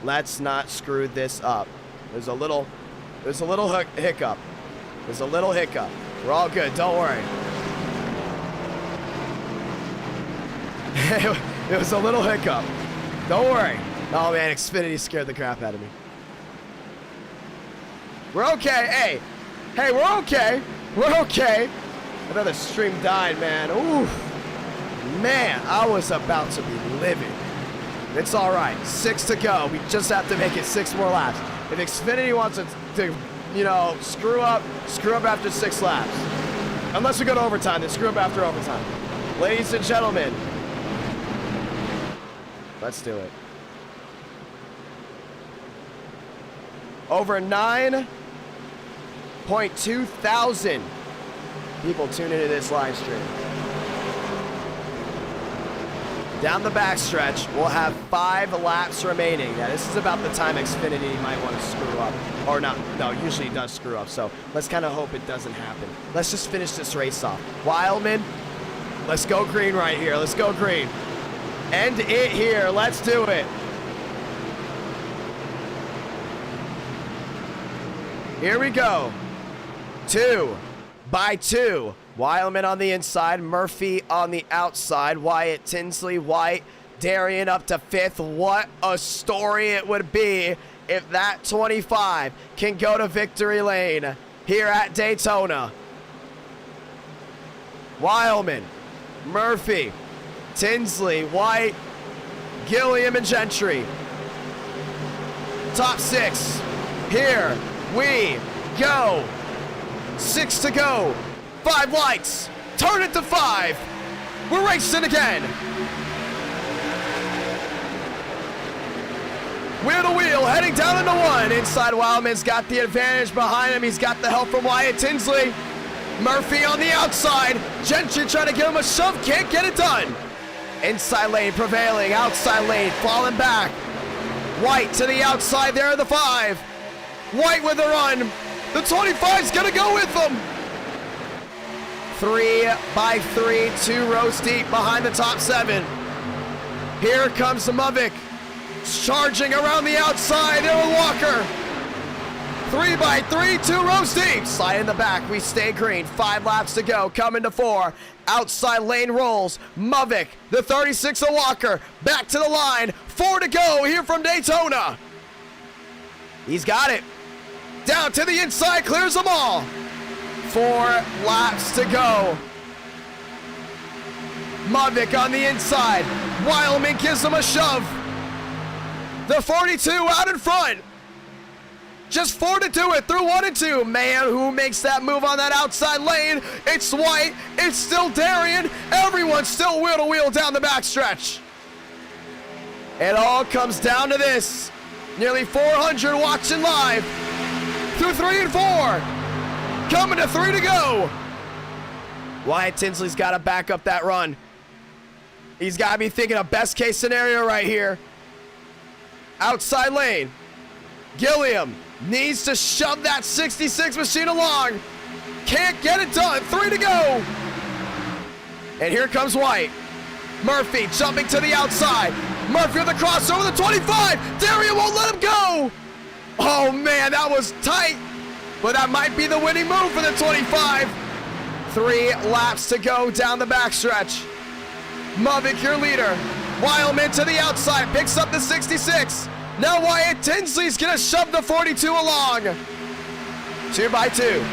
Let's not screw this up. There's a little hiccup. There's a little hiccup. We're all good. Don't worry. It was a little hiccup. Don't worry. Oh, man, Xfinity scared the crap out of me. We're okay. Hey, we're okay. We're okay. Another stream died, man. Ooh. Man, I was about to be livid. It's all right. 6 to go. We just have to make it 6 more laps. If Xfinity wants to you know, screw up after 6 laps. Unless we go to overtime, then screw up after overtime. Ladies and gentlemen, let's do it. Over 9.2 thousand people tune into this live stream. Down the backstretch, we'll have 5 laps remaining. Now, this is about the time Xfinity might want to screw up. Or not. No, usually it does screw up. So let's kind of hope it doesn't happen. Let's just finish this race off. Wildman, let's go green right here. Let's go green. End it here. Let's do it. Here we go. 2 by 2. Wildman on the inside, Murphy on the outside, Wyatt, Tinsley, White, Darian up to 5th. What a story it would be if that 25 can go to victory lane here at Daytona. Wildman, Murphy, Tinsley, White, Gilliam, and Gentry. Top 6. Here we go. 6 to go. 5 lights. Turn it to 5. We're racing again. Wheel to wheel, heading down into 1. Inside, Wildman's got the advantage behind him. He's got the help from Wyatt Tinsley. Murphy on the outside. Gentry trying to give him a shove. Can't get it done. Inside lane prevailing. Outside lane falling back. White to the outside there in the 5. White with a run. The 25's going to go with them. 3 by 3, 2 rows deep behind the top 7. Here comes Movic, charging around the outside. There with Walker. 3 by 3, 2 rows deep. Slide in the back. We stay green. 5 laps to go. Coming to 4. Outside lane rolls. Movic, the 36 of Walker. Back to the line. 4 to go here from Daytona. He's got it. Down to the inside. Clears them all. 4 laps to go. Movic on the inside. Wildman gives him a shove. The 42 out in front. Just 4 to do it through 1 and 2. Man, who makes that move on that outside lane? It's White. It's still Darian. Everyone's still wheel to wheel down the backstretch. It all comes down to this. Nearly 400 watching live through 3 and 4. Coming to 3 to go. Wyatt Tinsley's got to back up that run. He's got to be thinking a best case scenario right here. Outside lane. Gilliam needs to shove that 66 machine along. Can't get it done. 3 to go. And here comes White. Murphy jumping to the outside. Murphy with the crossover, the 25. Darian won't let him go. Oh, man, that was tight. But that might be the winning move for the 25. 3 laps to go down the backstretch. Movic, your leader. Wildman to the outside, picks up the 66. Now Wyatt Tinsley's gonna shove the 42 along. 2 by 2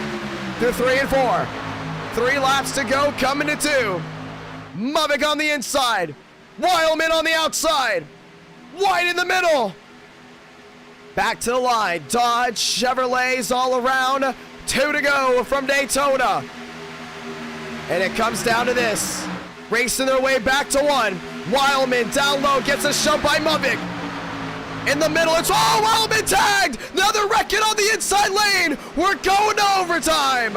through 3 and 4. 3 laps to go, coming to 2. Movic on the inside. Wildman on the outside. White in the middle. Back to the line. Dodge, Chevrolets all around. 2 to go from Daytona. And it comes down to this. Racing their way back to 1. Wildman down low gets a shove by Muvik. In the middle, it's Wildman tagged. Now they're wrecking on the inside lane. We're going to overtime.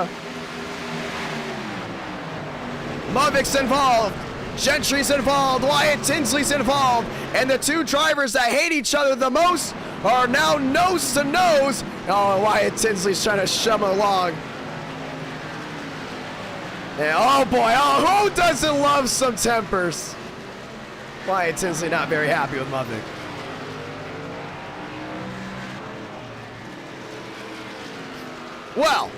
Muvik's involved. Gentry's involved. Wyatt Tinsley's involved. And the two drivers that hate each other the most are now nose to nose. Oh, Wyatt Tinsley's trying to shove him along. And oh boy, oh, who doesn't love some tempers? Wyatt Tinsley not very happy with Muvik. Well,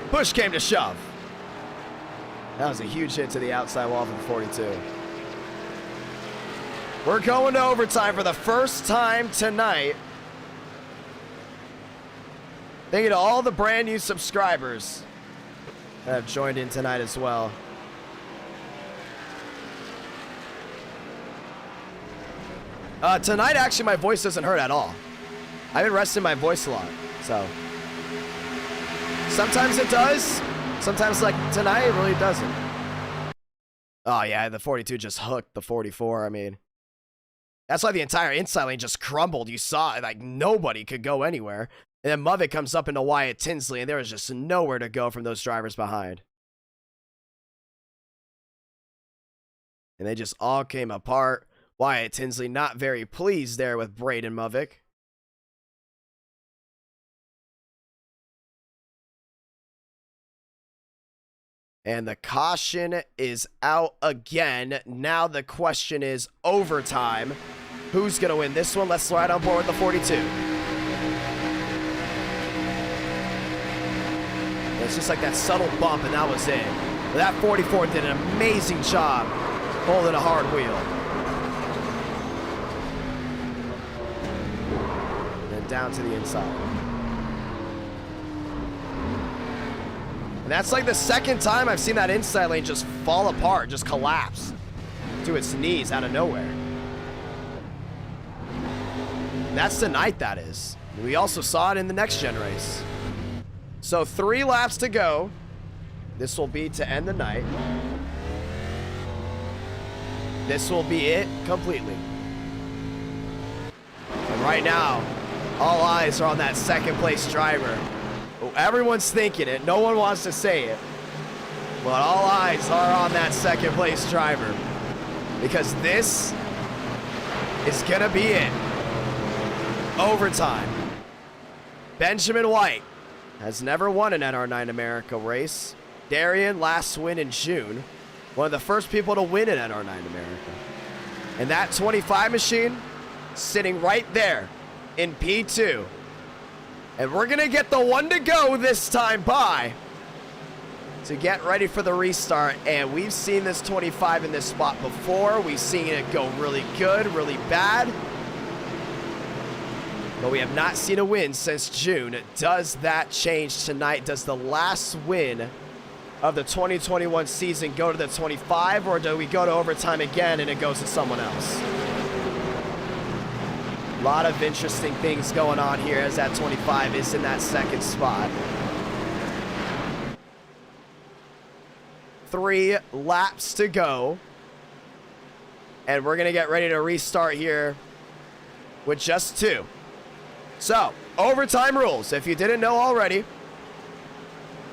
push came to shove. That was a huge hit to the outside wall from 42. We're going to overtime for the first time tonight. Thank you to all the brand new subscribers that have joined in tonight as well. Tonight, actually, my voice doesn't hurt at all. I've been resting my voice a lot, so. Sometimes it does. Sometimes, like tonight, it really doesn't. Oh, yeah, the 42 just hooked the 44. I mean, that's why the entire inside lane just crumbled. You saw it, like nobody could go anywhere. And then Muvik comes up into Wyatt Tinsley, and there was just nowhere to go from those drivers behind. And they just all came apart. Wyatt Tinsley not very pleased there with Braden Muvik. And the caution is out again. Now the question is overtime. Who's going to win this one? Let's slide on board with the 42. It's just like that subtle bump, and that was it. That 44 did an amazing job holding a hard wheel. And then down to the inside. And that's like the second time I've seen that inside lane just fall apart, just collapse to its knees out of nowhere. And that's tonight, that is. We also saw it in the next gen race. So 3 laps to go. This will be to end the night. This will be it completely. And right now, all eyes are on that second place driver. Everyone's thinking it. No one wants to say it. But all eyes are on that second place driver. Because this is going to be it. Overtime. Benjamin White has never won an NR9 America race. Darian, last win in June. One of the first people to win an NR9 America. And that 25 machine sitting right there in P2. And we're going to get the 1 to go this time by to get ready for the restart. And we've seen this 25 in this spot before. We've seen it go really good, really bad. But we have not seen a win since June. Does that change tonight? Does the last win of the 2021 season go to the 25, or do we go to overtime again and it goes to someone else? A lot of interesting things going on here as that 25 is in that second spot. 3 laps to go. And we're going to get ready to restart here with just 2. So, overtime rules. If you didn't know already,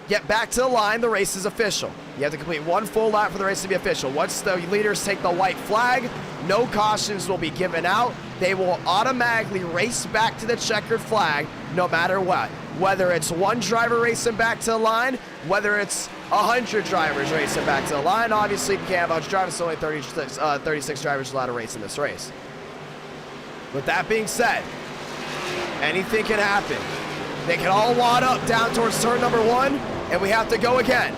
get back to the line, the race is official. You have to complete 1 full lap for the race to be official. Once the leaders take the white flag, no cautions will be given out. They will automatically race back to the checkered flag no matter what. Whether it's 1 driver racing back to the line, whether it's 100 drivers racing back to the line. Obviously, you can't have 100 drivers, so only 36 drivers allowed to race in this race. With that being said, anything can happen. They can all wad up down towards turn number 1, and we have to go again.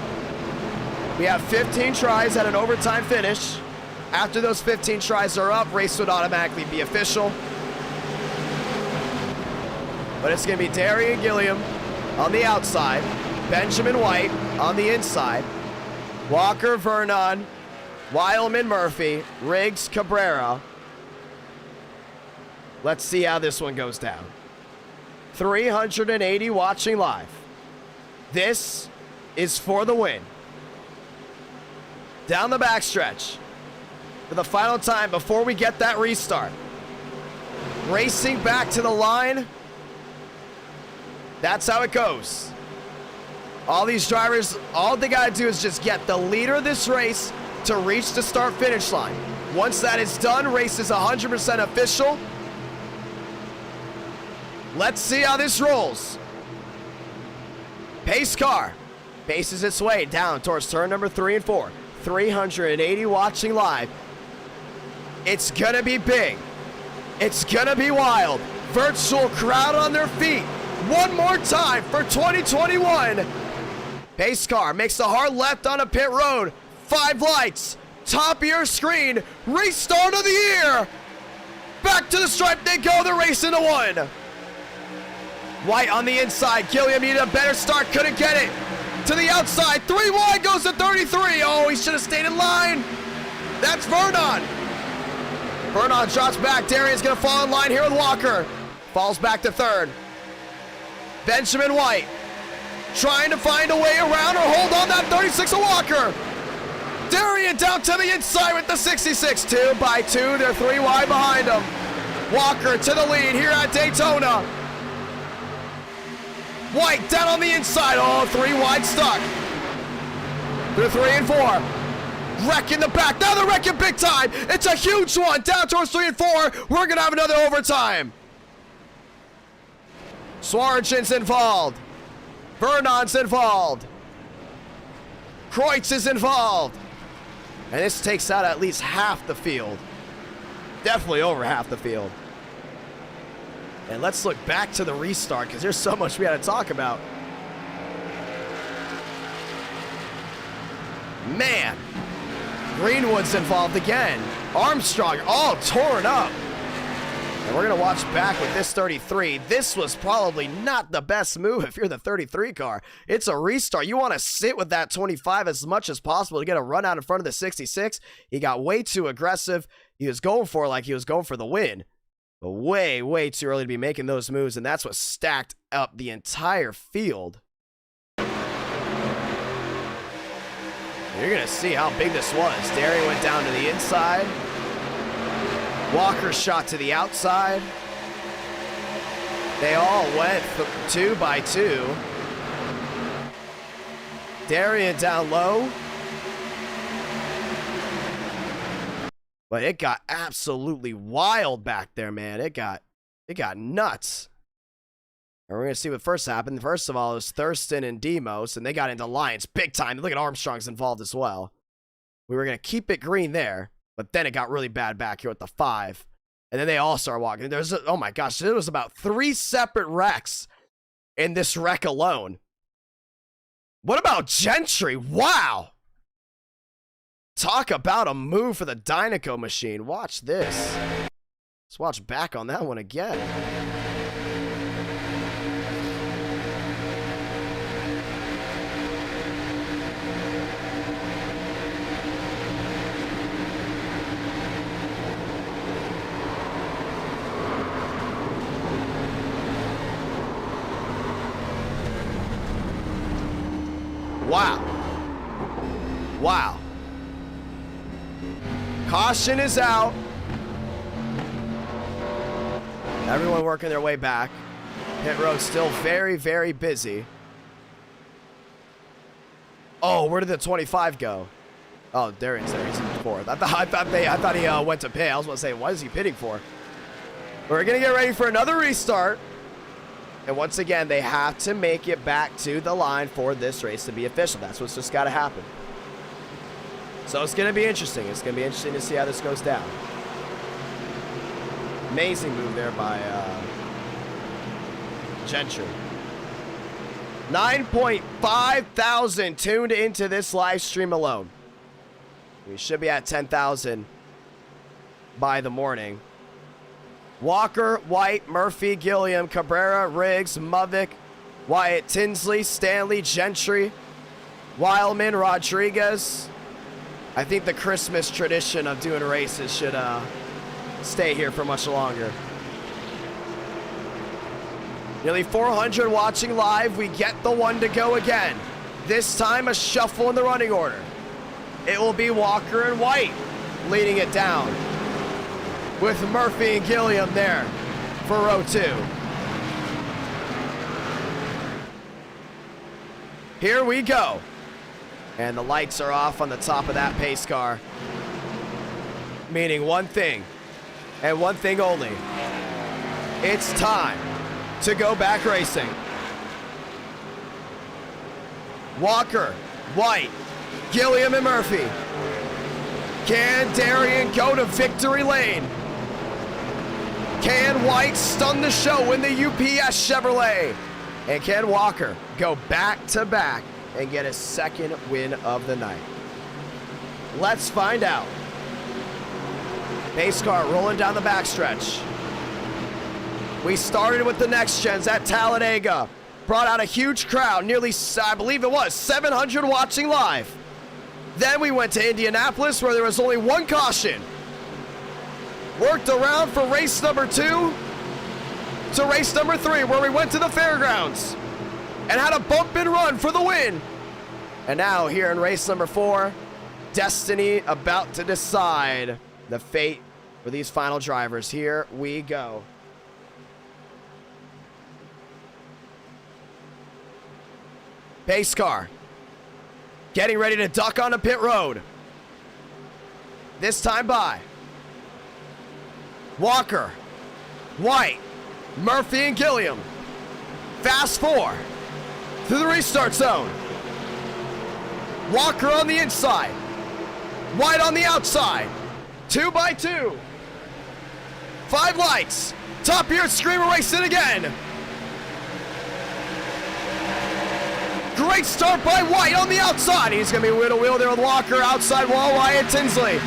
We have 15 tries at an overtime finish. After those 15 tries are up, race would automatically be official. But it's going to be Darian Gilliam on the outside, Benjamin White on the inside, Walker Vernon, Wildman Murphy, Riggs Cabrera. Let's see how this one goes down. 380 watching live. This is for the win. Down the backstretch for the final time before we get that restart. Racing back to the line. That's how it goes. All these drivers, all they gotta do is just get the leader of this race to reach the start-finish line. Once that is done, race is 100% official. Let's see how this rolls. Pace car paces its way down towards turn number 3 and 4. 380 watching live. It's gonna be big. It's gonna be wild. Virtual crowd on their feet. One more time for 2021. Pace car makes the hard left on a pit road. 5 lights. Top of your screen. Restart of the year. Back to the stripe they go. The race into 1. White on the inside. Gilliam needed a better start. Couldn't get it. To the outside. 3 wide goes to 33. Oh, he should have stayed in line. That's Vernon. Vernon drops back. Darian's going to fall in line here with Walker. Falls back to 3rd. Benjamin White trying to find a way around or hold on that 36 of Walker. Darian down to the inside with the 66. 2 by 2. They're 3 wide behind him. Walker to the lead here at Daytona. White down on the inside. Oh, 3 wide stuck. They're 3 and 4. Wreck in the back. Now they're wrecking big time. It's a huge one. Down towards 3 and 4. We're going to have another overtime. Swarchen's involved. Vernon's involved. Kreutz is involved. And this takes out at least half the field. Definitely over half the field. And let's look back to the restart because there's so much we got to talk about. Man. Greenwood's involved again. Armstrong all torn up. And we're going to watch back with this 33. This was probably not the best move if you're the 33 car. It's a restart. You want to sit with that 25 as much as possible to get a run out in front of the 66. He got way too aggressive. He was going for like he was going for the win. But way, way too early to be making those moves, and that's what stacked up the entire field. You're going to see how big this was. Darian went down to the inside. Walker shot to the outside. They all went 2 by 2. Darian down low. But it got absolutely wild back there, man. It got nuts. And we're going to see what first happened. First of all, it was Thurston and Demos, and they got into lines big time. Look at Armstrong's involved as well. We were going to keep it green there, but then it got really bad back here with the 5. And then they all started walking. There's, oh my gosh, there was about 3 separate wrecks in this wreck alone. What about Gentry? Wow. Talk about a move for the Dynaco machine. Watch this. Let's watch back on that one again. Wow. Wow. Caution is out. Everyone working their way back. Pit road still very, very busy. Oh, where did the 25 go? Oh, Darian's there. He's in 4th. I thought he went to pit. I was going to say, what is he pitting for? We're going to get ready for another restart. And once again, they have to make it back to the line for this race to be official. That's what's just got to happen. So it's going to be interesting. It's going to be interesting to see how this goes down. Amazing move there by Gentry. 9.5 thousand tuned into this live stream alone. We should be at 10,000 by the morning. Walker, White, Murphy, Gilliam, Cabrera, Riggs, Movick, Wyatt, Tinsley, Stanley, Gentry, Wildman, Rodriguez. I think the Christmas tradition of doing races should stay here for much longer. Nearly 400 watching live. We get the one to go again. This time a shuffle in the running order. It will be Walker and White leading it down, with Murphy and Gilliam there for row 2. Here we go. And the lights are off on the top of that pace car. Meaning one thing, and one thing only. It's time to go back racing. Walker, White, Gilliam, and Murphy. Can Darian go to victory lane? Can White stun the show in the UPS Chevrolet? And can Walker go back to back and get his second win of the night? Let's find out. Pace car rolling down the backstretch. We started with the next gens at Talladega. Brought out a huge crowd, nearly, I believe it was, 700 watching live. Then we went to Indianapolis, where there was only one caution. Worked around for race number 2 to race number 3, where we went to the fairgrounds and had a bump and run for the win. And now here in race number 4, destiny about to decide the fate for these final drivers. Here we go. Pace car getting ready to duck onto pit road. This time by Walker, White, Murphy, and Gilliam. Fast 4 through the restart zone. Walker on the inside, White on the outside. 2 by 2. 5 lights. Top gear screamer racing again. Great start by White on the outside. He's going to be wheel to wheel there with Walker. Outside wall, Wyatt Tinsley.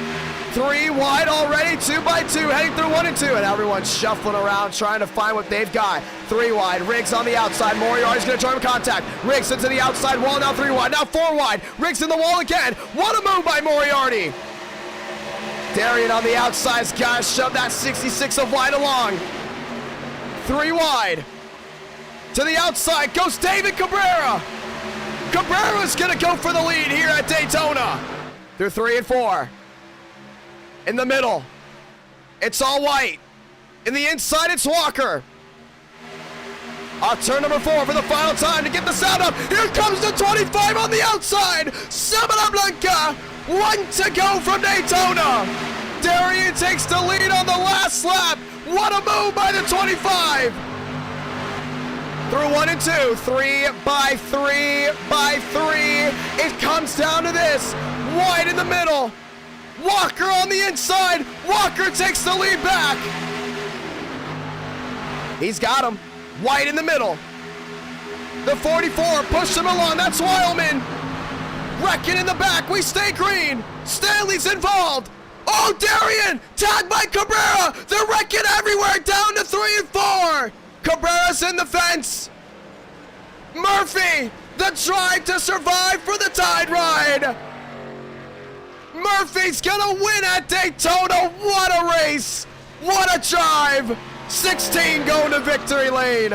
3 wide already, 2 by 2, heading through 1 and 2. And everyone's shuffling around trying to find what they've got. 3 wide, Riggs on the outside. Moriarty's going to try to contact. Riggs into the outside wall, now 3 wide, now 4 wide. Riggs in the wall again. What a move by Moriarty. Darian on the outside's got to shove that 66 of White along. 3 wide. To the outside goes David Cabrera. Cabrera's going to go for the lead here at Daytona. Through 3 and 4. In the middle, it's all White. In the inside, it's Walker. Off turn number 4 for the final time to get the sound up. Here comes the 25 on the outside. Semana Blanca, 1 to go from Daytona. Darian takes the lead on the last lap. What a move by the 25. Through 1 and 2, 3 by 3 by 3. It comes down to this. White in the middle. Walker on the inside. Walker takes the lead back. He's got him. White in the middle. The 44 pushed him along. That's Wildman. Wrecking in the back. We stay green. Stanley's involved. Oh, Darian! Tagged by Cabrera. They're wrecking everywhere. Down to 3 and 4. Cabrera's in the fence. Murphy, the drive to survive for the tide ride. Murphy's gonna win at Daytona. What a race. What a drive. 16 going to victory lane.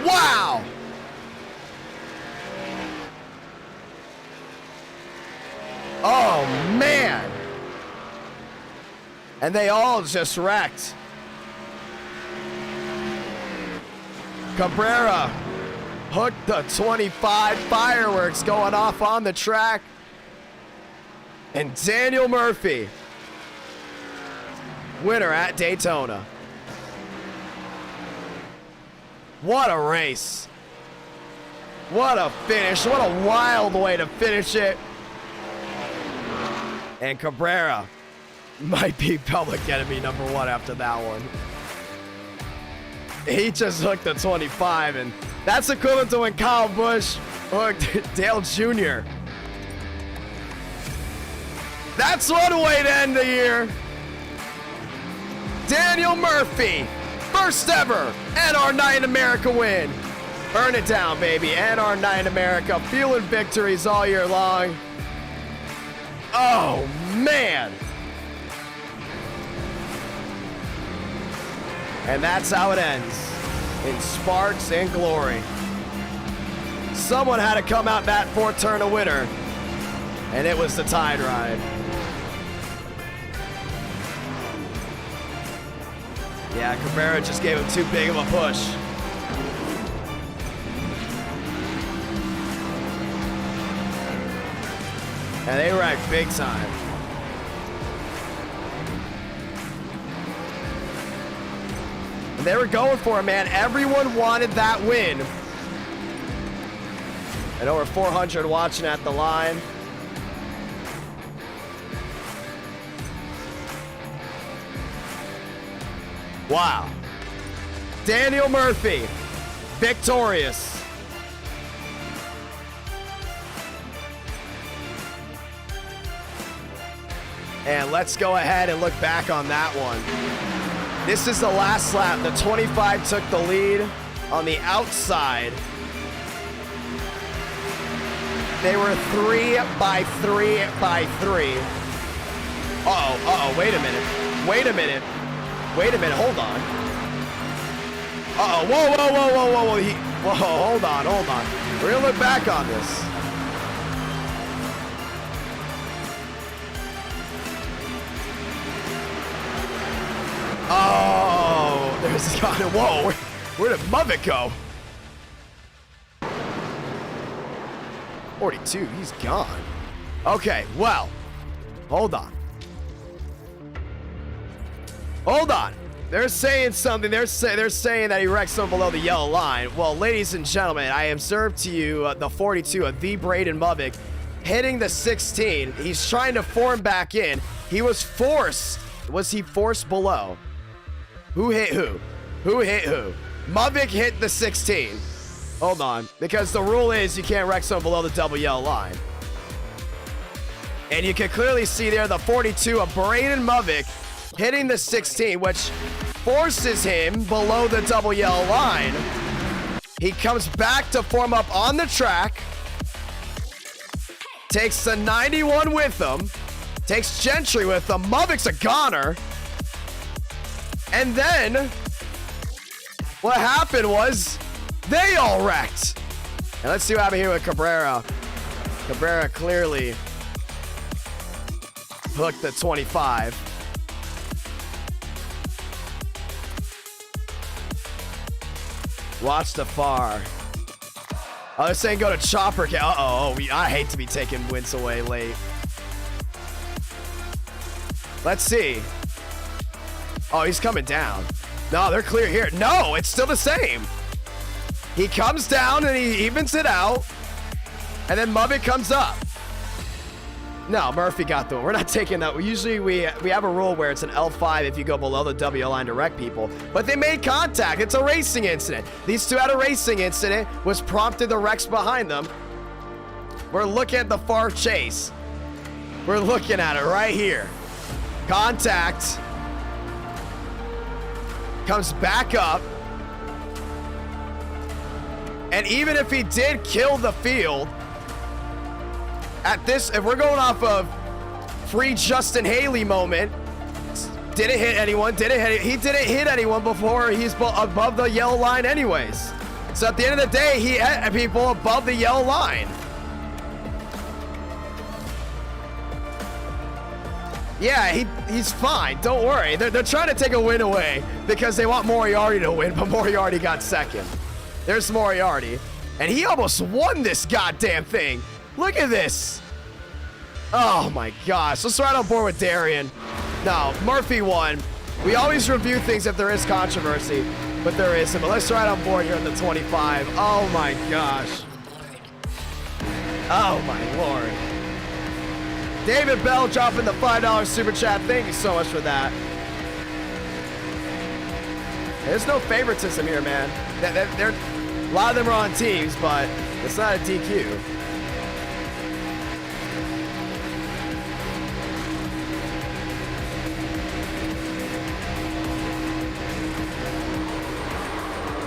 Wow. Oh, man. And they all just wrecked. Cabrera hooked the 25, fireworks going off on the track. And Daniel Murphy, winner at Daytona. What a race. What a finish. What a wild way to finish it. And Cabrera might be public enemy number 1 after that one. He just hooked the 25, and that's equivalent to when Kyle Busch hooked Dale Jr. That's one way to end the year. Daniel Murphy, first ever NR9 in America win. Burn it down, baby. NR9 in America, fueling victories all year long. Oh, man. And that's how it ends, in sparks and glory. Someone had to come out that fourth turn a winner, and it was the Tide Ride. Yeah, Cabrera just gave him too big of a push. And they wrecked big time. And they were going for it, man. Everyone wanted that win. And over 400 watching at the line. Wow. Daniel Murphy, victorious. And let's go ahead and look back on that one. This is the last lap. The 25 took the lead on the outside. They were 3 by 3 by 3. Uh-oh, wait a minute, hold on. Uh-oh, whoa, hold on. We're gonna look back on this. Oh, there's kind of, whoa, where did Muvik go? 42, he's gone. Okay, well, hold on. They're saying something. They're saying that he wrecked someone below the yellow line. Well, ladies and gentlemen, I observed to you the 42 of the Braden Muvik hitting the 16. He's trying to form back in. He was forced. Was he forced below? Who hit who? Who hit who? Muvik hit the 16. Hold on, because the rule is you can't wreck someone below the double yellow line. And you can clearly see there the 42 of Braden Muvik hitting the 16, which forces him below the double yellow line. He comes back to form up on the track, takes the 91 with him, takes Gentry with him. Muvik's a goner. And then what happened was they all wrecked. And let's see what happened here with Cabrera. Cabrera clearly hooked the 25. Watch the far. Oh, they're saying go to chopper. Uh-oh. I hate to be taking wins away late. Let's see. Oh, he's coming down. No, they're clear here. No, it's still the same. He comes down and he evens it out. And then Muvik comes up. No, Murphy got the one. We're not taking that. Usually we have a rule where it's an L5 if you go below the W line to wreck people. But they made contact. It's a racing incident. These two had a racing incident, which prompted the wrecks behind them. We're looking at the far chase. We're looking at it right here. Contact. Comes back up. And even if he did kill the field, at this, if we're going off of free Justin Haley moment, didn't hit anyone, he didn't hit anyone before he's above the yellow line anyways. So at the end of the day, he hit people above the yellow line. Yeah, he's fine. Don't worry. They're trying to take a win away because they want Moriarty to win, but Moriarty got second. There's Moriarty. And he almost won this goddamn thing. Look at this. Oh my gosh. Let's ride on board with Darian. No, Murphy won. We always review things if there is controversy, but there isn't. But let's ride on board here in the 25. Oh my gosh. Oh my lord. David Bell dropping the $5 super chat. Thank you so much for that. There's no favoritism here, man. A lot of them are on teams, but it's not a DQ.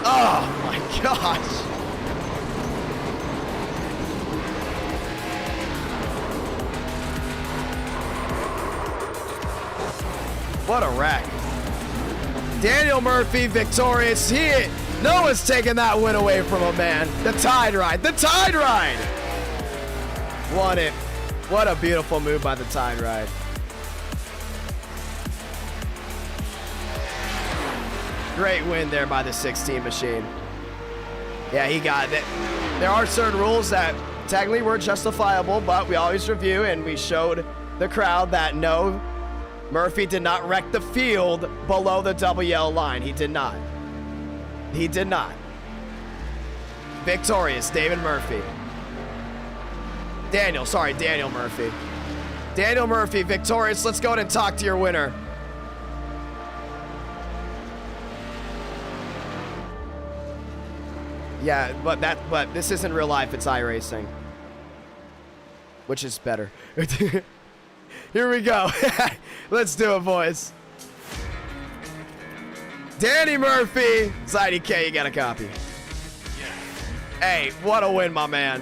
Oh my gosh. What a wreck. Daniel Murphy victorious. Noah's taking that win away from him, man. The Tide Ride. The Tide Ride. Won it. What a beautiful move by the Tide Ride. Great win there by the 16 machine. Yeah, he got it. There are certain rules that technically were justifiable, but we always review, and we showed the crowd that no, Murphy did not wreck the field below the WL line. He did not. He did not. Victorious, David Murphy. Daniel Murphy. Daniel Murphy, victorious. Let's go ahead and talk to your winner. Yeah, but this isn't real life, it's iRacing. Which is better. Here we go. Let's do it, boys. Danny Murphy. It's IDK, you got a copy. Hey, what a win, my man.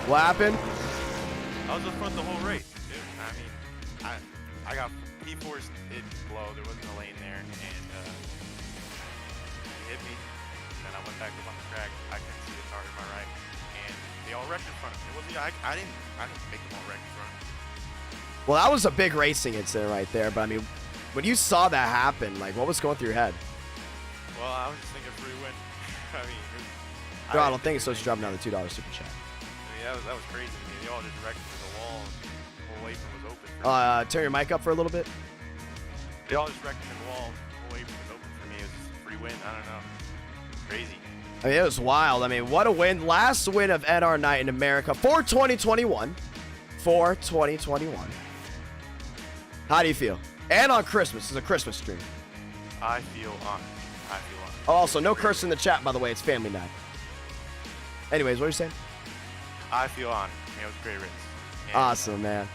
What happened? I was up front the whole race, dude. I mean, I got P4's it low. There wasn't a lane there, and it hit me. Then I went back up on the track. I couldn't see the car to my right, and they all wrecked in front of me. It wasn't. I didn't make them all wreck in front of me. Well, that was a big racing incident right there. But I mean, when you saw that happen, like, what was going through your head? Well, I was just thinking free win. I mean, No, I don't think so. Just dropping down the $2 super chat. I mean, that was crazy to me. They all just wrecked into the wall, and the whole apron was open. Turn your mic up for a little bit. They all just wrecked into the wall. The whole apron was open for me. It was just a free win. I don't know. Crazy. I mean, it was wild. I mean, what a win. Last win of NR Night in America for 2021. For 2021. How do you feel? And on Christmas. It's a Christmas stream. I feel honored. I feel honored. Oh, also, no curse in the chat, by the way. It's family night. Anyways, what are you saying? I feel honored. It was a great race. Awesome, man.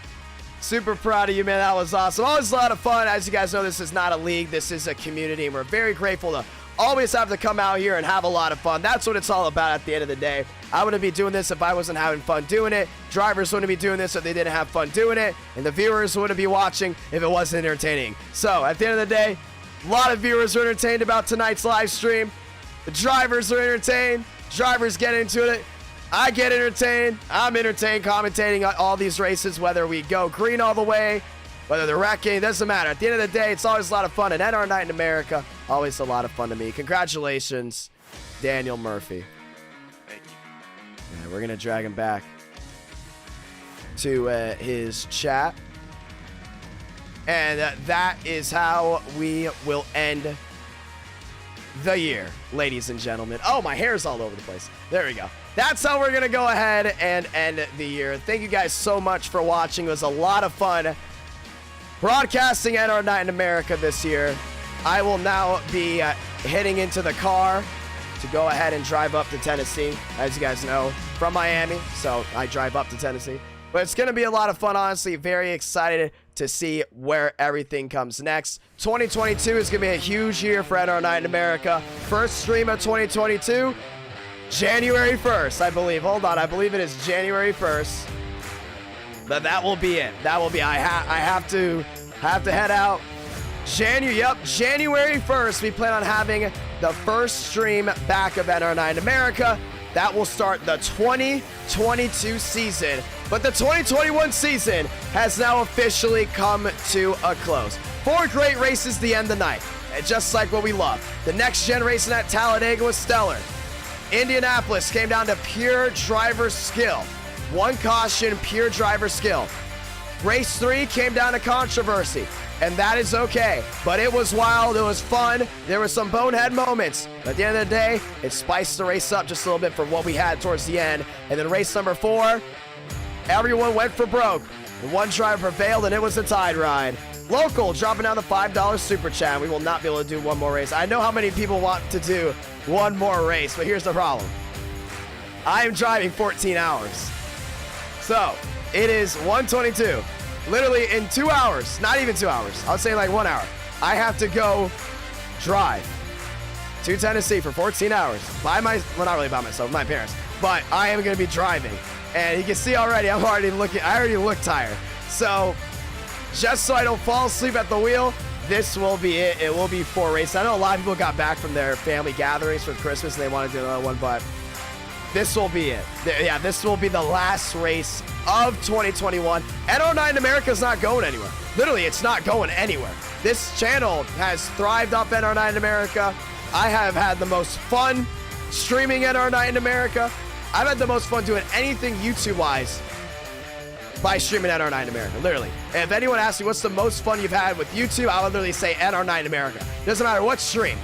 Super proud of you, man. That was awesome. Always a lot of fun. As you guys know, this is not a league. This is a community, and we're very grateful to always have to come out here and have a lot of fun. That's what it's all about at the end of the day. I wouldn't be doing this if I wasn't having fun doing it. Drivers wouldn't be doing this if they didn't have fun doing it. And the viewers wouldn't be watching if it wasn't entertaining. So, at the end of the day, a lot of viewers are entertained about tonight's live stream. The drivers are entertained. Drivers get into it. I get entertained. I'm entertained commentating all these races, whether we go green all the way, whether they're wrecking, it doesn't matter. At the end of the day, it's always a lot of fun. And NR Night in America, always a lot of fun to me. Congratulations, Daniel Murphy. Thank you. Yeah, we're going to drag him back to his chat. And that is how we will end the year, ladies and gentlemen. Oh, my hair's all over the place. There we go. That's how we're going to go ahead and end the year. Thank you guys so much for watching. It was a lot of fun broadcasting NR Night in America this year. I will now be heading into the car to go ahead and drive up to Tennessee, as you guys know, from Miami. So I drive up to Tennessee. But it's going to be a lot of fun, honestly. Very excited to see where everything comes next. 2022 is going to be a huge year for NR Night in America. First stream of 2022. January 1st, I believe. Hold on, I believe it is January 1st. But that will be it. That will be. I have to head out. January 1st. We plan on having the first stream back of NR Night in America. That will start the 2022 season. But the 2021 season has now officially come to a close. 4 great races to end the night, and just like what we love. The next gen racing at Talladega was stellar. Indianapolis came down to pure driver skill. 1 caution, pure driver skill. Race 3 came down to controversy, and that is okay. But it was wild, it was fun, there were some bonehead moments. But at the end of the day, it spiced the race up just a little bit from what we had towards the end. And then race number 4, everyone went for broke. And 1 driver prevailed, and it was the Tide Ride. Local dropping down the $5 super chat. We will not be able to do 1 more race. I know how many people want to do 1 more race, but here's the problem. I am driving 14 hours. So, it is 1:22. Literally in 2 hours, not even 2 hours, I would say like 1 hour, I have to go drive to Tennessee for 14 hours well, not really by myself, my parents, but I am going to be driving. And you can see already, I already look tired. So, just so I don't fall asleep at the wheel, this will be it. It will be 4 races. I know a lot of people got back from their family gatherings for Christmas and they want to do another one, but this will be it. Yeah, this will be the last race of 2021. NR9 America is not going anywhere. Literally, it's not going anywhere. This channel has thrived off NR9 America. I have had the most fun streaming NR9 America. I've had the most fun doing anything YouTube-wise by streaming NR9 America, literally. If anyone asks you what's the most fun you've had with YouTube, I would literally say NR9 America. Doesn't matter what stream.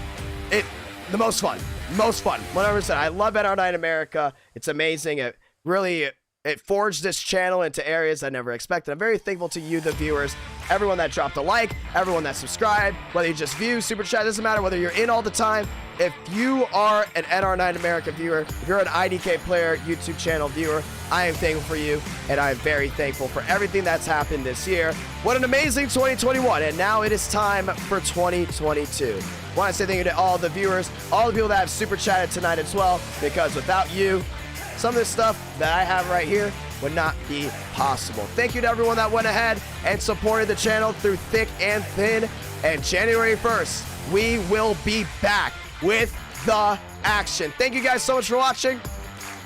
The most fun. Most fun. 100%. I love NR9 America. It's amazing. It forged this channel into areas I never expected. I'm very thankful to you, the viewers, everyone that dropped a like, everyone that subscribed, whether you just view, super chat, doesn't matter whether you're in all the time. If you are an NR9 America viewer, if you're an IDK Player YouTube Channel viewer, I am thankful for you, and I am very thankful for everything that's happened this year. What an amazing 2021, and now it is time for 2022. I want to say thank you to all the viewers, all the people that have super chatted tonight as well, because without you, some of this stuff that I have right here would not be possible. Thank you to everyone that went ahead and supported the channel through thick and thin. And January 1st, we will be back with the action. Thank you guys so much for watching.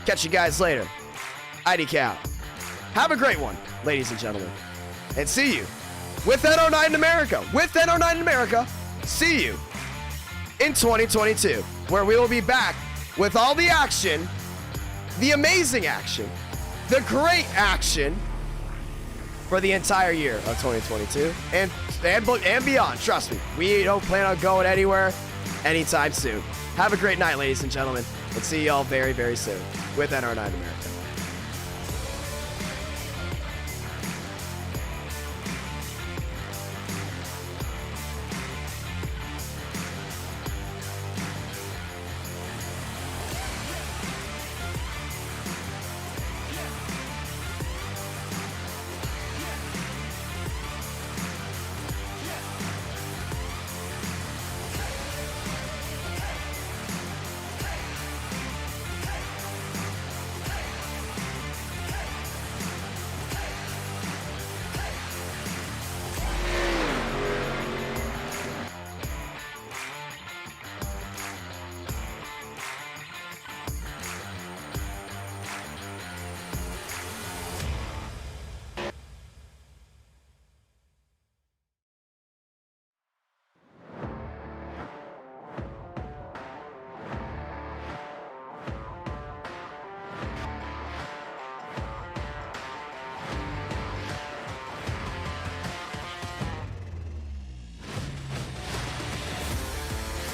Catch you guys later. IDK out. Have a great one, ladies and gentlemen. And see you with NR9 in America. With NR9 in America, see you in 2022, where we will be back with all the action, the amazing action, the great action for the entire year of 2022 and beyond. Trust me, we don't plan on going anywhere anytime soon. Have a great night, ladies and gentlemen, and see y'all very, very soon with NR9 America.